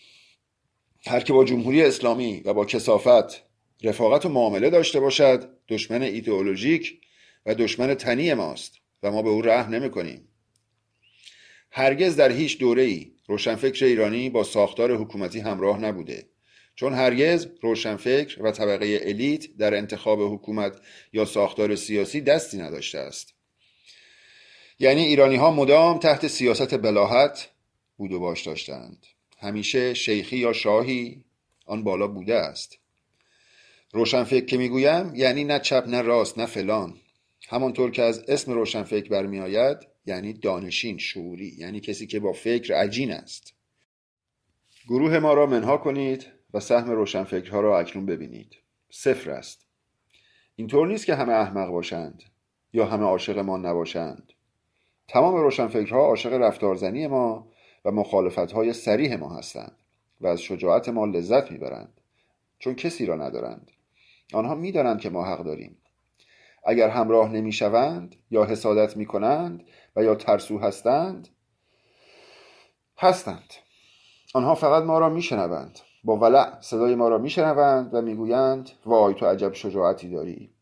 هر که با جمهوری اسلامی و با کثافت رفاقت و معامله داشته باشد دشمن ایدئولوژیک و دشمن تنی ماست و ما به او رحم نمی کنیم. هرگز در هیچ دوره‌ای روشنفکر ایرانی با ساختار حکومتی همراه نبوده، چون هرگز روشنفکر و طبقه الیت در انتخاب حکومت یا ساختار سیاسی دستی نداشته است. یعنی ایرانی ها مدام تحت سیاست بلاهت بود و باش داشتند. همیشه شیخی یا شاهی آن بالا بوده است. روشنفکر که میگویم یعنی نه چپ نه راست نه فلان. همانطور که از اسم روشنفکر برمی آید یعنی دانشین، شعوری، یعنی کسی که با فکر عجین است. گروه ما را منها کنید و سهم روشنفکرها را اکنون ببینید. 0 است. اینطور نیست که همه احمق باشند یا همه عاشق ما نباشند. تمام روشنفکرها عاشق رفتارزنی ما و مخالفت‌های صریح ما هستند و از شجاعت ما لذت میبرند، چون کسی را ندارند. آنها میدانند که ما حق داریم. اگر همراه نمیشوند یا حسادت میکنند و یا ترسو هستند. آنها فقط ما را میشنوند. با ولع صدای ما را میشنوند و میگویند وای تو عجب شجاعتی داری.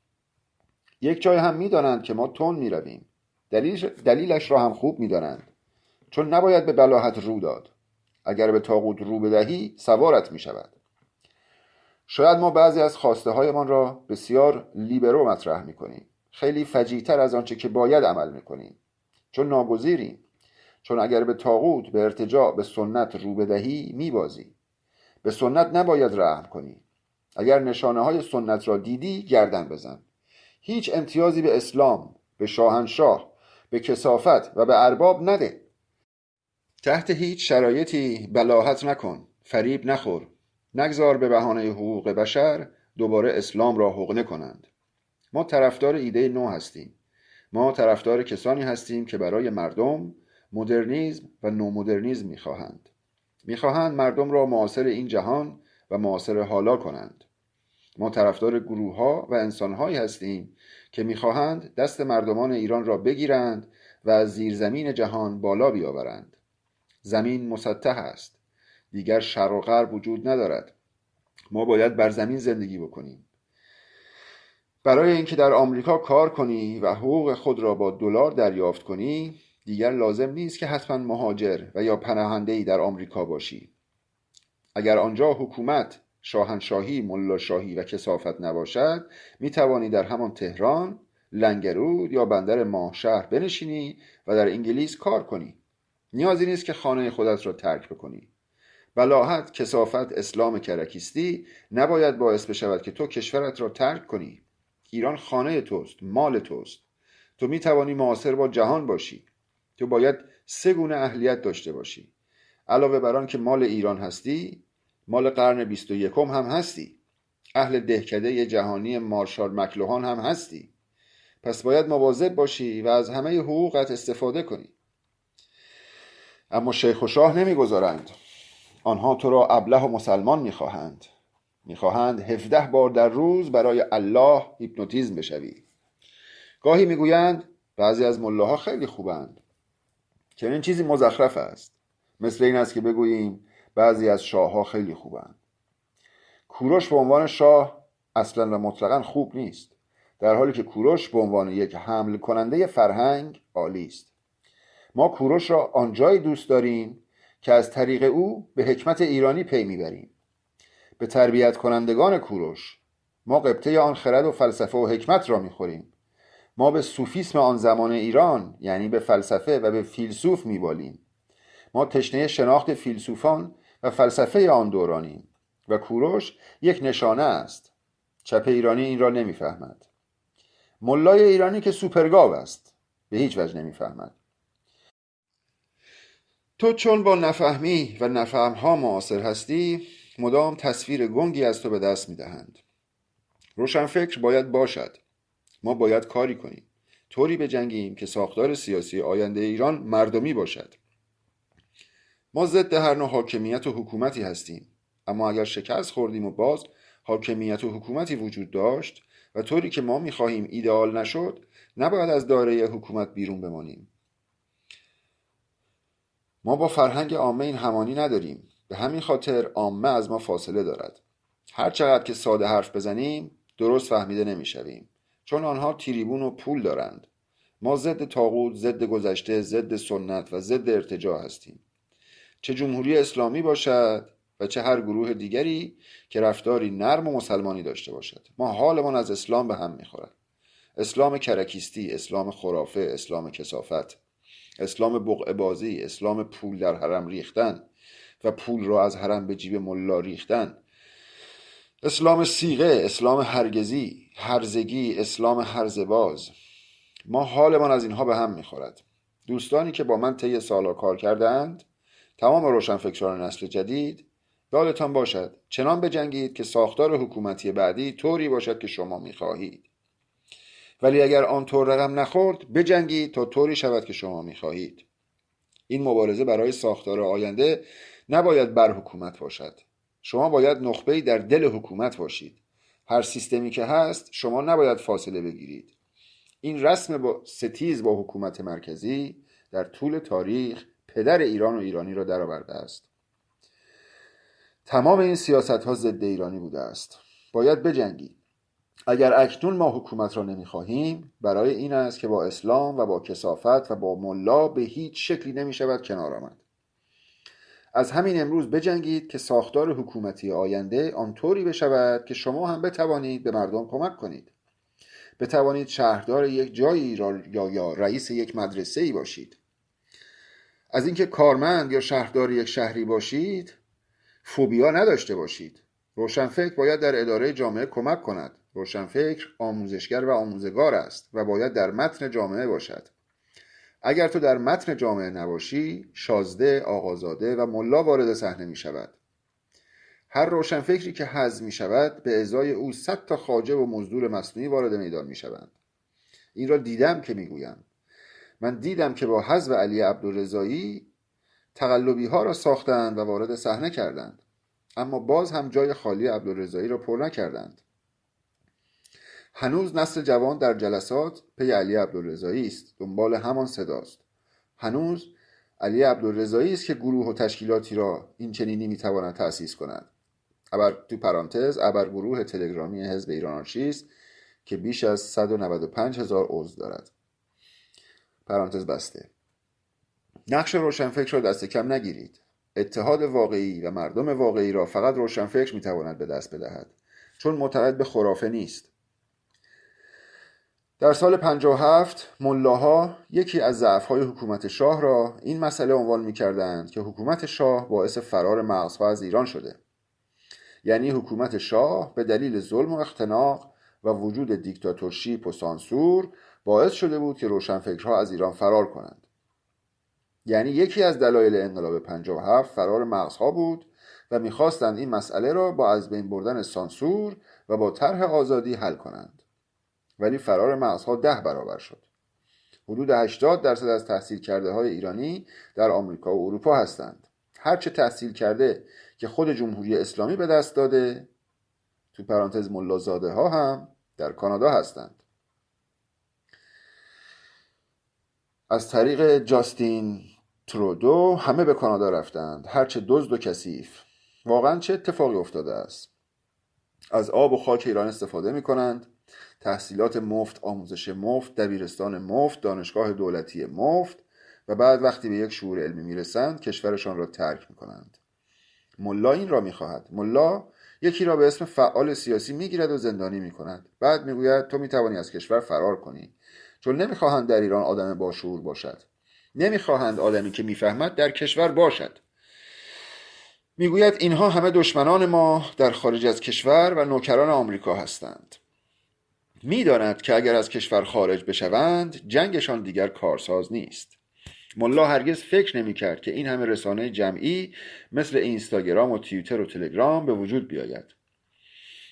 یک جای هم میدانند که ما تند میرویم. دلیلش را هم خوب میدانند، چون نباید به بلاهت رو داد. اگر به طاغوت رو بدهی سوارت میشود. شاید ما بعضی از خواسته هایمان را بسیار لیبرو مطرح میکنیم، خیلی فجیع‌تر از آنچه که باید عمل میکنیم، چون ناگزیریم، چون اگر به طاغوت، به ارتجاع، به سنت رو بدهی میبازی. به سنت نباید رحم کنی. اگر نشانه های سنت را دیدی گردن بزن. هیچ امتیازی به اسلام، به شاهنشاه، به کثافت و به ارباب نده. تحت هیچ شرایطی بلاهت نکن، فریب نخور. نگذار به بهانه حقوق بشر دوباره اسلام را حقنه کنند. ما طرفدار ایده نو هستیم. ما طرفدار کسانی هستیم که برای مردم مدرنیسم و نومدرنیسم میخواهند. میخواهند مردم را معاصر این جهان و معاصر حالا کنند. ما طرفدار گروه‌ها و انسان‌هایی هستیم که میخواهند دست مردمان ایران را بگیرند و از زیرزمین جهان بالا بیاورند. زمین مسطح است. دیگر شرق و غرب وجود ندارد. ما باید بر زمین زندگی بکنیم. برای اینکه در آمریکا کار کنی و حقوق خود را با دلار دریافت کنی، دیگر لازم نیست که حتما مهاجر و یا پناهنده‌ای در آمریکا باشی. اگر آنجا حکومت، شاهنشاهی، ملاشاهی و کثافت نباشد، می توانی در همان تهران، لنگرود یا بندر ماهشهر بنشینی و در انگلیس کار کنی. نیازی نیست که خانه خودت را ترک بکنی. بلاهت، کثافت، اسلام کرکیستی نباید باعث بشود که تو کشورت را ترک کنی. ایران خانه توست، مال توست. تو می توانی معاصر با جهان باشی. تو باید 3 گونه اهلیت داشته باشی. علاوه بر آن که مال ایران هستی، مال قرن 21 هم هستی. اهل دهکده جهانی مارشال مکلوهان هم هستی. پس باید مواظب باشی و از همه حقوقت استفاده کنی. اما شیخ و شاه نمیگذارند. آنها تو را ابله و مسلمان میخواهند. میخواهند 17 بار در روز برای الله هیپنوتیزم بشوی. گاهی میگویند بعضی از ملاها خیلی خوبند. چنین چیزی مزخرف است. مثل این است که بگوییم بعضی از شاهها خیلی خوبند. کوروش به عنوان شاه اصلا و مطلقا خوب نیست، در حالی که کوروش به عنوان یک حمل کننده فرهنگ عالی است. ما کوروش را آنجایی دوست داریم که از طریق او به حکمت ایرانی پی میبریم. به تربیت کنندگان کوروش، ما قبطه آن خرد و فلسفه و حکمت را میخوریم. ما به صوفیسم آن زمان ایران، یعنی به فلسفه و به فیلسوف میبالیم. ما تشنه شناخت فیلسوفان و فلسفه آن دورانیم و کوروش یک نشانه است. چپ ایرانی این را نمیفهمد. ملای ایرانی که سوپرگاو است، به هیچ وجه نمیفهمد. تو چون با نفهمی و نفهمها معاصر هستی، مدام تصویر گنگی از تو به دست میدهند. روشنفکر باید باشد. ما باید کاری کنیم، طوری بجنگیم که ساختار سیاسی آینده ایران مردمی باشد. ما ضد هر نوع حاکمیت و حکومتی هستیم، اما اگر شکست خوردیم و باز حاکمیت و حکومتی وجود داشت و طوری که ما میخواهیم ایدئال نشد، نباید از دایره حکومت بیرون بمانیم. ما با فرهنگ عامه این همانی نداریم. به همین خاطر عامه از ما فاصله دارد. هر چقدر که ساده حرف بزنیم درست فهمیده نمیشویم، چون آنها تریبون و پول دارند. ما ضد طاغوت، ضد گذشته، ضد سنت و ضد ارتجاع هستیم. چه جمهوری اسلامی باشد و چه هر گروه دیگری که رفتاری نرم و مسلمانی داشته باشد، ما حالمان از اسلام به هم میخورد. اسلام کرکیستی، اسلام خرافه، اسلام کثافت، اسلام بقعه بازی، اسلام پول در حرم ریختن و پول را از حرم به جیب ملا ریختن، اسلام صیغه، اسلام هرگزی، هرزگی، اسلام هرزباز. ما حالمان از اینها به هم میخورد. دوستانی که با من طی سالها کار کردند، تمام روشنفکران نسل جدید، یادتان باشد چنان بجنگید که ساختار حکومتی بعدی طوری باشد که شما میخواهید. ولی اگر آن طور رقم نخورد، بجنگید تا طوری شود که شما میخواهید. این مبارزه برای ساختار آینده نباید بر حکومت باشد. شما باید نخبه‌ای در دل حکومت باشید. هر سیستمی که هست شما نباید فاصله بگیرید. این رسم با ستیز با حکومت مرکزی در طول تاریخ پدر ایران و ایرانی را درآورده است. تمام این سیاست‌ها ضد ایرانی بوده است. باید بجنگید. اگر اکنون ما حکومت را نمیخواهیم، برای این است که با اسلام و با کثافت و با ملا به هیچ شکلی نمیشود کنار آمد. از همین امروز بجنگید که ساختار حکومتی آینده آنطوری بشود که شما هم بتوانید به مردم کمک کنید، بتوانید شهردار یک جایی را یا رئیس یک مدرسه‌ای باشید. از اینکه کارمند یا شهردار یک شهری باشید فوبیا نداشته باشید. روشنفکر باید در اداره جامعه کمک کند. روشنفکر آموزشگر و آموزگار است و باید در متن جامعه باشد. اگر تو در متن جامعه نباشی، شازده، آقازاده و ملا وارد صحنه می شود. هر روشنفکری که حذف می شود به ازای او 100 تا خواجه و مزدور مصنوعی وارد میدان می شوند. این را دیدم که می گویم. من دیدم که با حذف علی عبدالرضایی تقلبی ها را ساختند و وارد صحنه کردند، اما باز هم جای خالی عبدالرضایی را پر نکردند. هنوز نسل جوان در جلسات پی علی عبدالرضایی است، دنبال همان صداست. هنوز علی عبدالرضایی است که گروه و تشکیلاتی را این چنینی میتواند تأسیس کند. تو پرانتز ابر گروه تلگرامی حزب ایران آنارشیست که بیش از 195,000 عضو دارد. پرانتز بسته. نقش روشنفکر را دست کم نگیرید. اتحاد واقعی و مردم واقعی را فقط روشنفکر میتواند به دست بدهد، چون معتقد به خرافه نیست. در سال 57 ملاها یکی از ضعف‌های حکومت شاه را این مسئله عنوان می‌کردند که حکومت شاه باعث فرار مغزها از ایران شده. یعنی حکومت شاه به دلیل ظلم و اختناق و وجود دیکتاتورشیپ و سانسور باعث شده بود که روشنفکرها از ایران فرار کنند. یعنی یکی از دلایل انقلاب 57 فرار مغزها بود و می‌خواستند این مسئله را با از بین بردن سانسور و با طرح آزادی حل کنند. ولی فرار مغزها 10 برابر شد. حدود 80% از تحصیل کرده های ایرانی در آمریکا و اروپا هستند. هرچه تحصیل کرده که خود جمهوری اسلامی به دست داده، تو پرانتز ملازاده ها هم در کانادا هستند. از طریق جاستین ترودو همه به کانادا رفتند، هرچه دزد و کثیف. واقعا چه اتفاقی افتاده است؟ از آب و خاک ایران استفاده می کنند، تحصیلات مفت، آموزش مفت، دبیرستان مفت، دانشگاه دولتی مفت، و بعد وقتی به یک شعور علمی میرسند کشورشان را ترک میکنند. ملا این را میخواهد. ملا یکی را به اسم فعال سیاسی میگیرد و زندانی میکند. بعد میگوید تو میتوانی از کشور فرار کنی، چون نمیخواهند در ایران آدم با شعور باشد. نمیخواهند آدمی که میفهمد در کشور باشد. میگوید اینها همه دشمنان ما در خارج از کشور و نوکران آمریکا هستند. میداند که اگر از کشور خارج بشوند جنگشان دیگر کارساز نیست. ملا هرگز فکر نمی کرد که این همه رسانه جمعی مثل اینستاگرام و توییتر و تلگرام به وجود بیاید.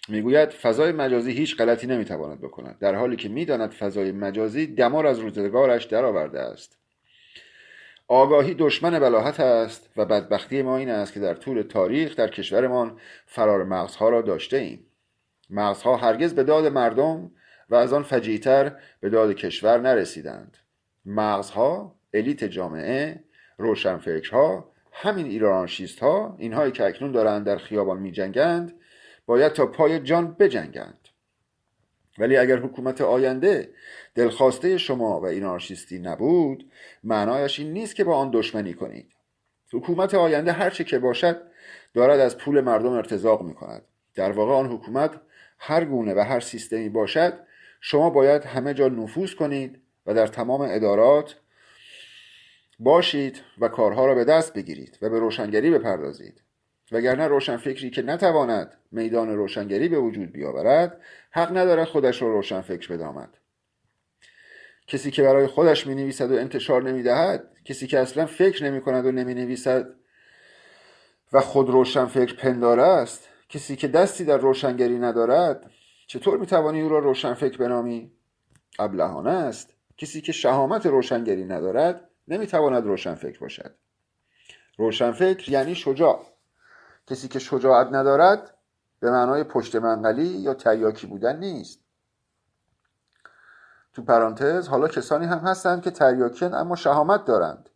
میگوید فضای مجازی هیچ غلطی نمیتواند بکند، در حالی که میداند فضای مجازی دمار از روزگارش درآورده است. آگاهی دشمن بلاهت است و بدبختی ما این است که در طول تاریخ در کشورمان فرار مغزها را داشته ایم. مغزها هرگز به داد مردم و از آن فجیع‌تر به داد کشور نرسیدند. مغزها، الیت جامعه، روشنفکرها، همین ایرانشیست‌ها، اینهایی که اکنون دارند در خیابان می جنگند، باید تا پای جان بجنگند. ولی اگر حکومت آینده دلخواسته شما و ایرانشیستی نبود، معنایش این نیست که با آن دشمنی کنید. حکومت آینده هر چه که باشد دارد از پول مردم ارتزاق می کند. در واقع آن حکومت هر گونه و هر سیستمی باشد، شما باید همه جا نفوذ کنید و در تمام ادارات باشید و کارها را به دست بگیرید و به روشنگری بپردازید. وگرنه روشنفکری که نتواند میدان روشنگری به وجود بیاورد، حق ندارد خودش را روشنفکر بدامد. کسی که برای خودش می نویسد و انتشار نمی دهد، کسی که اصلا فکر نمی کند و نمی نویسد و خود روشنفکر پندار است، کسی که دستی در روشنگری ندارد، چطور می توانی او را روشنفکر بنامی؟ ابلهانه است. کسی که شهامت روشنگری ندارد نمی تواند روشنفکر باشد. روشنفکر یعنی شجاع. کسی که شجاعت ندارد به معنای پشت منقلی یا تریاکی بودن نیست. تو پرانتز حالا کسانی هم هستند که تریاکی‌اند اما شهامت دارند.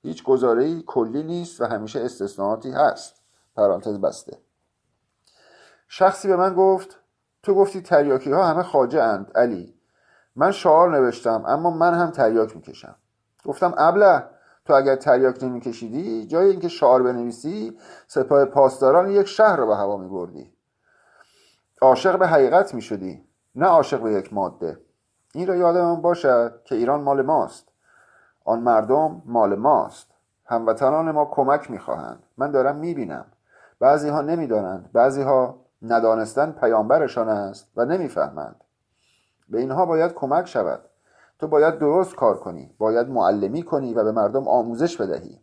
هیچ گزاره‌ای کلی نیست و همیشه استثناءاتی هست. پرانتز بسته. شخصی به من گفت تو گفتی تریاکی ها همه خواجه اند علی. من شعار نوشتم اما من هم تریاک میکشم. گفتم ابله، تو اگر تریاک نمیکشیدی، جای اینکه شعار بنویسی سپاه پاسداران یک شهر رو به هوا میبردی. عاشق به حقیقت میشدی، نه عاشق به یک ماده. این را یادمان باشد که ایران مال ماست، آن مردم مال ماست. هموطنان ما کمک میخواهند. من دارم میبینم بعضی ها نمیدانند، بعضی ها ندانستن پیامبرشان است و نمیفهمند. به اینها باید کمک شود. تو باید درست کار کنی، باید معلمی کنی و به مردم آموزش بدهی.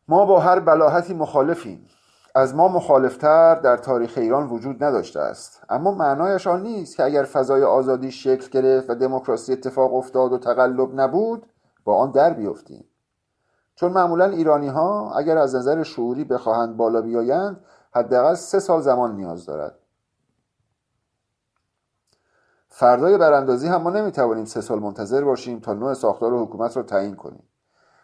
ما با هر بلاهتی مخالفیم. از ما مخالفتر در تاریخ ایران وجود نداشته است، اما معنایش آن نیست که اگر فضای آزادی شکل گرفت و دموکراسی اتفاق افتاد و تقلب نبود با آن در بیفتیم. چون معمولا ایرانی ها اگر از نظر شعوری بخواهند بالا بیایند حداقل 3 سال زمان نیاز دارد. فردای براندازی هم ما نمیتوانیم 3 سال منتظر باشیم تا نوع ساختار حکومت را تعیین کنیم.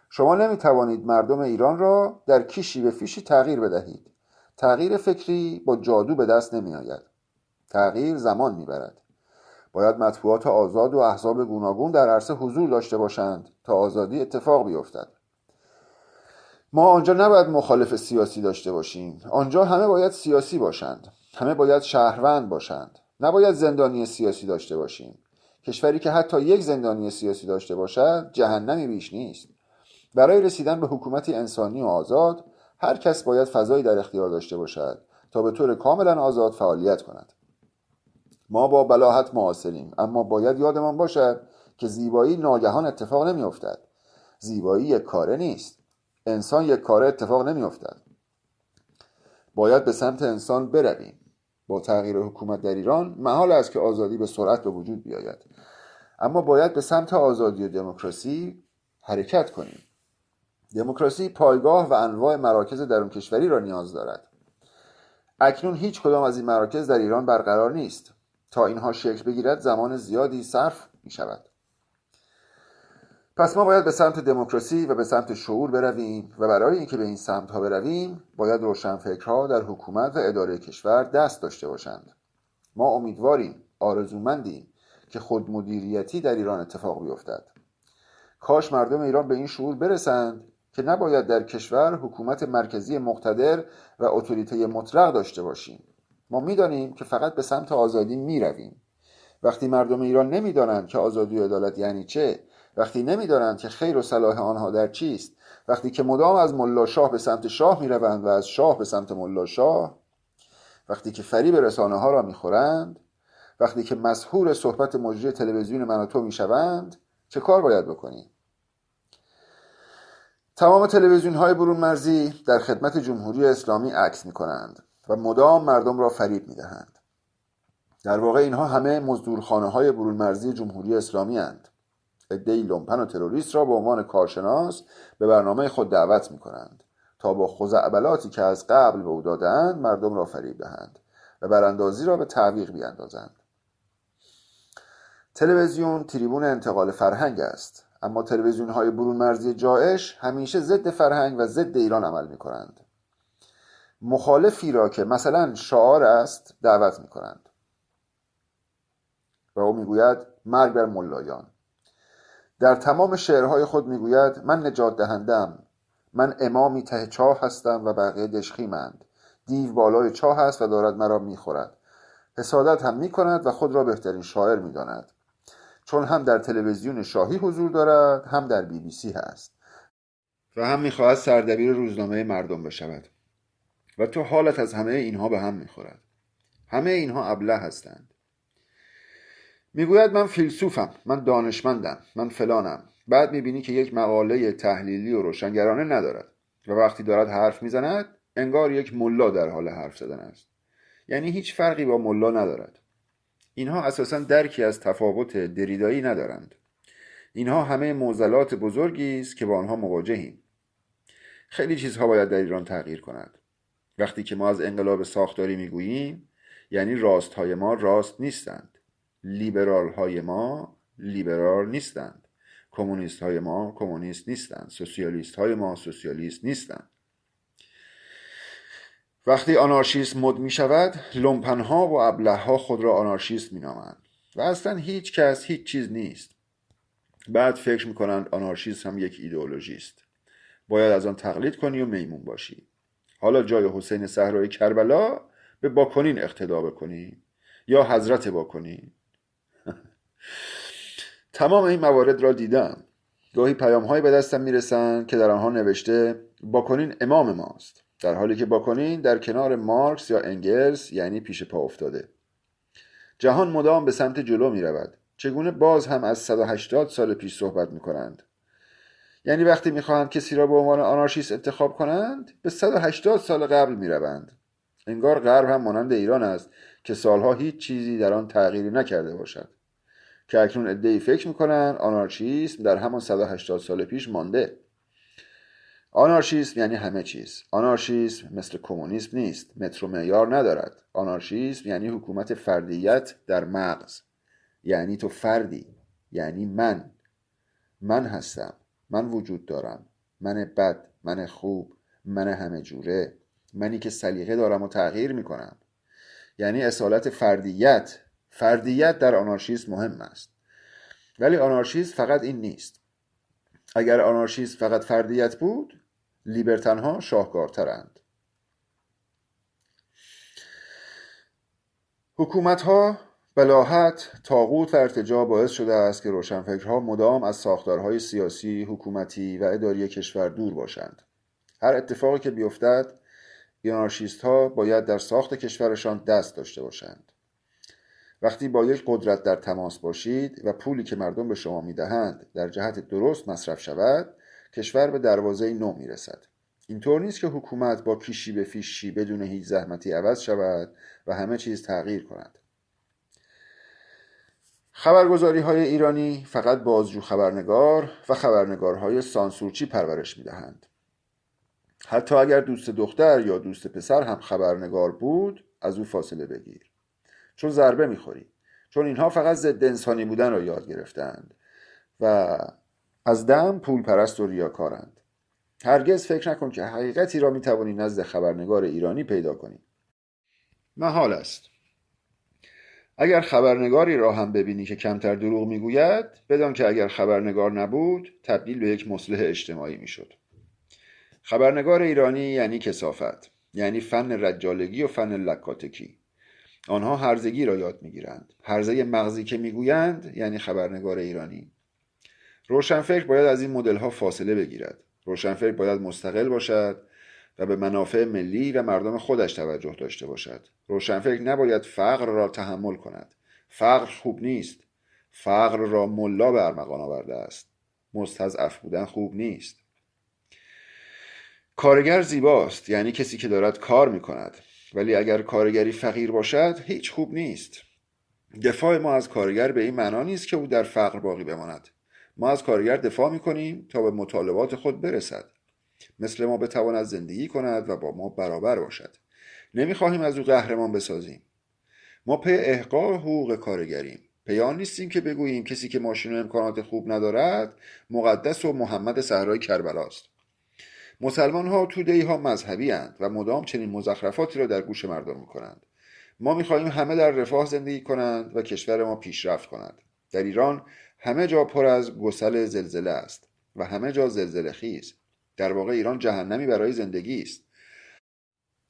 شما نمیتوانید مردم ایران را در کیشی به فیشی تغییر بدهید. تغییر فکری با جادو به دست نمی آید. تغییر زمان میبرد. باید مطبوعات آزاد و احزاب گوناگون در عرصه حضور داشته باشند تا آزادی اتفاق بیفتد. ما آنجا نباید مخالف سیاسی داشته باشیم. آنجا همه باید سیاسی باشند. همه باید شهروند باشند. نباید زندانی سیاسی داشته باشیم. کشوری که حتی یک زندانی سیاسی داشته باشد جهنمی بیش نیست. برای رسیدن به حکومتی انسانی و آزاد هر کس باید فضایی در اختیار داشته باشد تا به طور کاملا آزاد فعالیت کند. ما با بلاهت معاصریم، اما باید یادمان باشد که زیبایی ناگهان اتفاق نمیافتد. زیبایی یک کاره نیست. انسان یک کاره اتفاق نمیافتد. باید به سمت انسان برویم. با تغییر حکومت در ایران محال است که آزادی به سرعت به وجود بیاید، اما باید به سمت آزادی و دموکراسی حرکت کنیم. دموکراسی پایگاه و انواع مراکز درون کشوری را نیاز دارد. اکنون هیچ کدام از این مراکز در ایران برقرار نیست. تا اینها شکل بگیرد زمان زیادی صرف می شود. پس ما باید به سمت دموکراسی و به سمت شعور برویم و برای اینکه به این سمت ها برویم باید روشنفکرها در حکومت و اداره کشور دست داشته باشند. ما امیدواریم، آرزومندیم که خودمدیریتی در ایران اتفاق بیفتد. کاش مردم ایران به این شعور برسند که نباید در کشور حکومت مرکزی مقتدر و اتوریته مطلق داشته باشیم. ما میدانیم که فقط به سمت آزادی میرویم. وقتی مردم ایران نمیدانند که آزادی و عدالت یعنی چه، وقتی نمیدانند که خیر و صلاح آنها در چیست، وقتی که مدام از ملا شاه به سمت شاه میروند و از شاه به سمت ملا شاه، وقتی که فریب رسانه ها را میخورند، وقتی که مسحور صحبت مجری تلویزیون من و تو میشوند، چه کار باید بکنیم؟ تمام تلویزیون های برون مرزی در خدمت جمهوری اسلامی عکس می کنند و مدام مردم را فریب می دهند. در واقع اینها همه مزدورخانه های برون مرزی جمهوری اسلامی هستند. عده‌ای لومپن و تروریست را به عنوان کارشناس به برنامه خود دعوت می کنند تا با خزعبلاتی که از قبل به او دادند مردم را فریب دهند و براندازی را به تعویق بیاندازند. تلویزیون تریبون انتقال فرهنگ است، اما تلویزیون های برون مرزی جائش همیشه ضد فرهنگ و ضد ایران عمل می کنند. مخالفی را که مثلا شعار است دعوت می کنند و او می گوید مرگ بر ملایان. در تمام شعرهای خود می گوید من نجات دهندم، من امامی ته چاه هستم و بقیه دشخیمند. دیو بالای چاه است و دارد مرا می خورد. حسادت هم می کند و خود را بهترین شاعر می داند، چون هم در تلویزیون شاهی حضور دارد، هم در BBC هست و هم می‌خواهد سردبیر روزنامه مردم بشود. و تو حالت از همه اینها به هم می‌خورد. همه اینها ابله هستند. میگوید من فیلسوفم، من دانشمندم، من فلانم. بعد می‌بینی که یک مقاله تحلیلی و روشنگرانه ندارد و وقتی دارد حرف می‌زند انگار یک ملا در حال حرف زدن است. یعنی هیچ فرقی با ملا ندارد. اینها اساساً درکی از تفاوت دریدایی ندارند. اینها همه معضلات بزرگی است که با آنها مواجهیم. خیلی چیزها باید در ایران تغییر کند. وقتی که ما از انقلاب ساختاری میگوییم یعنی راستهای ما راست نیستند، لیبرال های ما لیبرال نیستند، کمونیست های ما کمونیست نیستند، سوسیالیست های ما سوسیالیست نیستند. وقتی آنارشیسم مد می شود لومپن ها و ابله ها خود را آنارشیست می نامند و اصلا هیچ کس هیچ چیز نیست. بعد فکر میکنند آنارشیسم هم یک ایدئولوژی است، باید از آن تقلید کنی و میمون باشی. حالا جای حسین صحرای کربلا به باکنین اقتدا بکنی یا حضرت باکنین. تمام این موارد را دیدم. گاهی پیام‌هایی به دستم میرسند که در آنها نوشته باکنین امام ماست، در حالی که باکنین در کنار مارکس یا انگلس یعنی پیش پا افتاده. جهان مدام به سمت جلو می رود. چگونه باز هم از 180 سال پیش صحبت می کنند؟ یعنی وقتی می خواهند کسی را به عنوان آنارشیست انتخاب کنند به 180 سال قبل می روند. انگار غرب هم مانند ایران است که سالها هیچ چیزی در آن تغییری نکرده باشد، که اکنون عده‌ای فکر میکنن آنارشیسم در همان 180 سال پیش مانده. آنارشیسم یعنی همه چیز. آنارشیسم مثل کمونیسم نیست، متر و معیار ندارد. آنارشیسم یعنی حکومت فردیت در مغز. یعنی تو فردی، یعنی من هستم، من وجود دارم، من بد، من خوب، من همه جوره، منی که سلیقه دارم و تغییر میکنم. یعنی اصالت فردیت در آنارشیسم مهم است. ولی آنارشیسم فقط این نیست. اگر آنارشیسم فقط فردیت بود، لیبرتنها شاهکارترند. حکومتها، بلاهت، طاغوت و ارتجاع باعث شده است که روشنفکرها مدام از ساختارهای سیاسی، حکومتی و اداری کشور دور باشند. هر اتفاقی که بیفتد، آنارشیستها باید در ساخت کشورشان دست داشته باشند. وقتی با یک قدرت در تماس باشید و پولی که مردم به شما میدهند در جهت درست مصرف شود، کشور به دروازه نو میرسد. اینطور نیست که حکومت با پیشی به فیشی بدون هیچ زحمتی عوض شود و همه چیز تغییر کند. خبرگزاری‌های ایرانی فقط بازجو خبرنگار و خبرنگارهای سانسورچی پرورش میدهند. حتی اگر دوست دختر یا دوست پسر هم خبرنگار بود، از او فاصله بگیر، چون ضربه میخوری. چون اینها فقط ضد انسانی بودن را یاد گرفتند و از دم پول پرست و ریاکارند. هرگز فکر نکن که حقیقتی را میتوانی نزد خبرنگار ایرانی پیدا کنی. محال است. اگر خبرنگاری را هم ببینی که کمتر دروغ میگوید، بدان که اگر خبرنگار نبود تبدیل به یک مصلح اجتماعی میشد. خبرنگار ایرانی یعنی کثافت، یعنی فن رجالگی و فن لکاتکی. آنها هرزگی را یاد میگیرند. هرزه مغزی که میگویند یعنی خبرنگار ایرانی. روشنفکر باید از این مدل‌ها فاصله بگیرد. روشنفکر باید مستقل باشد و به منافع ملی و مردم خودش توجه داشته باشد. روشنفکر نباید فقر را تحمل کند. فقر خوب نیست. فقر را ملا به ارمغان آورده است. مستضعف بودن خوب نیست. کارگر زیباست، یعنی کسی که دارد کار میکند. ولی اگر کارگری فقیر باشد هیچ خوب نیست. دفاع ما از کارگر به این معنا نیست که او در فقر باقی بماند. ما از کارگر دفاع میکنیم تا به مطالبات خود برسد، مثل ما بتواند زندگی کند و با ما برابر باشد. نمیخواهیم از او قهرمان بسازیم. ما پی احقاق حقوق کارگریم. پی آن نیستیم که بگوییم کسی که ماشین و امکانات خوب ندارد مقدس و محمد صحرای کربلاست. مسلمان ها و توده‌ای ها مذهبی اند و مدام چنین مزخرفاتی را در گوش مردم میکنند. ما میخواهیم همه در رفاه زندگی کنند و کشور ما پیشرفت کند. در ایران همه جا پر از گسل زلزله است و همه جا زلزله خیز. در واقع ایران جهنمی برای زندگی است.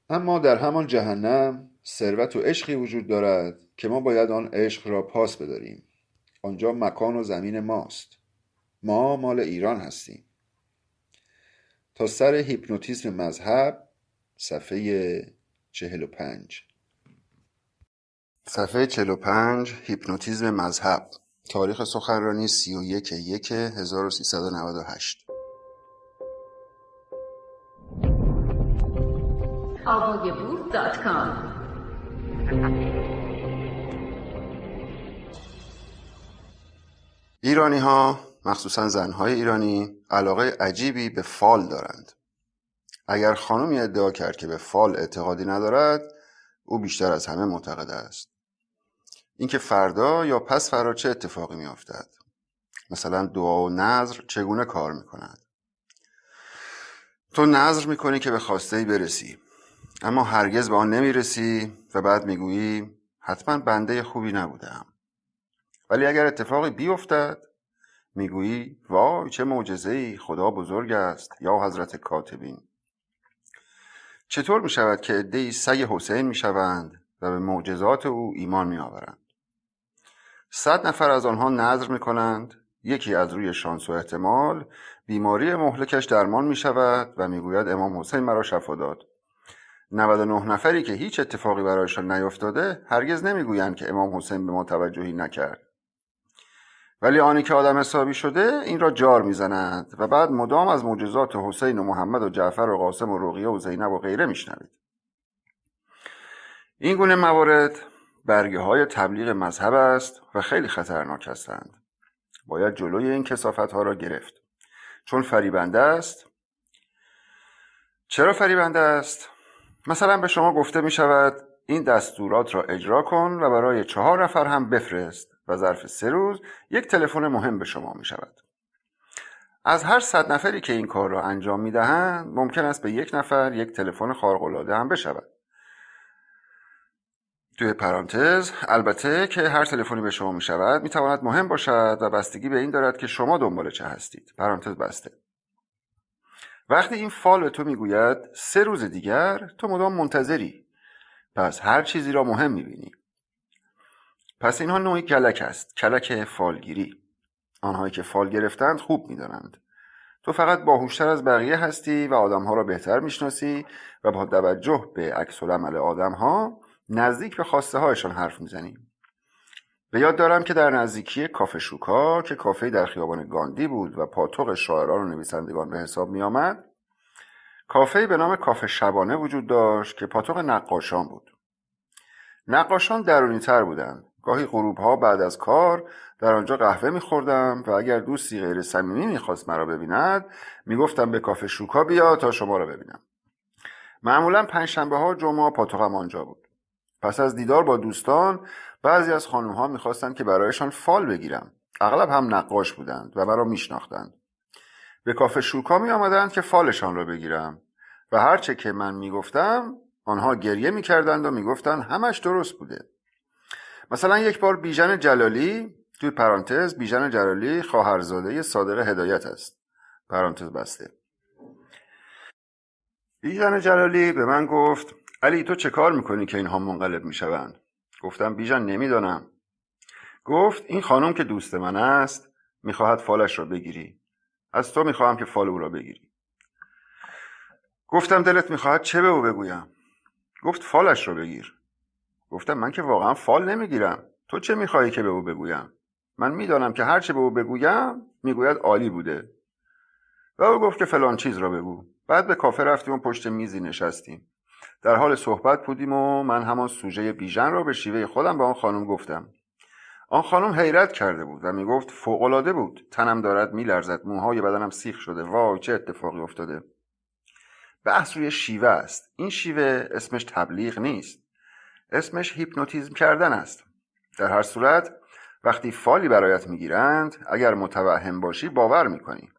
اما در همان جهنم ثروت و عشقی وجود دارد که ما باید آن عشق را پاس بداریم. آنجا مکان و زمین ماست. ما مال ایران هستیم. تا سر هیپنوتیسم مذهب، صفحه 45. صفحه 45. هیپنوتیزم مذهب. تاریخ سخنرانی 31/1/1398. avogaboo.com. ایرانی ها، مخصوصا زنهای ایرانی، علاقه عجیبی به فال دارند. اگر خانمی ادعا کرد که به فال اعتقادی ندارد، او بیشتر از همه معتقد است. اینکه فردا یا پس فردا چه اتفاقی می افتد، مثلا دعا و نذر چگونه کار می کند. تو نذر می کنی که به خواسته‌ای برسی، اما هرگز به آن نمی رسی و بعد می گویی حتما بنده خوبی نبودم. ولی اگر اتفاقی بیفتد، میگویی وای چه معجزه‌ای، خدا بزرگ است یا حضرت کاتبین. چطور می شود که عده‌ای سگ حسین می شوند و به معجزات او ایمان می آورند؟ 100 نفر از آنها نذر می کنند، یکی از روی شانس و احتمال بیماری مهلکش درمان می شود و می گوید امام حسین مرا شفا داد. 99 نفری که هیچ اتفاقی برایشان نیفتاده هرگز نمی گویند که امام حسین به ما توجهی نکرد. ولی آنی که آدم حسابی شده این را جار میزنند و بعد مدام از معجزات حسین و محمد و جعفر و قاسم و رقیه و زینب و غیره میشنوید. این گونه موارد برگه های تبلیغ مذهب است و خیلی خطرناک هستند. باید جلوی این کثافت ها را گرفت، چون فریبنده است. چرا فریبنده است؟ مثلا به شما گفته می شود این دستورات را اجرا کن و برای 4 نفر هم بفرست و ظرف 3 روز یک تلفن مهم به شما می شود. از هر 100 نفری که این کار را انجام می دهند ممکن است به 1 نفر یک تلفن خارق‌العاده هم بشود. توی پرانتز البته که هر تلفنی به شما می شود می تواند مهم باشد و بستگی به این دارد که شما دنبال چه هستید. پرانتز بسته. وقتی این فال به تو می گوید 3 روز دیگر، تو مدام منتظری، پس هر چیزی را مهم می بینی. پس اینها نوعی کلک است، کلک فالگیری. آنهایی که فال گرفتند خوب می دانند. تو فقط باهوشتر از بقیه هستی و آدمها را بهتر می شناسی و با توجه به عکس‌العمل آدمها نزدیک به خواسته هایشان حرف می زنی. به یاد دارم که در نزدیکی کافه شوکا که کافه در خیابان گاندی بود و پاتوق شاعران و نویسندگان به حساب می آمد، کافه به نام کافه شبانه وجود داشت که پاتوق نقاشان بود. نقاشان درونی تر بودند. گاهی غروبها بعد از کار در آنجا قهوه می‌خوردم و اگر دوستی غیر صمیمی می‌خواست مرا ببیند می‌گفتم به کافه شوکا بیا تا شما را ببینم. معمولاً پنجشنبه‌ها جمعه پاتوقم آنجا بود. پس از دیدار با دوستان بعضی از خانم‌ها می‌خواستند که برایشان فال بگیرم. اغلب هم نقاش بودند و مرا می‌شناختند. به کافه شوکا می‌آمدند که فالشان را بگیرم و هر چه که من می‌گفتم آنها گریه می‌کردند و می‌گفتند همش درست بوده. مثلا یک بار بیژن جلالی، توی پرانتز بیژن جلالی خواهرزاده صادق هدایت است، پرانتز بسته، بیژن جلالی به من گفت علی تو چه کار میکنی که اینها منقلب میشوند؟ گفتم بیژن نمیدانم. گفت این خانم که دوست من است میخواهد فالش را بگیری، از تو میخواهم که فال او را بگیری. گفتم دلت میخواهد چه به او بگویم؟ گفت فالش را بگیر. گفتم من که واقعا فال نمیگیرم، تو چه میخواهی که به او بگویم؟ من میدانم که هر چه به او بگویم میگوید عالی بوده. و او گفت که فلان چیز را بگو. بعد به کافه رفتیم و پشت میزی نشستیم. در حال صحبت بودیم و من همان سوژه بیژن را به شیوه خودم به آن خانم گفتم. آن خانم حیرت کرده بود و میگفت فوق‌العاده بود، تنم دارد میلرزد، موهای بدنم سیخ شده، وای چه اتفاقی افتاده. بحث روی شیوه است. این شیوه اسمش تبلیغ نیست، اسمش هیپنوتیزم کردن است. در هر صورت وقتی فالی برایت میگیرند اگر متوهم باشی باور میکنی.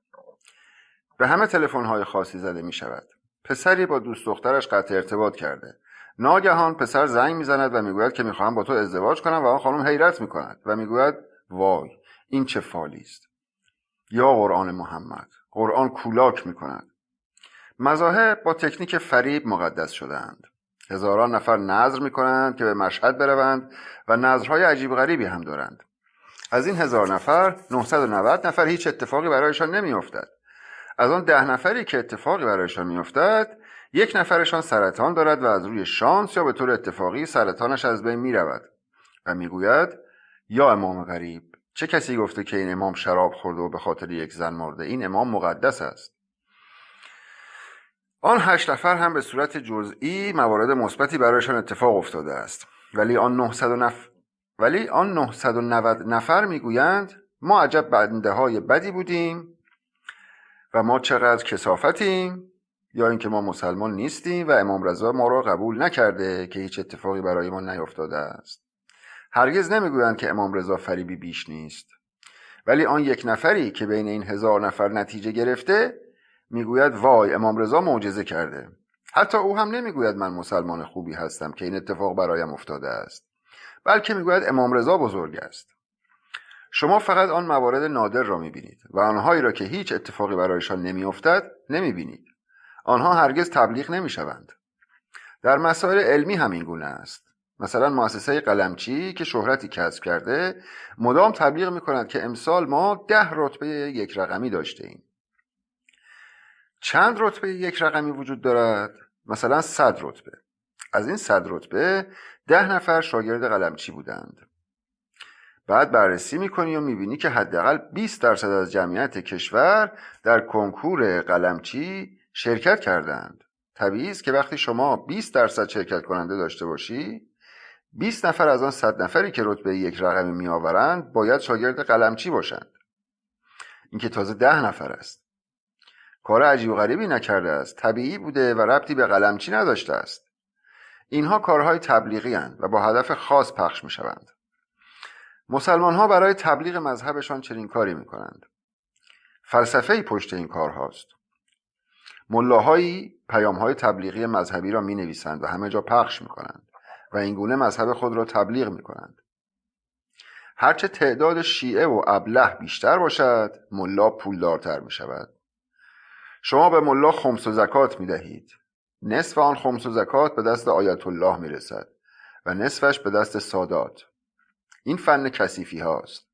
به همه تلفن‌های خاصی زده میشود. پسری با دوست دخترش قطع ارتباط کرده. ناگهان پسر زنگ میزند و میگوید که میخواهم با تو ازدواج کنم و آن خانم حیرت میکند و میگوید وای این چه فالی است. یا قرآن محمد، قرآن کولاک میکند. مذاهب با تکنیک فریب مقدس شدند. هزاران نفر نذر میکنند که به مشهد بروند و نذرهای عجیب غریبی هم دارند. از این 1000 نفر 990 نفر هیچ اتفاقی برایشان نمیافتد. از آن 10 نفری که اتفاقی برایشان میافتد 1 نفرشان سرطان دارد و از روی شانس یا به طور اتفاقی سرطانش از بین میرود و میگوید یا امام غریب، چه کسی گفته که این امام شراب خورده و به خاطر یک زن مرده؟ این امام مقدس است. آن 8 نفر هم به صورت جزئی موارد مثبتی برایشان اتفاق افتاده است، ولی آن 990 نفر میگویند ما عجب بنده های بدی بودیم و ما چقدر کثافتیم، یا اینکه ما مسلمان نیستیم و امام رضا ما را قبول نکرده که هیچ اتفاقی برای ما نیفتاده است. هرگز نمیگویند که امام رضا فریبی بیش نیست. ولی آن 1 نفری که بین این 1000 نفر نتیجه گرفته میگوید وای امام رضا معجزه کرده. حتی او هم نمیگوید من مسلمان خوبی هستم که این اتفاق برایم افتاده است، بلکه میگوید امام رضا بزرگ است. شما فقط آن موارد نادر را میبینید و آنهایی را که هیچ اتفاقی برایشان نمیافتد نمیبینید. آنها هرگز تبلیغ نمیشوند. در مسائل علمی همین گونه است. مثلا مؤسسه قلمچی که شهرتی کسب کرده مدام تبلیغ میکند که امسال ما 10 رتبه یک رقمی داشته ایم. چند رتبه یک رقمی وجود دارد؟ مثلا 100 رتبه. از این 100 رتبه 10 نفر شاگرد قلمچی بودند. بعد بررسی میکنی و میبینی که حداقل 20% از جمعیت کشور در کنکور قلمچی شرکت کردند. طبیعی است که وقتی شما 20% شرکت کننده داشته باشی، 20 نفر از آن 100 نفری که رتبه یک رقمی میآورند باید شاگرد قلمچی باشند. این که تازه 10 نفر است. کار عجیب و غریبی نکرده است. طبیعی بوده و ربطی به قلمچی نداشته است. اینها کارهای تبلیغی اند و با هدف خاص پخش می شوند. مسلمان ها برای تبلیغ مذهبشان چنین کاری می کنند. فلسفه‌ای پشت این کار هاست. ملاهایی پیام‌های تبلیغی مذهبی را می نویسند و همه جا پخش می کنند و اینگونه مذهب خود را تبلیغ می کنند. هرچه تعداد شیعه و ابله بیشتر باشد، ملا پولدارتر می شود. شما به ملا خمس و زکات می دهید. نصف آن خمس و زکات به دست آیت الله می رسد و نصفش به دست سادات. این فن کثیفی هاست.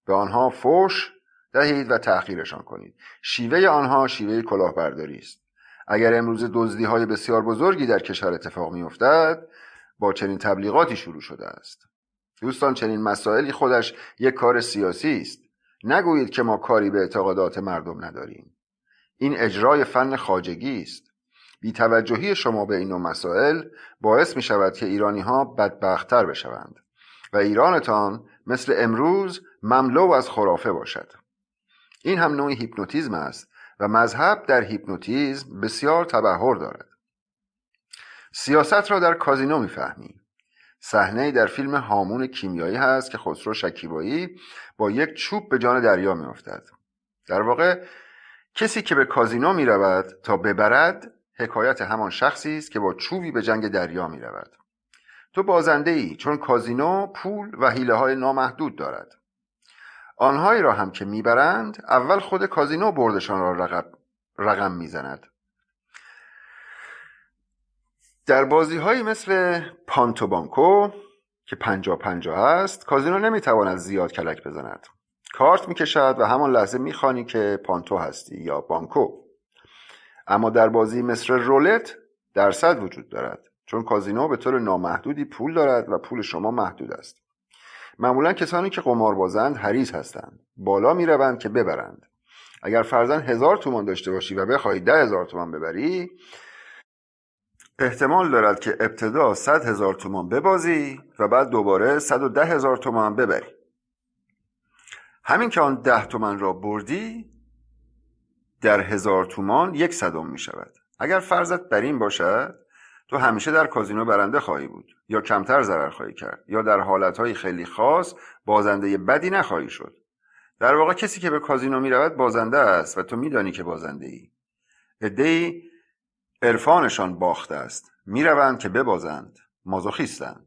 به آنها فوش دهید و تحقیرشان کنید. شیوه آنها شیوه کلاهبرداری است. اگر امروز دزدی‌های بسیار بزرگی در کشور اتفاق می‌افتد، با چنین تبلیغاتی شروع شده است. دوستان، چنین مسائلی خودش یک کار سیاسی است. نگویید که ما کاری به اعتقادات مردم نداریم. این اجرای فن خواجگی است. بی‌توجهی شما به این نوع مسائل باعث می‌شود که ایرانی‌ها بدبخت‌تر بشوند و ایرانتان مثل امروز مملو از خرافه باشد. این هم نوعی هیپنوتیزم است و مذهب در هیپنوتیزم بسیار تبحر دارد. سیاست را در کازینو میفهمی. صحنه‌ای در فیلم هامون کیمیایی هست که خسرو شکیبایی با یک چوب به جان دریا میافتد. در واقع کسی که به کازینو میرود تا ببرد حکایت همان شخصی است که با چوبی به جنگ دریا میرود. تو بازنده ای، چون کازینو پول و حیله‌های نامحدود دارد. آنهایی را هم که میبرند اول خود کازینو بردشان را رقم میزند. در بازی‌هایی مثل پانتو بانکو که 50-50 است، کازینو نمیتواند زیاد کلک بزند. کارت میکشد و همان لحظه میخوانی که پانتو هستی یا بانکو. اما در بازی مثل رولت درصد وجود دارد، چون کازینو به طور نامحدودی پول دارد و پول شما محدود است. معمولا کسانی که قمار بازند حریص هستند. بالا میروند که ببرند. اگر فرضاً 1000 تومان داشته باشی و بخواهی 10,000 تومان ببری، احتمال دارد که ابتدا 100,000 تومان ببازی و بعد دوباره 110,000 تومان ببری. همین که آن 10 تومان را بردی، در 1000 تومان 1/100 می شود. اگر فرضت بر این باشد، تو همیشه در کازینو برنده خواهی بود، یا کمتر ضرر خواهی کرد، یا در حالتهای خیلی خاص بازنده بدی نخواهی شد. در واقع کسی که به کازینو می رود بازنده است و تو می دانی که بازنده ای. عده‌ای عرفانشان باخته است، می روند که ببازند، مازوخیستند.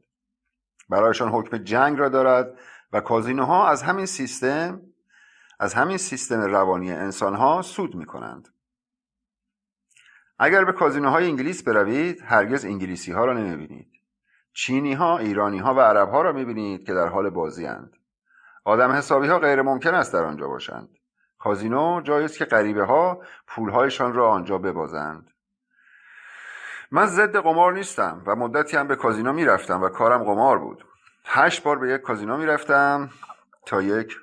برایشان حکم جنگ را دارد و کازینوها از همین سیستم روانی انسانها سود می کنند. اگر به کازینوهای انگلیس بروید، هرگز انگلیسی ها را نمی بینید. چینی ها، ایرانی ها و عرب ها را می بینید که در حال بازی اند. آدم حسابی ها غیر ممکن است در آنجا باشند. کازینو جایی است که غریبه ها پولهایشان را آنجا ببازند. من ضد قمار نیستم و مدتی هم به کازینو می رفتم و کارم قمار بود. 8 بار به یک کازینو می رفتم تا یک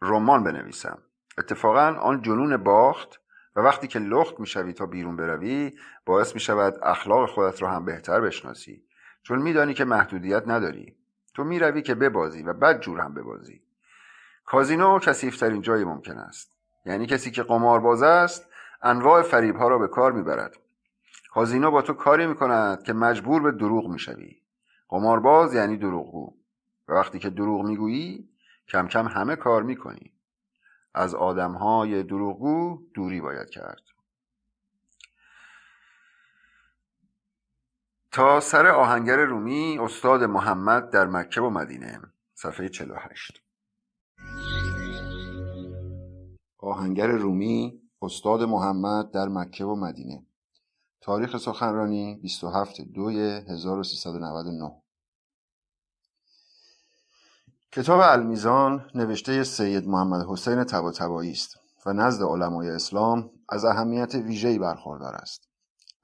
رمان بنویسم. اتفاقا آن جنون باخت و وقتی که لخت می شوی تا بیرون بروی، باعث می شود اخلاق خودت را هم بهتر بشناسی، چون می دانی که محدودیت نداری. تو می روی که ببازی و بد جور هم ببازی. کازینو کثیف‌ترین جای ممکن است. یعنی کسی که قمارباز است انواع فریب‌ها را به کار می‌برد. کازینو با تو کاری می‌کند که مجبور به دروغ می‌شوی. قمارباز یعنی دروغگو. و وقتی که دروغ می‌گویی، کم کم همه کار می‌کنی. از آدم‌های دروغگو دوری باید کرد. تا سر آهنگر رومی، استاد محمد در مکه و مدینه، صفحه 48. آهنگر رومی، استاد محمد در مکه و مدینه. تاریخ سخنرانی 27/2/1399. کتاب المیزان نوشته سید محمد حسین طباطبایی است و نزد علمای اسلام از اهمیت ویژه‌ای برخوردار است.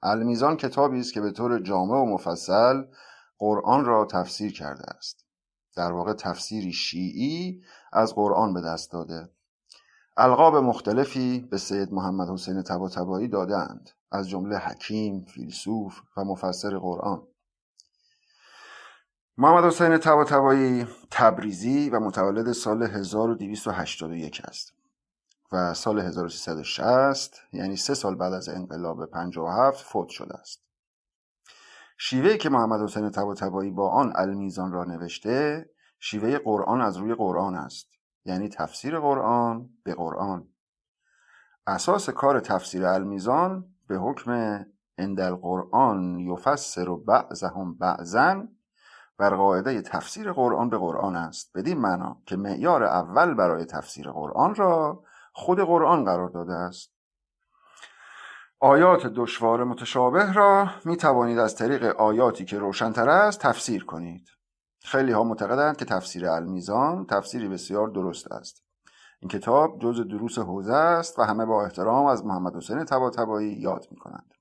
المیزان کتابی است که به طور جامع و مفصل قرآن را تفسیر کرده است. در واقع تفسیری شیعی از قرآن به دست داده. القاب مختلفی به سید محمد حسین طباطبایی دادند، از جمله حکیم، فیلسوف و مفسر قرآن. محمد حسین طباطبایی تبریزی و متولد سال 1281 است و سال 1360 یعنی 3 سال بعد از انقلاب 57 فوت شده است. شیوهی که محمد حسین طباطبایی با آن المیزان را نوشته، شیوه قرآن از روی قرآن است، یعنی تفسیر قرآن به قرآن. اساس کار تفسیر المیزان به حکم عند القرآن یفسر بعضهم بعضا بر قاعده تفسیر قرآن به قرآن است، بدین معنا که معیار اول برای تفسیر قرآن را خود قرآن قرار داده است. آیات دشوار متشابه را می توانید از طریق آیاتی که روشن‌تر است تفسیر کنید. خیلی ها معتقدند که تفسیر المیزان تفسیری بسیار درست است. این کتاب جزء دروس حوزه است و همه با احترام از محمد حسین طباطبایی یاد می کنند.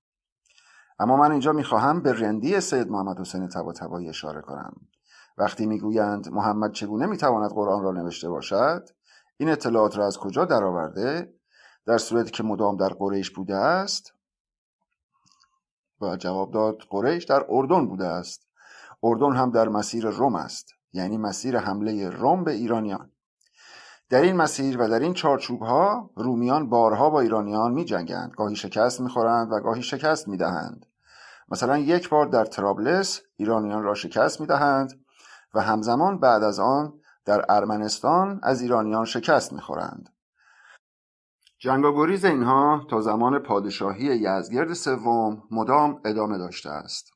اما من اینجا می خواهم به رندی سید محمد حسین طباطبایی اشاره کنم. وقتی می گویند محمد چگونه می تواند قرآن را نوشته باشد، این اطلاعات را از کجا درآورده؟ در صورتی که مدام در قریش بوده است؟ باید جواب داد قریش در اردن بوده است. اردن هم در مسیر روم است، یعنی مسیر حمله روم به ایرانیان. در این مسیر و در این چارچوب‌ها رومیان بارها با ایرانیان می‌جنگند، گاهی شکست می‌خورند و گاهی شکست می‌دهند. مثلا یک بار در طرابلس ایرانیان را شکست می‌دهند و همزمان بعد از آن در ارمنستان از ایرانیان شکست می‌خورند. جنگ و گریز اینها تا زمان پادشاهی یزدگرد سوم مدام ادامه داشته است.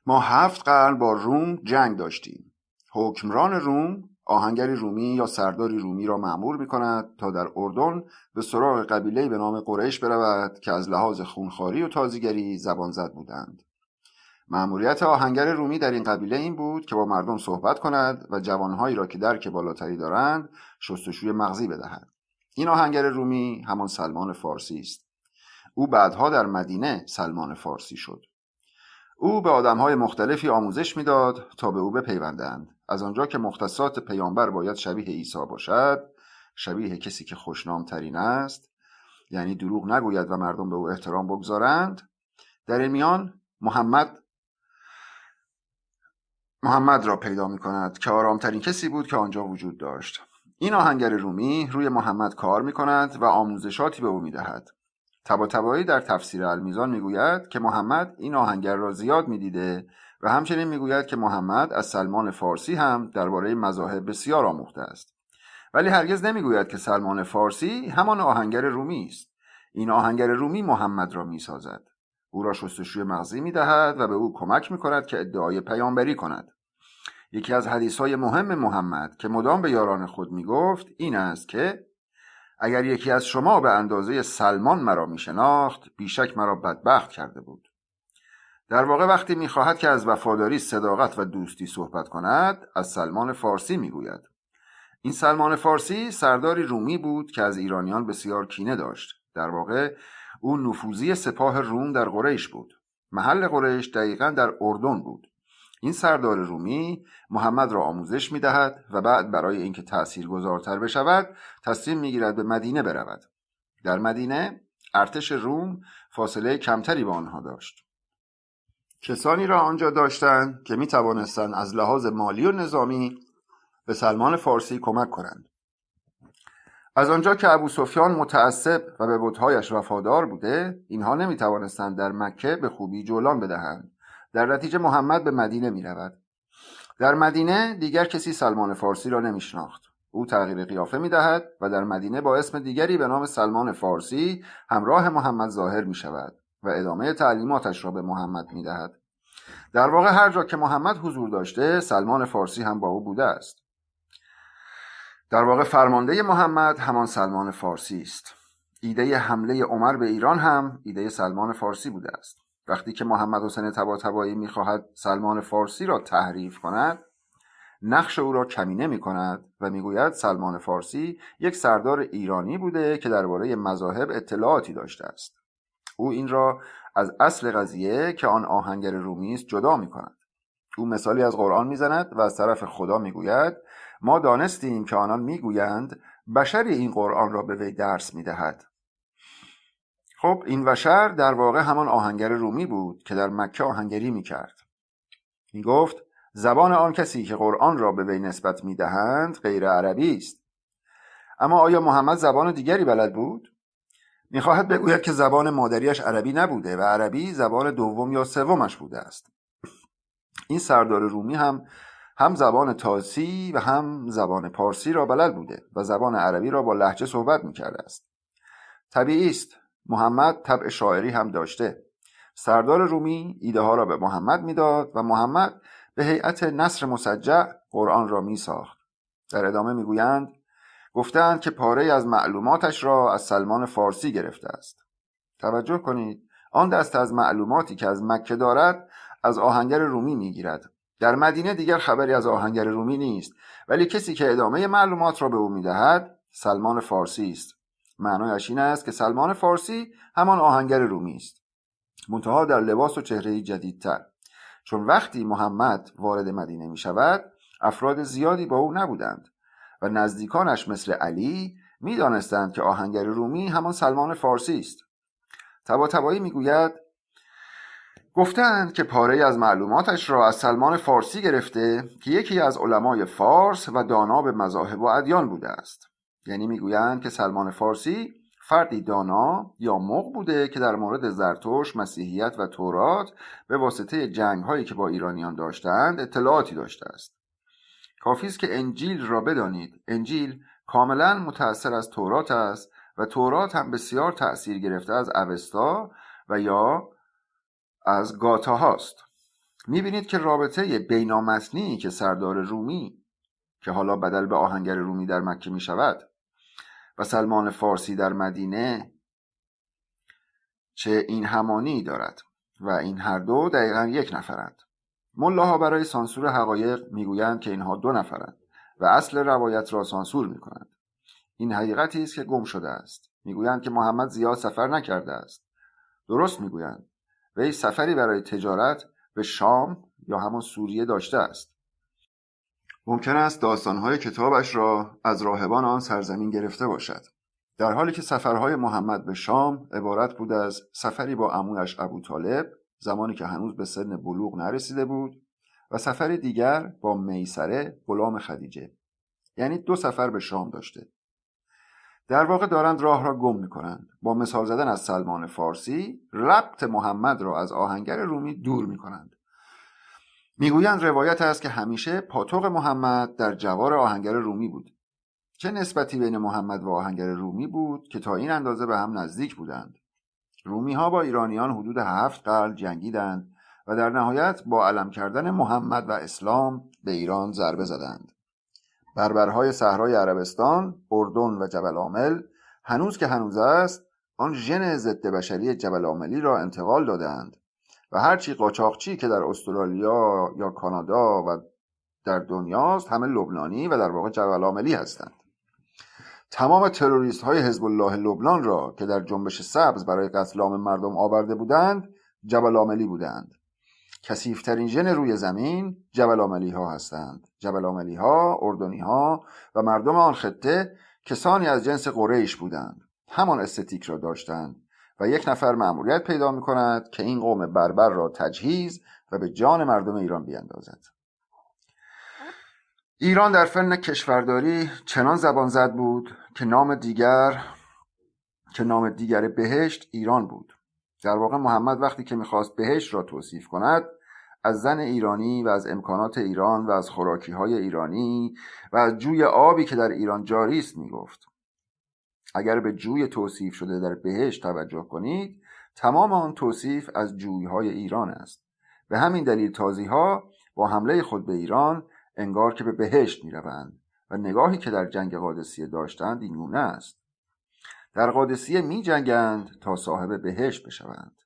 ما 7 قرن با روم جنگ داشتیم. حکمران روم آهنگری رومی یا سرداری رومی را مأمور می‌کند تا در اردن به سراغ قبیله‌ای به نام قریش برود که از لحاظ خونخواری و تازیگری زبان زد بودند. مأموریت آهنگر رومی در این قبیله این بود که با مردم صحبت کند و جوانهایی را که درک بالاتری دارند شستشوی مغزی بدهد. این آهنگر رومی همان سلمان فارسی است. او بعدها در مدینه سلمان فارسی شد. او به آدم‌های مختلفی آموزش می‌داد تا به او بپیوندند. از آنجا که مختصات پیامبر باید شبیه عیسی باشد، شبیه کسی که خوشنام ترین است، یعنی دروغ نگوید و مردم به او احترام بگذارند، در این میان محمد را پیدا می‌کند که آرامترین کسی بود که آنجا وجود داشت. این آهنگر رومی روی محمد کار می‌کند و آموزشاتی به او می‌دهد. طباطبایی در تفسیر المیزان میگوید که محمد این آهنگر را زیاد میدیده و همچنین میگوید که محمد از سلمان فارسی هم درباره مذاهب بسیار آموخته است، ولی هرگز نمیگوید که سلمان فارسی همان آهنگر رومی است. این آهنگر رومی محمد را میسازد، او را شستشوی مغزی میدهد و به او کمک میکند که ادعای پیامبری کند. یکی از حدیثهای مهم محمد که مدام به یاران خود میگفت این است که اگر یکی از شما به اندازه سلمان مرا میشناخت، بیشک مرا بدبخت کرده بود. در واقع وقتی میخواهد که از وفاداری، صداقت و دوستی صحبت کند، از سلمان فارسی میگوید. این سلمان فارسی سرداری رومی بود که از ایرانیان بسیار کینه داشت. در واقع او نفوذی سپاه روم در قریش بود. محل قریش دقیقاً در اردن بود. این سردار رومی محمد را آموزش می‌دهد و بعد برای اینکه تأثیرگذارتر بشود تصمیم می‌گیرد به مدینه برود. در مدینه ارتش روم فاصله کمتری با آنها داشت. کسانی را آنجا داشتند که می‌توانستند از لحاظ مالی و نظامی به سلمان فارسی کمک کنند. از آنجا که ابوسفیان متعصب و به بت‌هایش وفادار بوده، اینها نمی‌توانستند در مکه به خوبی جولان بدهند. در نتیجه محمد به مدینه می رود. در مدینه دیگر کسی سلمان فارسی را نمی شناخت. او تغییر قیافه می دهد و در مدینه با اسم دیگری به نام سلمان فارسی همراه محمد ظاهر می شود و ادامه تعلیماتش را به محمد می دهد. در واقع هر جا که محمد حضور داشته، سلمان فارسی هم با او بوده است. در واقع فرمانده محمد همان سلمان فارسی است. ایده حمله عمر به ایران هم ایده سلمان فارسی بوده است. وقتی که محمد حسین طباطبایی می‌خواهد سلمان فارسی را تحریف کند، نقش او را کمینه می‌کند و می‌گوید سلمان فارسی یک سردار ایرانی بوده که درباره مذاهب اطلاعاتی داشته است. او این را از اصل قضیه که آن آهنگر رومی است جدا می‌کند. او مثالی از قرآن می‌زند و از طرف خدا می‌گوید ما دانستیم که آنان می‌گویند بشری این قرآن را به وی درس می‌دهد. خب این بشر در واقع همان آهنگر رومی بود که در مکه آهنگری می‌کرد. می‌گفت زبان آن کسی که قرآن را به وی نسبت می‌دهند غیر عربی است. اما آیا محمد زبان دیگری بلد بود؟ می‌خواهد بگوید که زبان مادریش عربی نبوده و عربی زبان دوم یا سومش بوده است. این سردار رومی هم زبان تازی و هم زبان پارسی را بلد بوده و زبان عربی را با لهجه صحبت می‌کرده است. طبیعی است محمد طبع شاعری هم داشته. سردار رومی ایده ها را به محمد میداد و محمد به هیئت نثر مسجع قرآن را می ساخت. در ادامه میگویند گفتند که پاره از معلوماتش را از سلمان فارسی گرفته است. توجه کنید آن دست از معلوماتی که از مکه دارد از آهنگر رومی میگیرد. در مدینه دیگر خبری از آهنگر رومی نیست، ولی کسی که ادامه معلومات را به او میدهد سلمان فارسی است. معنایش این است که سلمان فارسی همان آهنگر رومی است، منتها در لباس و چهره‌ای جدیدتر. چون وقتی محمد وارد مدینه می شود افراد زیادی با او نبودند و نزدیکانش مثل علی می دانستند که آهنگر رومی همان سلمان فارسی است. طباطبایی می گوید گفتند که پاره از معلوماتش را از سلمان فارسی گرفته که یکی از علمای فارس و دانا به مذاهب و ادیان بوده است. یعنی میگویند که سلمان فارسی فردی دانا یا مغ بوده که در مورد زرتشت، مسیحیت و تورات به واسطه جنگ‌هایی که با ایرانیان داشتند اطلاعاتی داشته است. کافی است که انجیل را بدانید. انجیل کاملا متأثر از تورات است و تورات هم بسیار تأثیر گرفته از اوستا و یا از گاتا هاست. میبینید که رابطه بینامتنی که سردار رومی که حالا بدل به آهنگر رومی در مکه می شود و سلمان فارسی در مدینه چه این همانی دارد و این هر دو دقیقا یک نفرند. ملاها برای سانسور حقایق میگویند که اینها دو نفرند و اصل روایت را سانسور میکنند. این حقیقتی است که گم شده است. میگویند که محمد زیاد سفر نکرده است. درست میگویند. وی سفری برای تجارت به شام یا همان سوریه داشته است. ممکن است داستانهای کتابش را از راهبان آن سرزمین گرفته باشد، در حالی که سفرهای محمد به شام عبارت بود از سفری با عمویش ابوطالب زمانی که هنوز به سن بلوغ نرسیده بود و سفری دیگر با میسره غلام خدیجه. یعنی دو سفر به شام داشته. در واقع دارند راه را گم می‌کنند. با مثال زدن از سلمان فارسی ربط محمد را از آهنگر رومی دور می‌کنند. میگویند روایت است که همیشه پاتوق محمد در جوار آهنگر رومی بود. چه نسبتی بین محمد و آهنگر رومی بود که تا این اندازه به هم نزدیک بودند؟ رومی ها با ایرانیان حدود 7 قرن جنگیدند و در نهایت با علم کردن محمد و اسلام به ایران ضربه زدند. بربرهای صحرای عربستان، اردن و جبل عامل هنوز که هنوز است آن ژن ضد بشری جبل عاملی را انتقال دادند و هرچی قاچاقچی که در استرالیا یا کانادا و در دنیاست همه لبنانی و در واقع جبل عاملی هستند. تمام تروریست های حزب الله لبنان را که در جنبش سبز برای قتل عام مردم آورده بودند جبل عاملی بودند. کثیف‌ترین ژن روی زمین جبل عاملی ها هستند. جبل عاملی ها، اردنی ها و مردم آن خطه کسانی از جنس قریش بودند. همان استتیک را داشتند و یک نفر مأموریت پیدا می کند که این قوم بربر را تجهیز و به جان مردم ایران بیندازد. ایران در فن کشورداری چنان زبان زد بود که نام دیگر بهشت ایران بود. در واقع محمد وقتی که میخواست بهشت را توصیف کند از زن ایرانی و از امکانات ایران و از خوراکی‌های ایرانی و از جوی آبی که در ایران جاری است میگفت. اگر به جوی توصیف شده در بهشت توجه کنید تمام آن توصیف از جوی‌های ایران است. به همین دلیل تازی‌ها با حمله خود به ایران انگار که به بهشت میروند و نگاهی که در جنگ قادسیه داشتند این گونه است: در قادسیه می جنگند تا صاحب بهشت بشوند.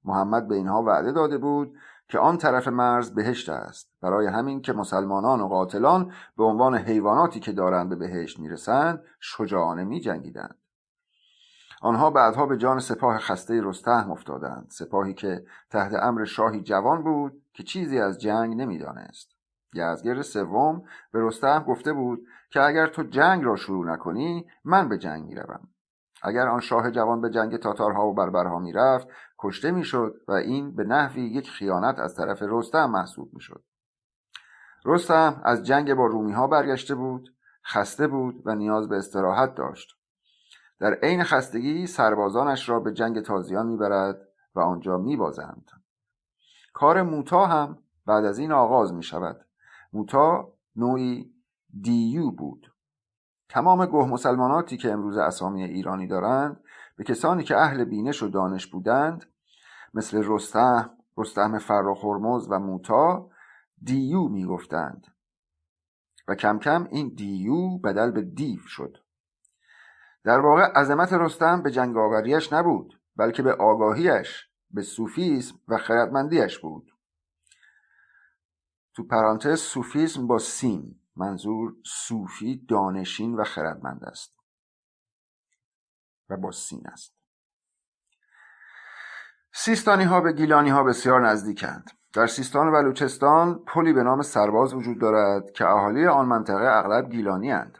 محمد به اینها وعده داده بود که آن طرف مرز بهشت است، برای همین که مسلمانان و قاتلان به عنوان حیواناتی که دارند به بهشت میرسند شجاعانه می جنگیدند. آنها بعدها به جان سپاه خسته رستم افتادند، سپاهی که تحت امر شاهی جوان بود که چیزی از جنگ نمیدانست. یزدگرد سوم به رستم گفته بود که اگر تو جنگ را شروع نکنی من به جنگ میروم. اگر آن شاه جوان به جنگ تاتارها و بربرها میرفت کشته میشد و این به نحوی یک خیانت از طرف رستم محسوب میشد. رستم از جنگ با رومیها برگشته بود، خسته بود و نیاز به استراحت داشت. در عین خستگی سربازانش را به جنگ تازیان میبرد و آنجا میبازند. کار موتی هم بعد از این آغاز میشود. موتی نوعی دیو بود. تمام گوه مسلماناتی که امروز اسامی ایرانی دارند به کسانی که اهل بینش و دانش بودند مثل رستم فرخ هرمز و موتی دیو میگفتند و کم کم این دیو بدل به دیو شد. در واقع عظمت رستم به جنگاوریش نبود، بلکه به آگاهیش، به صوفیسم و خردمندیش بود. تو پرانتز صوفیسم با سین، منظور صوفی دانشین و خردمند است و با سین است. سیستانی ها به گیلانی ها بسیار نزدیکند. در سیستان و بلوچستان پلی به نام سرباز وجود دارد که اهالی آن منطقه اغلب گیلانی اند.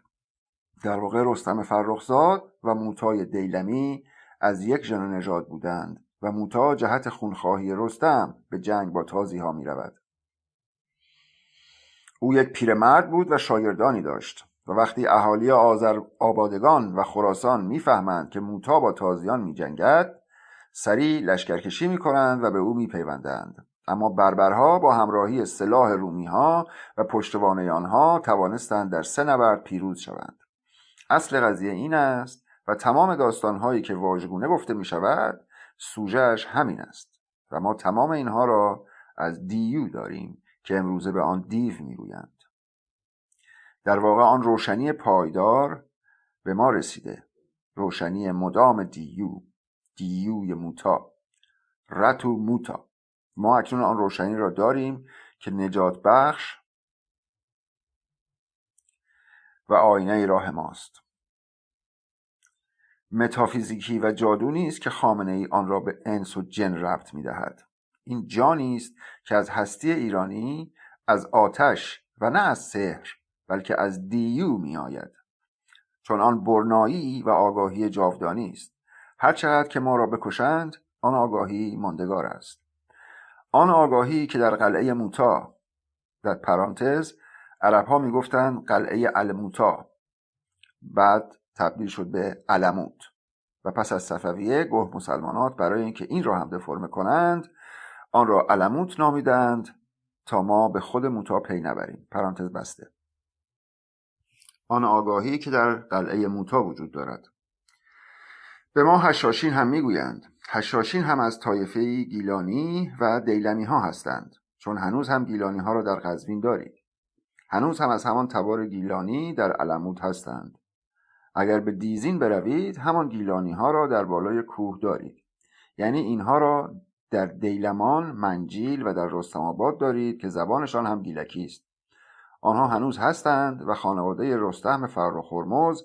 در واقع رستم فرخزاد و موتی دیلمی از یک ژن و نژاد بودند و موتی جهت خونخواهی رستم به جنگ با تازی ها می رود. او یک پیرمرد بود و شاگردانی داشت و وقتی اهالی آبادگان و خراسان میفهمند که موتی با تازیان می جنگد سریع لشکرکشی می کنند و به او می پیوندند. اما بربرها با همراهی سلاح رومیها و پشتوانه آنها توانستند در 3 نبرد پیروز شوند. اصل قضیه این است و تمام داستانهایی که واژگونه گفته می شود سوژه‌اش همین است و ما تمام اینها را از دیو داریم که امروزه به آن دیو می گویند. در واقع آن روشنی پایدار به ما رسیده، روشنی مدام دیوی موتا، رتو موتا. ما اکنون آن روشنی را داریم که نجات بخش و آینه راه ماست. متافیزیکی و جادو نیست که خامنه ای آن را به انس و جن ربط می دهد. این جانی است که از هستی ایرانی، از آتش و نه از سحر بلکه از دیو می آید، چون آن برنایی و آگاهی جاودانی است. هر چقدر که ما را بکشند آن آگاهی ماندگار است. آن آگاهی که در قلعه موتا، در پرانتز عرب ها می گفتند قلعه الموتا، بعد تبدیل شد به علموت و پس از صفویه گوه مسلمانات برای اینکه این را هم دفرمه کنند آن را علموت نامیدند تا ما به خود موتا پی نبریم. پرانتز بسته. آن آگاهی که در قلعه موتا وجود دارد. به ما حشاشین هم میگویند. حشاشین هم از طایفه گیلانی و دیلمی ها هستند، چون هنوز هم گیلانی ها را در قزوین دارید. هنوز هم از همان تبار گیلانی در علموت هستند. اگر به دیزین بروید همان گیلانی ها را در بالای کوه دارید. یعنی اینها را در دیلمان، منجیل و در رستم آباد دارید که زبانشان هم گیلکی است. آنها هنوز هستند و خانواده رستم فرخ هرمز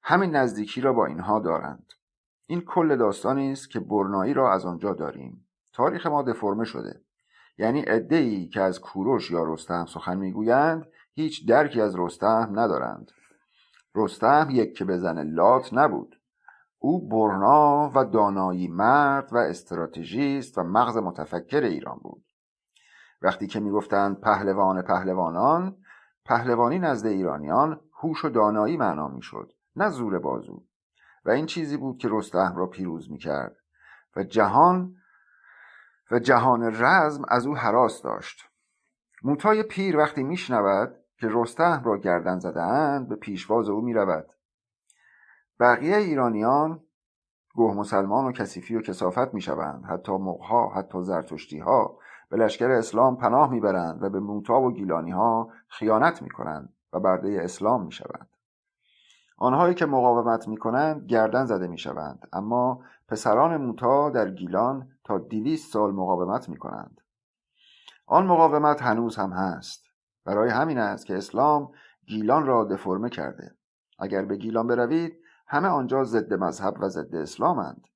همین نزدیکی را با اینها دارند. این کل داستانی است که برنایی را از آنجا داریم. تاریخ ما دفرمه شده. یعنی عده‌ای که از کوروش یا رستم سخن میگویند هیچ درکی از رستم ندارند. رستم یک که بزن لات نبود. او برنا و دانایی مرد و استراتژیست و مغز متفکر ایران بود. وقتی که میگفتند پهلوان پهلوانان، پهلوانی نزد ایرانیان هوش و دانایی معنا میشد، نه زور بازو. و این چیزی بود که رستم را پیروز میکرد و جهان رزم از او هراس داشت. موتی پیر وقتی میشنود که رستم را گردن زده‌اند به پیشواز او میرود. بقیه ایرانیان گوه مسلمان و کثیفی و کثافت میشوند. حتی مغها، حتی زرتشتی ها به لشکر اسلام پناه میبرند و به موتی و گیلانی ها خیانت میکنند و برده اسلام می شوند. آنهایی که مقاومت می کنند گردن زده می شوند، اما پسران موتی در گیلان تا 200 سال مقاومت می کنند. آن مقاومت هنوز هم هست. برای همین است که اسلام گیلان را دفرمه کرده. اگر به گیلان بروید همه آنجا ضد مذهب و ضد اسلامند،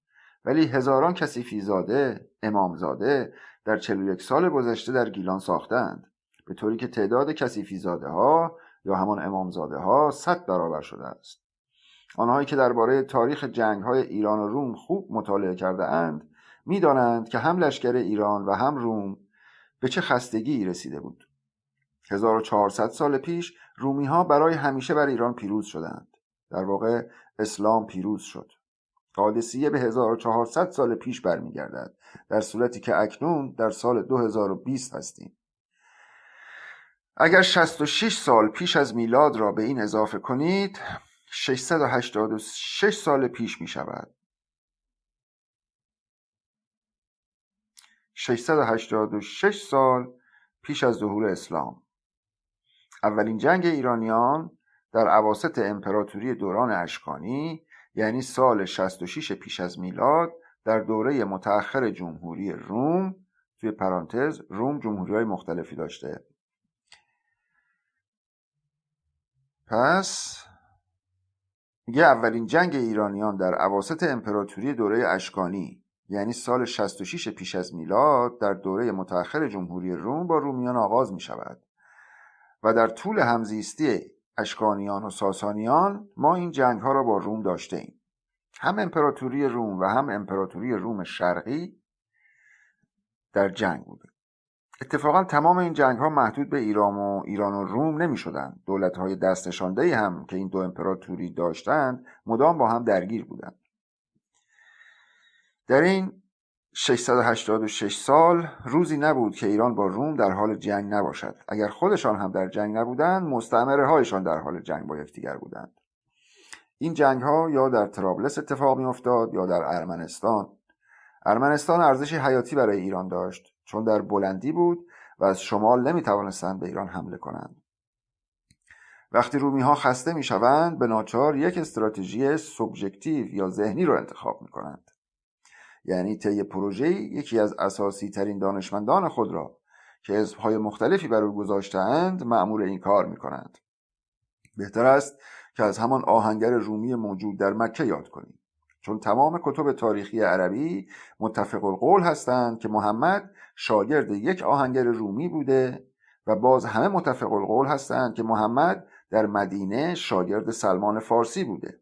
ولی هزاران کثیفی زاده، امامزاده در 41 سال گذشته در گیلان ساختند، به طوری که تعداد کثیفی زاده ها یا همان امامزاده ها 100 برابر شده است. آنهایی که درباره تاریخ جنگ های ایران و روم خوب مطالعه کرده اند می دانند که هم لشکر ایران و هم روم به چه خستگی رسیده بود. 1400 سال پیش رومی ها برای همیشه بر ایران پیروز شدند. در واقع اسلام پیروز شد. قادسیه به 1400 سال پیش برمیگردد، در صورتی که اکنون در سال 2020 هستیم. اگر 66 سال پیش از میلاد را به این اضافه کنید 686 سال پیش می شود. 686 سال پیش از ظهور اسلام. اولین جنگ ایرانیان در اواسط امپراتوری دوران اشکانی، یعنی سال 66 پیش از میلاد، در دوره متأخر جمهوری روم، توی پرانتز روم جمهوری‌های مختلفی داشته. پس میگه اولین جنگ ایرانیان در اواسط امپراتوری دوره اشکانی، یعنی سال 66 پیش از میلاد، در دوره متأخر جمهوری روم با رومیان آغاز می شود و در طول همزیستی اشکانیان و ساسانیان ما این جنگ ها را با روم داشته ایم. هم امپراتوری روم و هم امپراتوری روم شرقی در جنگ بوده. اتفاقا تمام این جنگ ها محدود به ایران و روم نمی شدند. دولت های دست نشانده هم که این دو امپراتوری داشتند مدام با هم درگیر بودند. در این 686 سال روزی نبود که ایران با روم در حال جنگ نباشد. اگر خودشان هم در جنگ نبودند، مستعمره هایشان در حال جنگ با یکدیگر بودند. این جنگ ها یا در طرابلس اتفاق می افتاد یا در ارمنستان. ارمنستان ارزشی حیاتی برای ایران داشت، چون در بلندی بود و از شمال نمی توانستند به ایران حمله کنند. وقتی رومی ها خسته می شوند، به ناچار یک استراتژی سوبژکتیو یا ذهنی رو انتخاب می کنند. یعنی طی پروژه‌ای یکی از اساسی ترین دانشمندان خود را که حزب‌های مختلفی بر او گذاشته‌اند مأمور این کار می‌کنند. بهتر است که از همان آهنگر رومی موجود در مکه یاد کنیم، چون تمام کتب تاریخی عربی متفق القول هستند که محمد شاگرد یک آهنگر رومی بوده و باز همه متفق القول هستند که محمد در مدینه شاگرد سلمان فارسی بوده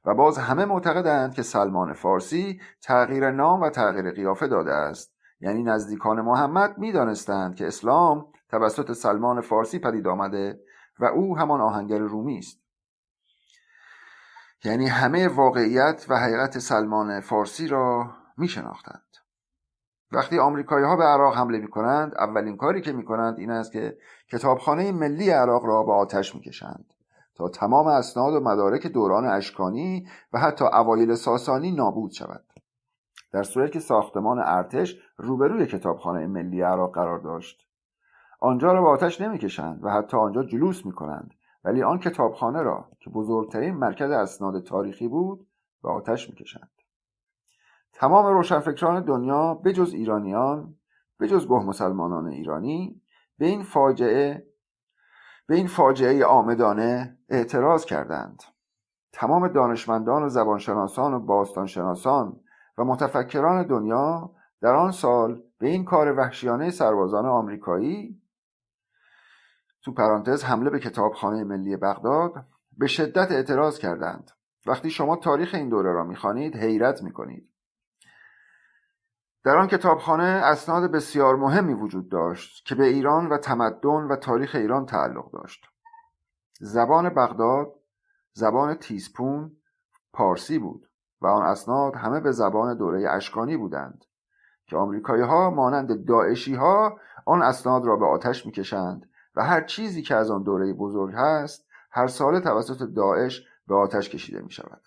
و باز همه معتقدند که سلمان فارسی تغییر نام و تغییر قیافه داده است. یعنی نزدیکان محمد می‌دانستند که اسلام توسط سلمان فارسی پدید آمده و او همان آهنگر رومی است. یعنی همه واقعیت و حقیقت سلمان فارسی را می‌شناختند. وقتی آمریکایی‌ها به عراق حمله می‌کنند، اولین کاری که می‌کنند این است که کتابخانه ملی عراق را به آتش می‌کشند تا تمام اسناد و مدارک دوران اشکانی و حتی اوایل ساسانی نابود شود. در صورتی که ساختمان ارتش روبروی کتابخانه ملی عراق قرار داشت. آنجا را به آتش نمی‌کشند و حتی آنجا جلوس می‌کنند، ولی آن کتابخانه را که بزرگترین مرکز اسناد تاریخی بود به آتش می‌کشند. تمام روشنفکران دنیا بجز ایرانیان، بجز گه مسلمانان ایرانی، به این فاجعه عامدانه اعتراض کردند. تمام دانشمندان و زبانشناسان و باستانشناسان و متفکران دنیا در آن سال به این کار وحشیانه سربازان آمریکایی، تو پرانتز حمله به کتابخانه ملی بغداد، به شدت اعتراض کردند. وقتی شما تاریخ این دوره را می‌خوانید حیرت می‌کنید. در آن کتابخانه اسناد بسیار مهمی وجود داشت که به ایران و تمدن و تاریخ ایران تعلق داشت. زبان بغداد، زبان تیسپون، پارسی بود و آن اسناد همه به زبان دوره اشکانی بودند که آمریکایی‌ها مانند داعشی‌ها آن اسناد را به آتش می‌کشند و هر چیزی که از آن دوره بزرگ هست هر سال توسط داعش به آتش کشیده می‌شود.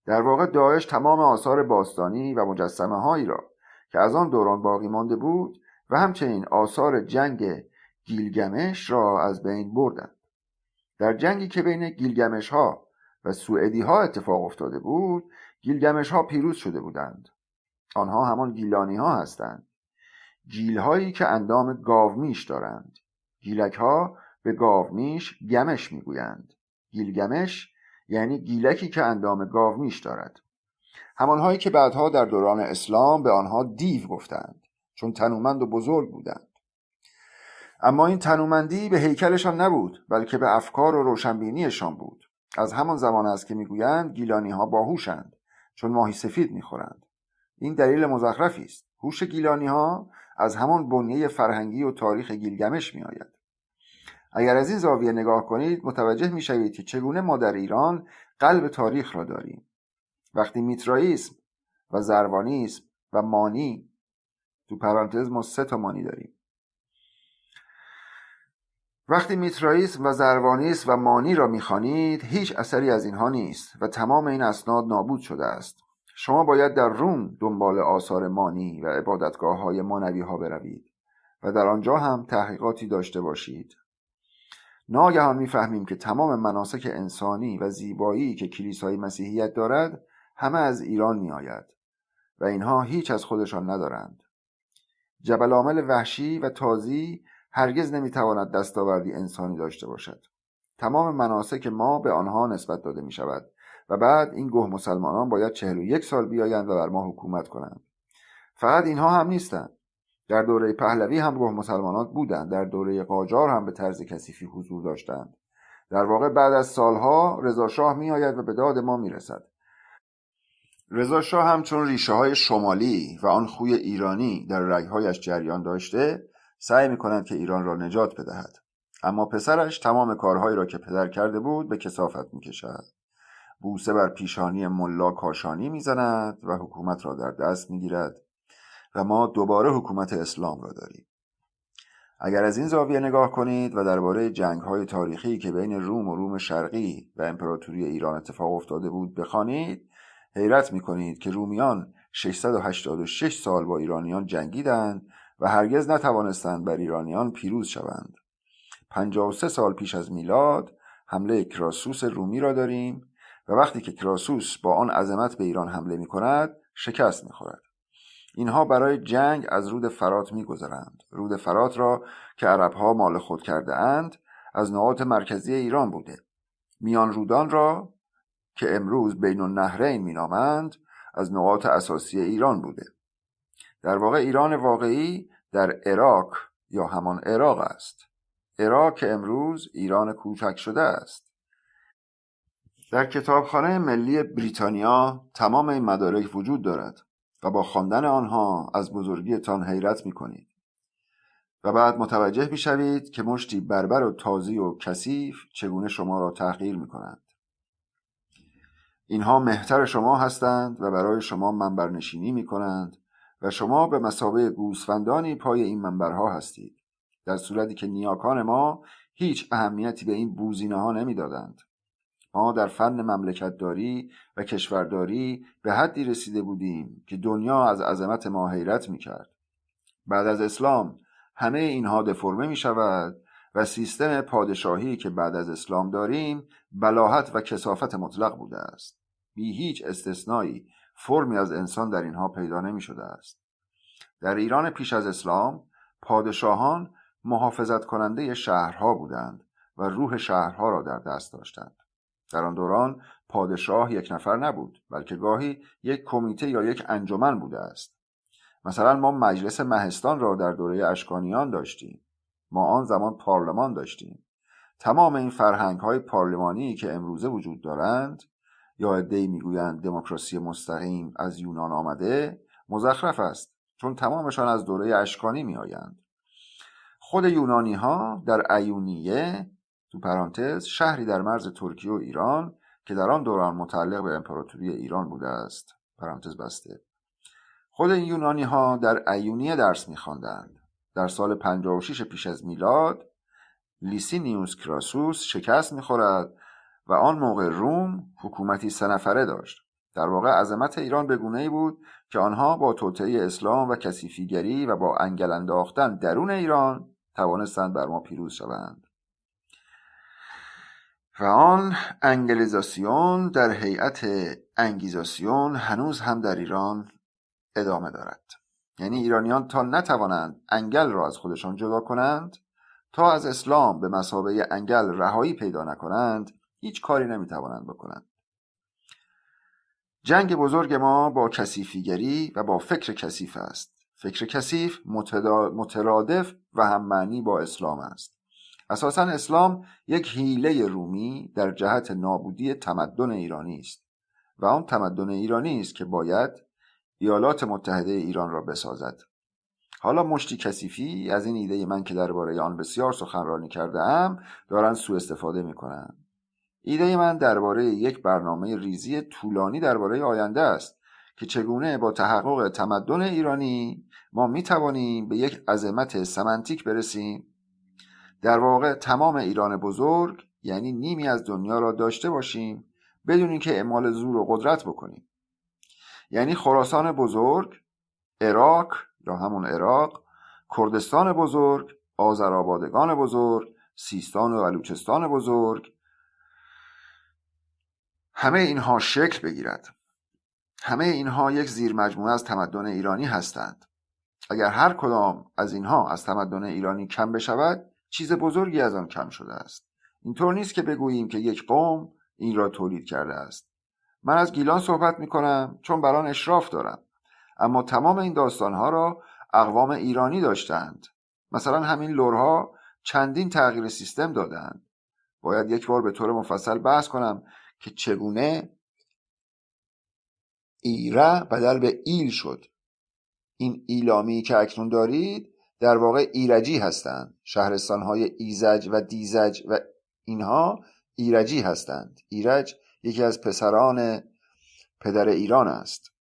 در واقع داعش تمام آثار باستانی و مجسمه هایی را که از آن دوران باقی مانده بود و همچنین آثار جنگ گیلگمش را از بین بردند. در جنگی که بین گیلگمش ها و سوئدی ها اتفاق افتاده بود، گیلگمش ها پیروز شده بودند. آنها همان گیلانی ها هستند، گیل هایی که اندام گاومیش دارند. گیلک ها به گاومیش گمش میگویند. گیلگمش یعنی گیلکی که اندام گاومیش دارد. همانهایی که بعدها در دوران اسلام به آنها دیو گفتند، چون تنومند و بزرگ بودند. اما این تنومندی به هیکلشان نبود، بلکه به افکار و روشنبینیشان بود. از همان زمان است که میگویند گیلانی ها باهوشند، چون ماهی سفید میخورند. این دلیل مزخرفی است. هوش گیلانی ها از همان بنیه فرهنگی و تاریخ گیلگمش می آید. اگر از این زاویه نگاه کنید متوجه می شوید که چگونه ما در ایران قلب تاریخ را داریم. وقتی میترائیسم و زروانیسم و مانی، تو پرانتز ما 3 تا مانی داریم، وقتی میترائیسم و زروانیسم و مانی را میخوانید هیچ اثری از اینها نیست و تمام این اسناد نابود شده است. شما باید در روم دنبال آثار مانی و عبادتگاه‌های مانوی‌ها بروید و در آنجا هم تحقیقاتی داشته باشید. ناگهان میفهمیم که تمام مناسک انسانی و زیبایی که کلیسای مسیحیت دارد همه از ایران میآید و اینها هیچ از خودشان ندارند. جبل عامل وحشی و تازی هرگز نمیتواند دستاوردی انسانی داشته باشد. تمام مناسک ما به آنها نسبت داده می شود و بعد این گوه مسلمانان باید 41 سال بیایند و بر ما حکومت کنند. فقط اینها هم نیستند. در دوره پهلوی هم گوه مسلمانان بودند، در دوره قاجار هم به طرز کثیفی حضور داشتند. در واقع بعد از سالها رضا شاه می آید و به داد ما می رسد. رضا شاه هم چون ریشه های شمالی و آن خوی ایرانی در رگ‌هایش جریان داشته، سعی می کند که ایران را نجات بدهد. اما پسرش تمام کارهایی را که پدر کرده بود به کثافت می کشد. بوسه بر پیشانی ملا کاشانی می زند و حکومت را در دست می گیرد و ما دوباره حکومت اسلام را داریم. اگر از این زاویه نگاه کنید و درباره جنگ‌های تاریخی که بین روم و روم شرقی و امپراتوری ایران اتفاق افتاده بود بخوانید، حیرت می‌کنید که رومیان 686 سال با ایرانیان جنگیدند و هرگز نتوانستند بر ایرانیان پیروز شوند. 53 سال پیش از میلاد حمله کراسوس رومی را داریم و وقتی که کراسوس با آن عظمت به ایران حمله می‌کند، شکست می‌خورد. اینها برای جنگ از رود فرات می‌گذرند. رود فرات را که عرب‌ها مال خود کرده اند از نقاط مرکزی ایران بوده. میان رودان را که امروز بین النهرین مینامند از نقاط اساسی ایران بوده. در واقع ایران واقعی در عراق یا همان عراق است. عراق که امروز ایران کوچک شده است. در کتابخانه ملی بریتانیا تمام این مدارک وجود دارد و با خواندن آنها از بزرگیتان حیرت می‌کنید و بعد متوجه می‌شوید که مشتی بربر و تازی و کثیف چگونه شما را تحقیر می‌کنند. اینها مهتر شما هستند و برای شما منبرنشینی می‌کنند و شما به مثابه گوسفندانی پای این منبرها هستید، در صورتی که نیاکان ما هیچ اهمیتی به این بوزینه‌ها نمی‌دادند. ما در فن مملکتداری و کشورداری به حدی رسیده بودیم که دنیا از عظمت ما حیرت می‌کرد. بعد از اسلام همه اینها دفرمه می‌شود و سیستم پادشاهی که بعد از اسلام داریم بلاهت و کثافت مطلق بوده است. بی هیچ استثنایی فرمی از انسان در اینها پیدا نمی‌شده است. در ایران پیش از اسلام پادشاهان محافظت کننده شهرها بودند و روح شهرها را در دست داشتند. در آن دوران پادشاه یک نفر نبود، بلکه گاهی یک کمیته یا یک انجمن بوده است. مثلا ما مجلس مهستان را در دوره اشکانیان داشتیم. ما آن زمان پارلمان داشتیم. تمام این فرهنگ‌های پارلمانی که امروزه وجود دارند، یا عده‌ای میگویند دموکراسی مستقیم از یونان آمده، مزخرف است، چون تمامشان از دوره اشکانی میآیند. خود یونانی‌ها در ایونیه تو پرانتز شهری در مرز ترکیه و ایران که در آن دوران متعلق به امپراتوری ایران بوده است پرانتز بسته، خود این یونانی‌ها در ایونیه درس می‌خواندند. در سال 56 پیش از میلاد لیسینیوس کراسوس شکست می‌خورد و آن موقع روم حکومتی 3 نفره داشت. در واقع عظمت ایران به گونه‌ای بود که آنها با توطئه اسلام و کثیفیگری و با انگل انداختن درون ایران توانستند بر ما پیروز شوند. و آن انگلیزاسیون در هیئت انگیزاسیون هنوز هم در ایران ادامه دارد. یعنی ایرانیان تا نتوانند انگل را از خودشان جدا کنند، تا از اسلام به مثابه انگل رهایی پیدا نکنند، هیچ کاری نمیتوانند بکنند. جنگ بزرگ ما با کثیفیگری و با فکر کثیف است. فکر کثیف مترادف و هم معنی با اسلام است. اساساً اسلام یک حیله رومی در جهت نابودی تمدن ایرانی است و آن تمدن ایرانی است که باید ایالات متحده ایران را بسازد. حالا مشتی کثیفی از این ایده من که درباره آن بسیار سخنرانی کرده‌ام دارند سوء استفاده می‌کنند. ایده من درباره یک برنامه ریزی طولانی درباره آینده است که چگونه با تحقق تمدن ایرانی ما می‌توانیم به یک عظمت سمنتیک برسیم. در واقع تمام ایران بزرگ، یعنی نیمی از دنیا را داشته باشیم بدون اینکه اعمال زور و قدرت بکنیم. یعنی خراسان بزرگ، عراق یا همون عراق، کردستان بزرگ، آذربایجان بزرگ، سیستان و بلوچستان بزرگ، همه اینها شکل بگیرد. همه اینها یک زیر مجموعه از تمدن ایرانی هستند. اگر هر کدام از اینها از تمدن ایرانی کم بشود، چیز بزرگی از آن کم شده است. اینطور نیست که بگوییم که یک قوم این را تولید کرده است. من از گیلان صحبت می کنم چون بر آن اشراف دارم، اما تمام این داستانها را اقوام ایرانی داشتند. مثلا همین لرها چندین تغییر سیستم دادند. باید یک بار به طور مفصل بحث کنم که چگونه ایره بدل به ایل شد. این ایلامی که اکنون دارید در واقع ایرجی هستند. شهرستانهای ایزج و دیزج و اینها ایرجی هستند. ایرج یکی از پسران پدر ایران است.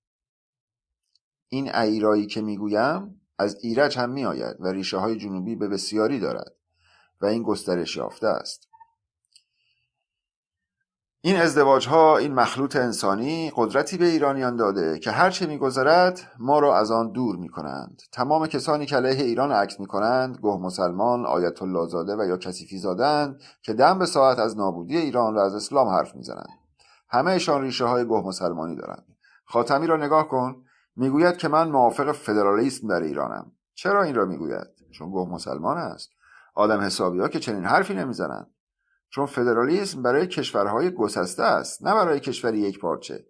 این ایرایی که میگویم از ایرج هم می آید و ریشه های جنوبی به بسیاری دارد و این گسترش یافته است. این ازدواج ها، این مخلوط انسانی قدرتی به ایرانیان داده که هرچه میگذرد ما را از آن دور می کنند. تمام کسانی که علیه ایران عکس می کنند گوه مسلمان، آیت الله زاده و یا کثیفی زادند که دم به ساعت از نابودی ایران و از اسلام حرف می زنند. همه اشان ریشه های گوه مسلمانی دارند. خاتمی را نگاه کن، میگوید که من موافق فدرالیسم در ایرانم. چرا این را میگوید؟ چون گوه مسلمان است. آدم حسابی ها که چنین حرفی نمیزنند. چون فدرالیسم برای کشورهای گسسته است، نه برای کشوری یک پارچه.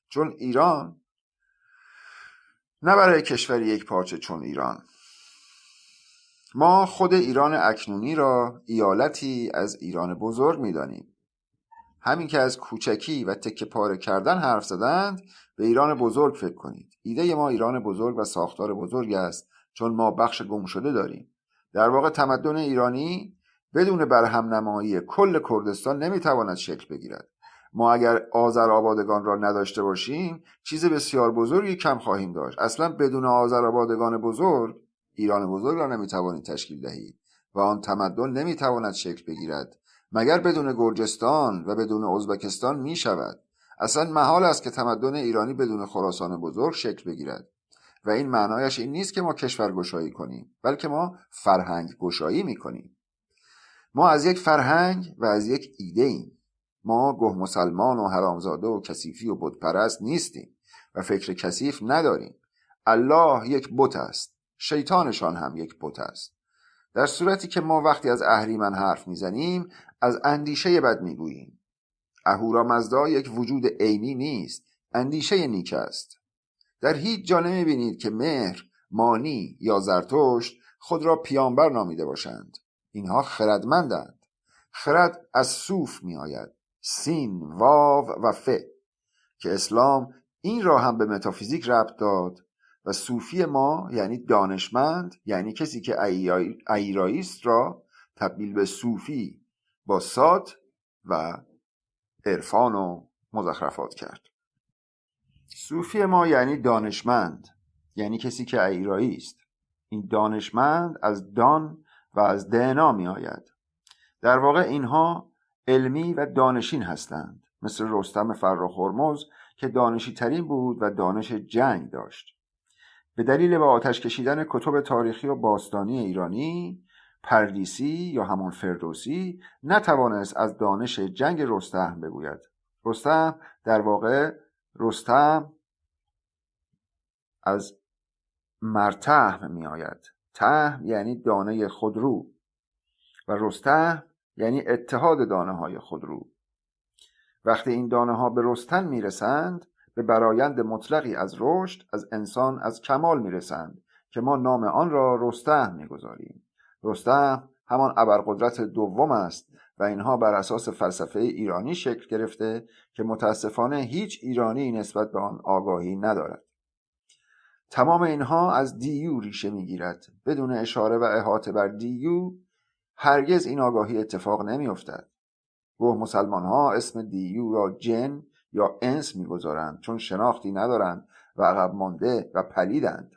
چون ایران نه برای کشوری یک پارچه چون ایران. ما خود ایران اکنونی را ایالتی از ایران بزرگ می‌دانیم. همین که از کوچکی و تکه پاره کردن حرف زدند، به ایران بزرگ فکر کنید. ایده ما ایران بزرگ و ساختار بزرگ است، چون ما بخش گم شده داریم. در واقع تمدن ایرانی بدون برهم نمایی کل کردستان نمیتواند شکل بگیرد. ما اگر آذربایجان را نداشته باشیم چیز بسیار بزرگی کم خواهیم داشت. اصلا بدون آذربایجان بزرگ ایران بزرگ را نمیتوانید تشکیل دهید و آن تمدن نمیتواند شکل بگیرد مگر بدون گرجستان و بدون ازبکستان می شود. اصلا محال است که تمدن ایرانی بدون خراسان بزرگ شکل بگیرد و این معنایش این نیست که ما کشور گشایی کنیم، بلکه ما فرهنگ گشایی می کنیم. ما از یک فرهنگ و از یک ایده ایم. ما گوه مسلمان و حرامزاده و کثیفی و بتپرست نیستیم و فکر کثیف نداریم. الله یک بت است، شیطانشان هم یک بت است. در صورتی که ما وقتی از اهریمن حرف میزنیم از اندیشه بد میگوییم. اهورامزدا یک وجود عینی نیست، اندیشه نیک است. در هیچ جا نمیبینید که مهر، مانی یا زرتشت خود را پیامبر نامیده باشند. اینها خردمندند. خرد از صوف می آید، سین، واو و ف، که اسلام این را هم به متافیزیک ربط داد و صوفی ما یعنی دانشمند، یعنی کسی که ایراییست را تبدیل به صوفی با صاد و عرفان و مزخرفات کرد. صوفی ما یعنی دانشمند، یعنی کسی که ایرایی است. این دانشمند از دان و از دنا می آید. در واقع اینها علمی و دانشین هستند، مثل رستم فرخ هرمز که دانشی ترین بود و دانش جنگ داشت. به دلیل به آتش کشیدن کتب تاریخی و باستانی ایرانی پردیسی یا همان فردوسی نتوانست از دانش جنگ رستم بگوید. رستم در واقع رستم از مرتهم می آید. تهم یعنی دانه خودرو و رستم یعنی اتحاد دانه های خودرو. وقتی این دانه ها به رستن می رسند به برایند مطلقی از رشد، از انسان، از کمال می رسند که ما نام آن را رستم می گذاریم. رستم همان ابرقدرت دوم است و اینها بر اساس فلسفه ایرانی شکل گرفته که متاسفانه هیچ ایرانی نسبت به آن آگاهی ندارد. تمام اینها از دیو ریشه میگیرد. بدون اشاره و احاطه بر دیو هرگز این آگاهی اتفاق نمی افتد. گوه مسلمان ها اسم دیو را جن یا انس میگذارند چون شناختی ندارند و عقب مانده و پلیدند.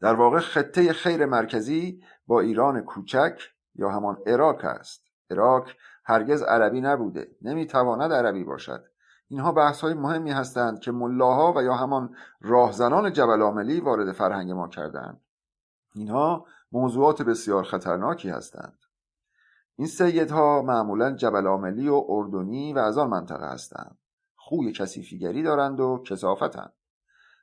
در واقع خطه خیر مرکزی با ایران کوچک یا همان عراق است. عراق هرگز عربی نبوده، نمیتواند عربی باشد. اینها بحث‌های مهمی هستند که ملاها و یا همان راهزنان جبل عاملی وارد فرهنگ ما کردند. اینها موضوعات بسیار خطرناکی هستند. این سیدها معمولاً جبل عاملی و اردنی و از آن منطقه هستند. خوی کثیفیگری دارند و کثافتند.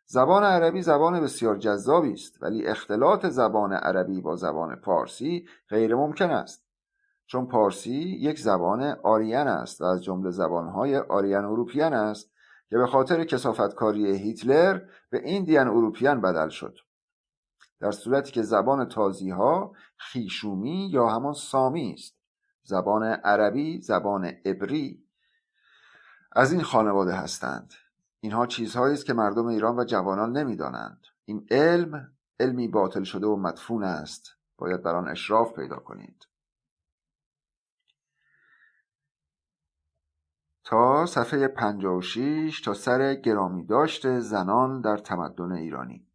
زبان عربی زبان بسیار جذابی است، ولی اختلاط زبان عربی با زبان پارسی غیر ممکن است، چون پارسی یک زبان آریین است و از جمله زبانهای آریین اروپیان است که به خاطر کثافتکاری هیتلر به ایندین اروپیان بدل شد، در صورتی که زبان تازیها خیشومی یا همان سامی است. زبان عربی، زبان عبری از این خانواده هستند. اینها چیزهایی است که مردم ایران و جوانان نمیدانند. این علمی باطل شده و مدفون است. باید بر آن اشراف پیدا کنید. تا صفحه 56 تا سر گرامی داشت زنان در تمدن ایرانی.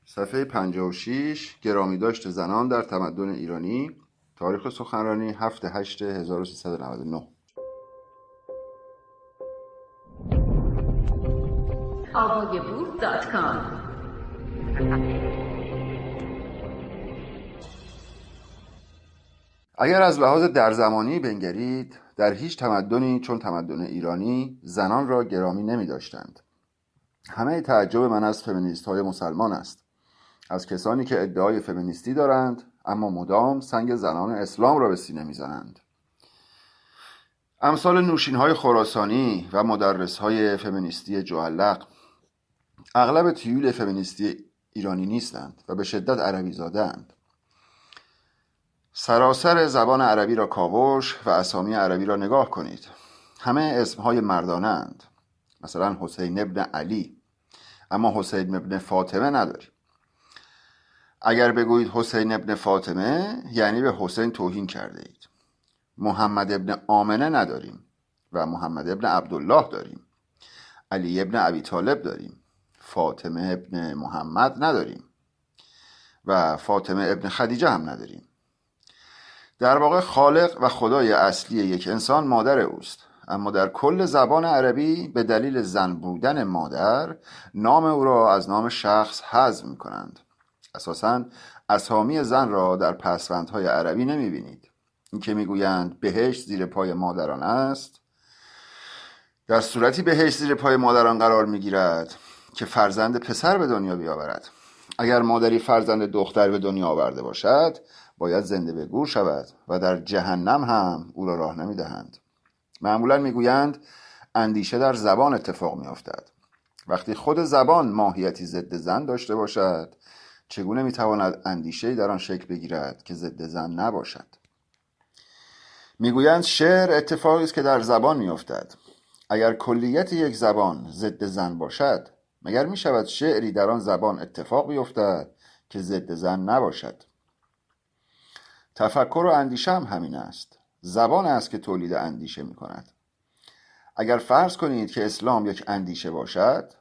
صفحه 56 گرامی داشت زنان در تمدن ایرانی. تاریخ سخنرانی 7/8/1399. آوایبود.com. اگر از لحاظ درزمانی بنگرید، در هیچ تمدنی چون تمدن ایرانی زنان را گرامی نمی داشتند. همه تعجب من از فمینیست های مسلمان است، از کسانی که ادعای فمینیستی دارند اما مدام سنگ زنان اسلام را به سینه می زنند. امثال نوشین های خراسانی و مدرس های فمینیستی جوهلق اغلب تیول فمینیستی ایرانی نیستند و به شدت عربی زاده اند. سراسر زبان عربی را کاوش و اسامی عربی را نگاه کنید. همه اسمهای مردانه اند. مثلا حسین ابن علی، اما حسین ابن فاطمه نداری. اگر بگویید حسین ابن فاطمه یعنی به حسین توهین کرده اید. محمد ابن آمنه نداریم و محمد ابن عبدالله داریم. علی ابن ابی طالب داریم. فاطمه ابن محمد نداریم و فاطمه ابن خدیجه هم نداریم. در واقع خالق و خدای اصلی یک انسان مادر اوست، اما در کل زبان عربی به دلیل زن بودن مادر نام او را از نام شخص حذف می‌کنند. اساساً اسامی زن را در پسوندهای عربی نمی‌بینید. این که می‌گویند بهشت زیر پای مادران است، در صورتی بهشت زیر پای مادران قرار می‌گیرد که فرزند پسر به دنیا بیاورد. اگر مادری فرزند دختر به دنیا آورده باشد باید زنده به گور شود و در جهنم هم او را راه نمی‌دهند. معمولاً می‌گویند اندیشه در زبان اتفاق می‌افتد. وقتی خود زبان ماهیتی ضد زن داشته باشد، چگونه می‌تواند اندیشه‌ای در آن شکل بگیرد که ضد زن نباشد؟ می‌گویند شعر اتفاقی است که در زبان می‌افتد. اگر کلیت یک زبان ضد زن باشد، مگر می‌شود شعری در آن زبان اتفاق بیفتد که ضد زن نباشد؟ تفکر و اندیشه هم همین است. زبان است که تولید اندیشه می کند. اگر فرض کنید که اسلام یک اندیشه باشد،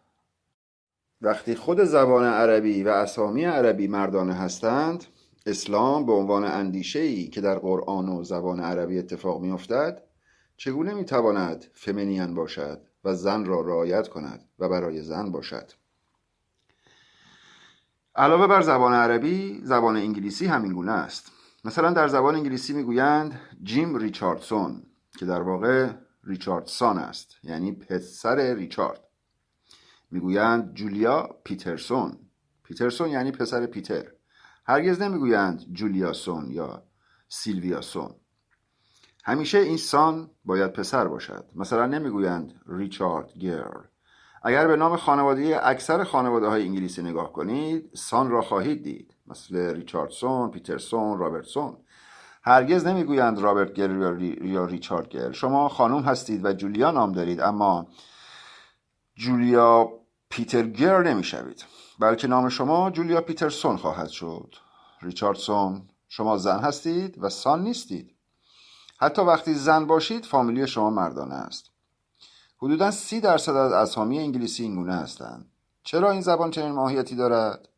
وقتی خود زبان عربی و اسامی عربی مردانه هستند، اسلام به عنوان اندیشه‌ای که در قرآن و زبان عربی اتفاق می افتد، چگونه می تواند فمینین باشد و زن را رعایت کند و برای زن باشد؟ علاوه بر زبان عربی، زبان انگلیسی هم این گونه است. مثلا در زبان انگلیسی میگویند جیم ریچاردسون که در واقع ریچاردسون است، یعنی پسر ریچارد. میگویند جولیا پیترسون، پیترسون یعنی پسر پیتر. هرگز نمیگویند جولیاسون یا سیلویاسون. همیشه این سان باید پسر باشد. مثلا نمیگویند ریچارد گرل. اگر به نام خانواده اکثر خانواده های انگلیسی نگاه کنید، سان را خواهید دید، مثل ریچاردسون، پیترسون، رابرتسون. هرگز نمیگویند رابرت گرل یا ریچارد گرل. شما خانم هستید و جولیا نام دارید، اما جولیا پیتر گرل نمیشوید، بلکه نام شما جولیا پیترسون خواهد شد. ریچاردسون، شما زن هستید و سان نیستید. حتی وقتی زن باشید فامیلی شما مردانه است. حدوداً 30% از اسامی انگلیسی اینگونه هستند. چرا این زبان چنین ماهیتی دارد؟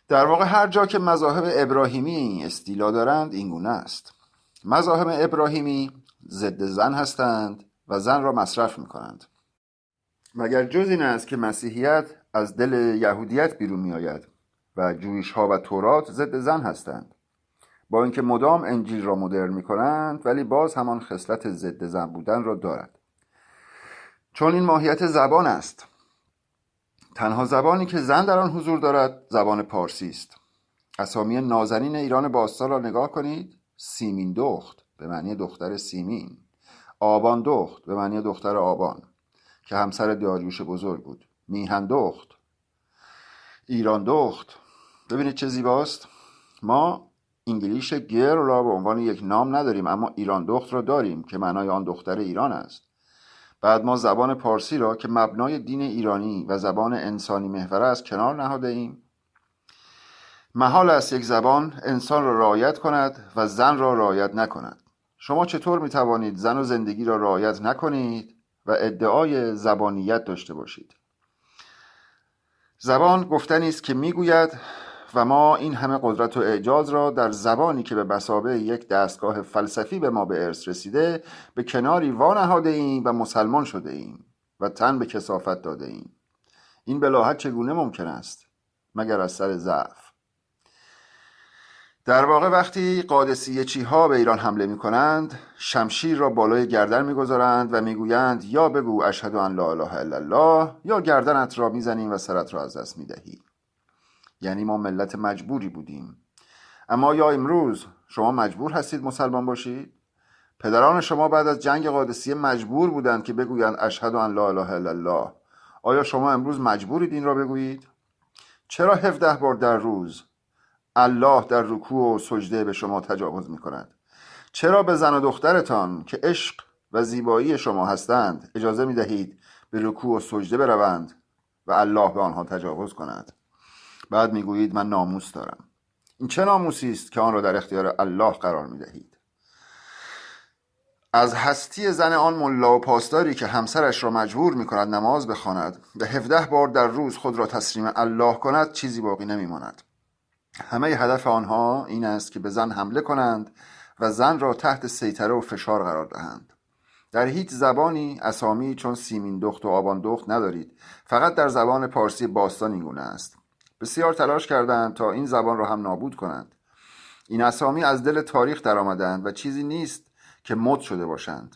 در واقع هر جا که مذاهب ابراهیمی استیلا دارند اینگونه است. مذاهب ابراهیمی ضد زن هستند و زن را مصرف می‌کنند. مگر جز این است که مسیحیت از دل یهودیت بیرون می‌آید و جویش‌ها و تورات ضد زن هستند. با اینکه مدام انجیل را مدرن می‌کنند، ولی باز همان خصلت ضد زن بودن را دارد. چون این ماهیت زبان است. تنها زبانی که زن در آن حضور دارد زبان پارسی است. اسامی نازنین ایران باستان را نگاه کنید. سیمین دخت به معنی دختر سیمین، آبان دخت به معنی دختر آبان که همسر داریوش بزرگ بود، میهن دخت، ایران دخت. ببینید چه زیباست. ما انگلیش گرل را به عنوان یک نام نداریم، اما ایران دخت را داریم که معنای آن دختر ایران است. بعد ما زبان پارسی را که مبنای دین ایرانی و زبان انسانی محور است کنار نهاده ایم. محال است یک زبان انسان را رعایت کند و زن را رعایت نکند. شما چطور می توانید زن و زندگی را رعایت نکنید و ادعای زبانیت داشته باشید؟ زبان گفتنی است که میگوید و ما این همه قدرت و اعجاز را در زبانی که به مثابه یک دستگاه فلسفی به ما به ارث رسیده به کناری وانهاده ایم و مسلمان شده ایم و تن به کثافت داده ایم. این بلاهت چگونه ممکن است مگر از سر ضعف؟ در واقع وقتی قادسیه چیها به ایران حمله می کنند، شمشیر را بالای گردن می گذارند و می گویند یا بگو اشهد ان لا اله الا الله یا گردنت را می زنیم و سرت را از دست می دهی. یعنی ما ملت مجبوری بودیم. اما یا امروز شما مجبور هستید مسلمان باشید؟ پدران شما بعد از جنگ قادسیه مجبور بودند که بگویند اشهد ان لا اله الا الله. آیا شما امروز مجبورید این را بگویید؟ چرا 17 بار در روز الله در رکوع و سجده به شما تجاوز می کند؟ چرا به زن و دخترتان که عشق و زیبایی شما هستند اجازه می دهید به رکوع و سجده بروند و الله به آنها تجاوز کند؟ بعد می گویید من ناموس دارم. این چه ناموسی است که آن را در اختیار الله قرار می دهید؟ از هستی زن آن ملا و پاسداری که همسرش را مجبور می کند نماز بخواند و 17 بار در روز خود را تسلیم الله کند چیزی باقی نمی ماند. همه هدف آنها این است که به زن حمله کنند و زن را تحت سیطره و فشار قرار دهند. در هیچ زبانی اسامی چون سیمین دخت و آبان دخت ندارید. فقط در زبان پارسی باستان این گونه است. بسیار تلاش کردند تا این زبان را هم نابود کنند. این اسامی از دل تاریخ در آمدند و چیزی نیست که مد شده باشند.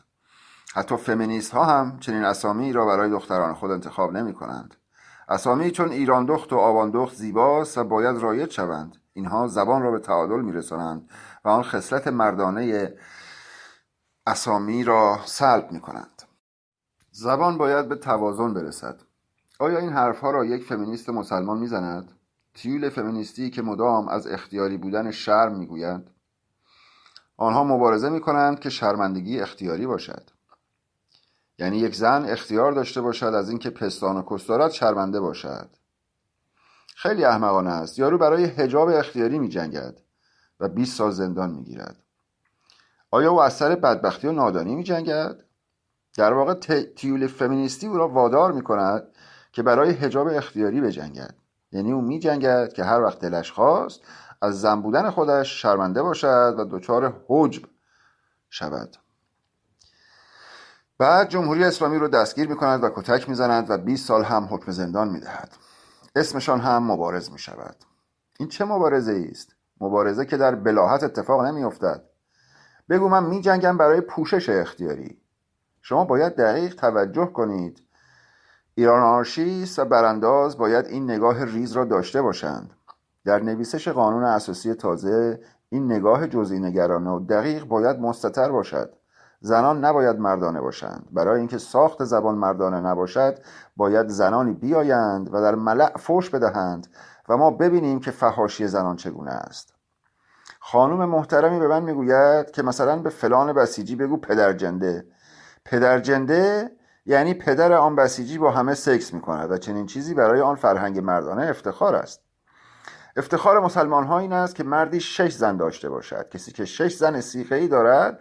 حتی فمینیست ها هم چنین اسامی را برای دختران خود انتخاب نمی کنند. اسامی چون ایران دخت و آبان دخت زیباست و باید رایج شوند. اینها زبان را به تعادل می رسانند و آن خصلت مردانه اسامی را سلب می کنند. زبان باید به توازن برسد. آیا این حرفها را یک فمینیست مسلمان می زند؟ تیول فمینیستی که مدام از اختیاری بودن شرم می گویند. آنها مبارزه می کنند که شرمندگی اختیاری باشد. یعنی یک زن اختیار داشته باشد از اینکه پستان و کس دارد شرمنده باشد. خیلی احمقانه است. یارو برای حجاب اختیاری می جنگد و 20 سال زندان می گیرد. آیا او از سر بدبختی و نادانی می جنگد؟ در واقع تیول فمینیستی او را وادار می کند که برای حجاب اختیاری بجنگد. یعنی او می جنگد که هر وقت دلش خواست از زن بودن خودش شرمنده باشد و دچار حجب شود. بعد جمهوری اسلامی رو دستگیر می کند و کتک می زند و 20 سال هم حکم زندان می دهد. اسمشان هم مبارز می شود. این چه مبارزه است؟ مبارزه که در بلاهت اتفاق نمی افتد. بگو من می جنگم برای پوشش اختیاری. شما باید دقیق توجه کنید. ایران آنارشیست و برانداز باید این نگاه ریز را داشته باشند. در نویسش قانون اساسی تازه این نگاه جزئی نگرانه و دقیق باید مستتر باشد. زنان نباید مردانه باشند. برای اینکه ساخت زبان مردانه نباشد باید زنانی بیایند و در ملأ فحش بدهند و ما ببینیم که فحاشی زنان چگونه است. خانم محترمی به من میگوید که مثلا به فلان بسیجی بگو پدرجنده. پدرجنده یعنی پدر آن بسیجی با همه سکس میکند و چنین چیزی برای آن فرهنگ مردانه افتخار است. افتخار مسلمان ها این است که مردی 6 زن داشته باشد. کسی که 6 زن سیغه‌ای دارد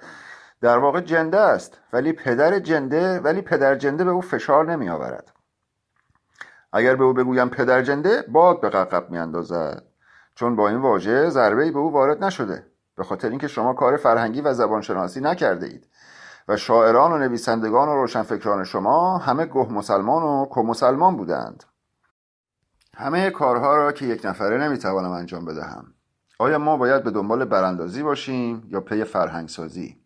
در واقع جنده است، ولی پدر جنده به او فشار نمی آورد. اگر به او بگویم پدر جنده باد به ققب می اندازد، چون با این واژه ضربه‌ای به او وارد نشده، به خاطر اینکه شما کار فرهنگی و زبانشناسی نکرده اید و شاعران و نویسندگان و روشنفکران شما همه گه مسلمان و کومسلمان بودند. همه کارها را که یک نفره نمیتوانم انجام بدهم. آیا ما باید به دنبال براندازی باشیم یا پی فرهنگ سازی؟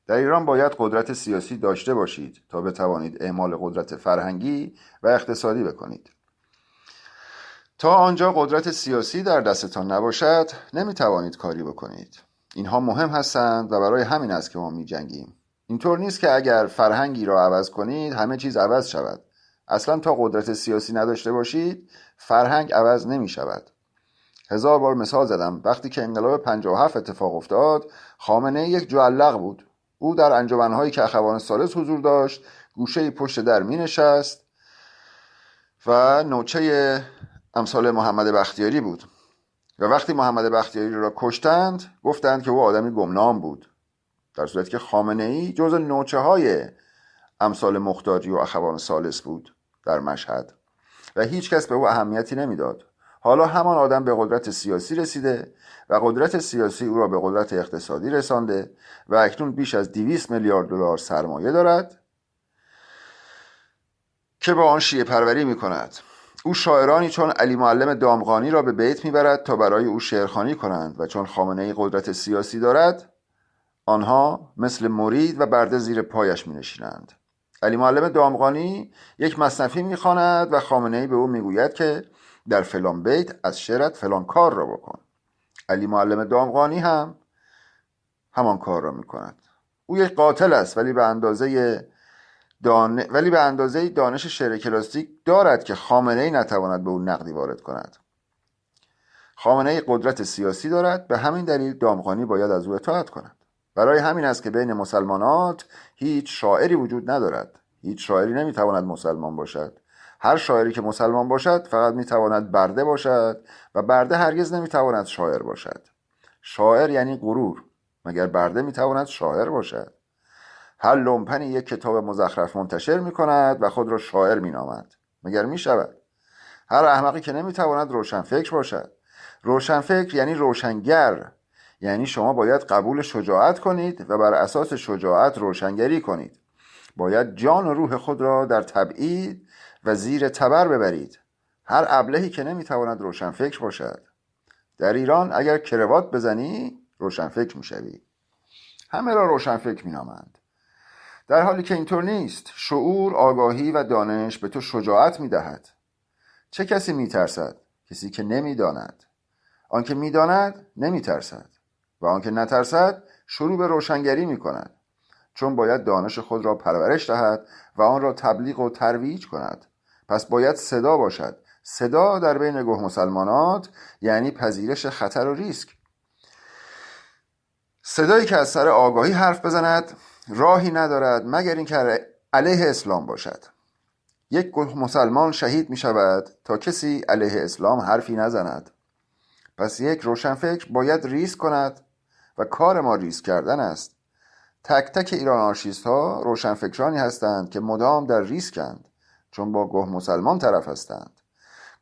در ایران باید قدرت سیاسی داشته باشید تا بتوانید اعمال قدرت فرهنگی و اقتصادی بکنید. تا آنجا قدرت سیاسی در دستتان نباشد نمیتوانید کاری بکنید. اینها مهم هستند و برای همین است که ما میجنگیم. اینطور نیست که اگر فرهنگی را عوض کنید همه چیز عوض شود. اصلا تا قدرت سیاسی نداشته باشید فرهنگ عوض نمی شود. 1000 بار مثال زدم. وقتی که انقلاب 57 اتفاق افتاد خامنه‌ای یک جعلق بود. او در انجمن‌هایی که اخوان ثالث حضور داشت گوشه‌ای پشت در می نشست و نوچه امثال محمد بختیاری بود و وقتی محمد بختیاری را کشتند گفتند که او آدمی گمنام بود، در صورتی که خامنه‌ای جز نوچه های امثال مختاری و اخوان ثالث بود در مشهد و هیچ کس به او اهمیتی نمیداد. حالا همان آدم به قدرت سیاسی رسیده و قدرت سیاسی او را به قدرت اقتصادی رسانده و اکنون بیش از 200 میلیارد دلار سرمایه دارد که با آن شیعه پروری می کند. او شاعرانی چون علی معلم دامغانی را به بیت می برد تا برای او شعرخوانی کنند و چون خامنه‌ای قدرت سیاسی دارد آنها مثل مرید و برده زیر پایش می نشینند. علی معلم دامغانی یک مصنفی می خواند و خامنه‌ای به او می گوید که در فلان بیت از شعرت فلان کار را بکن. علی معلم دامغانی هم همان کار را می کند. او یک قاتل است ولی به اندازه دانش شعر کلاسیک دارد که خامنه‌ای نتواند به او نقدی وارد کند. خامنه‌ای قدرت سیاسی دارد، به همین دلیل دامغانی باید از او اطاعت کند. برای همین است که بین مسلمانات هیچ شاعری وجود ندارد. هیچ شاعری نمیتواند مسلمان باشد. هر شاعری که مسلمان باشد فقط میتواند برده باشد و برده هرگز نمیتواند شاعر باشد. شاعر یعنی غرور، مگر برده میتواند شاعر باشد؟ هر لومپنی یک کتاب مزخرف منتشر میکند و خود را شاعر مینامد، مگر میشود؟ هر احمقی که نمیتواند روشنفکر باشد. روشنفکر یعنی روشنگر، یعنی شما باید قبول شجاعت کنید و بر اساس شجاعت روشنگری کنید. باید جان و روح خود را در تبعید و زیر تبر ببرید. هر ابلهی که نمیتواند روشنفکر باشد. در ایران اگر کروات بزنی روشنفکر میشوی. همه را روشنفکر مینامند، در حالی که اینطور نیست. شعور، آگاهی و دانش به تو شجاعت میدهد. چه کسی میترسد؟ کسی که نمیداند. آنکه میداند نمیترسد و آنکه نترسد شروع به روشنگری میکند، چون باید دانش خود را پرورش دهد و آن را تبلیغ و ترویج کند. پس باید صدا باشد. صدا در بین گه مسلمانات یعنی پذیرش خطر و ریسک. صدایی که از سر آگاهی حرف بزند راهی ندارد مگر اینکه علیه اسلام باشد. یک گروه مسلمان شهید می شود تا کسی علیه اسلام حرفی نزند. پس یک روشنفکر باید ریسک کند و کار ما ریسک کردن است. تک تک ایران آنارشیست ها روشنفکرانی هستند که مدام در ریسکند، چون با گروه مسلمان طرف هستند.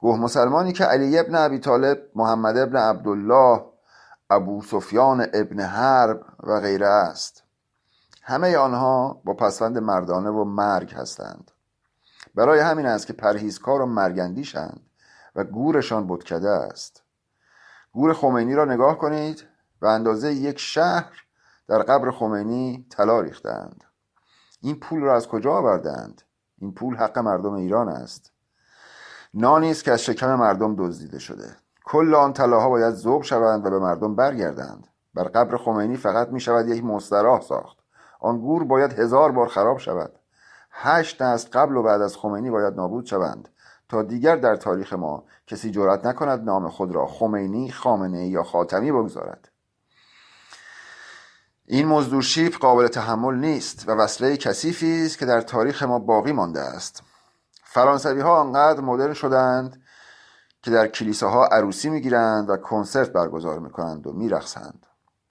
گروه مسلمانی که علی ابن ابی طالب، محمد ابن عبدالله، ابو سفیان ابن حرب و غیره است. همه آنها با پسوند مردانه و مرگ هستند. برای همین است که پرهیزکار و مرگندیشند و گورشان بتکده است. گور خمینی را نگاه کنید، به اندازه یک شهر در قبر خمینی طلا ریختند. این پول را از کجا آوردند؟ این پول حق مردم ایران است. نانی است که از شکم مردم دزدیده شده. کل آن طلاها باید ذوب شوند و به مردم برگردند. بر قبر خمینی فقط می شود یک مستراح ساخت. آن گور باید 1000 بار خراب شود. 8 نسل قبل و بعد از خمینی باید نابود شوند تا دیگر در تاریخ ما کسی جرأت نکند نام خود را خمینی، خامنه‌ای یا خاتمی بگذارد. این مزدورشیب قابل تحمل نیست و وسیله کثیفی است که در تاریخ ما باقی مانده است. فرانسوی‌ها آنقدر مدرن شدند که در کلیساها عروسی میگیرند و کنسرت برگزار میکنند و میرقصند.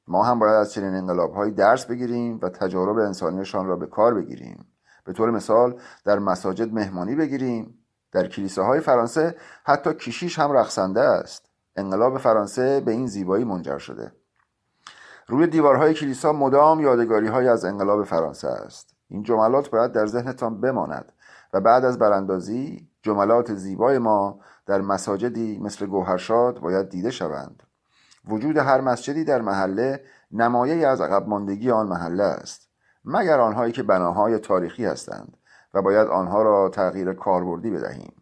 ما هم باید از چنین انقلاب‌هایی درس بگیریم و تجارب انسانیشان را به کار بگیریم. به طور مثال در مساجد مهمانی بگیریم. در کلیساهای فرانسه حتی کشیش هم رقصنده است. انقلاب فرانسه به این زیبایی منجر شده. روی دیوارهای کلیسا مدام یادگاری‌های از انقلاب فرانسه است. این جملات باید در ذهنتان بماند و بعد از براندازی جملات زیبای ما در مساجدی مثل گوهرشاد باید دیده شوند. وجود هر مسجدی در محله نمایه‌ای از عقب ماندگی آن محله است، مگر آنهایی که بناهای تاریخی هستند و باید آنها را تغییر کاربردی بدهیم.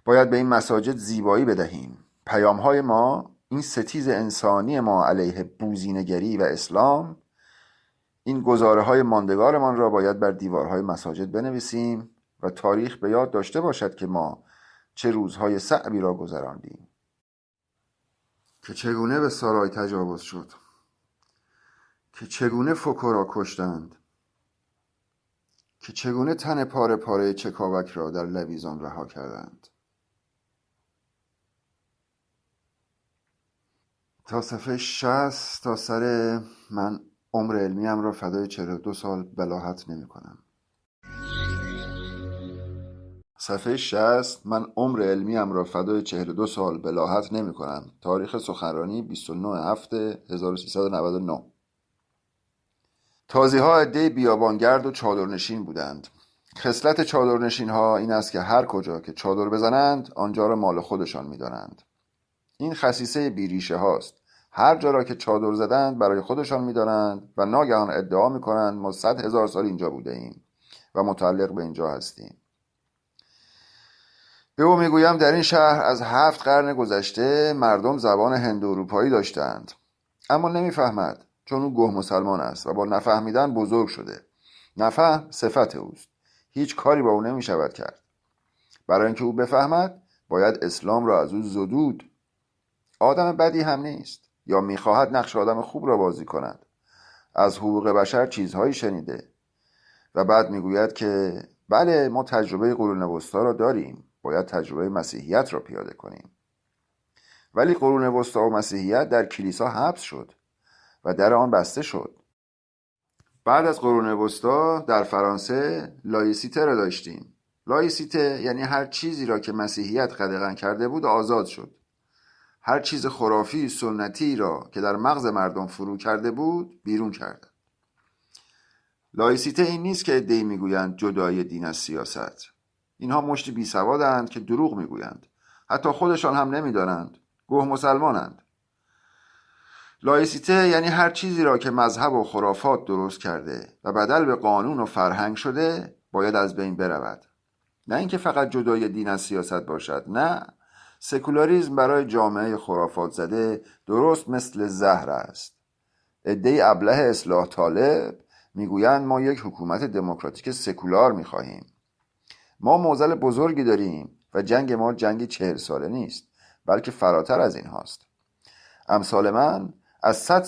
باید به این مساجد زیبایی بدهیم. پیام‌های ما، این ستیز انسانی ما علیه بوزینگری و اسلام، این گزاره‌های ماندگارمان را باید بر دیوارهای مساجد بنویسیم و تاریخ به یاد داشته باشد که ما چه روزهای صعبی را گذراندیم. که چگونه به سارای تجاوز شد، که چگونه فوکو را کشتند، که چگونه تن پاره پاره چکاوک را در لویزان رها کردند. تا صفحه 60 تا سر من عمر علمیم را فدای 42 سال بلاحت نمی کنم. صفحه 60 من عمر علمیم را فدای 42 سال بلاحت نمی کنم. تاریخ سخنرانی 29/7/1399. تازی‌ها عده‌ای بیابانگرد و چادرنشین بودند. خصلت چادرنشین‌ها این است که هر کجا که چادر بزنند آنجا را مال خودشان می‌دانند. این خصیصه بیریشه هاست. هر جا را که چادر زدند برای خودشان می‌دانند و ناگهان ادعا می‌کنند ما 100,000 سال اینجا بوده ایم و متعلق به اینجا هستیم. به او میگویم در این شهر از 7 قرن گذشته مردم زبان هندواروپایی داشتند، اما نمیفهمد چون او گه مسلمان است و با نفهمیدن بزرگ شده. نفهم صفت اوست. هیچ کاری با او نمی شود کرد. برای اینکه او بفهمد باید اسلام را از او زدود. آدم بدی هم نیست یا میخواهد نقش آدم خوب را بازی کند. از حقوق بشر چیزهایی شنیده و بعد میگوید که بله ما تجربه قرون وسطا را داریم، باید تجربه مسیحیت را پیاده کنیم. ولی قرون وسطا و مسیحیت در کلیسا حبس شد و در آن بسته شد. بعد از قرون وسطا در فرانسه لایسیته را داشتیم. لایسیته یعنی هر چیزی را که مسیحیت قدغن کرده بود آزاد شد. هر چیز خرافی سنتی را که در مغز مردم فرو کرده بود بیرون کرد. لایسیته این نیست که عده‌ای میگویند جدای دین از سیاست. اینها مشتی بیسوادند که دروغ میگویند. حتی خودشان هم نمیدانند. گوه مسلمانند. لایسیته یعنی هر چیزی را که مذهب و خرافات درست کرده و بدل به قانون و فرهنگ شده باید از بین برود. نه اینکه فقط جدای دین از سیاست باشد. نه، سکولاریسم برای جامعه خرافات زده درست مثل زهر است. عده‌ای ابله اصلاح طالب میگویند ما یک حکومت دموکراتیک سکولار میخواهیم. ما معضل بزرگی داریم و جنگ ما جنگی 40 ساله نیست، بلکه فراتر از این هاست. امثال من از 100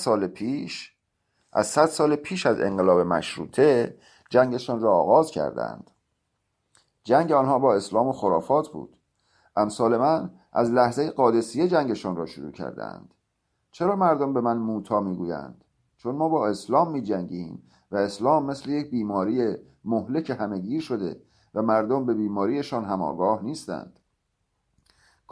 سال پیش از انقلاب مشروطه جنگشان را آغاز کردند. جنگ آنها با اسلام و خرافات بود. امثال من از لحظه قادسیه جنگشان را شروع کردند. چرا مردم به من موتا میگویند؟ چون ما با اسلام میجنگیم و اسلام مثل یک بیماری مهلک همهگیر شده و مردم به بیماریشان هم آگاه نیستند.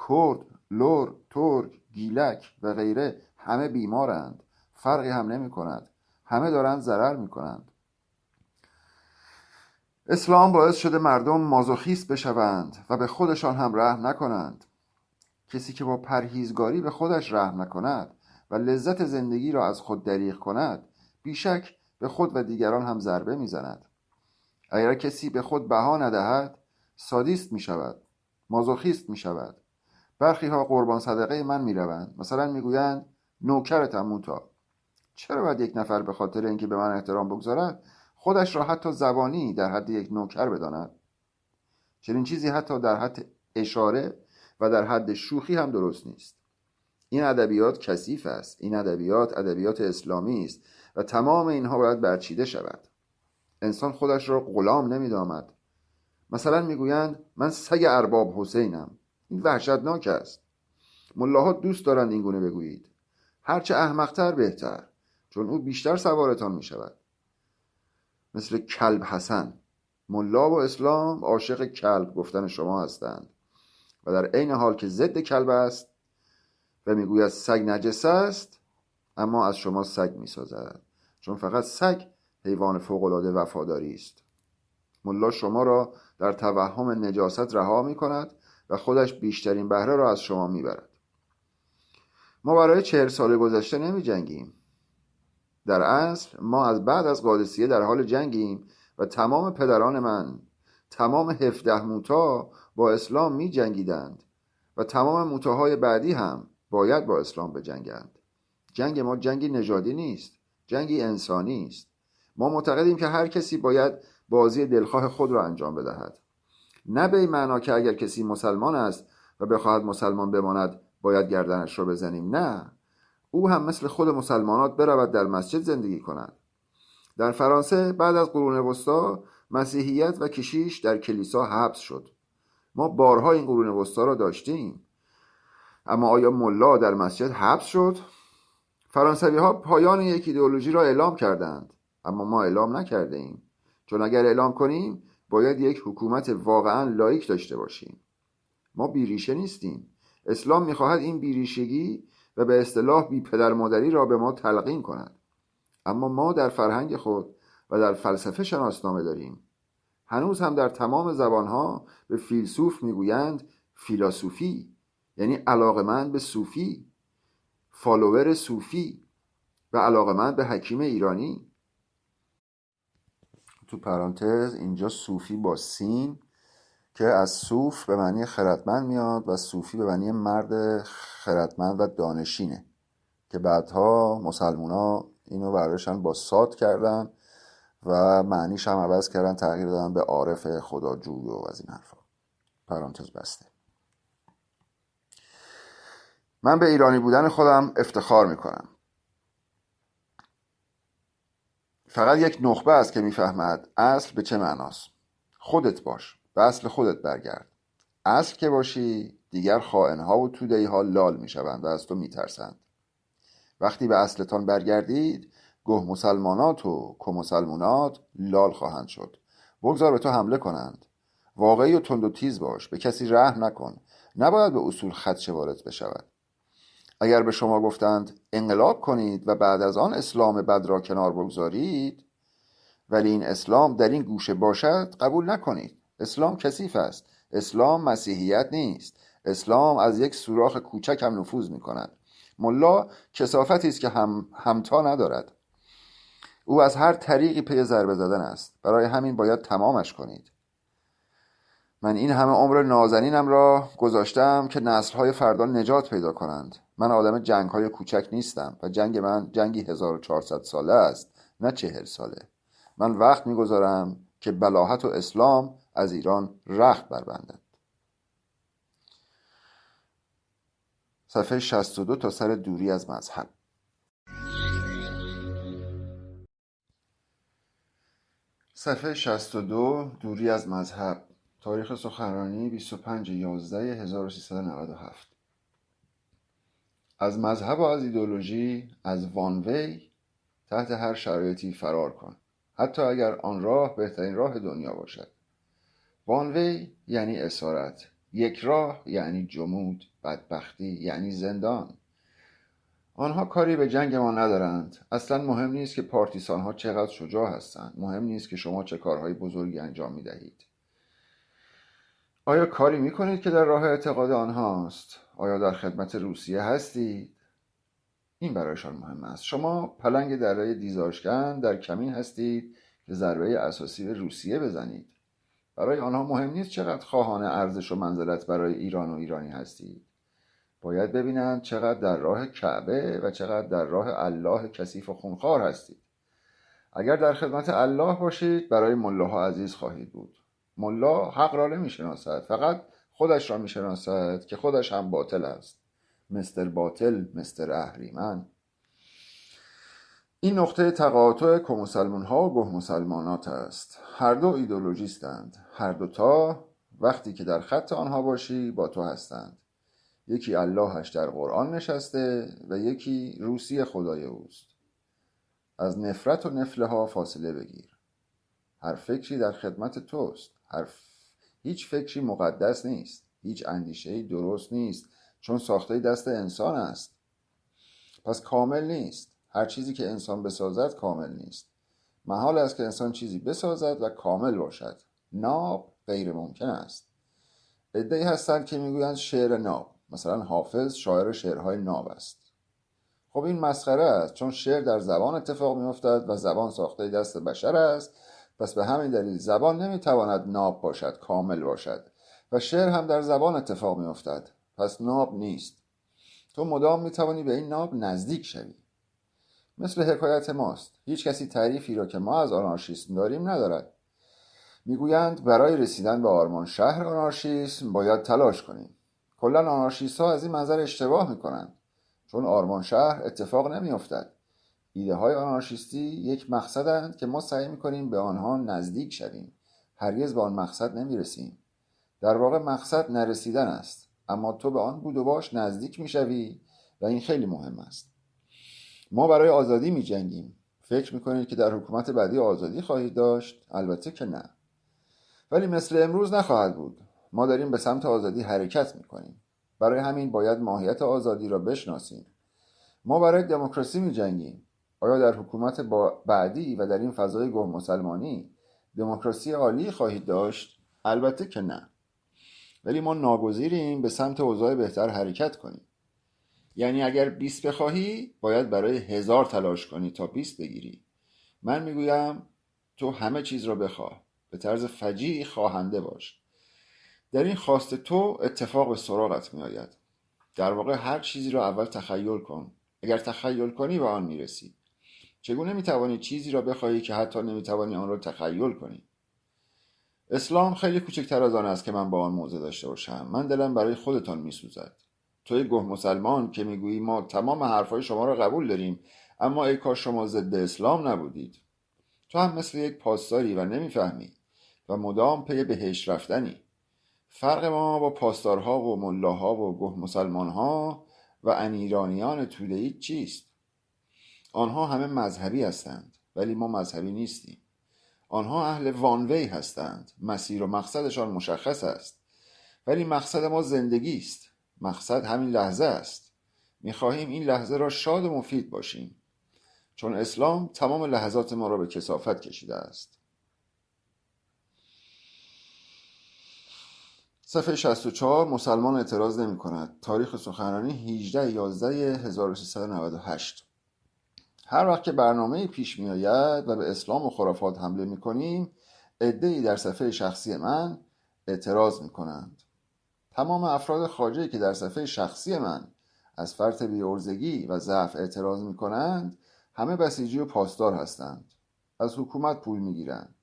کرد، لر، ترک، گیلک و غیره همه بیمارند. فرقی هم نمی کند. همه دارند ضرر می کنند. اسلام باعث شده مردم مازوخیست بشوند و به خودشان هم رحم نکنند. کسی که با پرهیزگاری به خودش رحم نکند و لذت زندگی را از خود دریغ کند، بیشک به خود و دیگران هم ضربه میزند. اگر کسی به خود بها ندهد، سادیست می شود، مازوخیست می شود. برخی ها قربان صدقه من می روند. مثلا می گویند نوکرتم موتا. چرا باید یک نفر به خاطر اینکه به من احترام بگذارد خودش را حتی زبانی در حد یک نوکر بداند؟ چنین چیزی حتی در حد اشاره و در حد شوخی هم درست نیست. این ادبیات کثیف است. این ادبیات اسلامی است و تمام اینها باید برچیده شود. انسان خودش را غلام نمی‌داند. مثلا میگویند من سگ ارباب حسینم. این وحشتناک است. ملاها دوست دارند این گونه بگویید. هرچه احمق‌تر بهتر، چون او بیشتر سوارتان می شود. مثل کلب حسن. ملا و اسلام عاشق کلب گفتن شما هستند و در عین حال که ضد کلب است و میگوید سگ نجس است، اما از شما سگ میسازد، چون فقط سگ حیوان فوق‌العاده وفاداری است. ملا شما را در توهم نجاست رها می کند و خودش بیشترین بهره را از شما میبرد. ما برای 40 سال گذشته نمی جنگیم. در اصل ما از بعد از قادسیه در حال جنگیم و تمام پدران من، تمام 17 موتا با اسلام می جنگیدند و تمام موتاهای بعدی هم باید با اسلام بجنگند. جنگ ما جنگی نژادی نیست، جنگی انسانی است. ما معتقدیم که هر کسی باید بازی دلخواه خود را انجام بدهد. نه به این معنا که اگر کسی مسلمان است و بخواهد مسلمان بماند باید گردنش را بزنیم. نه، او هم مثل خود مسلمانات برود در مسجد زندگی کند. در فرانسه بعد از قرون وسطا مسیحیت و کشیش در کلیسا حبس شد. ما بارها این قرون وسطا را داشتیم. اما آیا ملا در مسجد حبس شد؟ فرانسوی ها پایان یک ایدئولوژی را اعلام کردند، اما ما اعلام نکرده ایم. چون اگر اعلام کنیم باید یک حکومت واقعا لایک داشته باشیم. ما بیریشه نیستیم. اسلام میخواهد این بیریشگی و به اصطلاح بی پدر مادری را به ما تلقین کند. اما ما در فرهنگ خود و در فلسفه شناسنامه داریم. هنوز هم در تمام زبانها به فیلسوف میگویند فیلاسوفی، یعنی علاقمند به صوفی، فالوور صوفی و علاقمند به حکیم ایرانی. تو پرانتز اینجا صوفی با سین که از صوف به معنی خردمند میاد و صوفی به معنی مرد خردمند و دانشینه که بعدها مسلمونا اینو برایشان با صاد کردن و معنیش هم عوض کردن، تغییر دادن به عارف خداجوی و از این حرفا. پرانتز بسته. من به ایرانی بودن خودم افتخار میکنم. فقط یک نخبه است که میفهمد اصل به چه معناست. خودت باش، به اصل خودت برگرد. اصل که باشی دیگر خائنها و توده‌ای‌ها لال میشوند و از تو میترسند. وقتی به اصلتان برگردید گه مسلمانات و کمسلمونات لال خواهند شد. بگذار به تو حمله کنند. واقعی و تند و تیز باش، به کسی رحم نکن. نباید به اصول خدشه وارد بشود. اگر به شما گفتند انقلاب کنید و بعد از آن اسلام بد را کنار بگذارید، ولی این اسلام در این گوشه باشد، قبول نکنید. اسلام کثیف است. اسلام مسیحیت نیست. اسلام از یک سوراخ کوچک هم نفوذ می کند. ملا کثافتی است که همتا ندارد. او از هر طریقی پی ضربه زدن است. برای همین باید تمامش کنید. من این همه عمر نازنینم را گذاشتم که نسل‌های فردا نجات پیدا کنند. من آدم جنگ‌های کوچک نیستم و جنگ من جنگی 1400 ساله است، نه 40 ساله. من وقت می‌گذارم که بلاهت و اسلام از ایران رخت بربندد. صفحه 62 تا سر دوری از مذهب. صفحه 62 دوری از مذهب. تاریخ سخنرانی 25/11/1397. از مذهب و از ایدئولوژی، از وانوی تحت هر شرایطی فرار کن، حتی اگر آن راه بهترین راه دنیا باشد. وانوی یعنی اسارت، یک راه یعنی جمود، بدبختی یعنی زندان. آنها کاری به جنگ ما ندارند. اصلا مهم نیست که پارتیسان ها چقدر شجاع هستند. مهم نیست که شما چه کارهای بزرگی انجام می دهید. آیا کاری می کنید که در راه اعتقاد آنهاست؟ آیا در خدمت روسیه هستید؟ این برایشان مهم است. شما پلنگ دره دیزاشکن در کمین هستید که ضربه اساسی به روسیه بزنید. برای آنها مهم نیست چقدر خواهان ارزش و منزلت برای ایران و ایرانی هستید. باید ببینند چقدر در راه کعبه و چقدر در راه الله کثیف و خونخوار هستید. اگر در خدمت الله باشید برای ملاها عزیز خواهید بود. ملا حق را نمی‌شناسد، فقط خودش را می‌شناسد که خودش هم باطل است. مستر باطل، مستر اهریمن. این نقطه تقاطع کمسلمان ها و گه مسلمانات است. هر دو ایدئولوژیستند. هر دوتا وقتی که در خط آنها باشی با تو هستند. یکی اللهش در قرآن نشسته و یکی روسی خدای اوست. از نفرت و نفله ها فاصله بگیر. هر فکری در خدمت توست. هیچ فکری مقدس نیست. هیچ اندیشه‌ای درست نیست، چون ساخته دست انسان است. پس کامل نیست. هر چیزی که انسان بسازد کامل نیست. محال است که انسان چیزی بسازد و کامل باشد. ناب غیر ممکن است. عده‌ای هستند که میگویند شعر ناب. مثلا حافظ شاعر شعرهای ناب است. خب این مسخره است، چون شعر در زبان اتفاق میافتد و زبان ساخته دست بشر است. پس به همین دلیل زبان نمیتواند ناب باشد، کامل باشد. و شعر هم در زبان اتفاق میافتد. پس ناب نیست. تو مدام میتوانی به این ناب نزدیک شوی. مثل حکایت ماست. هیچ کسی تعریفی را که ما از آنارشیسم داریم ندارد. میگویند برای رسیدن به آرمان شهر آنارشیسم باید تلاش کنیم. کلا آنارشیست ها از این منظر اشتباه میکنند، چون آرمان شهر اتفاق نمیافتد. ایده های آنارشیستی یک مقصدند که ما سعی میکنیم به آنها نزدیک شویم. هرگز به آن مقصد نمیرسیم. در واقع مقصد نرسیدن است، اما تو به آن بود و باش نزدیک میشوی و این خیلی مهم است. ما برای آزادی می جنگیم. فکر میکنید که در حکومت بعدی آزادی خواهید داشت؟ البته که نه. ولی مثل امروز نخواهد بود. ما داریم به سمت آزادی حرکت میکنیم. برای همین باید ماهیت آزادی را بشناسیم. ما برای دموکراسی می جنگیم. آیا در حکومت بعدی و در این فضای گه مسلمانی دموکراسی عالی خواهید داشت؟ البته که نه. ولی ما ناگزیریم به سمت اوضاع بهتر حرکت کنیم. یعنی اگر 20 بخواهی باید برای 1000 تلاش کنی تا 20 بگیری. من میگویم تو همه چیز را بخواه. به طرز فجیعی خواهنده باش. در این خواست تو اتفاق به سراغت می آید. در واقع هر چیزی را اول تخیل کن. اگر تخیل کنی به آن میرسی. چگونه میتوانی چیزی را بخواهی که حتی نمیتوانی آن را تخیل کنی؟ اسلام خیلی کوچکتر از آن است که من با آن موضع داشته باشم. من دلم برای خودتان میسوزد. توی گه مسلمان که میگویی ما تمام حرفای شما را قبول داریم، اما ای کاش شما ضد اسلام نبودید. تو هم مثل یک پاسداری و نمیفهمی و مدام پی بهشت رفتنی. فرق ما با پاسدارها و ملاها و گه مسلمانها و انیرانیان توده‌ای چیست؟ آنها همه مذهبی هستند، ولی ما مذهبی نیستیم. آنها اهل وانوی هستند. مسیر و مقصدشان مشخص است. ولی مقصد ما زندگی است. مقصد همین لحظه است. می‌خواهیم این لحظه را شاد و مفید باشیم. چون اسلام تمام لحظات ما را به کثافت کشیده است. صفحه 64. مسلمان اعتراض نمی کند. تاریخ سخنرانی 18/11/1398. هر وقت که برنامه پیش می آید و به اسلام و خرافات حمله می کنیم، عده‌ای در صفحه شخصی من اعتراض می کنند. تمام افراد خارجی که در صفحه شخصی من از فرط بی‌عرضگی و ضعف اعتراض می کنند، همه بسیجی و پاسدار هستند. از حکومت پول می گیرند.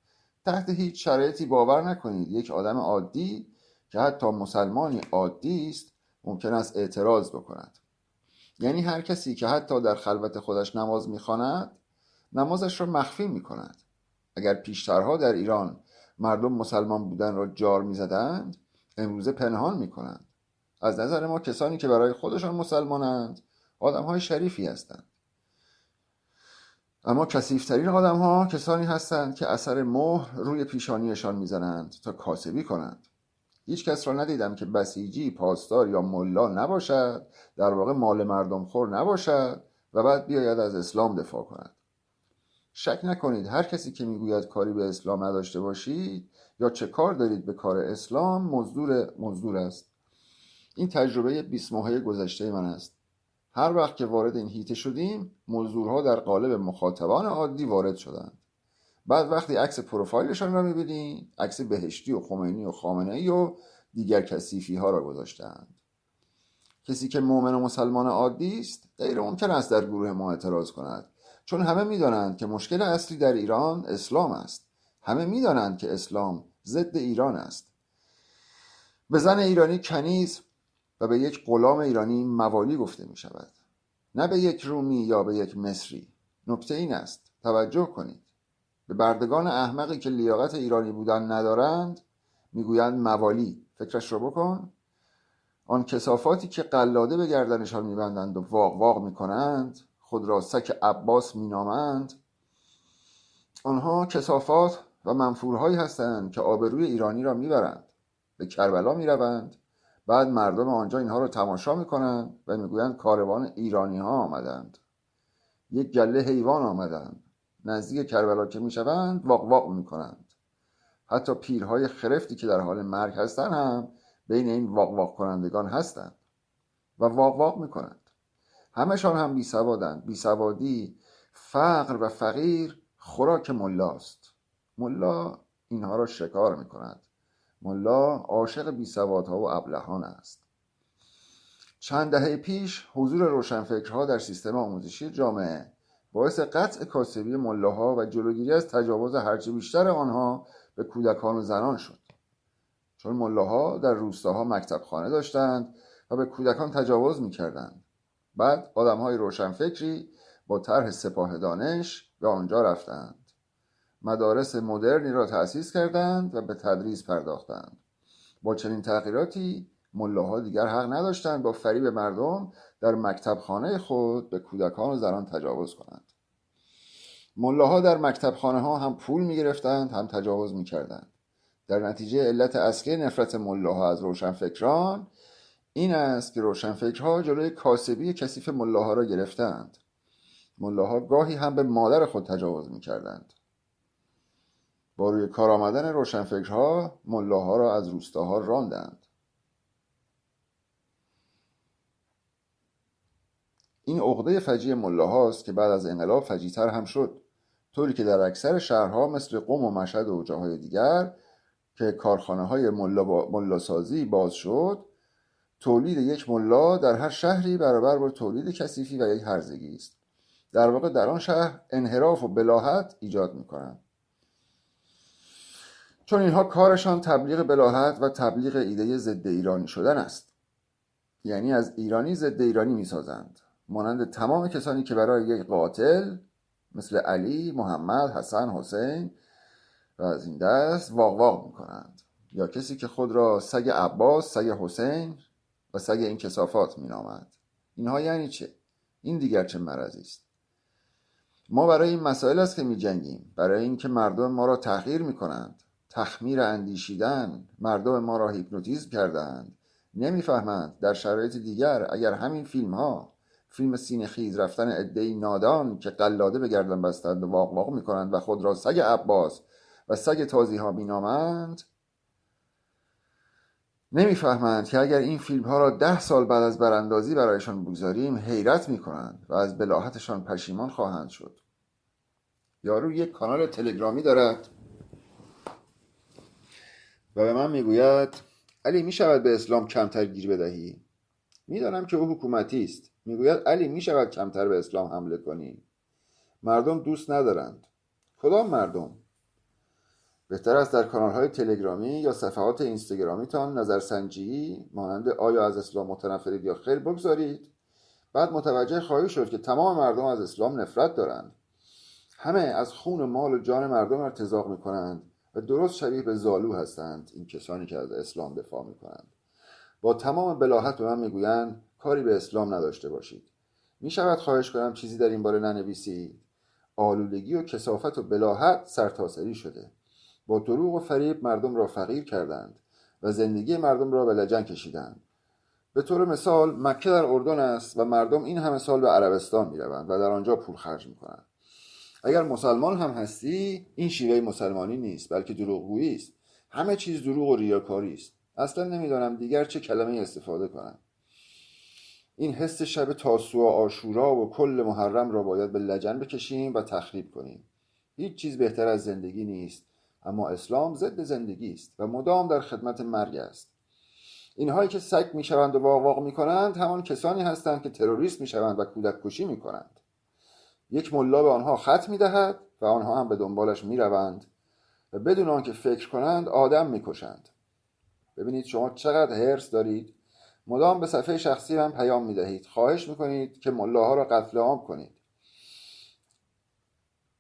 تحت هیچ شرایطی باور نکنید یک آدم عادی که حتی مسلمانی عادی است ممکن است اعتراض بکند. یعنی هر کسی که حتی در خلوت خودش نماز می‌خواند، نمازش را مخفی می‌کند. اگر پیشترها در ایران مردم مسلمان بودن را جار می‌زدند، امروزه پنهان می‌کنند. از نظر ما کسانی که برای خودشان مسلمانند، آدم‌های شریفی هستند. اما کثیف‌ترین آدم‌ها کسانی هستند که اثر مهر روی پیشانیشان می‌زنند تا کاسبی کنند. هیچ کس را ندیدم که بسیجی، پاسدار یا ملا نباشد، در واقع مال مردم خور نباشد و بعد بیاید از اسلام دفاع کند. شک نکنید هر کسی که میگوید کاری به اسلام نداشته باشید یا چه کار دارید به کار اسلام مزدور است. این تجربه 20 ماهه گذشته من است. هر وقت که وارد این هیته شدیم مزدورها در قالب مخاطبان عادی وارد شدند. بعد وقتی عکس پروفایلشان را میبینید عکس بهشتی و خمینی و خامنه‌ای و دیگر کثیفی ها را گذاشتند. کسی که مؤمن و مسلمان عادی است غیر ممکن است در گروه ما اعتراض کند، چون همه میدانند که مشکل اصلی در ایران اسلام است. همه میدانند که اسلام ضد ایران است. به زن ایرانی کنیز و به یک غلام ایرانی موالی گفته می شود، نه به یک رومی یا به یک مصری. نکته این است، توجه کنید، به بردگان احمقی که لیاقت ایرانی بودن ندارند میگویند موالی. فکرش رو بکن. آن کثافاتی که قلاده به گردنشان میبندند و واق واق میکنند، خود را سگ عباس مینامند، آنها کثافات و منفورهایی هستند که آبروی ایرانی را میبرند. به کربلا میروند، بعد مردم آنجا اینها را تماشا میکنند و میگویند کاروان ایرانی ها آمدند، یک گله حیوان آمدند. نزدیک کربلا که میشوند واق واق میکنند. حتی پیرهای خرفتی که در حال مرگ هستند هم بین این واق واق کنندگان هستند و واق واق میکنند. همشان هم بیسوادند. بیسوادی، فقر و فقیر خوراک ملاست. ملا اینها را شکار میکند. ملا عاشق بیسوادها و ابلهان است. چند دهه پیش حضور روشنفکرها در سیستم آموزشی جامعه باعث قطع کاسبی ملاها و جلوگیری از تجاوز هرچه بیشتر آنها به کودکان و زنان شد. چون ملاها در روستاها مکتب خانه داشتند و به کودکان تجاوز میکردند. بعد آدمهای روشنفکری با طرح سپاه دانش به آنجا رفتند. مدارس مدرنی را تأسیس کردند و به تدریس پرداختند. با چنین تغییراتی ملاها دیگر حق نداشتند با فریب مردم در مکتب خانه خود به کودکان و زنان تجاوز کنند. ملاها در مکتب خانه ها هم پول می گرفتند هم تجاوز می کردند. در نتیجه علت اصلی نفرت ملاها از روشنفکران این است که روشنفکرها جلوی کاسبی کثیف ملاها را گرفتند. ملاها گاهی هم به مادر خود تجاوز می کردند. با روی کار آمدن روشنفکرها ملاها را از روستاها راندند. این عقده فجیع ملاهاست که بعد از انقلاب فجیع‌تر هم شد، طوری که در اکثر شهرها مثل قم و مشهد و جاهای دیگر که کارخانه‌های ملاسازی باز شد، تولید یک ملا در هر شهری برابر با تولید کثیفی و یک هرزگی است. در واقع در آن شهر انحراف و بلاهت ایجاد می‌کنند. چون اینها کارشان تبلیغ بلاهت و تبلیغ ایده ضد ایرانی شدن است. یعنی از ایرانی ضد ایرانی می‌سازند، مانند تمام کسانی که برای یک قاتل مثل علی، محمد، حسن، حسین و از این دست واق واق می‌کنند، یا کسی که خود را سگ عباس، سگ حسین و سگ این کثافات می‌نامد. اینها یعنی چه؟ این دیگر چه مرضی است؟ ما برای این مسائل است که می‌جنگیم، برای اینکه مردم ما را تحقیر می‌کنند، تخمیر اندیشیدن، مردم ما را هیپنوتیزم کردند. نمی‌فهمند در شرایط دیگر اگر همین فیلم سینه خیز رفتن عده‌ای نادان که قلاده به گردن بستند و واق واق می‌کنند و خود را سگ عباس و سگ تازی‌ها می‌نامند، نمی‌فهمند که اگر این فیلم‌ها را 10 سال بعد از براندازی برایشان بگذاریم حیرت می‌کنند و از بلاهتشان پشیمان خواهند شد. یارو یک کانال تلگرامی دارد و به من میگوید علی میشود به اسلام کمتر گیر بدهی؟ میدانم که او حکومتی است. میگوید علی میشود کمتر به اسلام حمله کنی؟ مردم دوست ندارند. کدام مردم؟ بهتر است در کانال‌های تلگرامی یا صفحات اینستاگرامیتان نظرسنجی مانند آیا از اسلام متنفرید یا خیر بگذارید. بعد متوجه خواهید شد که تمام مردم از اسلام نفرت دارند. همه از خون و مال و جان مردم ارتزاق میکنند و درست شبیه به زالو هستند این کسانی که از اسلام دفاع میکنند. با تمام بلاهت به من میگویند کاری به اسلام نداشته باشید. میشود خواهش کنم چیزی در این باره ننویسید؟ آلودگی و کثافت و بلاهت سرتاسری شده. با دروغ و فریب مردم را فقیر کردند و زندگی مردم را به لجن کشیدند. به طور مثال مکه در اردن است و مردم این همه سال به عربستان میروند و در آنجا پول خرج میکنند. اگر مسلمان هم هستی، این شیوه مسلمانی نیست، بلکه دروغگویی است. همه چیز دروغ و ریاکاری است. اصلا نمیدانم دیگر چه کلمه استفاده کنم. این حس شب تاسوعا و عاشورا و کل محرم را باید به لجن بکشیم و تخریب کنیم. هیچ چیز بهتر از زندگی نیست، اما اسلام ضد زندگی است و مدام در خدمت مرگ است. اینهایی که سگ میشوند و واق واق میکنند همان کسانی هستند که تروریست میشوند و کودک کشی میکنند. یک ملا به آنها خط میدهد و آنها هم به دنبالش میروند و بدون آنکه فکر کنند آدم میکشند. ببینید شما چقدر حرص دارید. مدام به صفحه شخصی من پیام میدهید، خواهش میکنید که ملاها را قتل عام کنید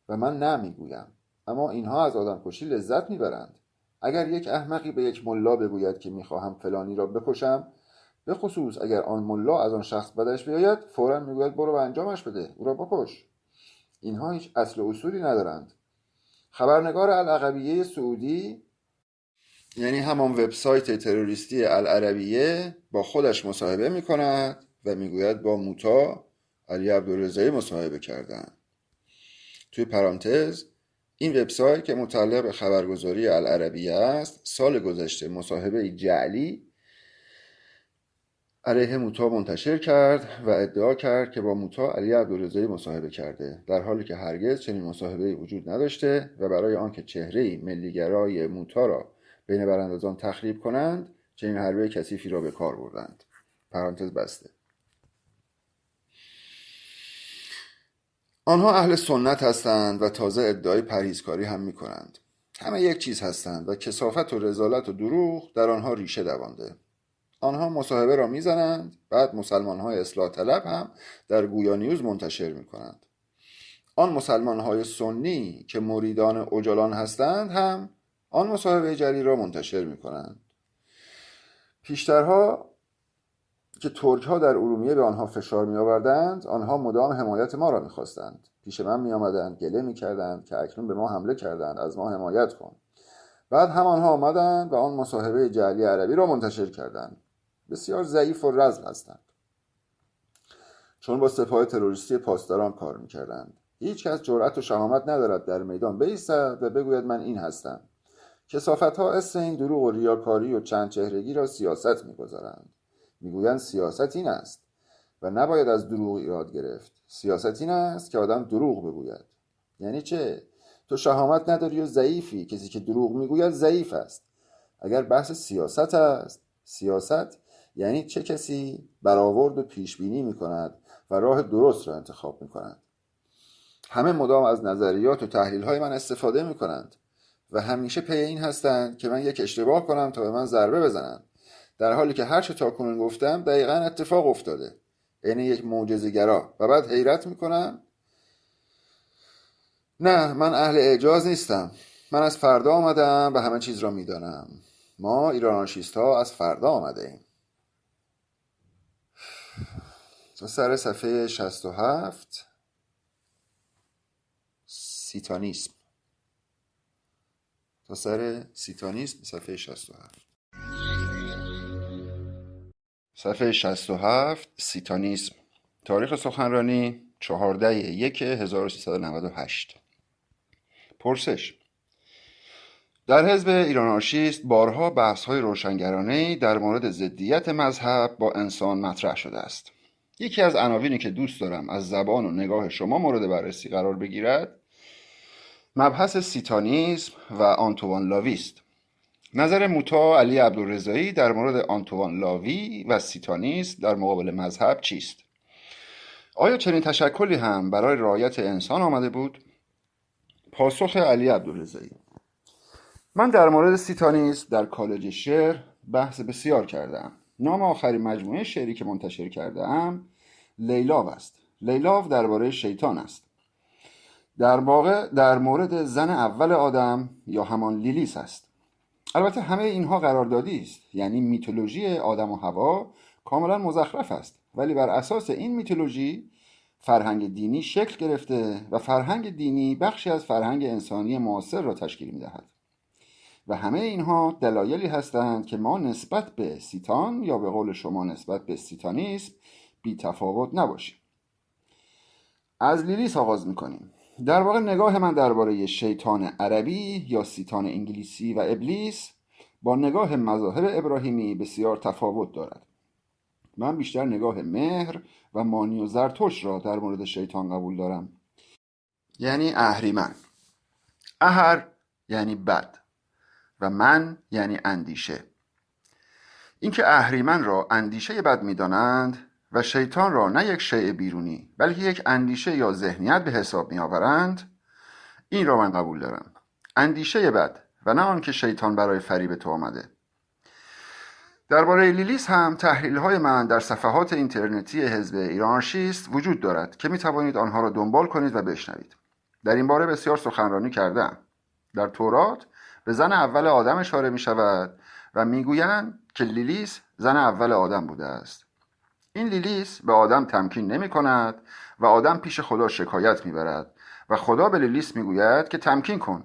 و من نه میگویم. اما اینها از آدم کشی لذت میبرند. اگر یک احمقی به یک ملا بگوید که میخواهم فلانی را بکشم، به خصوص اگر آن ملا از آن شخص بدش بیاید، فوراً میگوید برو و انجامش بده، او را بکش. اینها هیچ اصل و اصولی ندارند. خبرنگار العربیه سعودی، یعنی همان وبسایت تروریستی العربیه، با خودش مصاحبه میکند و میگوید با موتی علی عبدالرضایی مصاحبه کردن. توی پرانتز این وبسایت که متعلق به خبرگزاری العربیه است، سال گذشته مصاحبه جعلی علیه موتی منتشر کرد و ادعا کرد که با موتی علی عبدالرضایی مصاحبه کرده، در حالی که هرگز چنین مصاحبه‌ای وجود نداشته و برای آنکه چهره‌ای ملیگرای موتی را بین براندازان تخریب کنند چنین حربه کثیفی را به کار بردند. پرانتز بسته. آنها اهل سنت هستند و تازه ادعای پرهیزکاری هم می کنند. همه یک چیز هستند و کثافت و رذالت و دروغ در آنها ریشه دوانده. آنها مصاحبه را میزنند، بعد مسلمان‌های اصلاح طلب هم در گویا نیوز منتشر می‌کنند. آن مسلمان‌های سنی که مریدان اوجلان هستند هم آن مصاحبه جعلی را منتشر می‌کنند. پیشترها که ترک‌ها در ارومیه به آنها فشار می‌آوردند، آنها مدام حمایت ما را می‌خواستند. پیش من می‌آمدند، گله می‌کردند که اکنون به ما حمله کردند، از ما حمایت کن. بعد هم آنها آمدند و آن مصاحبه جعلی عربی را منتشر کردند. بسیار ضعیف و رذل هستند، چون با سپاه تروریستی پاسداران کار میکردند. هیچ کس جرأت و شهامت ندارد در میدان بایستد و بگوید من این هستم. کثافت‌ها اسم این دروغ و ریاکاری و چند چهرگی را سیاست میگذارند. میگویند سیاست این است و نباید از دروغ یاد گرفت. سیاست این است که آدم دروغ بگوید. یعنی چه؟ تو شهامت نداری و ضعیفی. کسی که دروغ میگوید ضعیف است. اگر بحث سیاست است، سیاست یعنی چه کسی برآورد و پیش بینی می‌کند و راه درست را انتخاب می‌کند. همه مدام از نظریات و تحلیل‌های من استفاده می‌کنند و همیشه پی این هستند که من یک اشتباه کنم تا به من ضربه بزنند، در حالی که هر چه تاکنون گفتم دقیقاً اتفاق افتاده. یعنی یک معجزه‌گرا. و بعد حیرت می‌کنم. نه، من اهل اعجاز نیستم. من از فردا آمدم و همه چیز را می‌دانم. ما ایرانشیست‌ها از فردا آمده ایم. تا سر صفحه 67 سیتانیسم. تا سر سیتانیسم صفحه 67. صفحه 67 سیتانیسم. تاریخ سخنرانی 14/1/1398. پرسش: در حزب ایران آنارشیست بارها بحث‌های روشنگرانه‌ای در مورد ضدیت مذهب با انسان مطرح شده است. یکی از عناوینی که دوست دارم از زبان و نگاه شما مورد بررسی قرار بگیرد مبحث سیتانیسم و آنتوان لاوی است. نظر موتی علی عبدالرضایی در مورد آنتوان لاوی و سیتانیسم در مقابل مذهب چیست؟ آیا چنین تشکلی هم برای رعایت انسان آمده بود؟ پاسخ علی عبدالرضایی: من در مورد سیتانیسم در کالج شعر بحث بسیار کردم. نام آخرین مجموعه شعری که منتشر کردم لیلاو است. لیلاو درباره شیطان است. در واقع در مورد زن اول آدم یا همان لیلیس است. البته همه اینها قراردادی است، یعنی میتولوژی آدم و حوا کاملا مزخرف است، ولی بر اساس این میتولوژی فرهنگ دینی شکل گرفته و فرهنگ دینی بخشی از فرهنگ انسانی معاصر را تشکیل می‌دهد. و همه اینها دلایلی هستند که ما نسبت به سیتان یا به قول شما نسبت به سیتانیسم بی تفاوت نباشیم. از لیلیس آغاز میکنیم. در واقع نگاه من درباره شیطان عربی یا سیتان انگلیسی و ابلیس با نگاه مذاهب ابراهیمی بسیار تفاوت دارد. من بیشتر نگاه مهر و مانی و زرتشت را در مورد شیطان قبول دارم. یعنی اهریمن. اهر یعنی بد و من یعنی اندیشه. اینکه اهریمن را اندیشه بد می‌دانند و شیطان را نه یک شیء بیرونی بلکه یک اندیشه یا ذهنیت به حساب می‌آورند، این را من قبول دارم. اندیشه بد و نه آنکه شیطان برای فریب تو آمده. درباره لیلیس هم تحلیل‌های من در صفحات اینترنتی حزب ایران آنارشیست وجود دارد که می‌توانید آنها را دنبال کنید و بشنوید. در این باره بسیار سخنرانی کردم. در تورات به زن اول آدم اشاره می‌شود و می‌گویند که لیلیس زن اول آدم بوده است. این لیلیس به آدم تمکین نمی‌کند و آدم پیش خدا شکایت می‌برد و خدا به لیلیس می‌گوید که تمکین کن.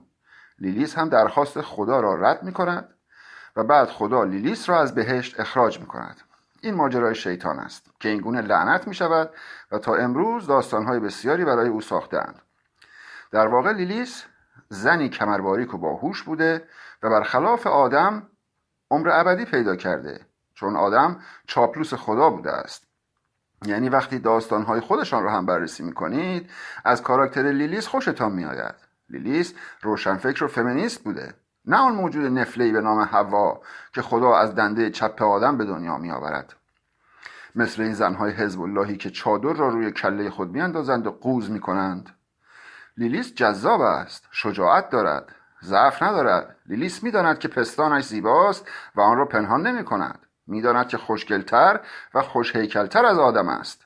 لیلیس هم درخواست خدا را رد می‌کند و بعد خدا لیلیس را از بهشت اخراج می‌کند. این ماجرای شیطان است که این گونه لعنت می‌شود و تا امروز داستان‌های بسیاری برای او ساخته‌اند. در واقع لیلیس زنی کمرباریک و باهوش بوده و برخلاف آدم عمر ابدی پیدا کرده، چون آدم چاپلوس خدا بوده است. یعنی وقتی داستانهای خودشان را هم بررسی میکنید از کاراکتر لیلیس خوشتان میآید. لیلیس روشنفکر و فمینیست بوده، نه آن موجود نفله‌ای به نام حوا که خدا از دنده چپ آدم به دنیا میآورد. مثل این زنهای حزب اللهی که چادر را روی کله خود میاندازند و قوز میکنند. لیلیس جذاب است، شجاعت دارد، ضعف ندارد. لیلیس میداند که پستانش زیباست و آن را پنهان نمی کند. میداند که خوشگلتر و خوشهیکلتر از آدم است.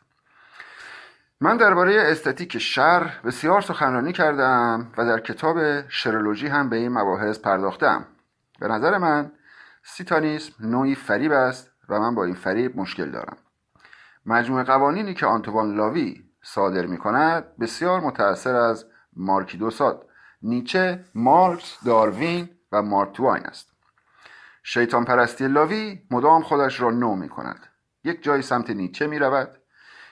من درباره استتیک شر بسیار سخنرانی کردم و در کتاب شرولوژی هم به این مباحث پرداختم. به نظر من سیتانیسم نوعی فریب است و من با این فریب مشکل دارم. مجموع قوانینی که آنتوان لاوی صادر می کند بسیار متأثر از مارکی دوساد، نیچه، مارکس، داروین و مارک توین است. شیطان پرستی لاوی مدام خودش را نو می کند. یک جایی سمت نیچه می رود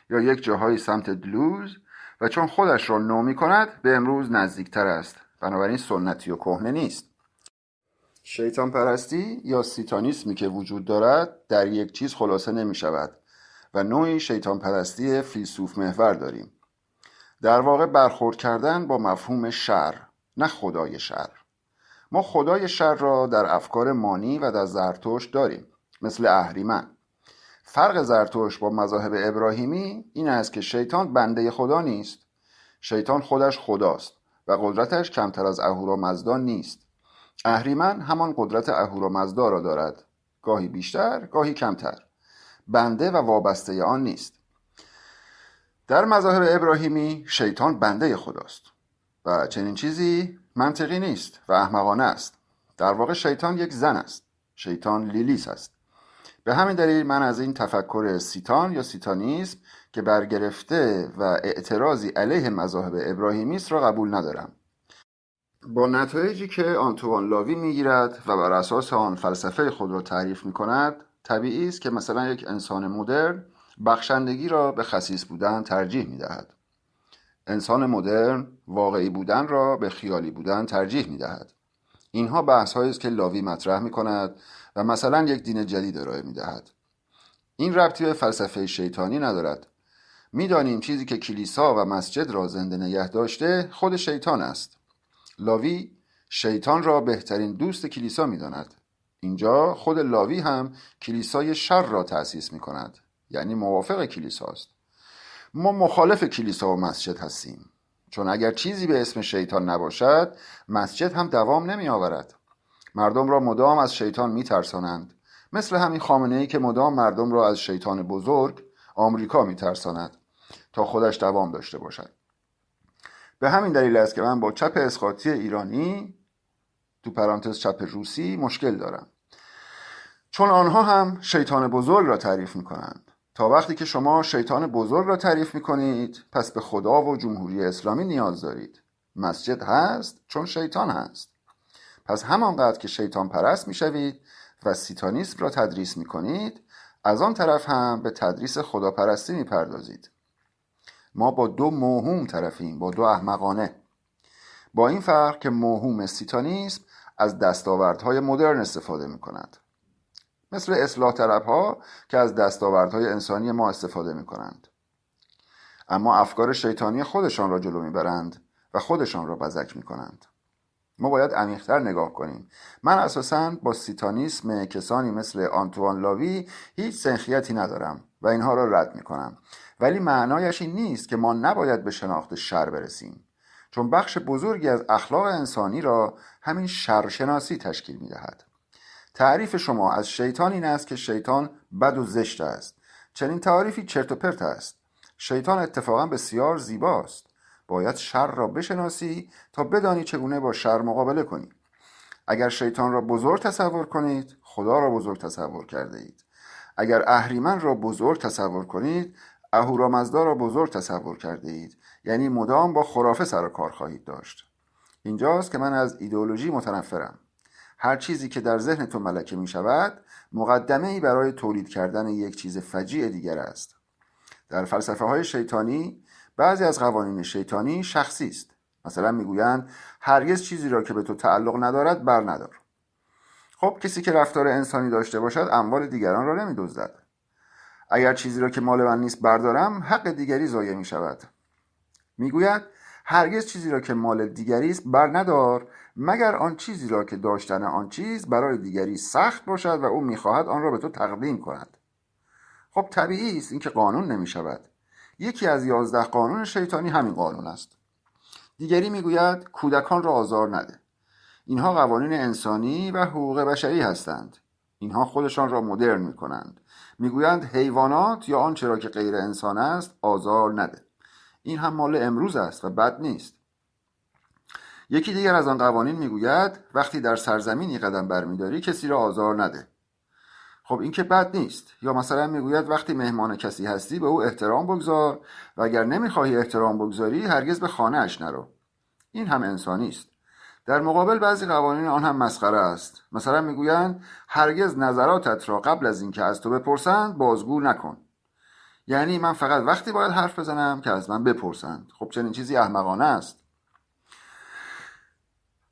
یا یک جاهایی سمت دلوز و چون خودش را نو می کند به امروز نزدیکتر است. بنابراین سنتی و کهنه نیست. شیطان پرستی یا سیتانیسمی که وجود دارد در یک چیز خلاصه نمی شود و نوعی شیطان پرستی فیلسوف محور داریم. در واقع برخورد کردن با مفهوم شر، نه خدای شر. ما خدای شر را در افکار مانی و در زرتشت داریم، مثل اهریمن. فرق زرتشت با مذاهب ابراهیمی این است که شیطان بنده خدا نیست. شیطان خودش خداست و قدرتش کمتر از اهورامزدا نیست. اهریمن همان قدرت اهورامزدا را دارد، گاهی بیشتر، گاهی کمتر. بنده و وابسته آن نیست. در مذاهب ابراهیمی شیطان بنده خداست و چنین چیزی منطقی نیست و احمقانه است. در واقع شیطان یک زن است. شیطان لیلیس است. به همین دلیل من از این تفکر سیتان یا سیتانیسم که برگرفته و اعتراضی علیه مذاهب ابراهیمی است را قبول ندارم. با نتایجی که آنتوان لاوی میگیرد و بر اساس آن فلسفه خود را تعریف میکند، طبیعی است که مثلا یک انسان مدرن بخشندگی را به خسیس بودن ترجیح میدهد. انسان مدرن واقعی بودن را به خیالی بودن ترجیح میدهد. اینها بحث هایی است که لاوی مطرح میکند و مثلا یک دین جدید ارائه میدهد. این ربطی به فلسفه شیطانی ندارد. میدانیم چیزی که کلیسا و مسجد را زنده نگه داشته خود شیطان است. لاوی شیطان را بهترین دوست کلیسا میداند. اینجا خود لاوی هم کلیسای شر را تأسیس میکند، یعنی موافق کلیساست. ما مخالف کلیسا و مسجد هستیم، چون اگر چیزی به اسم شیطان نباشد مسجد هم دوام نمی آورد. مردم را مدام از شیطان می ترسانند، مثل همین خامنه‌ای که مدام مردم را از شیطان بزرگ آمریکا می ترساند تا خودش دوام داشته باشد. به همین دلیل است که من با چپ اسقاطی ایرانی تو پرانتز چپ روسی مشکل دارم، چون آنها هم شیطان بزرگ را تعریف می کنند. تا وقتی که شما شیطان بزرگ را تعریف می کنید پس به خدا و جمهوری اسلامی نیاز دارید. مسجد هست چون شیطان هست. پس همانقدر که شیطان پرست میشوید و سیتانیسم را تدریس میکنید، از آن طرف هم به تدریس خداپرستی میپردازید. ما با دو موهوم طرفیم، با دو احمقانه. با این فرق که موهوم سیتانیسم از دستاوردهای مدرن استفاده میکنند، مثل اصلاح طلبها که از دستاوردهای انسانی ما استفاده میکنند، اما افکار شیطانی خودشان را جلو میبرند و خودشان را بزک میکنند. ما باید عمیق‌تر نگاه کنیم. من اساساً با سیتانیسم کسانی مثل آنتوان لاوی هیچ سنخیتی ندارم و اینها را رد میکنم، ولی معنایش این نیست که ما نباید به شناخت شر برسیم، چون بخش بزرگی از اخلاق انسانی را همین شرشناسی تشکیل میدهد. تعریف شما از شیطان این است که شیطان بد و زشت است. چنین تعریفی چرت و پرت است. شیطان اتفاقا بسیار زیباست. باید شر را بشناسی تا بدانی چگونه با شر مقابله کنی. اگر شیطان را بزرگ تصور کنید، خدا را بزرگ تصور کرده اید. اگر اهریمن را بزرگ تصور کنید، اهورامزدا را بزرگ تصور کرده اید. یعنی مدام با خرافه سر و کار خواهید داشت. اینجاست که من از ایدئولوژی متنفرم. هر چیزی که در ذهنتون ملکه می شود مقدمه ای برای تولید کردن یک چیز فجیع دیگر است. در فلسفه های شیطانی بعضی از قوانین شیطانی شخصی است. مثلا میگویند هرگز چیزی را که به تو تعلق ندارد بر ندار. خب کسی که رفتار انسانی داشته باشد اموال دیگران را نمیدزدد. اگر چیزی را که مال من نیست بردارم، حق دیگری ضایع می شود. میگوید هرگز چیزی را که مال دیگری است بر ندار، مگر آن چیزی را که داشتن آن چیز برای دیگری سخت باشد و او میخواهد آن را به تو تقدیم کند. خب طبیعی است این که قانون نمی شود. یکی از 11 قانون شیطانی همین قانون است. دیگری میگوید کودکان را آزار نده. اینها قوانین انسانی و حقوق بشری هستند. اینها خودشان را مدرن میکنند. میگویند حیوانات یا آنچه را که غیر انسان است آزار نده. این هم مال امروز است و بد نیست. یکی دیگر از آن قوانین میگوید وقتی در سرزمینی قدم برمیداری کسی را آزار نده. خب این که بد نیست. یا مثلا میگوید وقتی مهمان کسی هستی به او احترام بگذار و اگر نمیخواهی احترام بگذاری هرگز به خانه اش نرو. این هم انسانی است. در مقابل بعضی قوانین آن هم مسخره است. مثلا میگویند هرگز نظراتت را قبل از اینکه از تو بپرسند بازگو نکن. یعنی من فقط وقتی باید حرف بزنم که از من بپرسند. خب چنین چیزی احمقانه است.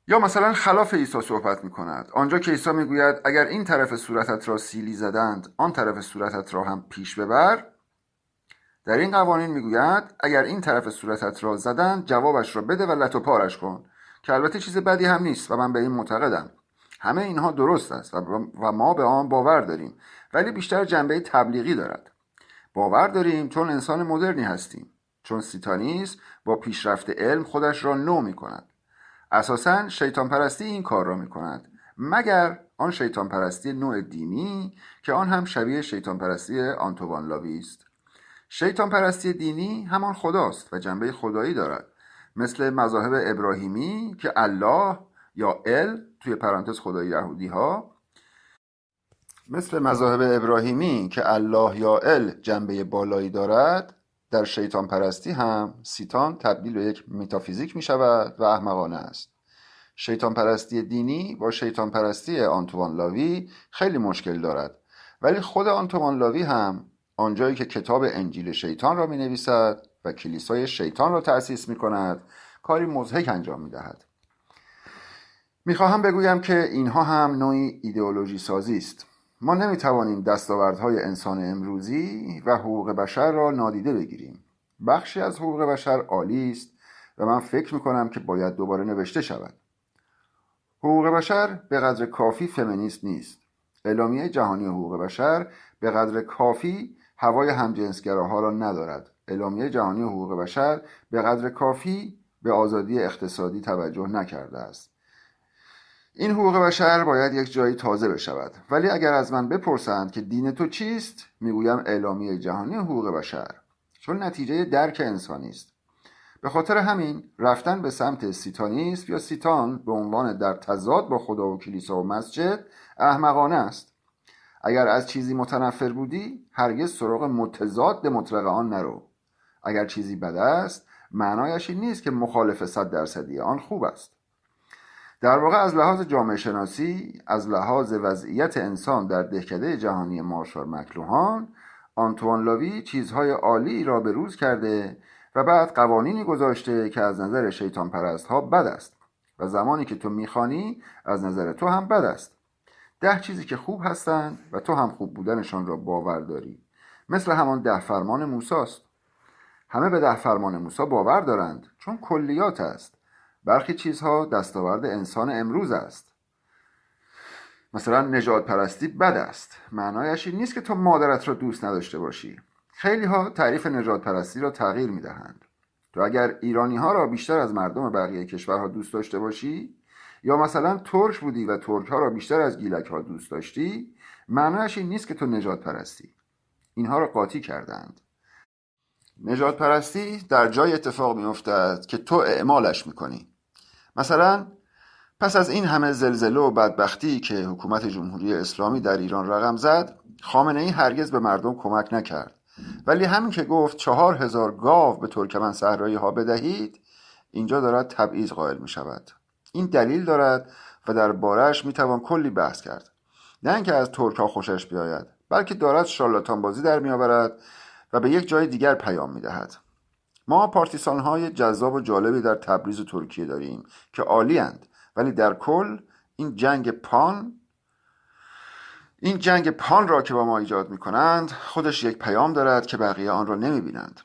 یا مثلا خلاف عیسی صحبت میکند. آنجا که عیسی میگوید اگر این طرف صورتت را سیلی زدند آن طرف صورتت را هم پیش ببر، در این قوانین میگوید اگر این طرف صورتت را زدند جوابش را بده و لت و پارش کن، که البته چیز بدی هم نیست و من به این معتقدم. همه اینها درست است و ما به آن باور داریم، ولی بیشتر جنبه تبلیغی دارد. باور داریم چون انسان مدرنی هستیم، چون سیتانیسم با پیشرفت علم خودش را نو میکند. اساساً شیطان پرستی این کار را میکند، مگر آن شیطان پرستی نوع دینی که آن هم شبیه شیطان پرستی آنتوان لاوی است. شیطان پرستی دینی همان خداست و جنبه خدایی دارد، مثل مذاهب ابراهیمی که الله یا توی پرانتز خدای یهودی ها، مثل مذاهب ابراهیمی که الله یا جنبه بالایی دارد. در شیطان پرستی هم سیتان تبدیل به یک متافیزیک می شود و احمقانه است. شیطان پرستی دینی با شیطان پرستی آنتوان لاوی خیلی مشکل دارد، ولی خود آنتوان لاوی هم آنجایی که کتاب انجیل شیطان را می نویسد و کلیسای شیطان را تأسیس می کند کاری مضحک انجام می دهد. می خواهم بگویم که اینها هم نوعی ایدئولوژی سازی است. ما نمی توانیم دستاوردهای انسان امروزی و حقوق بشر را نادیده بگیریم. بخشی از حقوق بشر عالی است و من فکر می کنم که باید دوباره نوشته شود. حقوق بشر به قدر کافی فمینیست نیست. اعلامیه جهانی حقوق بشر به قدر کافی هوای همجنسگراها را ندارد. اعلامیه جهانی حقوق بشر به قدر کافی به آزادی اقتصادی توجه نکرده است. این حقوق بشر باید یک جایی تازه بشود. ولی اگر از من بپرسند که دین تو چیست، میگویم اعلامیه جهانی حقوق بشر، چون نتیجه درک انسانی است. به خاطر همین رفتن به سمت سیتانیسم یا سیتان به عنوان در تضاد با خدا و کلیسا و مسجد احمقانه است. اگر از چیزی متنفر بودی هرگز سراغ متضاد مطلق آن نرو. اگر چیزی بد است معنایش این نیست که مخالف 100% آن خوب است. در واقع از لحاظ جامعه شناسی، از لحاظ وضعیت انسان در دهکده جهانی مارشال مکلوهان، آنتوان لاوی چیزهای عالی را به روز کرده و بعد قوانینی گذاشته که از نظر شیطان پرست ها بد است و زمانی که تو میخوانی از نظر تو هم بد است. 10 چیزی که خوب هستند و تو هم خوب بودنشان را باور داری، مثل همان 10 فرمان موسی است. همه به 10 فرمان موسی باور دارند چون کلیات است. برخی چیزها دستاورد انسان امروز است. مثلا نژاد پرستی بد است. معنایش این نیست که تو مادرت را دوست نداشته باشی. خیلی ها تعریف نژاد پرستی را تغییر می دهند. تو اگر ایرانی ها را بیشتر از مردم بقیه کشورها دوست داشته باشی، یا مثلا ترک بودی و ترک ها را بیشتر از گیلک ها دوست داشتی، معنایش این نیست که تو نژاد پرستی. اینها را قاطی کردند. نژاد پرستی در جای اتفاق می افتد که تو اعمالش می کنی. مثلا پس از این همه زلزله و بدبختی که حکومت جمهوری اسلامی در ایران رقم زد، خامنه‌ای هرگز به مردم کمک نکرد. ولی همین که گفت 4000 گاو به ترکمن صحرایی ها بدهید، اینجا دارد تبعیض قائل می شود. این دلیل دارد و در بارش می توان کلی بحث کرد. نه اینکه از ترک ها خوشش بیاید، بلکه دارد شارلاتان بازی در می آورد و به یک جای دیگر پیام می دهد. ما پارتیسان های جذاب و جالبی در تبریز و ترکیه داریم که عالی اند، ولی در کل این جنگ پان را که با ما ایجاد می کنند خودش یک پیام دارد که بقیه آن را نمی بینند.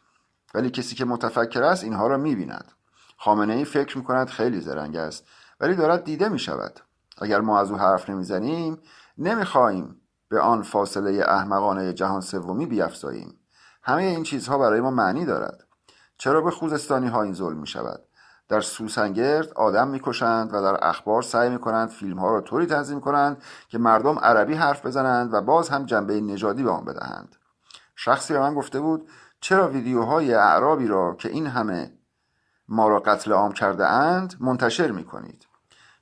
ولی کسی که متفکر است اینها را می بیند. خامنه ای فکر می کند خیلی زرنگ است، ولی دارد دیده می شود. اگر ما از او حرف نمی زنیم، نمی خواهیم به آن فاصله احمقانه جهان سومی بیفزاییم. همه این چیزها برای ما معنی دارد. چرا به خوزستانی ها این ظلم می شود؟ در سوسنگرد آدم میکشند و در اخبار سعی میکنند فیلم ها را طوری تنظیم کنند که مردم عربی حرف بزنند و باز هم جنبه نژادی به آن بدهند. شخصی به من گفته بود چرا ویدیوهای اعرابی را که این همه ما را قتل عام کرده اند منتشر میکنید؟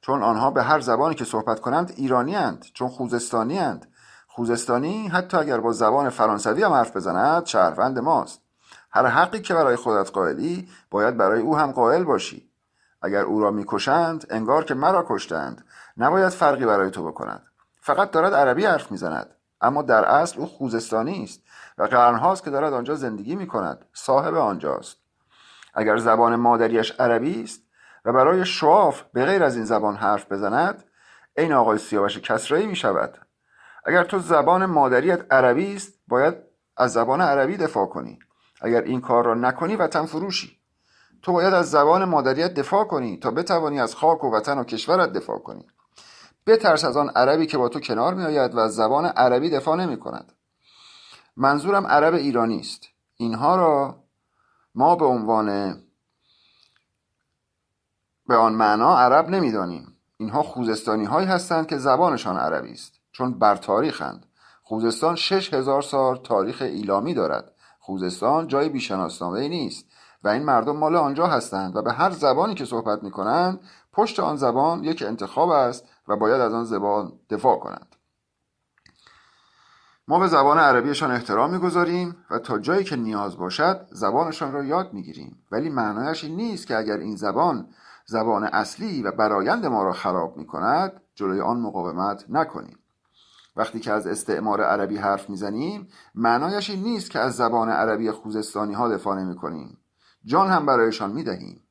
چون آنها به هر زبانی که صحبت کنند ایرانی اند، چون خوزستانی اند. خوزستانی حتی اگر با زبان فرانسوی هم حرف بزند شهروند ماست. هر حقی که برای خودت قائلی باید برای او هم قائل باشی. اگر او را میکشند انگار که مرا کشتند. نباید فرقی برای تو بکند. فقط دارد عربی حرف میزند، اما در اصل او خوزستانی است و قرنهاست که دارد آنجا زندگی میکند. صاحب آنجاست. اگر زبان مادریش عربی است و برای شواف به غیر از این زبان حرف بزند، عین آقای سیاوش کسرایی میشود. اگر تو زبان مادریت عربی است باید از زبان عربی دفاع کنی. اگر این کار را نکنی وطن فروشی. تو باید از زبان مادریت دفاع کنی تا بتوانی از خاک و وطن و کشورت دفاع کنی. بترس از آن عربی که با تو کنار می آید و از زبان عربی دفاع نمی کند. منظورم عرب ایرانی است. اینها را ما به آن معنا عرب نمی دانیم. اینها خوزستانی هایی هستند که زبانشان عربی است، چون بر تاریخند. خوزستان 6000 سال تاریخ ایلامی دارد. خوزستان جای بی‌شناسنامه‌ای نیست و این مردم مال آنجا هستند و به هر زبانی که صحبت می کنند پشت آن زبان یک انتخاب است و باید از آن زبان دفاع کنند. ما به زبان عربیشان احترام می‌گذاریم و تا جایی که نیاز باشد زبانشان را یاد می‌گیریم، ولی معنایش این نیست که اگر این زبان اصلی و برایند ما را خراب می‌کند جلوی آن مقاومت نکنیم. وقتی که از استعمار عربی حرف میزنیم معنایش این نیست که از زبان عربی خوزستانی ها دفاع نمی کنیم. جان هم برایشان میدهیم.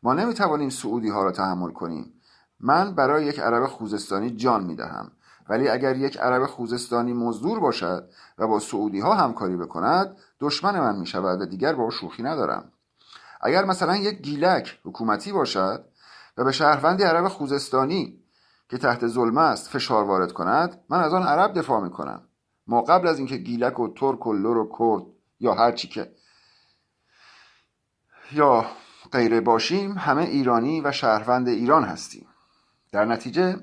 ما نمیتوانیم سعودی ها را تحمل کنیم. من برای یک عرب خوزستانی جان میدهم، ولی اگر یک عرب خوزستانی مزدور باشد و با سعودی ها همکاری بکند دشمن من میشود و دیگر با او شوخی ندارم. اگر مثلا یک گیلک حکومتی باشد و به شهروندی عرب خوزستانی که تحت ظلم است فشار وارد کند، من از آن عرب دفاع میکنم. ما قبل از اینکه گیلک و ترک و لر و کرد یا هر چی که یا غیره باشیم همه ایرانی و شهروند ایران هستیم. در نتیجه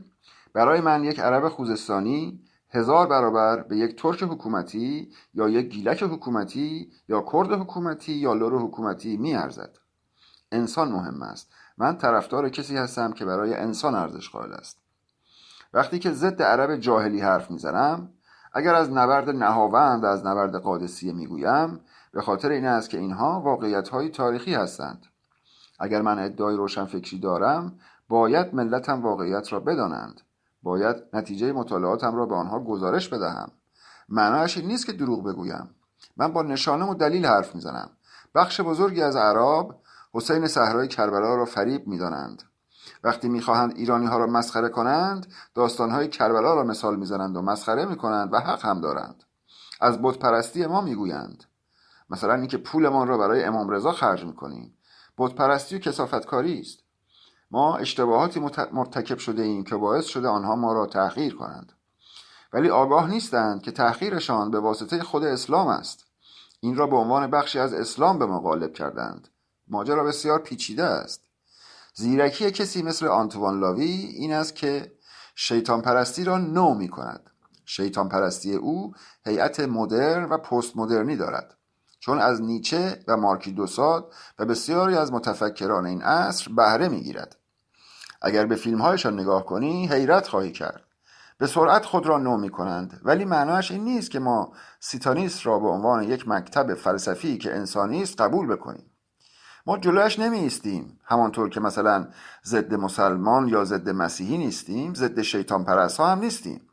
برای من یک عرب خوزستانی 1000 برابر به یک ترک حکومتی یا یک گیلک حکومتی یا کرد حکومتی یا لر حکومتی میارزد. انسان مهم است. من طرفدار کسی هستم که برای انسان ارزش قائل است. وقتی که ضد عرب جاهلی حرف میزنم، اگر از نبرد نهاوند و از نبرد قادسیه میگویم، به خاطر این است که اینها واقعیت‌های تاریخی هستند. اگر من ادعای روشنفکری دارم، باید ملتم واقعیت را بدانند. باید نتیجه مطالعاتم را به آنها گزارش بدهم. معنایش این نیست که دروغ بگویم. من با نشانه و دلیل حرف میزنم. بخش بزرگی از اعراب حسین صحرای کربلا را فریب میدانند. وقتی میخواهند ایرانی ها را مسخره کنند، داستانهای کربلا را مثال میزنند و مسخره میکنند و حق هم دارند. از بت پرستی ما میگویند، مثلا اینکه پولمان را برای امام رضا خرج میکنیم. بت پرستی و کثافتکاری است. ما اشتباهاتی مرتکب شده ایم که باعث شده آنها ما را تحقیر کنند، ولی آگاه نیستند که تحقیرشان به واسطه خود اسلام است. این را به عنوان بخشی از اسلام به ما غالب کردند. ماجرا بسیار پیچیده است. زیرکی کسی مثل آنتوان لاوی این است که شیطان پرستی را نو می کند. شیطان پرستی او هیئت مدرن و پست مدرنی دارد، چون از نیچه و مارکی دوساد و بسیاری از متفکران این عصر بهره می گیرد. اگر به فیلمهایشان نگاه کنی حیرت خواهی کرد. به سرعت خود را نو می کنند، ولی معناش این نیست که ما سیتانیست را به عنوان یک مکتب فلسفی که انسانی است قبول بکنیم. ما جلوش نمی ایستیم، همانطور که مثلا ضد مسلمان یا ضد مسیحی نیستیم، ضد شیطان پرست ها هم نیستیم.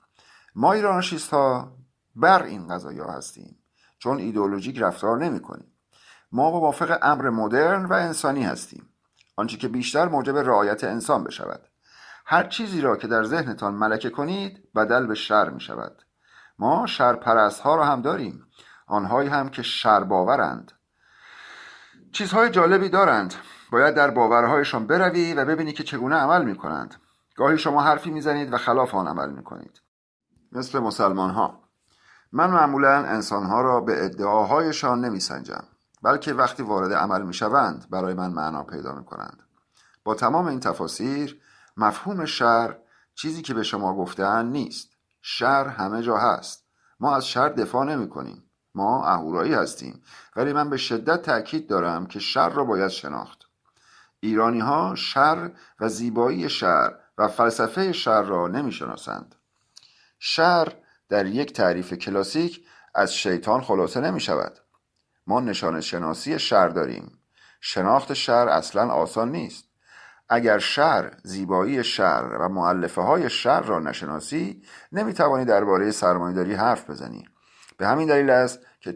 ما ایرانشیست ها بر این قضایا هستیم، چون ایدئولوژیک رفتار نمی کنیم. ما موافق امر مدرن و انسانی هستیم، آنچه که بیشتر موجب رعایت انسان بشود. هر چیزی را که در ذهنتان ملکه کنید بدل به شر می شود. ما شرپرست ها را هم داریم، آنهایی هم که شر باورند. چیزهای جالبی دارند. باید در باورهایشان بروی و ببینی که چگونه عمل می کنند. گاهی شما حرفی می زنید و خلاف آن عمل می کنید. مثل مسلمان ها. من معمولا انسانها را به ادعاهایشان نمی سنجم، بلکه وقتی وارد عمل می شوند برای من معنا پیدا می کنند. با تمام این تفاسیر، مفهوم شر چیزی که به شما گفته‌اند نیست. شر همه جا هست. ما از شر دفاع نمی کنیم. ما اهورایی هستیم، ولی من به شدت تأکید دارم که شر را باید شناخت. ایرانی ها شر و زیبایی شر و فلسفه شر را نمی شناسند. شر در یک تعریف کلاسیک از شیطان خلاصه نمی شود. ما نشانه شناسی شر داریم. شناخت شر اصلا آسان نیست. اگر شر، زیبایی شر و مؤلفه های شر را نشناسی، نمی توانی درباره سرمایه‌داری حرف بزنی. به همین دلیل است که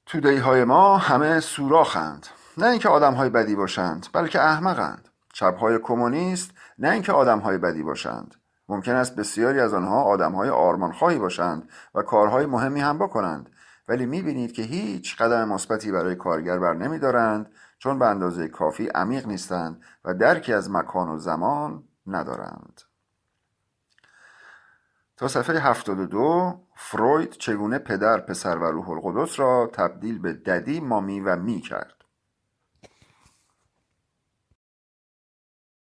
توده‌ای های ما همه سوراخند. نه اینکه آدم های بدی باشند، بلکه احمقند. چپ های کمونیست نه اینکه آدم های بدی باشند. ممکن است بسیاری از آنها آدم های آرمانخواهی باشند و کارهای مهمی هم بکنند، ولی میبینید که هیچ قدم مثبتی برای کارگر بر نمیدارند، چون به اندازه کافی عمیق نیستند و درکی از مکان و زمان ندارند. تا صفحه 72 فروید چگونه پدر، پسر و روح القدس را تبدیل به ددی، مامی و می کرد.